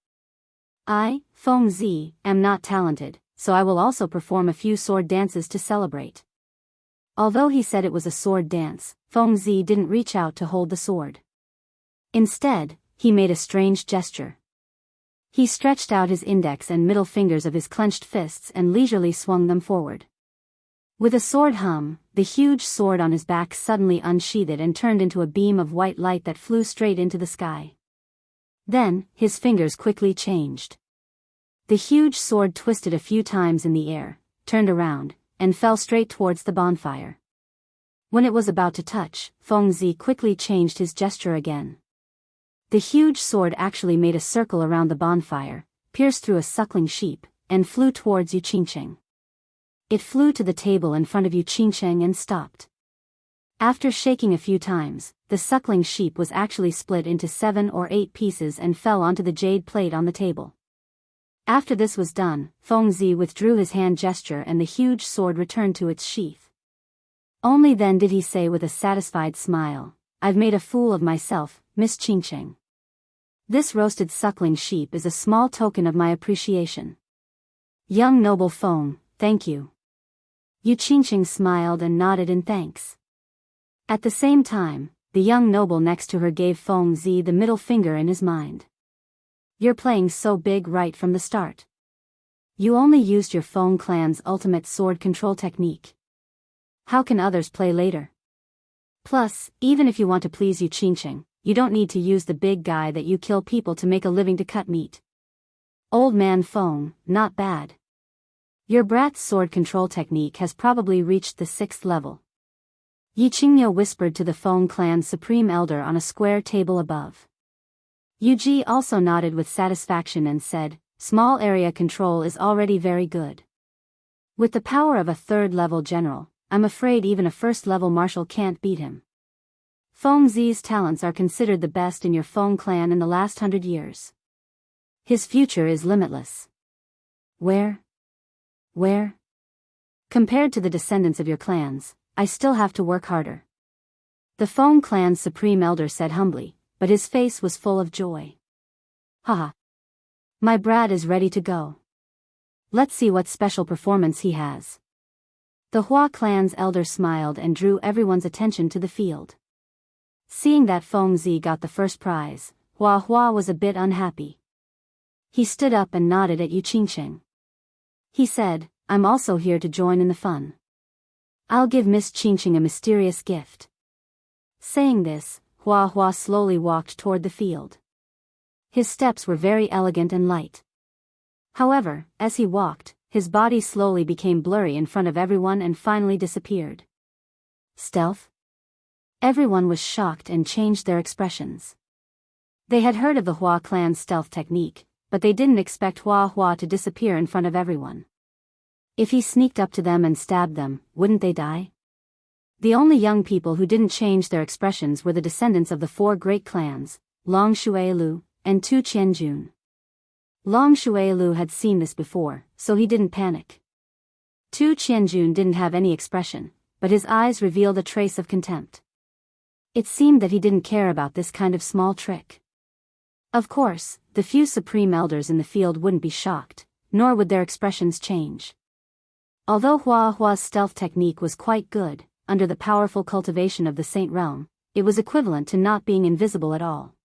I, Feng Zi, am not talented, so I will also perform a few sword dances to celebrate." Although he said it was a sword dance, Feng Zi didn't reach out to hold the sword. Instead, he made a strange gesture. He stretched out his index and middle fingers of his clenched fists and leisurely swung them forward. With a sword hum, the huge sword on his back suddenly unsheathed and turned into a beam of white light that flew straight into the sky. Then, his fingers quickly changed. The huge sword twisted a few times in the air, turned around, and fell straight towards the bonfire. When it was about to touch, Feng Zi quickly changed his gesture again. The huge sword actually made a circle around the bonfire, pierced through a suckling sheep, and flew towards Yu Qingqing. It flew to the table in front of Yu Qingqing and stopped. After shaking a few times, the suckling sheep was actually split into 7 or 8 pieces and fell onto the jade plate on the table. After this was done, Fengzi withdrew his hand gesture and the huge sword returned to its sheath. Only then did he say with a satisfied smile, "I've made a fool of myself, Miss Qingqing. This roasted suckling sheep is a small token of my appreciation." "Young noble Feng, thank you." Yu Qingqing smiled and nodded in thanks. At the same time, the young noble next to her gave Fengzi the middle finger in his mind. "You're playing so big right from the start. You only used your Feng clan's ultimate sword control technique. How can others play later? Plus, even if you want to please Yu Qingqing, you don't need to use the big guy that you kill people to make a living to cut meat. Old man Feng, not bad. Your brat's sword control technique has probably reached the 6th level." Yi Qingyo whispered to the Feng clan's supreme elder on a square table above. Yu Ji also nodded with satisfaction and said, "Small area control is already very good. With the power of a 3rd-level general, I'm afraid even a 1st-level marshal can't beat him. Feng Zi's talents are considered the best in your Feng clan in the last 100 years. His future is limitless. Where? Compared to the descendants of your clans, I still have to work harder." The Feng clan's supreme elder said humbly, but his face was full of joy. "Haha. My brat is ready to go. Let's see what special performance he has." The Hua clan's elder smiled and drew everyone's attention to the field. Seeing that Feng Zi got the first prize, Hua was a bit unhappy. He stood up and nodded at Yu Qingqing. He said, "I'm also here to join in the fun. I'll give Miss Qingqing a mysterious gift." Saying this, Hua slowly walked toward the field. His steps were very elegant and light. However, as he walked, his body slowly became blurry in front of everyone and finally disappeared. Stealth? Everyone was shocked and changed their expressions. They had heard of the Hua clan's stealth technique, but they didn't expect Hua to disappear in front of everyone. If he sneaked up to them and stabbed them, wouldn't they die? The only young people who didn't change their expressions were the descendants of the 4 great clans, Long Shuilu, and Tu Qianjun. Long Shuilu had seen this before, so he didn't panic. Tu Qianjun didn't have any expression, but his eyes revealed a trace of contempt. It seemed that he didn't care about this kind of small trick. Of course, the few supreme elders in the field wouldn't be shocked, nor would their expressions change. Although Hua's stealth technique was quite good, under the powerful cultivation of the Saint Realm, it was equivalent to not being invisible at all.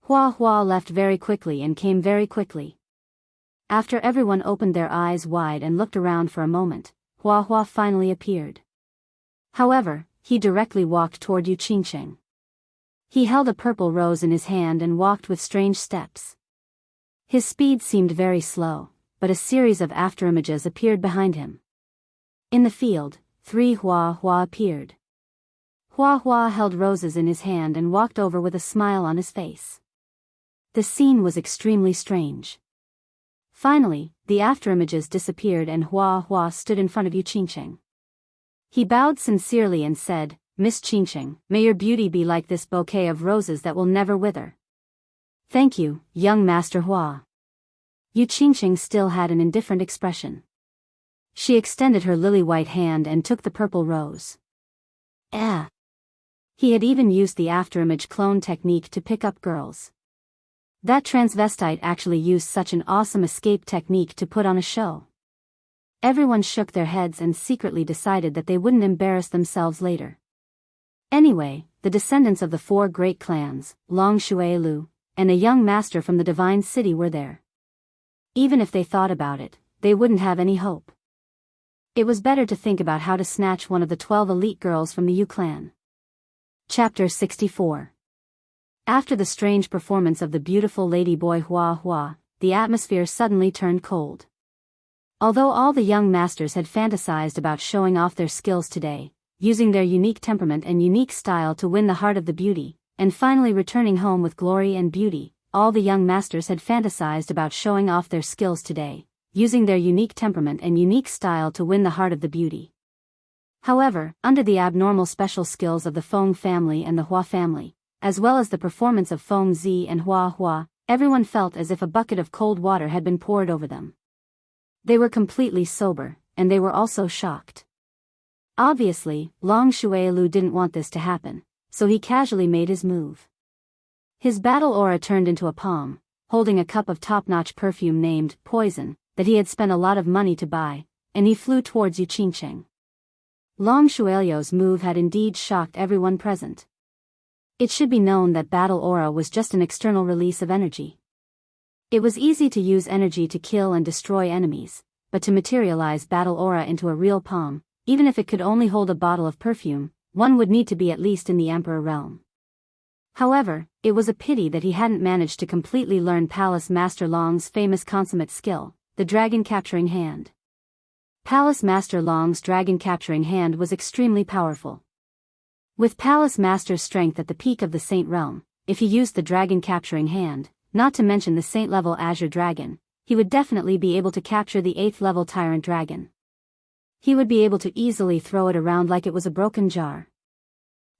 Hua left very quickly and came very quickly. After everyone opened their eyes wide and looked around for a moment, Hua finally appeared. However, he directly walked toward Yu Qingqing. He held a purple rose in his hand and walked with strange steps. His speed seemed very slow, but a series of afterimages appeared behind him. In the field, 3 Hua appeared. Hua held roses in his hand and walked over with a smile on his face. The scene was extremely strange. Finally, the afterimages disappeared and Hua stood in front of Yu Qingqing. He bowed sincerely and said, "Miss Qingqing, may your beauty be like this bouquet of roses that will never wither." "Thank you, young Master Hua." Yu Qingqing still had an indifferent expression. She extended her lily-white hand and took the purple rose. He had even used the afterimage clone technique to pick up girls. That transvestite actually used such an awesome escape technique to put on a show. Everyone shook their heads and secretly decided that they wouldn't embarrass themselves later. Anyway, the descendants of the 4 great clans, Long Shuilu, and a young master from the Divine City were there. Even if they thought about it, they wouldn't have any hope. It was better to think about how to snatch one of the 12 elite girls from the Yu clan. Chapter 64. After the strange performance of the beautiful lady boy Hua, the atmosphere suddenly turned cold. Although all the young masters had fantasized about showing off their skills today, using their unique temperament and unique style to win the heart of the beauty, and finally returning home with glory and beauty, all the young masters had fantasized about showing off their skills today, using their unique temperament and unique style to win the heart of the beauty. However, under the abnormal special skills of the Feng family and the Hua family, as well as the performance of Feng Zi and Hua, everyone felt as if a bucket of cold water had been poured over them. They were completely sober, and they were also shocked. Obviously, Long Shuailu didn't want this to happen, so he casually made his move. His battle aura turned into a palm, holding a cup of top-notch perfume named Poison, that he had spent a lot of money to buy, and he flew towards Yu Qingcheng. Long Shuailu's move had indeed shocked everyone present. It should be known that battle aura was just an external release of energy. It was easy to use energy to kill and destroy enemies, but to materialize battle aura into a real palm, even if it could only hold a bottle of perfume, one would need to be at least in the Emperor realm. However, it was a pity that he hadn't managed to completely learn Palace Master Long's famous consummate skill, the dragon capturing hand. Palace Master Long's dragon capturing hand was extremely powerful. With Palace Master's strength at the peak of the Saint realm, if he used the dragon capturing hand, not to mention the Saint-level Azure Dragon, he would definitely be able to capture the 8th-level Tyrant Dragon. He would be able to easily throw it around like it was a broken jar.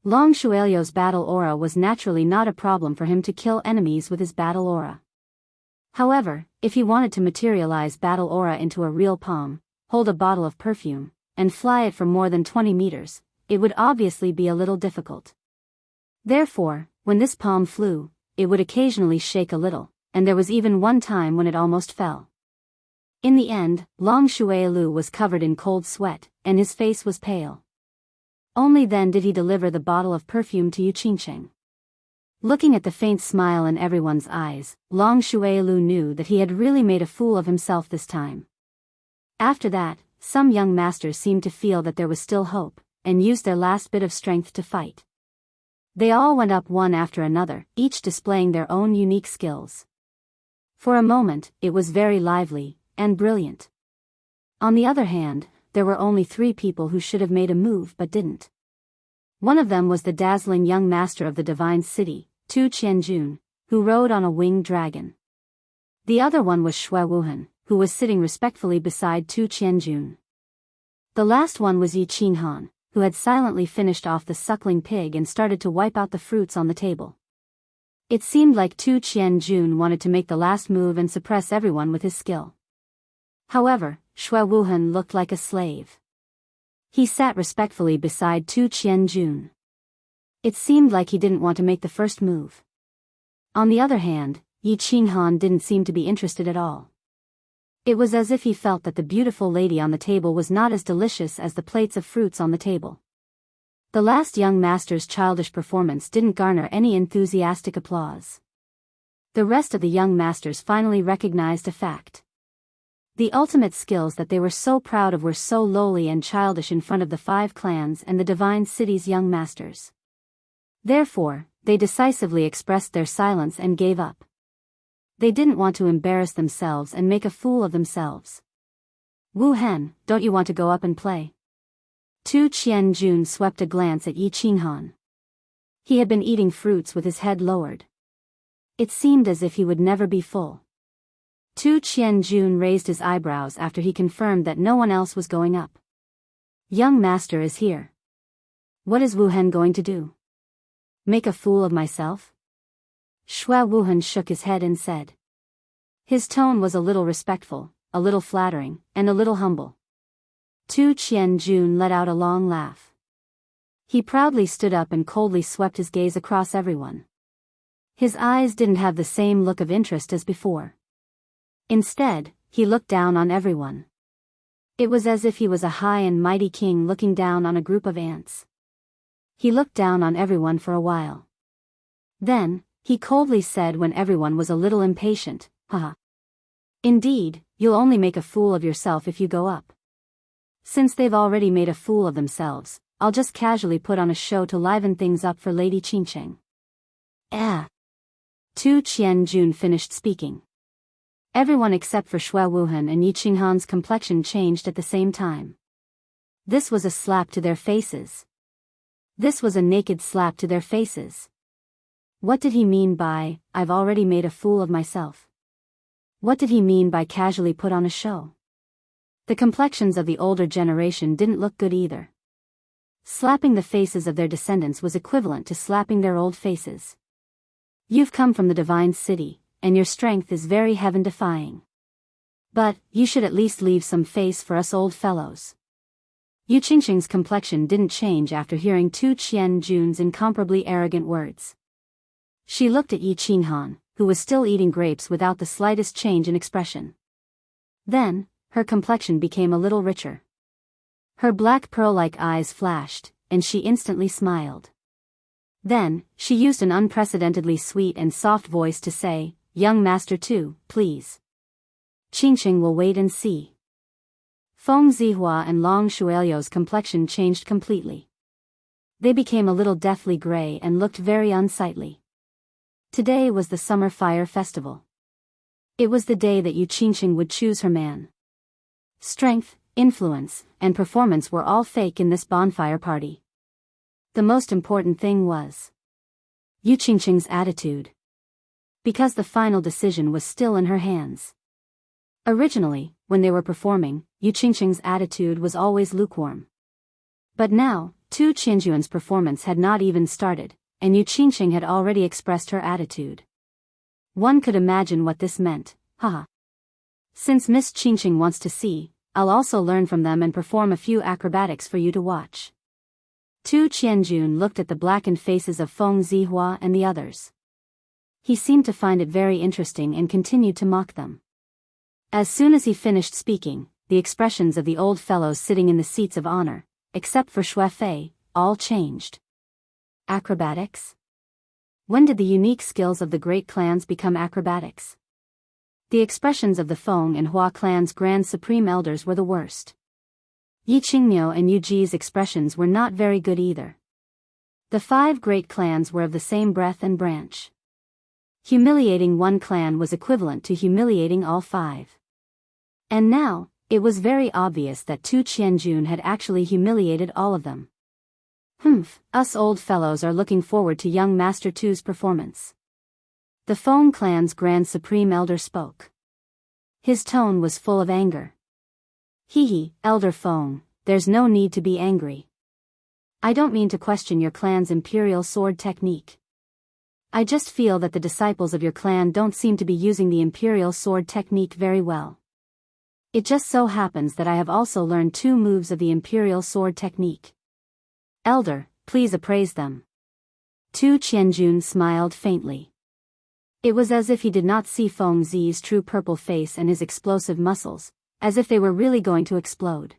Long Shuailu's battle aura was naturally not a problem for him to kill enemies with his battle aura. However, if he wanted to materialize battle aura into a real palm, hold a bottle of perfume, and fly it for more than 20 meters, it would obviously be a little difficult. Therefore, when this palm flew, it would occasionally shake a little, and there was even one time when it almost fell. In the end, Long Shuailu was covered in cold sweat, and his face was pale. Only then did he deliver the bottle of perfume to Yu Qingcheng. Looking at the faint smile in everyone's eyes, Long Shuailu knew that he had really made a fool of himself this time. After that, some young masters seemed to feel that there was still hope, and used their last bit of strength to fight. They all went up one after another, each displaying their own unique skills. For a moment, it was very lively, and brilliant. On the other hand, there were only 3 people who should have made a move but didn't. One of them was the dazzling young master of the Divine City, Tu Qianjun, who rode on a winged dragon. The other one was Shui Wuhan, who was sitting respectfully beside Tu Qianjun. The last one was Yi Qinghan, who had silently finished off the suckling pig and started to wipe out the fruits on the table. It seemed like Tu Qianjun wanted to make the last move and suppress everyone with his skill. However, Shui Wuhan looked like a slave. He sat respectfully beside Tu Qianjun. It seemed like he didn't want to make the first move. On the other hand, Yi Qinghan didn't seem to be interested at all. It was as if he felt that the beautiful lady on the table was not as delicious as the plates of fruits on the table. The last young master's childish performance didn't garner any enthusiastic applause. The rest of the young masters finally recognized a fact. The ultimate skills that they were so proud of were so lowly and childish in front of the 5 clans and the Divine City's young masters. Therefore, they decisively expressed their silence and gave up. They didn't want to embarrass themselves and make a fool of themselves. Wu Hen, don't you want to go up and play? Tu Qianjun swept a glance at Yi Qinghan. He had been eating fruits with his head lowered. It seemed as if he would never be full. Tu Qianjun raised his eyebrows after he confirmed that no one else was going up. Young master is here. What is Wu Hen going to do? Make a fool of myself? Shui Wuhan shook his head and said. His tone was a little respectful, a little flattering, and a little humble. Tu Qianjun let out a long laugh. He proudly stood up and coldly swept his gaze across everyone. His eyes didn't have the same look of interest as before. Instead, he looked down on everyone. It was as if he was a high and mighty king looking down on a group of ants. He looked down on everyone for a while. Then, he coldly said when everyone was a little impatient, haha. Indeed, you'll only make a fool of yourself if you go up. Since they've already made a fool of themselves, I'll just casually put on a show to liven things up for Lady Qingcheng. Tu Qianjun finished speaking. Everyone except for Shui Wuhan and Yi Qinghan's complexion changed at the same time. This was a slap to their faces. This was a naked slap to their faces. What did he mean by, I've already made a fool of myself? What did he mean by casually put on a show? The complexions of the older generation didn't look good either. Slapping the faces of their descendants was equivalent to slapping their old faces. You've come from the divine city, and your strength is very heaven-defying. But, you should at least leave some face for us old fellows. Yu Qingqing's complexion didn't change after hearing Tu Qianjun's incomparably arrogant words. She looked at Yi Qinghan, who was still eating grapes without the slightest change in expression. Then, her complexion became a little richer. Her black pearl-like eyes flashed, and she instantly smiled. Then, she used an unprecedentedly sweet and soft voice to say, "Young Master Tu, please. Qingqing will wait and see." Feng Zihua and Long Shuelio's complexion changed completely. They became a little deathly gray and looked very unsightly. Today was the Summer Fire Festival. It was the day that Yu Qingqing would choose her man. Strength, influence, and performance were all fake in this bonfire party. The most important thing was Yu Qingqing's attitude. Because the final decision was still in her hands. Originally, when they were performing, Yu Qingqing's attitude was always lukewarm. But now, Tu Qianjuan's performance had not even started, and Yu Qingqing had already expressed her attitude. One could imagine what this meant, haha. Since Miss Qingqing wants to see, I'll also learn from them and perform a few acrobatics for you to watch. Tu Qianjun looked at the blackened faces of Feng Zihua and the others. He seemed to find it very interesting and continued to mock them. As soon as he finished speaking, the expressions of the old fellows sitting in the seats of honor, except for Xue Fei, all changed. Acrobatics? When did the unique skills of the great clans become acrobatics? The expressions of the Feng and Hua clans' Grand Supreme Elders were the worst. Yi Qingmiu and Yu Ji's expressions were not very good either. The 5 great clans were of the same breath and branch. Humiliating one clan was equivalent to humiliating all 5. And now, it was very obvious that Tu Qianjun had actually humiliated all of them. Us old fellows are looking forward to young Master Tu's performance. The Feng clan's Grand Supreme Elder spoke. His tone was full of anger. Elder Feng, there's no need to be angry. I don't mean to question your clan's imperial sword technique. I just feel that the disciples of your clan don't seem to be using the imperial sword technique very well. It just so happens that I have also learned 2 moves of the imperial sword technique. Elder, please appraise them. Tu Qianjun smiled faintly. It was as if he did not see Feng Zi's true purple face and his explosive muscles, as if they were really going to explode.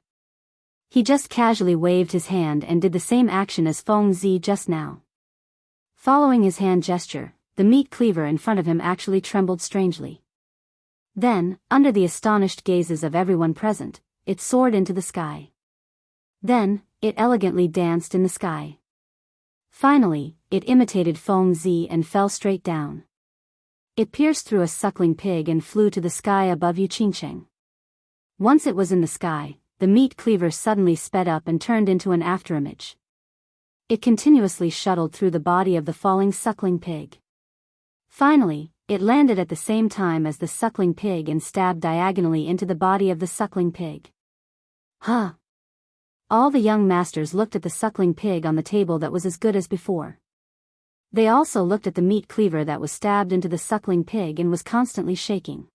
He just casually waved his hand and did the same action as Feng Zi just now. Following his hand gesture, the meat cleaver in front of him actually trembled strangely. Then, under the astonished gazes of everyone present, it soared into the sky. Then, it elegantly danced in the sky. Finally, it imitated Feng Zi and fell straight down. It pierced through a suckling pig and flew to the sky above Yu Qingqing. Once it was in the sky, the meat cleaver suddenly sped up and turned into an afterimage. It continuously shuttled through the body of the falling suckling pig. Finally, it landed at the same time as the suckling pig and stabbed diagonally into the body of the suckling pig. All the young masters looked at the suckling pig on the table that was as good as before. They also looked at the meat cleaver that was stabbed into the suckling pig and was constantly shaking.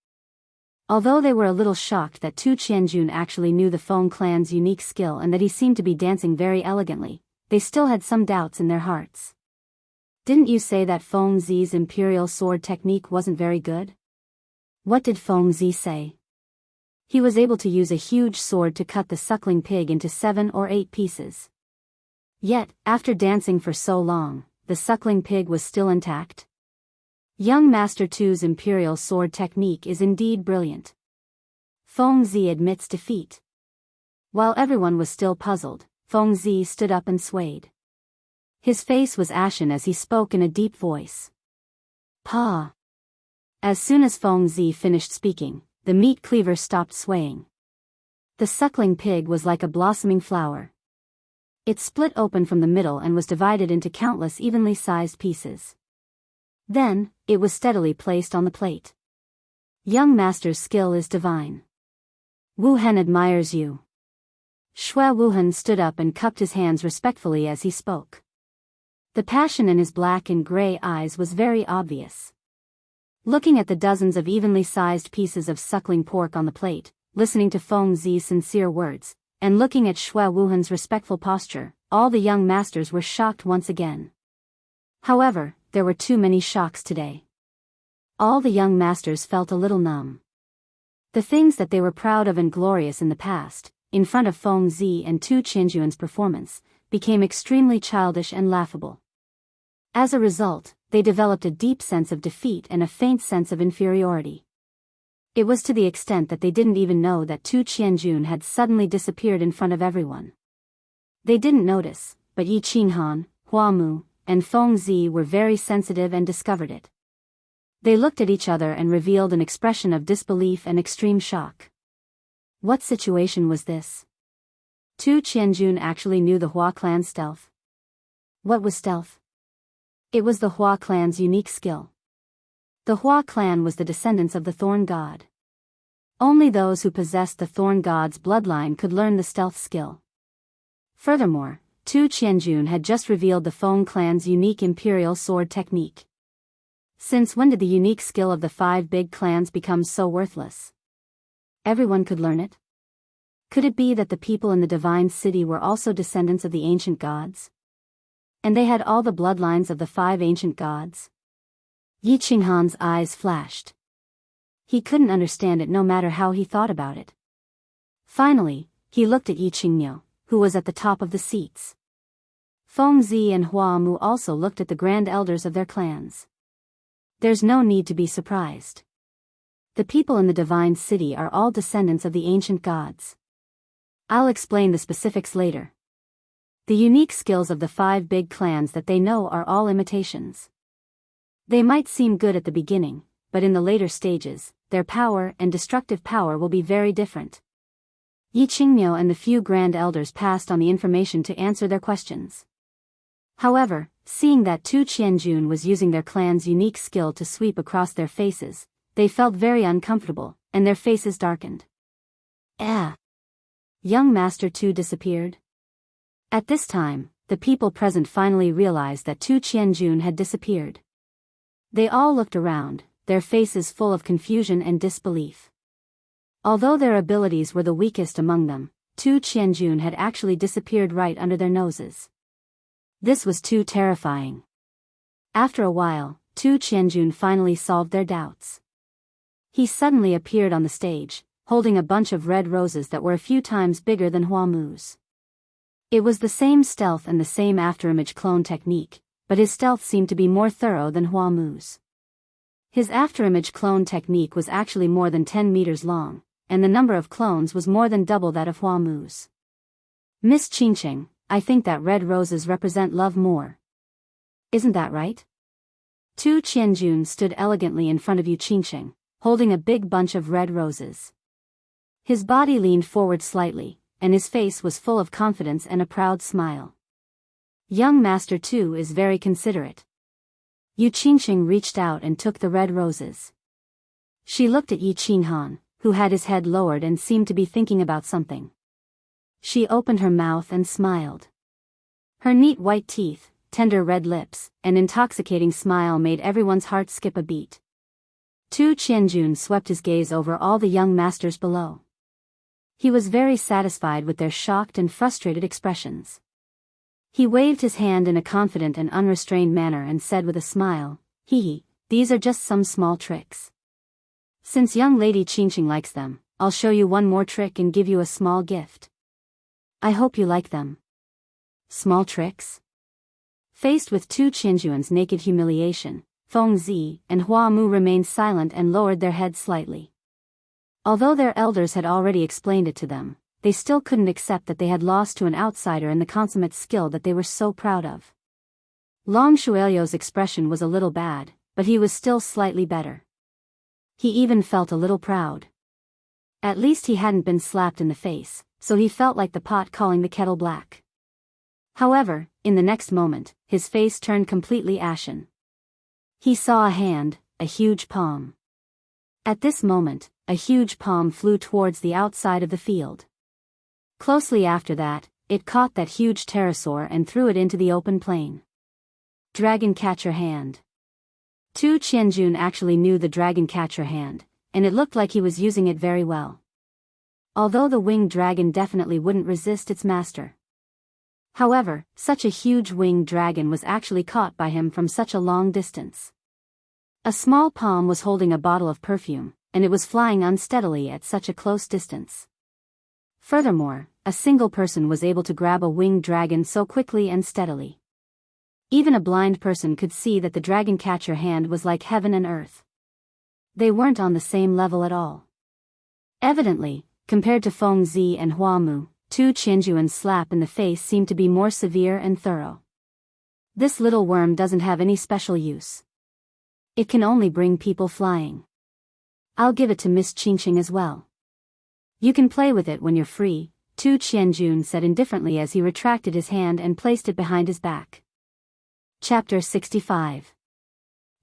Although they were a little shocked that Tu Qianjun actually knew the Feng clan's unique skill and that he seemed to be dancing very elegantly, they still had some doubts in their hearts. Didn't you say that Feng Zi's imperial sword technique wasn't very good? What did Feng Zi say? He was able to use a huge sword to cut the suckling pig into 7 or 8 pieces. Yet, after dancing for so long, the suckling pig was still intact. Young Master Tu's imperial sword technique is indeed brilliant. Feng Zi admits defeat. While everyone was still puzzled, Feng Zi stood up and swayed. His face was ashen as he spoke in a deep voice. Pa! As soon as Feng Zi finished speaking, the meat cleaver stopped swaying. The suckling pig was like a blossoming flower. It split open from the middle and was divided into countless evenly sized pieces. Then, it was steadily placed on the plate. Young Master's skill is divine. Wu Hen admires you. Shui Wuhan stood up and cupped his hands respectfully as he spoke. The passion in his black and gray eyes was very obvious. Looking at the dozens of evenly sized pieces of suckling pork on the plate, listening to Feng Zi's sincere words, and looking at Shui Wuhan's respectful posture, all the young masters were shocked once again. However, there were too many shocks today. All the young masters felt a little numb. The things that they were proud of and glorious in the past, in front of Feng Zi and Tu Qianjuan's performance, became extremely childish and laughable. As a result, they developed a deep sense of defeat and a faint sense of inferiority. It was to the extent that they didn't even know that Tu Qianjun had suddenly disappeared in front of everyone. They didn't notice, but Yi Qinghan, Hua Mu, and Feng Zi were very sensitive and discovered it. They looked at each other and revealed an expression of disbelief and extreme shock. What situation was this? Tu Qianjun actually knew the Hua clan's stealth. What was stealth? It was the Hua clan's unique skill. The Hua clan was the descendants of the Thorn God. Only those who possessed the Thorn God's bloodline could learn the stealth skill. Furthermore, Tu Qianjun had just revealed the Feng clan's unique imperial sword technique. Since when did the unique skill of the 5 big clans become so worthless? Everyone could learn it? Could it be that the people in the divine city were also descendants of the ancient gods? And they had all the bloodlines of the 5 ancient gods? Yi Qinghan's eyes flashed. He couldn't understand it no matter how he thought about it. Finally, he looked at Yi Qingniu, who was at the top of the seats. Feng Zi and Hua Mu also looked at the grand elders of their clans. There's no need to be surprised. The people in the divine city are all descendants of the ancient gods. I'll explain the specifics later. The unique skills of the 5 big clans that they know are all imitations. They might seem good at the beginning, but in the later stages, their power and destructive power will be very different. Yi Qingniu and the few grand elders passed on the information to answer their questions. However, seeing that Tu Qianjun was using their clan's unique skill to sweep across their faces, they felt very uncomfortable, and their faces darkened. Young Master Tu disappeared. At this time, the people present finally realized that Tu Qianjun had disappeared. They all looked around, their faces full of confusion and disbelief. Although their abilities were the weakest among them, Tu Qianjun had actually disappeared right under their noses. This was too terrifying. After a while, Tu Qianjun finally solved their doubts. He suddenly appeared on the stage, holding a bunch of red roses that were a few times bigger than Hua Mu's. It was the same stealth and the same afterimage clone technique, but his stealth seemed to be more thorough than Hua Mu's. His afterimage clone technique was actually more than 10 meters long, and the number of clones was more than double that of Hua Mu's. Miss Qingqing, I think that red roses represent love more. Isn't that right? Tu Qianjun stood elegantly in front of Yu Qingqing, holding a big bunch of red roses. His body leaned forward slightly, and his face was full of confidence and a proud smile. Young Master Tu is very considerate. Yu Qingqing reached out and took the red roses. She looked at Yi Qinghan, who had his head lowered and seemed to be thinking about something. She opened her mouth and smiled. Her neat white teeth, tender red lips, and intoxicating smile made everyone's heart skip a beat. Tu Qianjun swept his gaze over all the young masters below. He was very satisfied with their shocked and frustrated expressions. He waved his hand in a confident and unrestrained manner and said with a smile, "Hee, these are just some small tricks. Since young lady Qingqing likes them, I'll show you one more trick and give you a small gift. I hope you like them." Small tricks? Faced with Tu Qianjuan's naked humiliation, Feng Zi and Hua Mu remained silent and lowered their heads slightly. Although their elders had already explained it to them, they still couldn't accept that they had lost to an outsider in the consummate skill that they were so proud of. Long Shuelio's expression was a little bad, but he was still slightly better. He even felt a little proud. At least he hadn't been slapped in the face, so he felt like the pot calling the kettle black. However, in the next moment, his face turned completely ashen. He saw a hand, a huge palm. At this moment, a huge palm flew towards the outside of the field. Closely after that, it caught that huge pterosaur and threw it into the open plain. Dragon catcher hand. Tu Qianjun actually knew the dragon catcher hand, and it looked like he was using it very well. Although the winged dragon definitely wouldn't resist its master. However, such a huge winged dragon was actually caught by him from such a long distance. A small palm was holding a bottle of perfume, and it was flying unsteadily at such a close distance. Furthermore, a single person was able to grab a winged dragon so quickly and steadily. Even a blind person could see that the dragon catcher hand was like heaven and earth. They weren't on the same level at all. Evidently, compared to Feng Zi and Hua Mu, Tu Qianjuan's slap in the face seemed to be more severe and thorough. This little worm doesn't have any special use. It can only bring people flying. I'll give it to Miss Qingqing as well. You can play with it when you're free, Tu Qianjun said indifferently as he retracted his hand and placed it behind his back. Chapter 65.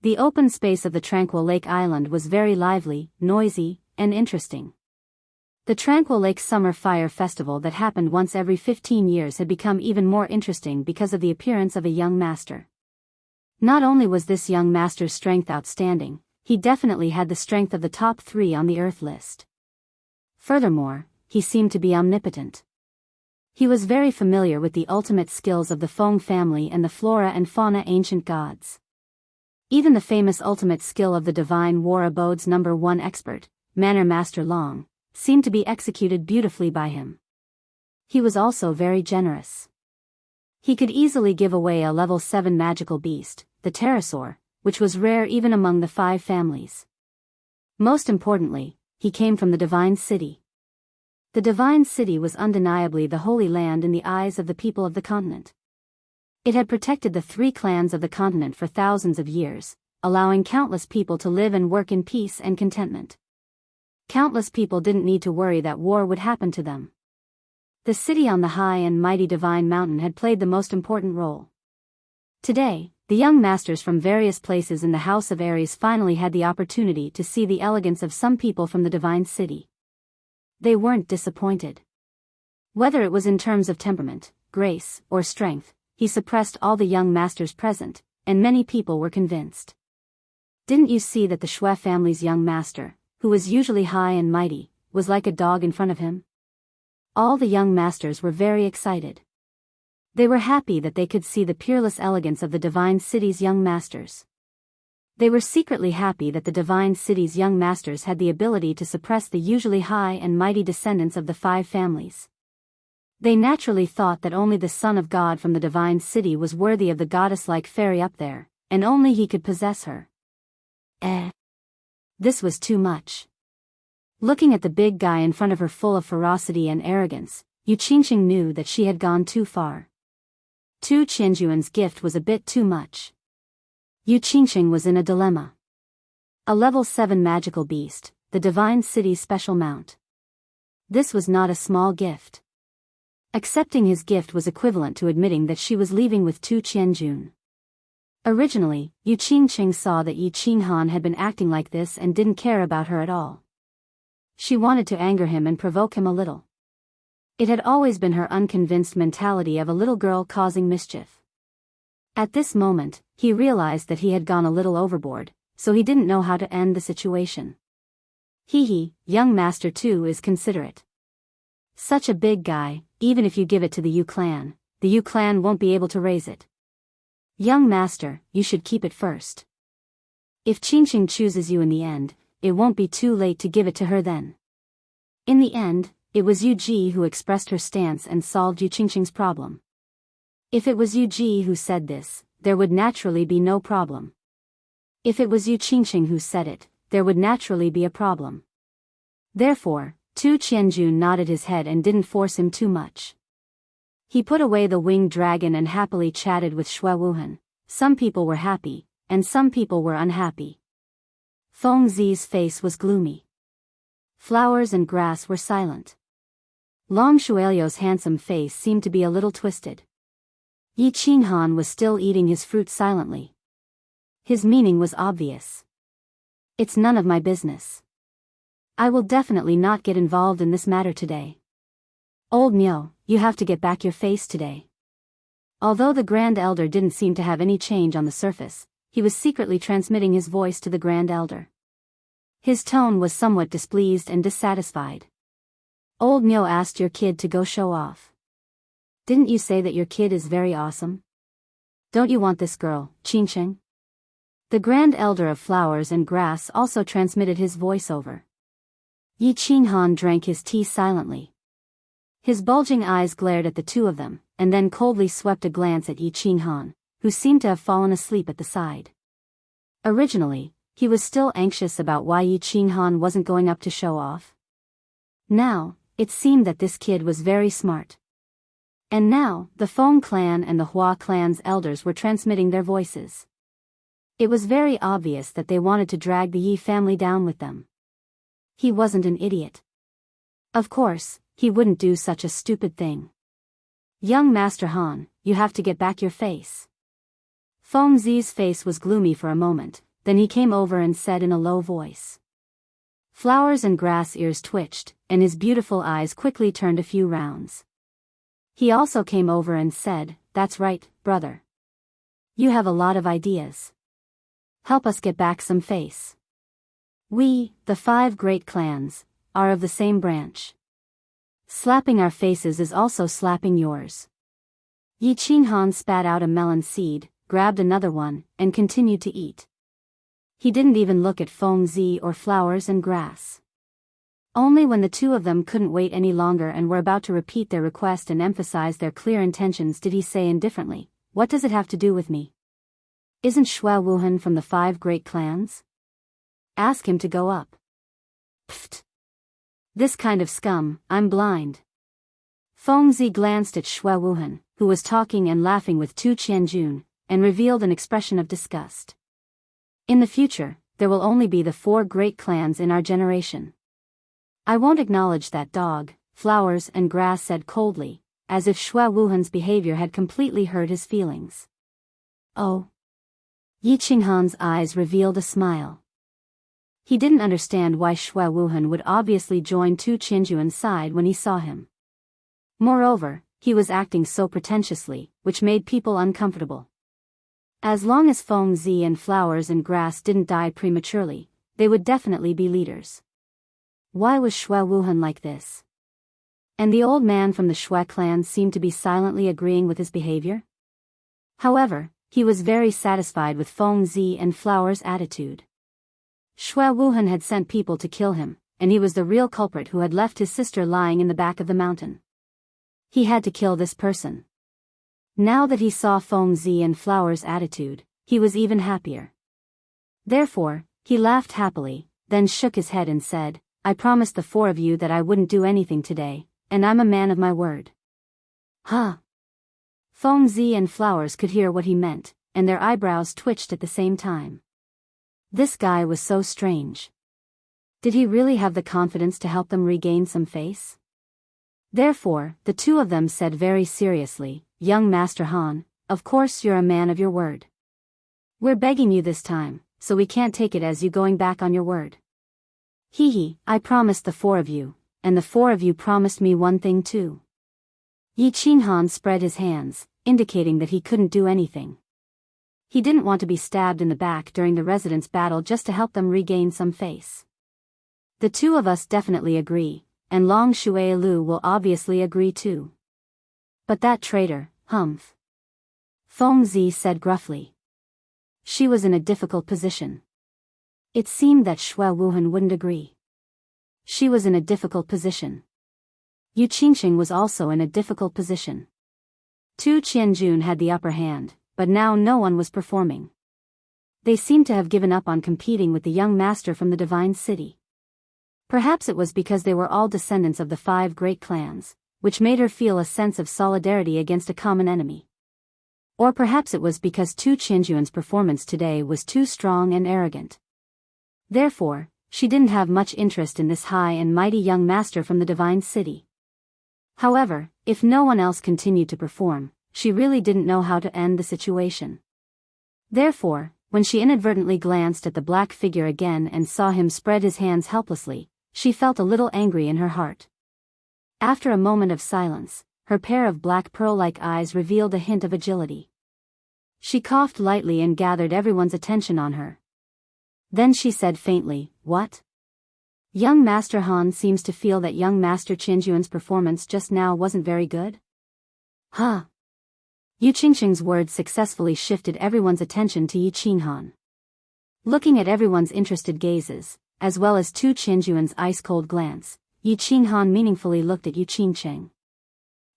The open space of the Tranquil Lake Island was very lively, noisy, and interesting. The Tranquil Lake Summer Fire Festival that happened once every 15 years had become even more interesting because of the appearance of a young master. Not only was this young master's strength outstanding, he definitely had the strength of the top 3 on the Earth list. Furthermore, he seemed to be omnipotent. He was very familiar with the ultimate skills of the Feng family and the flora and fauna ancient gods. Even the famous ultimate skill of the Divine War Abode's #1 expert, Manor Master Long, seemed to be executed beautifully by him. He was also very generous. He could easily give away a level 7 magical beast, the pterosaur, which was rare even among the 5 families. Most importantly, he came from the Divine City. The Divine City was undeniably the holy land in the eyes of the people of the continent. It had protected the 3 clans of the continent for thousands of years, allowing countless people to live and work in peace and contentment. Countless people didn't need to worry that war would happen to them. The city on the high and mighty Divine Mountain had played the most important role. Today, the young masters from various places in the House of Aries finally had the opportunity to see the elegance of some people from the Divine City. They weren't disappointed. Whether it was in terms of temperament, grace, or strength, he suppressed all the young masters present, and many people were convinced. Didn't you see that the Xue family's young master, who was usually high and mighty, was like a dog in front of him? All the young masters were very excited. They were happy that they could see the peerless elegance of the Divine City's young masters. They were secretly happy that the Divine City's young masters had the ability to suppress the usually high and mighty descendants of the 5 families. They naturally thought that only the Son of God from the Divine City was worthy of the goddess-like fairy up there, and only he could possess her. This was too much. Looking at the big guy in front of her full of ferocity and arrogance, Yu Qingqing knew that she had gone too far. Tu Qianjuan's gift was a bit too much. Yu Qingqing was in a dilemma. A level 7 magical beast, the Divine City's special mount. This was not a small gift. Accepting his gift was equivalent to admitting that she was leaving with Tu Qianjun. Originally, Yu Qingqing saw that Yi Qinghan had been acting like this and didn't care about her at all. She wanted to anger him and provoke him a little. It had always been her unconvinced mentality of a little girl causing mischief. At this moment, he realized that he had gone a little overboard, so he didn't know how to end the situation. Young master too is considerate. Such a big guy, even if you give it to the Yu clan won't be able to raise it. Young master, you should keep it first. If Qingqing chooses you in the end, it won't be too late to give it to her then. In the end, it was Yu Ji who expressed her stance and solved Yu Qingqing's problem. If it was Yu Ji who said this, there would naturally be no problem. If it was Yu Qingqing who said it, there would naturally be a problem. Therefore, Tu Qianjun nodded his head and didn't force him too much. He put away the winged dragon and happily chatted with Xue Wuhan. Some people were happy, and some people were unhappy. Feng Zi's face was gloomy. Flowers and grass were silent. Long Shuelio's handsome face seemed to be a little twisted. Yi Qinghan was still eating his fruit silently. His meaning was obvious. It's none of my business. I will definitely not get involved in this matter today. Old Myo, you have to get back your face today. Although the Grand Elder didn't seem to have any change on the surface, he was secretly transmitting his voice to the Grand Elder. His tone was somewhat displeased and dissatisfied. Old Myo asked your kid to go show off. Didn't you say that your kid is very awesome? Don't you want this girl, Qingsheng? The Grand Elder of Flowers and Grass also transmitted his voice over. Yi Qinghan drank his tea silently. His bulging eyes glared at the two of them, and then coldly swept a glance at Yi Qinghan, who seemed to have fallen asleep at the side. Originally, he was still anxious about why Yi Qinghan wasn't going up to show off. Now, it seemed that this kid was very smart. And now, the Feng clan and the Hua clan's elders were transmitting their voices. It was very obvious that they wanted to drag the Yi family down with them. He wasn't an idiot. Of course, he wouldn't do such a stupid thing. Young Master Han, you have to get back your face. Feng Zi's face was gloomy for a moment, then he came over and said in a low voice. Flowers and Grass ears twitched, and his beautiful eyes quickly turned a few rounds. He also came over and said, That's right, brother. You have a lot of ideas. Help us get back some face. We, the 5 great clans, are of the same branch. Slapping our faces is also slapping yours. Yi Qinghan spat out a melon seed, grabbed another one, and continued to eat. He didn't even look at Feng Zi or Flowers and Grass. Only when the two of them couldn't wait any longer and were about to repeat their request and emphasize their clear intentions did he say indifferently, What does it have to do with me? Isn't Xue Wuhan from the 5 great clans? Ask him to go up. Pfft. This kind of scum, I'm blind. Feng Zi glanced at Xue Wuhan, who was talking and laughing with Tu Qianjun, and revealed an expression of disgust. In the future, there will only be the 4 great clans in our generation. I won't acknowledge that dog, Flowers and Grass said coldly, as if Xue Wuhan's behavior had completely hurt his feelings. Oh. Yi Qinghan's eyes revealed a smile. He didn't understand why Xue Wuhan would obviously join Tu Qianjuan's side when he saw him. Moreover, he was acting so pretentiously, which made people uncomfortable. As long as Feng Zi and Flowers and Grass didn't die prematurely, they would definitely be leaders. Why was Xue Wuhan like this? And the old man from the Xue clan seemed to be silently agreeing with his behavior? However, he was very satisfied with Feng Zi and Flowers' attitude. Xue Wuhan had sent people to kill him, and he was the real culprit who had left his sister lying in the back of the mountain. He had to kill this person. Now that he saw Feng Zi and Flowers' attitude, he was even happier. Therefore, he laughed happily, then shook his head and said, I promised the 4 of you that I wouldn't do anything today, and I'm a man of my word. Huh? Feng Zi and Flowers could hear what he meant, and their eyebrows twitched at the same time. This guy was so strange. Did he really have the confidence to help them regain some face? Therefore, the two of them said very seriously, Young Master Han, of course you're a man of your word. We're begging you this time, so we can't take it as you going back on your word. I promised the 4 of you, and the 4 of you promised me one thing too. Yi Qinghan spread his hands, indicating that he couldn't do anything. He didn't want to be stabbed in the back during the residents' battle just to help them regain some face. The 2 of us definitely agree, and Long Shuailu will obviously agree too. But that traitor, Humph. Feng Zi said gruffly. She was in a difficult position. It seemed that Xue Wuhan wouldn't agree. She was in a difficult position. Yu Qingxing was also in a difficult position. Tu Qianjun had the upper hand, but now no one was performing. They seemed to have given up on competing with the young master from the Divine City. Perhaps it was because they were all descendants of the 5 great clans, which made her feel a sense of solidarity against a common enemy. Or perhaps it was because Tu Qianjuan's performance today was too strong and arrogant. Therefore, she didn't have much interest in this high and mighty young master from the Divine City. However, if no one else continued to perform, she really didn't know how to end the situation. Therefore, when she inadvertently glanced at the black figure again and saw him spread his hands helplessly, she felt a little angry in her heart. After a moment of silence, her pair of black pearl-like eyes revealed a hint of agility. She coughed lightly and gathered everyone's attention on her. Then she said faintly, "What?" Young Master Han seems to feel that young Master Qinjuan's performance just now wasn't very good? Huh? Yu Qingqing's words successfully shifted everyone's attention to Yi Qinghan. Looking at everyone's interested gazes, as well as Tu Qinjuan's ice-cold glance, Yi Qinghan meaningfully looked at Yu Qingqing.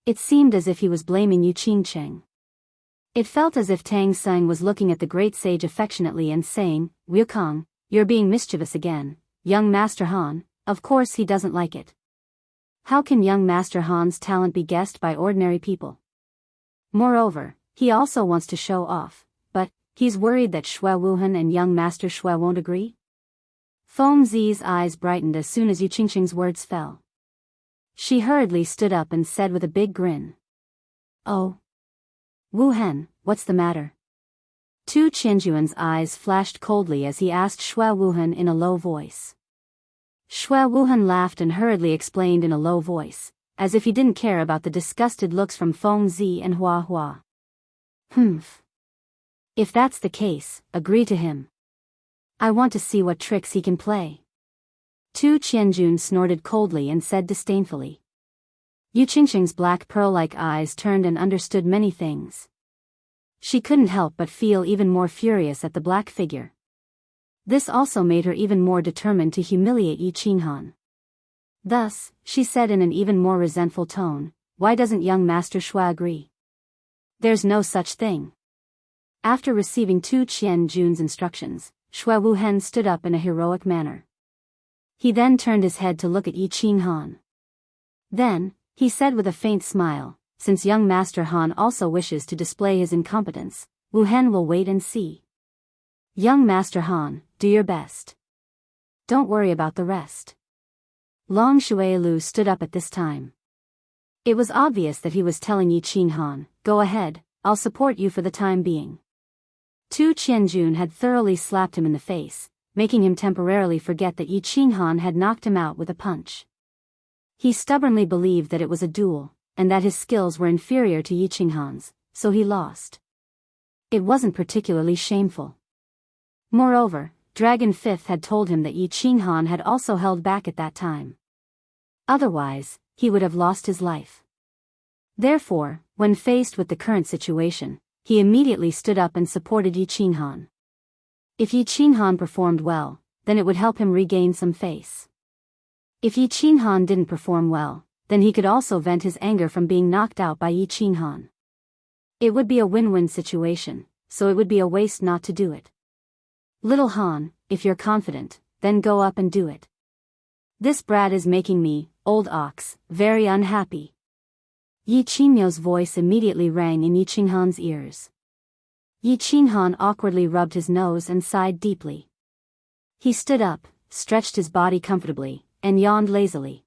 It seemed as if he was blaming Yu Qingqing. It felt as if Tang Seng was looking at the great sage affectionately and saying, "Wukong, you're being mischievous again, young Master Han, of course he doesn't like it. How can young Master Han's talent be guessed by ordinary people? Moreover, he also wants to show off, but he's worried that Xue Wuhan and young Master Xue won't agree?" Feng Zi's eyes brightened as soon as Yu Qingqing's words fell. She hurriedly stood up and said with a big grin, "Oh. Wu Hen, what's the matter?" Tu Qinjuan's eyes flashed coldly as he asked Xue Wuhan in a low voice. Xue Wuhan laughed and hurriedly explained in a low voice, as if he didn't care about the disgusted looks from Feng Zi and Hua Hua. "Humph. If that's the case, agree to him. I want to see what tricks he can play." Tu Qianjun snorted coldly and said disdainfully. Yu Qingqing's black pearl-like eyes turned and understood many things. She couldn't help but feel even more furious at the black figure. This also made her even more determined to humiliate Yi Qinghan. Thus, she said in an even more resentful tone, "Why doesn't young Master Xue agree?" "There's no such thing." After receiving Tu Qianjun's instructions, Xue Wuhen stood up in a heroic manner. He then turned his head to look at Yi Qinghan. Then, he said with a faint smile, "Since young Master Han also wishes to display his incompetence, Wu Hen will wait and see. Young Master Han, do your best. Don't worry about the rest." Long Xuelu stood up at this time. It was obvious that he was telling Yi Qinghan, "Go ahead, I'll support you for the time being." Tu Qianjun had thoroughly slapped him in the face, making him temporarily forget that Yi Qinghan had knocked him out with a punch. He stubbornly believed that it was a duel, and that his skills were inferior to Yi Qinghan's, so he lost. It wasn't particularly shameful. Moreover, Dragon Fifth had told him that Yi Qinghan had also held back at that time. Otherwise, he would have lost his life. Therefore, when faced with the current situation, he immediately stood up and supported Yi Qinghan. If Yi Qinghan performed well, then it would help him regain some face. If Yi Qinghan didn't perform well, then he could also vent his anger from being knocked out by Yi Qinghan. It would be a win-win situation, so it would be a waste not to do it. "Little Han, if you're confident, then go up and do it. This brat is making me, old ox, very unhappy." Yi Qingmyo's voice immediately rang in Yi Qinghan's ears. Yi Qinghan awkwardly rubbed his nose and sighed deeply. He stood up, stretched his body comfortably, and yawned lazily.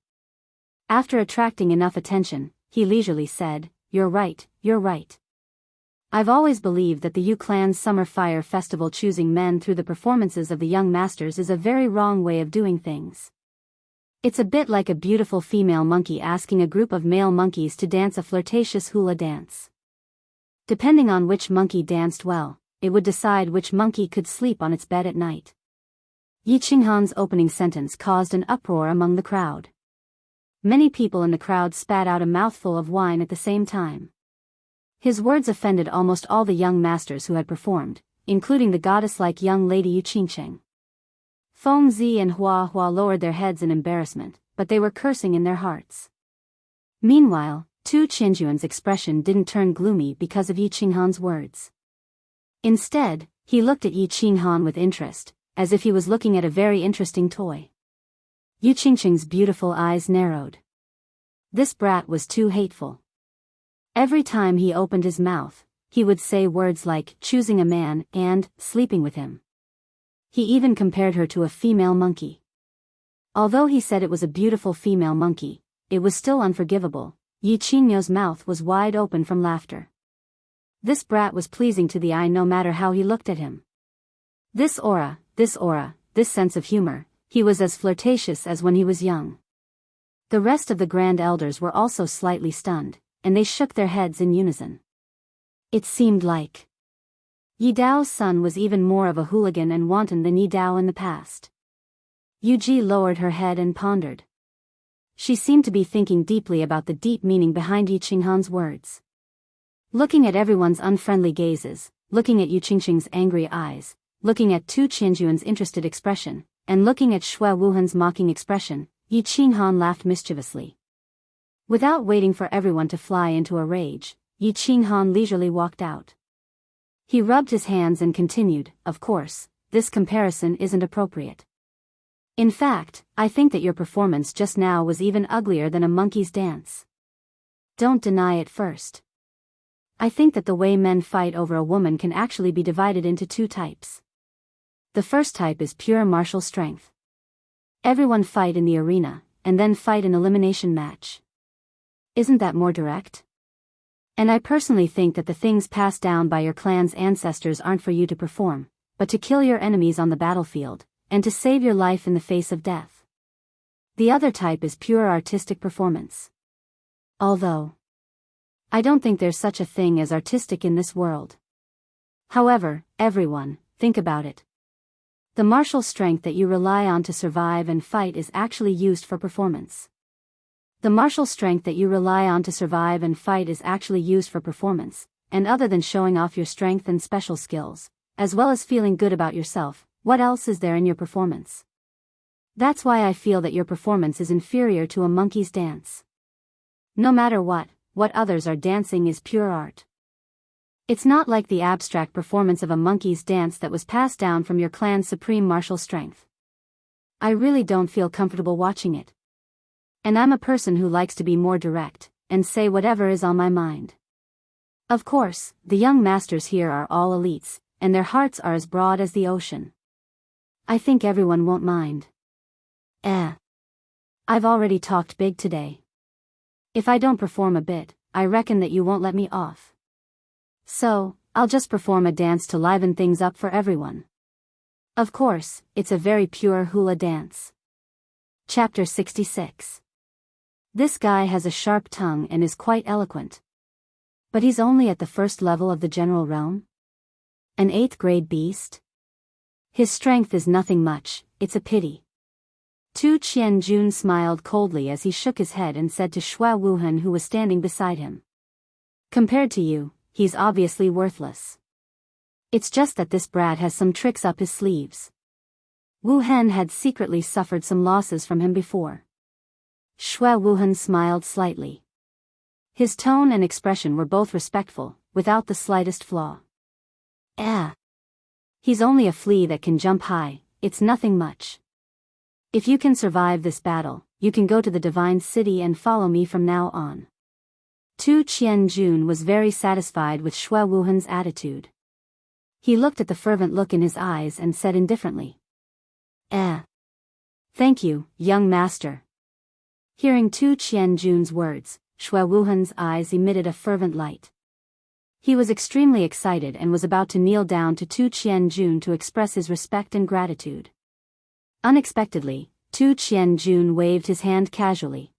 After attracting enough attention, he leisurely said, "You're right, you're right. I've always believed that the Yu clan's summer fire festival choosing men through the performances of the young masters is a very wrong way of doing things. It's a bit like a beautiful female monkey asking a group of male monkeys to dance a flirtatious hula dance. Depending on which monkey danced well, it would decide which monkey could sleep on its bed at night." Yi Qinghan's opening sentence caused an uproar among the crowd. Many people in the crowd spat out a mouthful of wine at the same time. His words offended almost all the young masters who had performed, including the goddess-like young lady Yu Qingqing. Feng Zi and Hua Hua lowered their heads in embarrassment, but they were cursing in their hearts. Meanwhile, Tu Qianjuan's expression didn't turn gloomy because of Yi Qinghan's words. Instead, he looked at Yi Qinghan with interest, as if he was looking at a very interesting toy. Yu Qingqing's beautiful eyes narrowed. This brat was too hateful. Every time he opened his mouth, he would say words like choosing a man and sleeping with him. He even compared her to a female monkey. Although he said it was a beautiful female monkey, it was still unforgivable. Yi Qingmyo's mouth was wide open from laughter. This brat was pleasing to the eye no matter how he looked at him. This aura, this sense of humor, he was as flirtatious as when he was young. The rest of the Grand Elders were also slightly stunned, and they shook their heads in unison. It seemed like Yi Dao's son was even more of a hooligan and wanton than Yi Dao in the past. Yuji lowered her head and pondered. She seemed to be thinking deeply about the deep meaning behind Yi Qinghan's words. Looking at everyone's unfriendly gazes, looking at Yu Qingqing's angry eyes, looking at Tu Qianjuan's interested expression, and looking at Xue Wuhan's mocking expression, Yi Qinghan laughed mischievously. Without waiting for everyone to fly into a rage, Yi Qinghan leisurely walked out. He rubbed his hands and continued, "Of course, this comparison isn't appropriate. In fact, I think that your performance just now was even uglier than a monkey's dance. Don't deny it first. I think that the way men fight over a woman can actually be divided into two types. The first type is pure martial strength. Everyone fight in the arena, and then fight an elimination match. Isn't that more direct? And I personally think that the things passed down by your clan's ancestors aren't for you to perform, but to kill your enemies on the battlefield, and to save your life in the face of death. The other type is pure artistic performance. Although I don't think there's such a thing as artistic in this world. However, everyone, think about it. The martial strength that you rely on to survive and fight is actually used for performance. The martial strength that you rely on to survive and fight is actually used for performance, and other than showing off your strength and special skills, as well as feeling good about yourself, what else is there in your performance? That's why I feel that your performance is inferior to a monkey's dance. No matter what others are dancing is pure art. It's not like the abstract performance of a monkey's dance that was passed down from your clan's supreme martial strength. I really don't feel comfortable watching it. And I'm a person who likes to be more direct, and say whatever is on my mind. Of course, the young masters here are all elites, and their hearts are as broad as the ocean. I think everyone won't mind. I've already talked big today. If I don't perform a bit, I reckon that you won't let me off. So, I'll just perform a dance to liven things up for everyone. Of course, it's a very pure hula dance. Chapter 66. This guy has a sharp tongue and is quite eloquent. But he's only at the first level of the general realm? An 8th grade beast? His strength is nothing much, it's a pity. Tu Qianjun smiled coldly as he shook his head and said to Xue Wuhan, who was standing beside him. Compared to you, he's obviously worthless. It's just that this brat has some tricks up his sleeves. Wu Hen had secretly suffered some losses from him before. Xue Wuhan smiled slightly. His tone and expression were both respectful, without the slightest flaw. He's only a flea that can jump high, it's nothing much. If you can survive this battle, you can go to the Divine City and follow me from now on. Tu Qianjun was very satisfied with Xue Wuhan's attitude. He looked at the fervent look in his eyes and said indifferently. Thank you, young master. Hearing Tu Qianjun's words, Xue Wuhan's eyes emitted a fervent light. He was extremely excited and was about to kneel down to Tu Qianjun to express his respect and gratitude. Unexpectedly, Tu Qianjun waved his hand casually.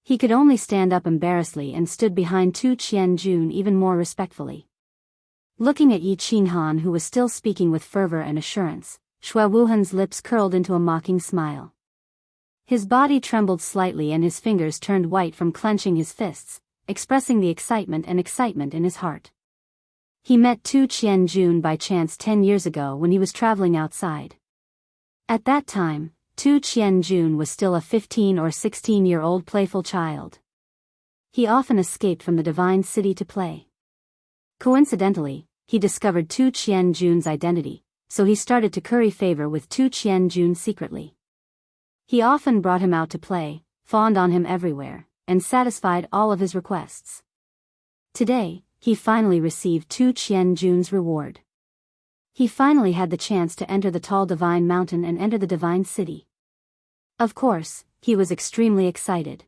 He could only stand up embarrassedly and stood behind Tu Qianjun even more respectfully. Looking at Yi Qinghan, who was still speaking with fervor and assurance, Xue Wuhan's lips curled into a mocking smile. His body trembled slightly and his fingers turned white from clenching his fists, expressing the excitement in his heart. He met Tu Qianjun by chance 10 years ago when he was traveling outside. At that time, Tu Qianjun was still a 15 or 16-year-old playful child. He often escaped from the Divine City to play. Coincidentally, he discovered Tu Qianjun's identity, so he started to curry favor with Tu Qianjun secretly. He often brought him out to play, fawned on him everywhere, and satisfied all of his requests. Today, he finally received Tu Qianjun's reward. He finally had the chance to enter the tall divine mountain and enter the Divine City. Of course, he was extremely excited.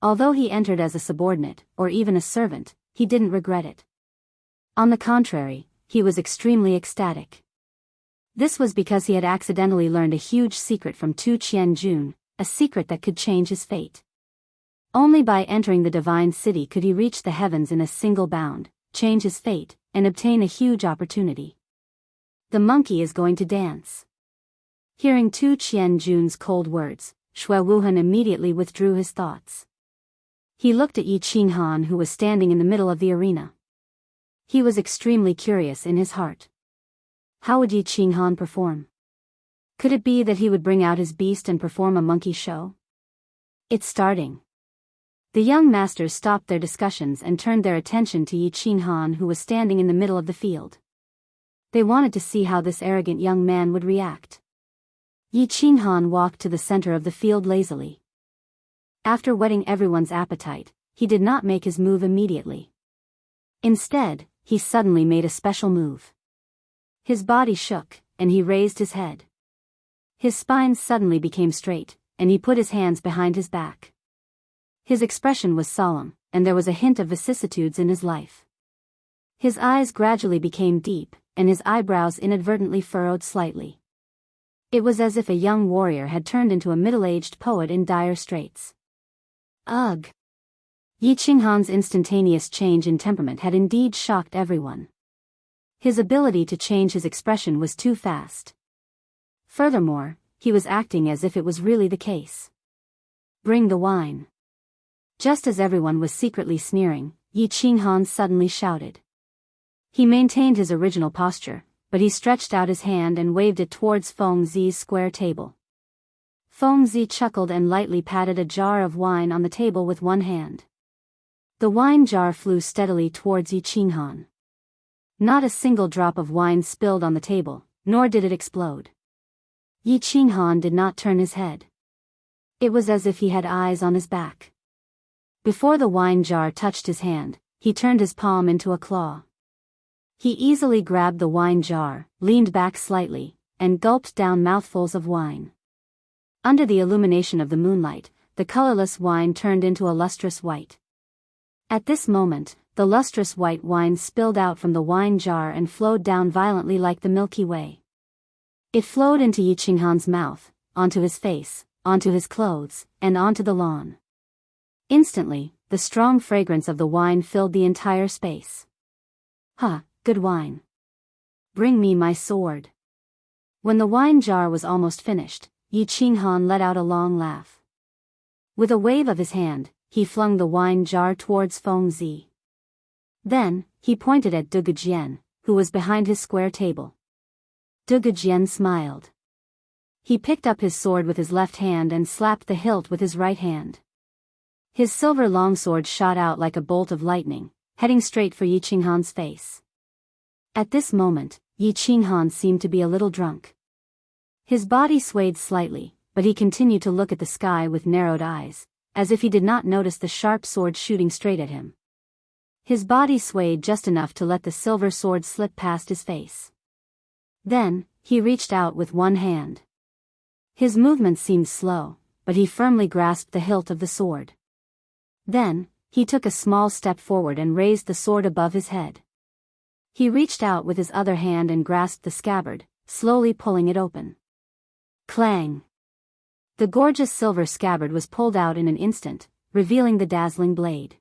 Although he entered as a subordinate, or even a servant, he didn't regret it. On the contrary, he was extremely ecstatic. This was because he had accidentally learned a huge secret from Tu Qianjun, a secret that could change his fate. Only by entering the divine city could he reach the heavens in a single bound, change his fate, and obtain a huge opportunity. The monkey is going to dance. Hearing Tu Qianjun's cold words, Shui Wuhan immediately withdrew his thoughts. He looked at Yi Qinghan, who was standing in the middle of the arena. He was extremely curious in his heart. How would Yi Qinghan perform? Could it be that he would bring out his beast and perform a monkey show? It's starting. The young masters stopped their discussions and turned their attention to Yi Qinghan, who was standing in the middle of the field. They wanted to see how this arrogant young man would react. Yi Qinghan walked to the center of the field lazily. After whetting everyone's appetite, he did not make his move immediately. Instead, he suddenly made a special move. His body shook, and he raised his head. His spine suddenly became straight, and he put his hands behind his back. His expression was solemn, and there was a hint of vicissitudes in his life. His eyes gradually became deep, and his eyebrows inadvertently furrowed slightly. It was as if a young warrior had turned into a middle-aged poet in dire straits. Ugh! Yi Qinghan's instantaneous change in temperament had indeed shocked everyone. His ability to change his expression was too fast. Furthermore, he was acting as if it was really the case. Bring the wine. Just as everyone was secretly sneering, Yi Qinghan suddenly shouted. He maintained his original posture, but he stretched out his hand and waved it towards Feng Zi's square table. Feng Zi chuckled and lightly patted a jar of wine on the table with one hand. The wine jar flew steadily towards Yi Qinghan. Not a single drop of wine spilled on the table, nor did it explode. Yi Qinghan did not turn his head. It was as if he had eyes on his back. Before the wine jar touched his hand, he turned his palm into a claw. He easily grabbed the wine jar, leaned back slightly, and gulped down mouthfuls of wine. Under the illumination of the moonlight, the colorless wine turned into a lustrous white. At this moment, the lustrous white wine spilled out from the wine jar and flowed down violently like the Milky Way. It flowed into Yi Qinghan's mouth, onto his face, onto his clothes, and onto the lawn. Instantly, the strong fragrance of the wine filled the entire space. Good wine. Bring me my sword. When the wine jar was almost finished, Yi Qinghan let out a long laugh. With a wave of his hand, he flung the wine jar towards Feng Zi. Then, he pointed at Du Gujian, who was behind his square table. Du Gujian smiled. He picked up his sword with his left hand and slapped the hilt with his right hand. His silver longsword shot out like a bolt of lightning, heading straight for Yi Qinghan's face. At this moment, Yi Qinghan seemed to be a little drunk. His body swayed slightly, but he continued to look at the sky with narrowed eyes, as if he did not notice the sharp sword shooting straight at him. His body swayed just enough to let the silver sword slip past his face. Then, he reached out with one hand. His movements seemed slow, but he firmly grasped the hilt of the sword. Then, he took a small step forward and raised the sword above his head. He reached out with his other hand and grasped the scabbard, slowly pulling it open. Clang! The gorgeous silver scabbard was pulled out in an instant, revealing the dazzling blade.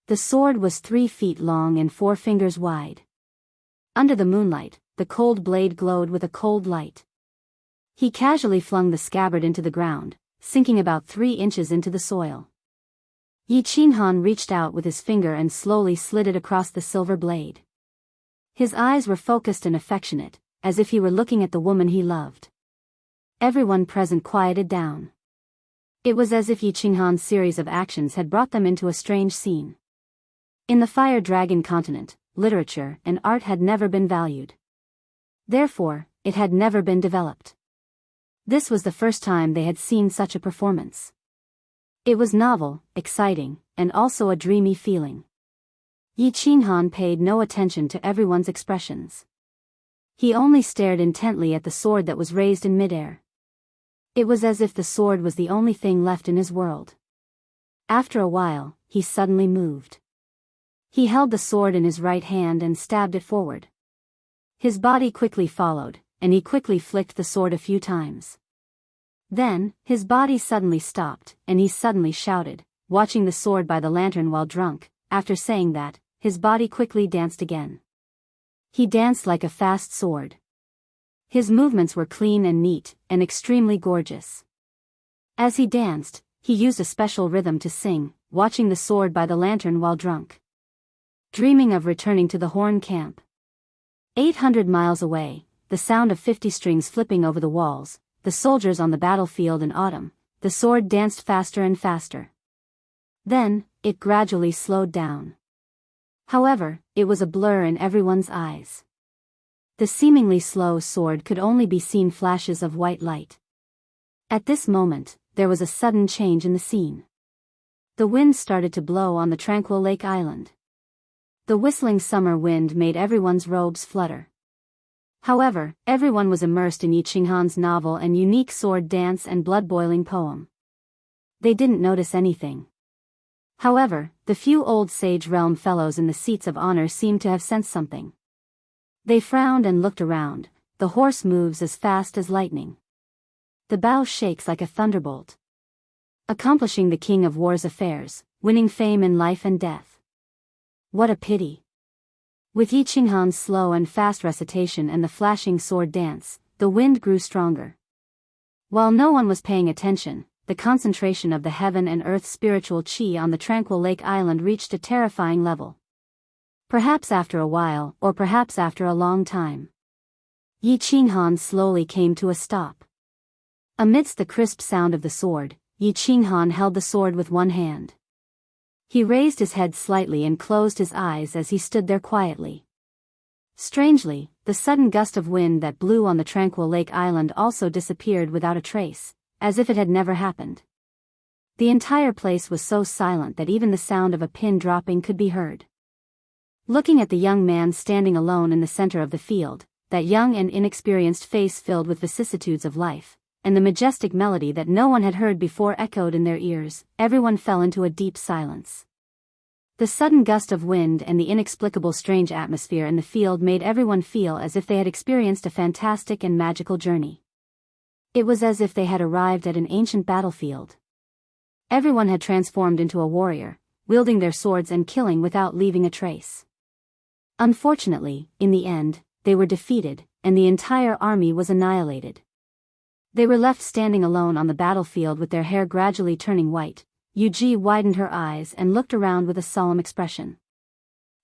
The sword was 3 feet long and 4 fingers wide. Under the moonlight, the cold blade glowed with a cold light. He casually flung the scabbard into the ground, sinking about 3 inches into the soil. Yi Qinghan reached out with his finger and slowly slid it across the silver blade. His eyes were focused and affectionate, as if he were looking at the woman he loved. Everyone present quieted down. It was as if Yi Qinghan's series of actions had brought them into a strange scene. In the Fire Dragon continent, literature and art had never been valued. Therefore, it had never been developed. This was the first time they had seen such a performance. It was novel, exciting, and also a dreamy feeling. Yi Qinghan paid no attention to everyone's expressions. He only stared intently at the sword that was raised in midair. It was as if the sword was the only thing left in his world. After a while, he suddenly moved. He held the sword in his right hand and stabbed it forward. His body quickly followed, and he quickly flicked the sword a few times. Then, his body suddenly stopped, and he suddenly shouted, watching the sword by the lantern while drunk. After saying that, his body quickly danced again. He danced like a fast sword. His movements were clean and neat, and extremely gorgeous. As he danced, he used a special rhythm to sing, watching the sword by the lantern while drunk. Dreaming of returning to the Horn camp. 800 miles away, the sound of 50 strings flipping over the walls, the soldiers on the battlefield in autumn, the sword danced faster and faster. Then, it gradually slowed down. However, it was a blur in everyone's eyes. The seemingly slow sword could only be seen flashes of white light. At this moment, there was a sudden change in the scene. The wind started to blow on the Tranquil Lake Island. The whistling summer wind made everyone's robes flutter. However, everyone was immersed in Yi Qinghan's novel and unique sword dance and blood-boiling poem. They didn't notice anything. However, the few old Sage Realm fellows in the seats of honor seemed to have sensed something. They frowned and looked around. The horse moves as fast as lightning. The bow shakes like a thunderbolt. Accomplishing the King of War's affairs, winning fame in life and death. What a pity. With Yi Qinghan's slow and fast recitation and the flashing sword dance, the wind grew stronger. While no one was paying attention, the concentration of the heaven and earth spiritual chi on the Tranquil Lake Island reached a terrifying level. Perhaps after a while, or perhaps after a long time, Yi Qinghan slowly came to a stop. Amidst the crisp sound of the sword, Yi Qinghan held the sword with one hand. He raised his head slightly and closed his eyes as he stood there quietly. Strangely, the sudden gust of wind that blew on the Tranquil Lake Island also disappeared without a trace, as if it had never happened. The entire place was so silent that even the sound of a pin dropping could be heard. Looking at the young man standing alone in the center of the field, that young and inexperienced face filled with vicissitudes of life, and the majestic melody that no one had heard before echoed in their ears, everyone fell into a deep silence. The sudden gust of wind and the inexplicable strange atmosphere in the field made everyone feel as if they had experienced a fantastic and magical journey. It was as if they had arrived at an ancient battlefield. Everyone had transformed into a warrior, wielding their swords and killing without leaving a trace. Unfortunately, in the end, they were defeated, and the entire army was annihilated. They were left standing alone on the battlefield with their hair gradually turning white. Yuji widened her eyes and looked around with a solemn expression.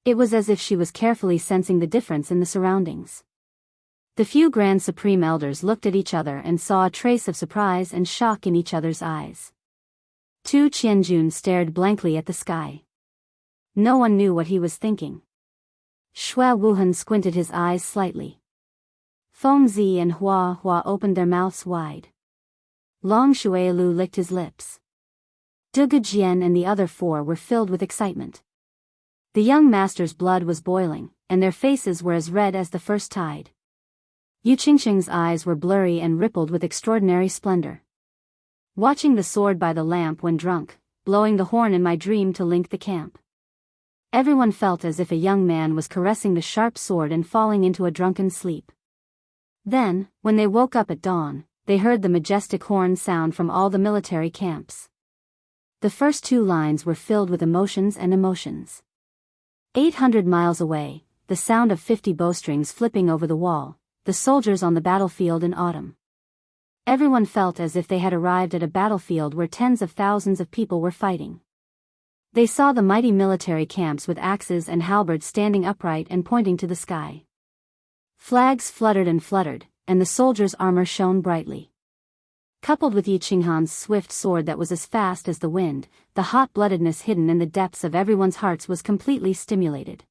It was as if she was carefully sensing the difference in the surroundings. The few Grand Supreme Elders looked at each other and saw a trace of surprise and shock in each other's eyes. Tu Qianjun stared blankly at the sky. No one knew what he was thinking. Xue Wuhan squinted his eyes slightly. Feng Zi and Hua opened their mouths wide. Long Xuelu licked his lips. Duge Jian and the other four were filled with excitement. The young master's blood was boiling, and their faces were as red as the first tide. Yu Qingxing's eyes were blurry and rippled with extraordinary splendor. Watching the sword by the lamp when drunk, blowing the horn in my dream to link the camp. Everyone felt as if a young man was caressing the sharp sword and falling into a drunken sleep. Then, when they woke up at dawn, they heard the majestic horn sound from all the military camps. The first two lines were filled with emotions and emotions. 800 miles away, the sound of 50 bowstrings flipping over the wall, the soldiers on the battlefield in autumn. Everyone felt as if they had arrived at a battlefield where tens of thousands of people were fighting. They saw the mighty military camps with axes and halberds standing upright and pointing to the sky. Flags fluttered, and the soldiers' armor shone brightly. Coupled with Yi Qinghan's swift sword that was as fast as the wind, the hot-bloodedness hidden in the depths of everyone's hearts was completely stimulated.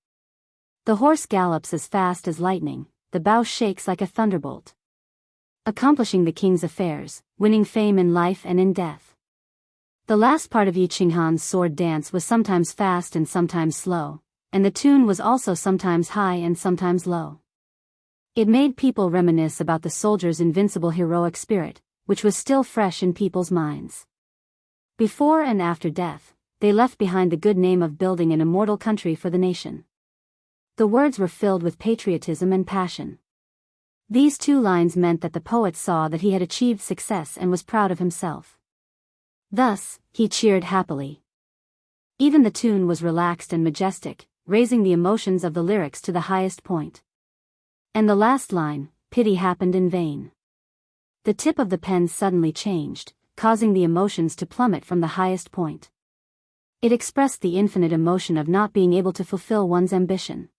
The horse gallops as fast as lightning, the bow shakes like a thunderbolt. Accomplishing the king's affairs, winning fame in life and in death. The last part of Yi Qinghan's sword dance was sometimes fast and sometimes slow, and the tune was also sometimes high and sometimes low. It made people reminisce about the soldiers' invincible heroic spirit, which was still fresh in people's minds. Before and after death, they left behind the good name of building an immortal country for the nation. The words were filled with patriotism and passion. These 2 lines meant that the poet saw that he had achieved success and was proud of himself. Thus, he cheered happily. Even the tune was relaxed and majestic, raising the emotions of the lyrics to the highest point. And the last line, pity happened in vain. The tip of the pen suddenly changed, causing the emotions to plummet from the highest point. It expressed the infinite emotion of not being able to fulfill one's ambition.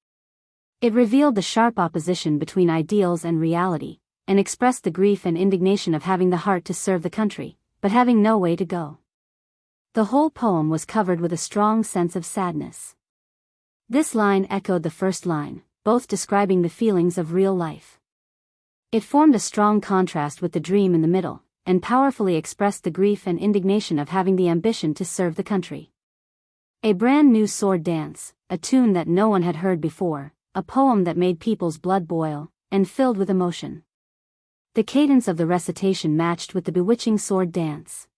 It revealed the sharp opposition between ideals and reality, and expressed the grief and indignation of having the heart to serve the country, but having no way to go. The whole poem was covered with a strong sense of sadness. This line echoed the first line, both describing the feelings of real life. It formed a strong contrast with the dream in the middle, and powerfully expressed the grief and indignation of having the ambition to serve the country. A brand new sword dance, a tune that no one had heard before, a poem that made people's blood boil, and filled with emotion. The cadence of the recitation matched with the bewitching sword dance.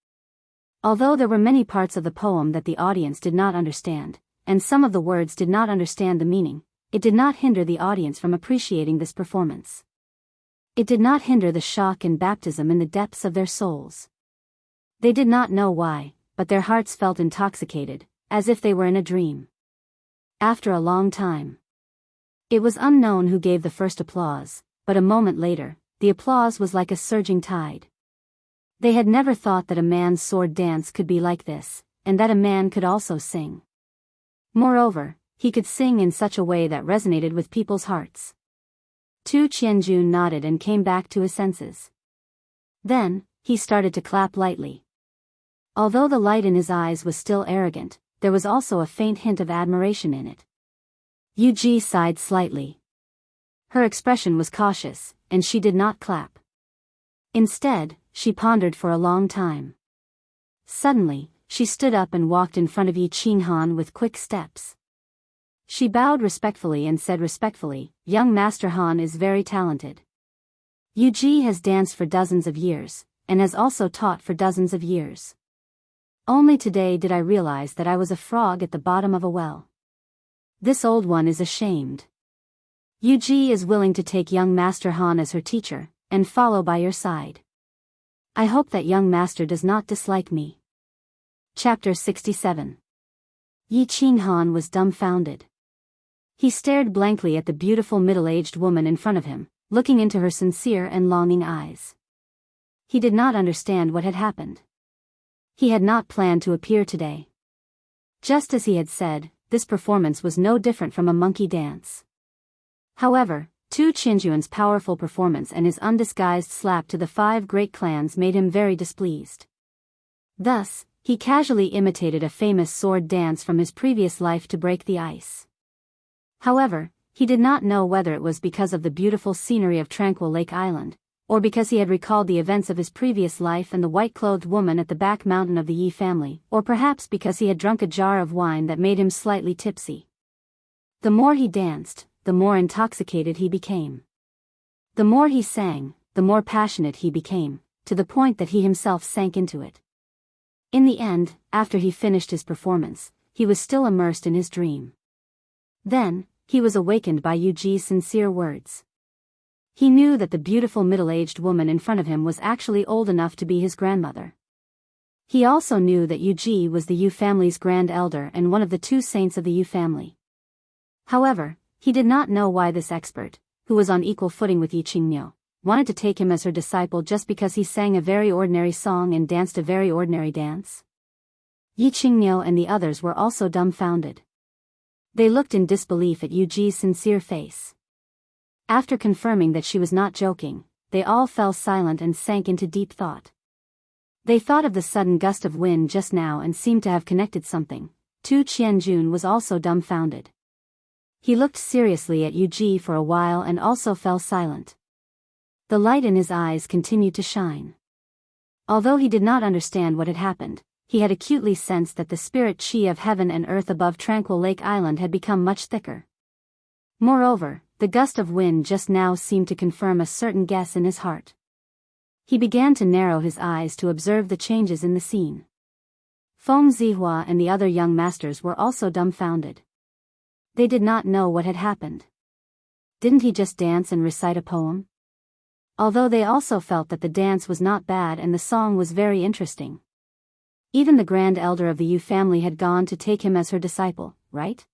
Although there were many parts of the poem that the audience did not understand, and some of the words did not understand the meaning, it did not hinder the audience from appreciating this performance. It did not hinder the shock and baptism in the depths of their souls. They did not know why, but their hearts felt intoxicated, as if they were in a dream. After a long time, it was unknown who gave the first applause, but a moment later, the applause was like a surging tide. They had never thought that a man's sword dance could be like this, and that a man could also sing. Moreover, he could sing in such a way that resonated with people's hearts. Tu Qianjun nodded and came back to his senses. Then, he started to clap lightly. Although the light in his eyes was still arrogant, there was also a faint hint of admiration in it. Yu Ji sighed slightly. Her expression was cautious, and she did not clap. Instead, she pondered for a long time. Suddenly, she stood up and walked in front of Yi Qinghan with quick steps. She bowed respectfully and said respectfully, "Young Master Han is very talented. Yu Ji has danced for dozens of years, and has also taught for dozens of years. Only today did I realize that I was a frog at the bottom of a well. This old one is ashamed. Yu Ji is willing to take young Master Han as her teacher, and follow by your side. I hope that young master does not dislike me." Chapter 67. Yi Qinghan was dumbfounded. He stared blankly at the beautiful middle-aged woman in front of him, looking into her sincere and longing eyes. He did not understand what had happened. He had not planned to appear today. Just as he had said, this performance was no different from a monkey dance. However, Tu Qianjuan's powerful performance and his undisguised slap to the 5 great clans made him very displeased. Thus, he casually imitated a famous sword dance from his previous life to break the ice. However, he did not know whether it was because of the beautiful scenery of Tranquil Lake Island, or because he had recalled the events of his previous life and the white-clothed woman at the back mountain of the Yi family, or perhaps because he had drunk a jar of wine that made him slightly tipsy. The more he danced, the more intoxicated he became. The more he sang, the more passionate he became, to the point that he himself sank into it. In the end, after he finished his performance, he was still immersed in his dream. Then, he was awakened by Yu Ji's sincere words. He knew that the beautiful middle-aged woman in front of him was actually old enough to be his grandmother. He also knew that Yu Ji was the Yu family's grand elder and one of the 2 saints of the Yu family. However, he did not know why this expert, who was on equal footing with Yi Qingniu, wanted to take him as her disciple just because he sang a very ordinary song and danced a very ordinary dance. Yi Qingniu and the others were also dumbfounded. They looked in disbelief at Yu Ji's sincere face. After confirming that she was not joking, they all fell silent and sank into deep thought. They thought of the sudden gust of wind just now and seemed to have connected something. Tu Qianjun was also dumbfounded. He looked seriously at Yu Ji for a while and also fell silent. The light in his eyes continued to shine. Although he did not understand what had happened, he had acutely sensed that the spirit chi of heaven and earth above Tranquil Lake Island had become much thicker. Moreover, the gust of wind just now seemed to confirm a certain guess in his heart. He began to narrow his eyes to observe the changes in the scene. Feng Zihua and the other young masters were also dumbfounded. They did not know what had happened. Didn't he just dance and recite a poem? although they also felt that the dance was not bad and the song was very interesting. Even the grand elder of the Yu family had gone to take him as her disciple, right?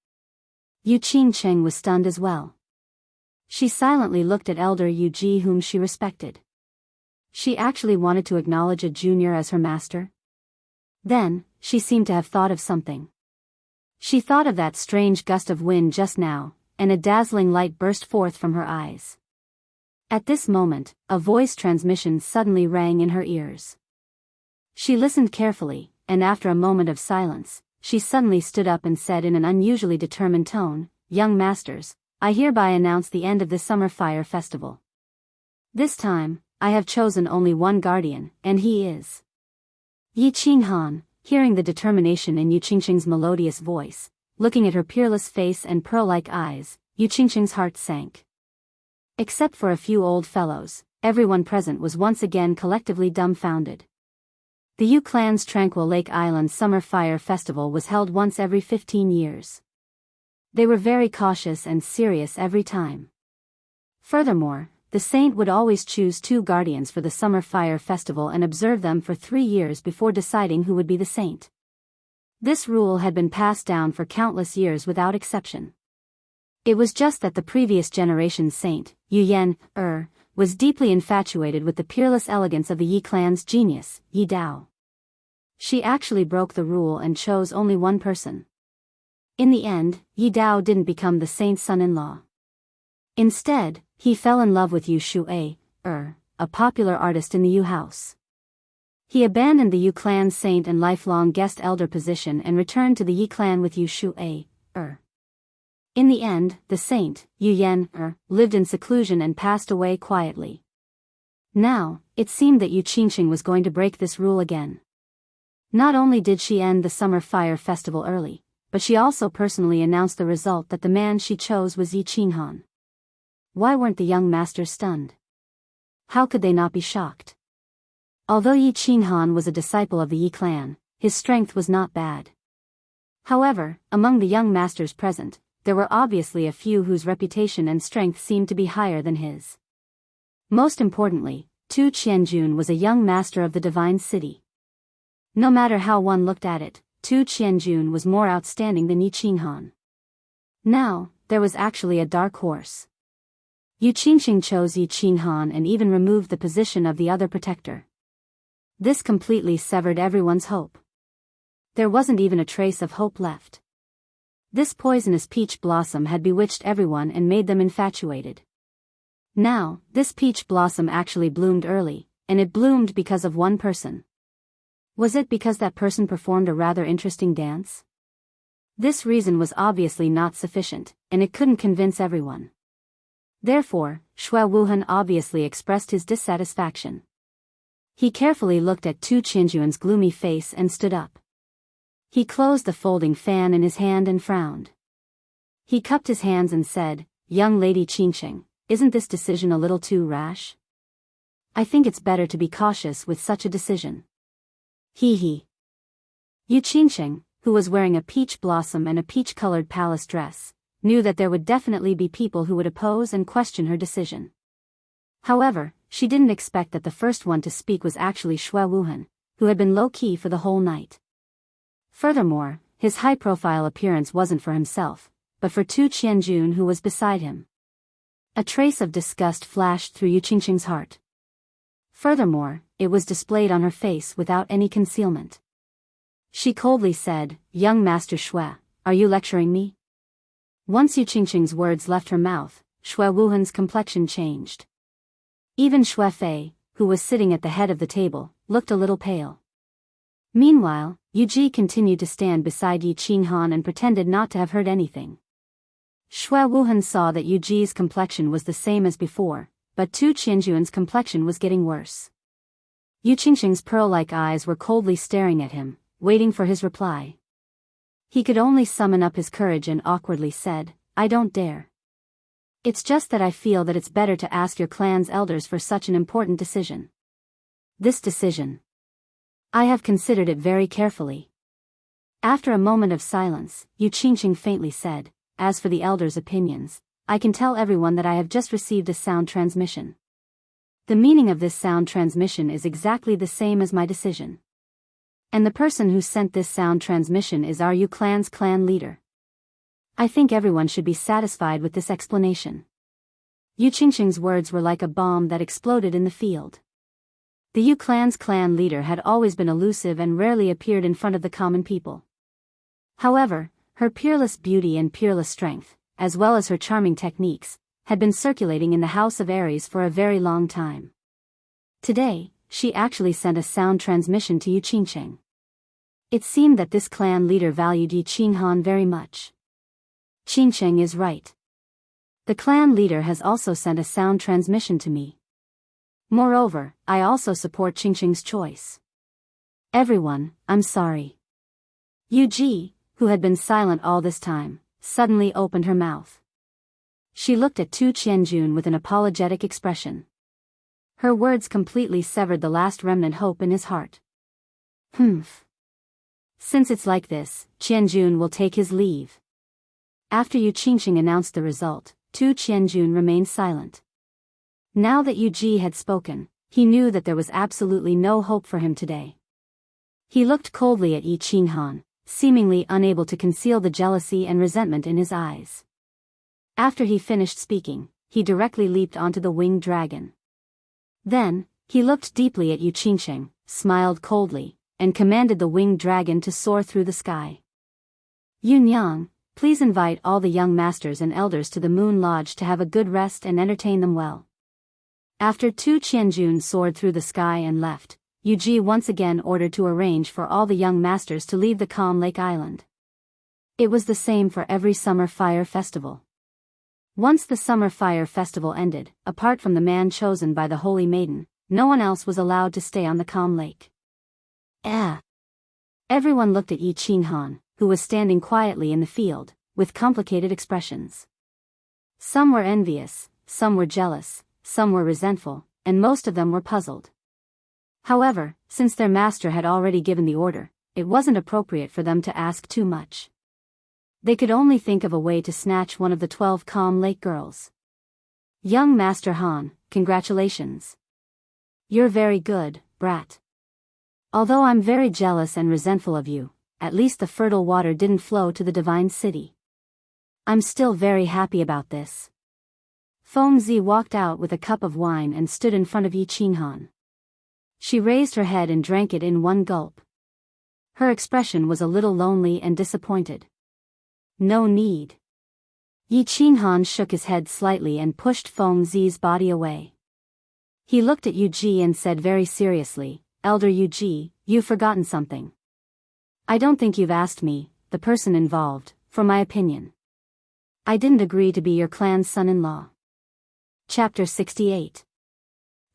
Yu Qingcheng was stunned as well. She silently looked at elder Yu Ji, whom she respected. She actually wanted to acknowledge a junior as her master? Then, she seemed to have thought of something. She thought of that strange gust of wind just now, and a dazzling light burst forth from her eyes. At this moment, a voice transmission suddenly rang in her ears. She listened carefully, and after a moment of silence, she suddenly stood up and said in an unusually determined tone, "Young masters, I hereby announce the end of the Summer Fire Festival. This time, I have chosen only one guardian, and he is..." Yi Qinghan, hearing the determination in Yu Qingqing's melodious voice, looking at her peerless face and pearl-like eyes, Yu Qingqing's heart sank. Except for a few old fellows, everyone present was once again collectively dumbfounded. The Yu clan's Tranquil Lake Island Summer Fire Festival was held once every 15 years. They were very cautious and serious every time. Furthermore, the saint would always choose 2 guardians for the Summer Fire Festival and observe them for 3 years before deciding who would be the saint. This rule had been passed down for countless years without exception. It was just that the previous generation's saint, Yu Yan, was deeply infatuated with the peerless elegance of the Yi clan's genius, Yi Dao. She actually broke the rule and chose only one person. In the end, Yi Dao didn't become the saint's son-in-law. Instead, he fell in love with Yu Shuai, a popular artist in the Yu house. He abandoned the Yu clan's saint and lifelong guest elder position and returned to the Yi clan with Yu Shuai, In the end, the saint, Yu Yan, lived in seclusion and passed away quietly. Now, it seemed that Yu Qingqing was going to break this rule again. Not only did she end the Summer Fire Festival early, but she also personally announced the result that the man she chose was Yi Qinghan. Why weren't the young masters stunned? How could they not be shocked? Although Yi Qinghan was a disciple of the Yi clan, his strength was not bad. However, among the young masters present, there were obviously a few whose reputation and strength seemed to be higher than his. Most importantly, Tu Qianjun was a young master of the Divine City. No matter how one looked at it, Tu Qianjun was more outstanding than Yi Qinghan. Now, there was actually a dark horse. Yu Qingqing chose Yi Qinghan and even removed the position of the other protector. This completely severed everyone's hope. There wasn't even a trace of hope left. This poisonous peach blossom had bewitched everyone and made them infatuated. Now, this peach blossom actually bloomed early, and it bloomed because of one person. Was it because that person performed a rather interesting dance? This reason was obviously not sufficient, and it couldn't convince everyone. Therefore, Xue Wuhan obviously expressed his dissatisfaction. He carefully looked at Tu Qianjun's gloomy face and stood up. He closed the folding fan in his hand and frowned. He cupped his hands and said, "Young lady Qingqing, isn't this decision a little too rash? I think it's better to be cautious with such a decision." He. Yu Qingqing, who was wearing a peach blossom and a peach-colored palace dress, knew that there would definitely be people who would oppose and question her decision. However, she didn't expect that the first one to speak was actually Xue Wuhan, who had been low-key for the whole night. Furthermore, his high-profile appearance wasn't for himself, but for Tu Qianjun, who was beside him. A trace of disgust flashed through Yu Qingqing's heart. Furthermore, it was displayed on her face without any concealment. She coldly said, "Young Master Xue, are you lecturing me?" Once Yu Qingqing's words left her mouth, Xue Wuhan's complexion changed. Even Xue Fei, who was sitting at the head of the table, looked a little pale. Meanwhile, Yu Ji continued to stand beside Yi Qinghan and pretended not to have heard anything. Xue Wuhan saw that Yu Ji's complexion was the same as before, but Tu Qianjun's complexion was getting worse. Yu Qingqing's pearl-like eyes were coldly staring at him, waiting for his reply. He could only summon up his courage and awkwardly said, "I don't dare. It's just that I feel that it's better to ask your clan's elders for such an important decision. This decision. I have considered it very carefully." After a moment of silence, Yu Qingqing faintly said, "As for the elders' opinions, I can tell everyone that I have just received a sound transmission. The meaning of this sound transmission is exactly the same as my decision. And the person who sent this sound transmission is our Yu clan's clan leader. I think everyone should be satisfied with this explanation. Yu Qingqing's words were like a bomb that exploded in the field. The Yu clan's clan leader had always been elusive and rarely appeared in front of the common people. However, her peerless beauty and peerless strength, as well as her charming techniques, had been circulating in the House of Aries for a very long time. Today, she actually sent a sound transmission to Yu Qingqing. It seemed that this clan leader valued Yu Qinghan very much. Qingqing is right. The clan leader has also sent a sound transmission to me. Moreover, I also support Qingqing's choice. Everyone, I'm sorry. Yu Ji, who had been silent all this time, suddenly opened her mouth. She looked at Tu Qianjun with an apologetic expression. Her words completely severed the last remnant hope in his heart. Humph. Since it's like this, Qianjun will take his leave. After Yu Qingqing announced the result, Tu Qianjun remained silent. Now that Yu Ji had spoken, he knew that there was absolutely no hope for him today. He looked coldly at Yu Qinghan, seemingly unable to conceal the jealousy and resentment in his eyes. After he finished speaking, he directly leaped onto the winged dragon. Then, he looked deeply at Yu Qingqing, smiled coldly, and commanded the winged dragon to soar through the sky. Yu Nyang, please invite all the young masters and elders to the Moon Lodge to have a good rest and entertain them well. After Tu Qianjun soared through the sky and left, Yu Ji once again ordered to arrange for all the young masters to leave the Calm Lake Island. It was the same for every summer fire festival. Once the summer fire festival ended, apart from the man chosen by the Holy Maiden, no one else was allowed to stay on the calm lake. Everyone looked at Yu Qinghan, who was standing quietly in the field, with complicated expressions. Some were envious, some were jealous, some were resentful, and most of them were puzzled. However, since their master had already given the order, it wasn't appropriate for them to ask too much. They could only think of a way to snatch one of the 12 Calm Lake girls. Young Master Han, congratulations. You're very good, brat. Although I'm very jealous and resentful of you, at least the fertile water didn't flow to the divine city. I'm still very happy about this. Feng Zi walked out with a cup of wine and stood in front of Yu Qinghan. She raised her head and drank it in one gulp. Her expression was a little lonely and disappointed. No need. Yu Qinghan shook his head slightly and pushed Feng Zi's body away. He looked at Yu Ji and said very seriously, Elder Yu Ji, you've forgotten something. I don't think you've asked me, the person involved, for my opinion. I didn't agree to be your clan's son-in-law. Chapter 68.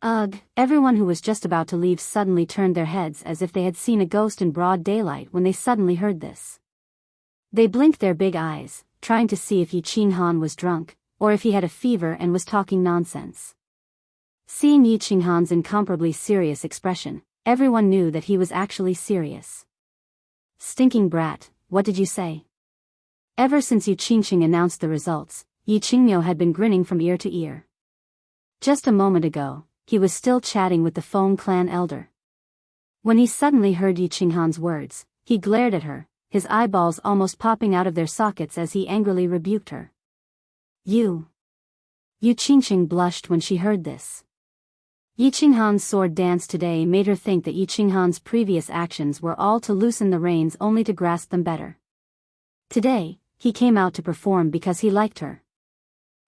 Ugh, everyone who was just about to leave suddenly turned their heads as if they had seen a ghost in broad daylight when they suddenly heard this. They blinked their big eyes, trying to see if Yu Qinghan was drunk, or if he had a fever and was talking nonsense. Seeing Yu Qinghan's incomparably serious expression, everyone knew that he was actually serious. Stinking brat, what did you say? Ever since Yu Qingqing announced the results, Yu Qingmiu had been grinning from ear to ear. Just a moment ago, he was still chatting with the Feng clan elder. When he suddenly heard Yu Qinghan's words, he glared at her, his eyeballs almost popping out of their sockets as he angrily rebuked her. Yu Qingqing blushed when she heard this. Yu Qinghan's sword dance today made her think that Yu Qinghan's previous actions were all to loosen the reins only to grasp them better. Today, he came out to perform because he liked her.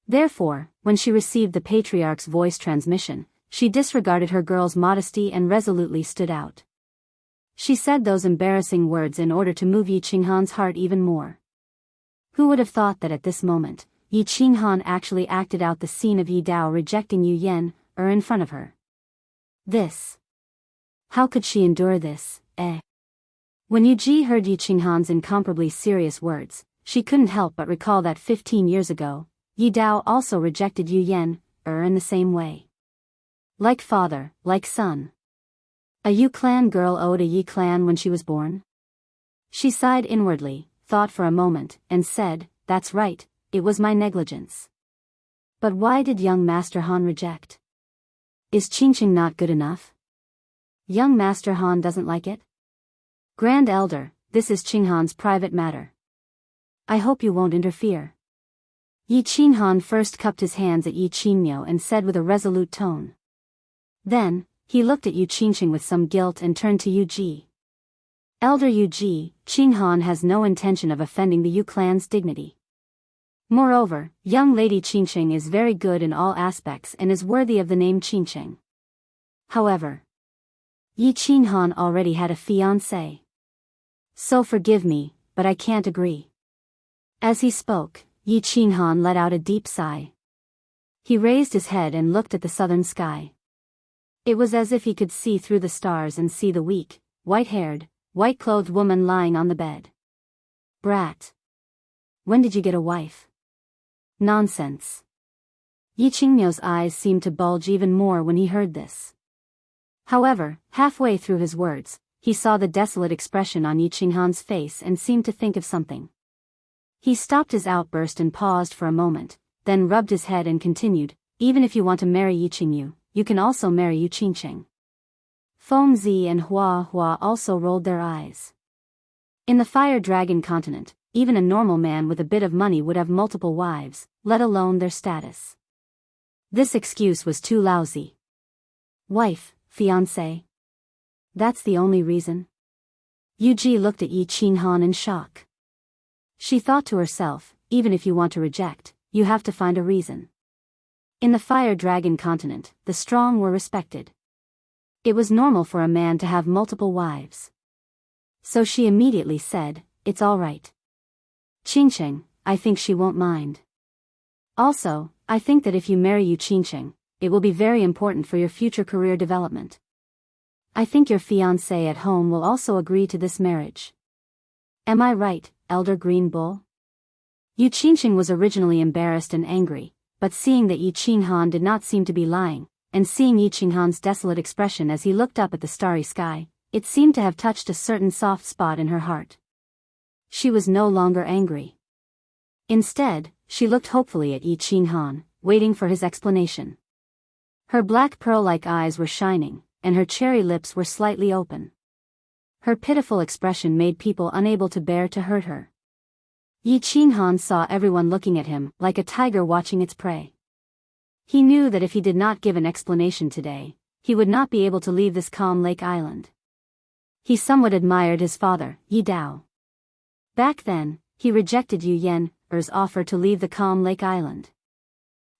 Therefore, when she received the patriarch's voice transmission, she disregarded her girl's modesty and resolutely stood out. She said those embarrassing words in order to move Yu Qinghan's heart even more. Who would have thought that at this moment, Yu Qinghan actually acted out the scene of Yi Dao rejecting Yu Yan, in front of her? This. How could she endure this, When Yu Ji heard Yu Qinghan's incomparably serious words, she couldn't help but recall that 15 years ago, Yi Dao also rejected Yu Yan, in the same way. Like father, like son. A Yu clan girl owed a Yi clan when she was born? She sighed inwardly, thought for a moment, and said, that's right, it was my negligence. But why did young Master Han reject? Is Qingqing not good enough? Young Master Han doesn't like it? Grand Elder, this is Qinghan's private matter. I hope you won't interfere. Yi Qinghan first cupped his hands at Yi Qingmiu and said with a resolute tone. Then, he looked at Yu Qingqing with some guilt and turned to Yu Ji. Elder Yu Ji, Qinghan has no intention of offending the Yu clan's dignity. Moreover, young lady Qingqing is very good in all aspects and is worthy of the name Qingqing. However, Yi Qinghan already had a fiancée. So forgive me, but I can't agree. As he spoke, Yi Qinghan let out a deep sigh. He raised his head and looked at the southern sky. It was as if he could see through the stars and see the weak, white-haired, white-clothed woman lying on the bed. Brat. When did you get a wife? Nonsense. Yi Qingmiu's eyes seemed to bulge even more when he heard this. However, halfway through his words, he saw the desolate expression on Yi Qinghan's face and seemed to think of something. He stopped his outburst and paused for a moment, then rubbed his head and continued, even if you want to marry Yi Qingmiu, you can also marry Yu Qingqing. Feng Zi and Hua Hua also rolled their eyes. In the Fire Dragon continent, even a normal man with a bit of money would have multiple wives, let alone their status. This excuse was too lousy. Wife, fiancé. That's the only reason? Yu Ji looked at Yi Qinghan in shock. She thought to herself, even if you want to reject, you have to find a reason. In the Fire Dragon continent, the strong were respected. It was normal for a man to have multiple wives. So she immediately said, it's all right. Qingqing, I think she won't mind. Also, I think that if you marry Yu Qingqing, it will be very important for your future career development. I think your fiancé at home will also agree to this marriage. Am I right, Elder Green Bull? Yu Qingqing was originally embarrassed and angry, but seeing that Yi Qinghan did not seem to be lying, and seeing Yi Qinghan's desolate expression as he looked up at the starry sky, it seemed to have touched a certain soft spot in her heart. She was no longer angry. Instead, she looked hopefully at Yi Qinghan, waiting for his explanation. Her black pearl-like eyes were shining, and her cherry lips were slightly open. Her pitiful expression made people unable to bear to hurt her. Yi Qinghan saw everyone looking at him like a tiger watching its prey. He knew that if he did not give an explanation today, he would not be able to leave this calm lake island. He somewhat admired his father, Yi Dao. Back then, he rejected Yu Yen's offer to leave the calm lake island.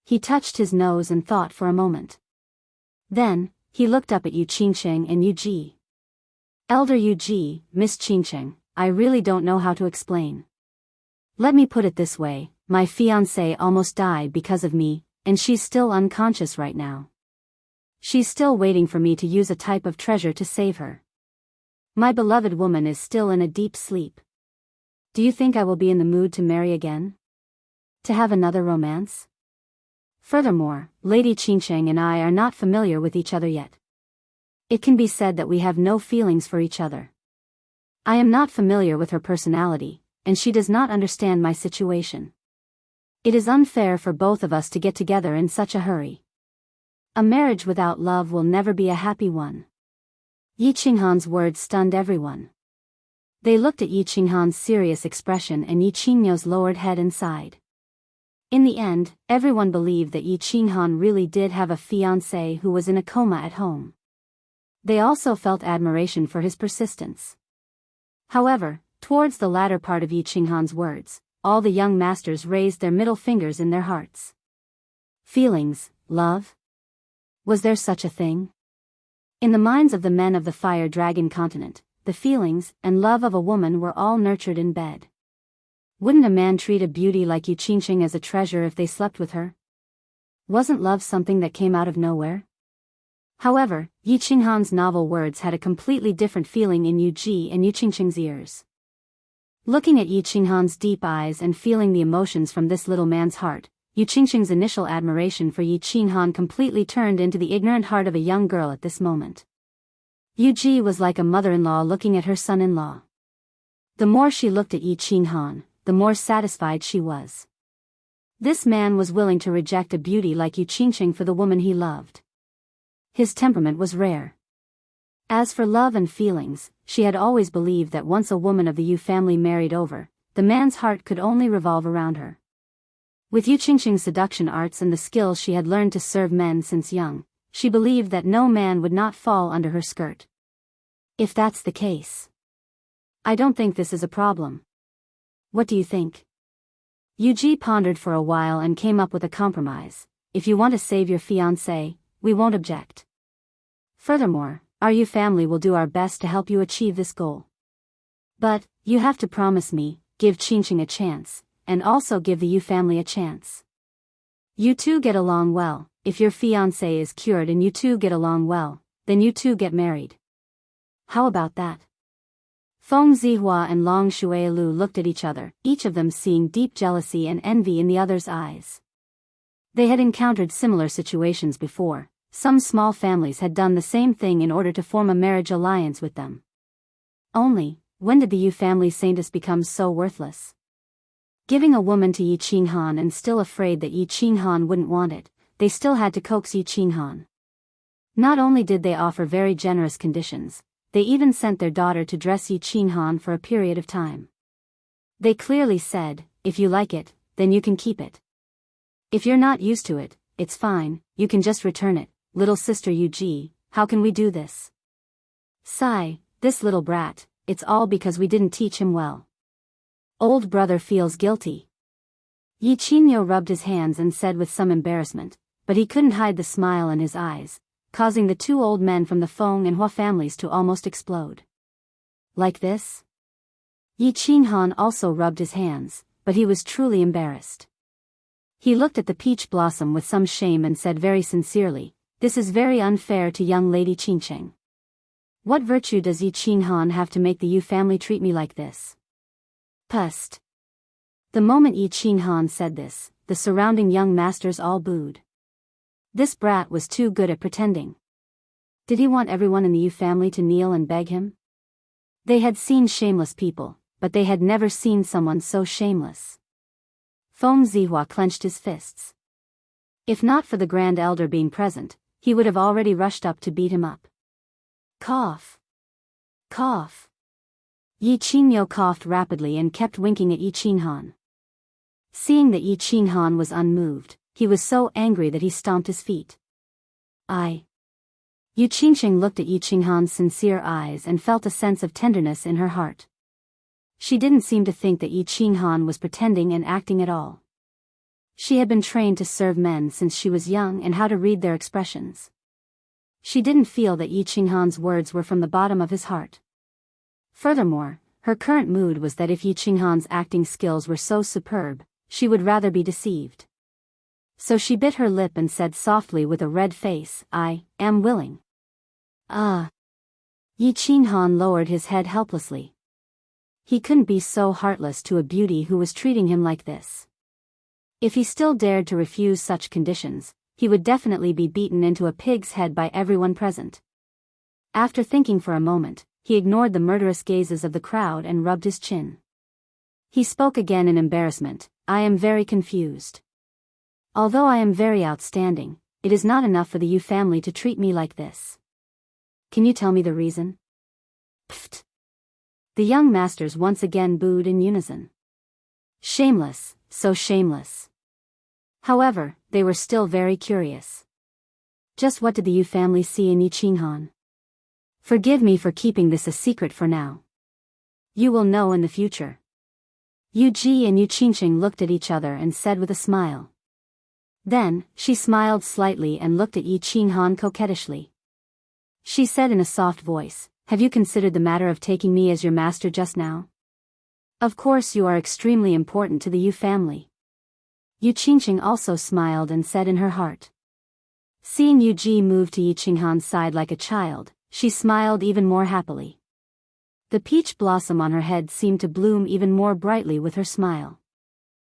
He touched his nose and thought for a moment. Then, he looked up at Yu Qingqing and Yu Ji. Elder Yu Ji, Miss Qingqing, I really don't know how to explain. Let me put it this way, my fiancée almost died because of me, and she's still unconscious right now. She's still waiting for me to use a type of treasure to save her. My beloved woman is still in a deep sleep. Do you think I will be in the mood to marry again? To have another romance? Furthermore, Lady Qingqing and I are not familiar with each other yet. It can be said that we have no feelings for each other. I am not familiar with her personality, and she does not understand my situation. It is unfair for both of us to get together in such a hurry. A marriage without love will never be a happy one. Yi Qinghan's words stunned everyone. They looked at Yi Qinghan's serious expression and Yi Qingmiu's lowered head and sighed. In the end, everyone believed that Yi Qinghan really did have a fiancée who was in a coma at home. They also felt admiration for his persistence. However, towards the latter part of Yi Qinghan's words, all the young masters raised their middle fingers in their hearts. Feelings, love? Was there such a thing? In the minds of the men of the Fire Dragon continent, the feelings and love of a woman were all nurtured in bed. Wouldn't a man treat a beauty like Yu Qingqing as a treasure if they slept with her? Wasn't love something that came out of nowhere? However, Yi Qinghan's novel words had a completely different feeling in Yu Ji and Yu Qingqing's ears. Looking at Yi Qinghan's deep eyes and feeling the emotions from this little man's heart, Yu Qingqing's initial admiration for Yi Qinghan completely turned into the ignorant heart of a young girl at this moment. Yu Ji was like a mother-in-law looking at her son-in-law. The more she looked at Yi Qinghan, the more satisfied she was. This man was willing to reject a beauty like Yu Qingqing for the woman he loved. His temperament was rare. As for love and feelings, she had always believed that once a woman of the Yu family married over, the man's heart could only revolve around her. With Yu Qingqing's seduction arts and the skills she had learned to serve men since young, she believed that no man would not fall under her skirt. If that's the case, I don't think this is a problem. What do you think? Yu Ji pondered for a while and came up with a compromise. If you want to save your fiancé, we won't object. Furthermore, our Yu family will do our best to help you achieve this goal. But, you have to promise me, give Qingqing a chance, and also give the Yu family a chance. You two get along well. If your fiancé is cured and you two get along well, then you two get married. How about that? Feng Zihua and Long Shuailu looked at each other, each of them seeing deep jealousy and envy in the other's eyes. They had encountered similar situations before. Some small families had done the same thing in order to form a marriage alliance with them. Only, when did the Yu family saintess become so worthless? Giving a woman to Yi Qinghan and still afraid that Yi Qinghan wouldn't want it, they still had to coax Yi Qinghan. Not only did they offer very generous conditions, they even sent their daughter to dress Yi Qinghan for a period of time. They clearly said, if you like it, then you can keep it. If you're not used to it, it's fine, you can just return it. Little sister Yu Ji, how can we do this? Sigh, this little brat, it's all because we didn't teach him well. Old brother feels guilty. Yi Qingyo rubbed his hands and said with some embarrassment, but he couldn't hide the smile in his eyes, causing the two old men from the Feng and Hua families to almost explode. Like this? Yi Qinghan also rubbed his hands, but he was truly embarrassed. He looked at the peach blossom with some shame and said very sincerely, this is very unfair to young lady Qingqing. What virtue does Yi Qinghan have to make the Yu family treat me like this? Pust. The moment Yi Qinghan said this, the surrounding young masters all booed. This brat was too good at pretending. Did he want everyone in the Yu family to kneel and beg him? They had seen shameless people, but they had never seen someone so shameless. Feng Zihua clenched his fists. If not for the Grand Elder being present, he would have already rushed up to beat him up. Cough. Cough. Yi Qingyo coughed rapidly and kept winking at Yi Qinghan. Seeing that Yi Qinghan was unmoved, he was so angry that he stomped his feet. Yu Qingqing looked at Yi Qinghan's sincere eyes and felt a sense of tenderness in her heart. She didn't seem to think that Yi Qinghan was pretending and acting at all. She had been trained to serve men since she was young and how to read their expressions. She didn't feel that Yi Qinghan's words were from the bottom of his heart. Furthermore, her current mood was that if Yi Qinghan's acting skills were so superb, she would rather be deceived. So she bit her lip and said softly with a red face, I am willing. Yi Qinghan lowered his head helplessly. He couldn't be so heartless to a beauty who was treating him like this. If he still dared to refuse such conditions, he would definitely be beaten into a pig's head by everyone present. After thinking for a moment, he ignored the murderous gazes of the crowd and rubbed his chin. He spoke again in embarrassment, I am very confused. Although I am very outstanding, it is not enough for the Yu family to treat me like this. Can you tell me the reason? Pfft. The young masters once again booed in unison. Shameless, so shameless. However, they were still very curious. Just what did the Yu family see in Yi Qinghan? Forgive me for keeping this a secret for now. You will know in the future. Yu Ji and Yu Qingqing looked at each other and said with a smile. Then, she smiled slightly and looked at Yi Qinghan coquettishly. She said in a soft voice, have you considered the matter of taking me as your master just now? Of course you are extremely important to the Yu family. Yu Qingqing also smiled and said in her heart. Seeing Yu Ji move to Yi Qinghan's side like a child, she smiled even more happily. The peach blossom on her head seemed to bloom even more brightly with her smile.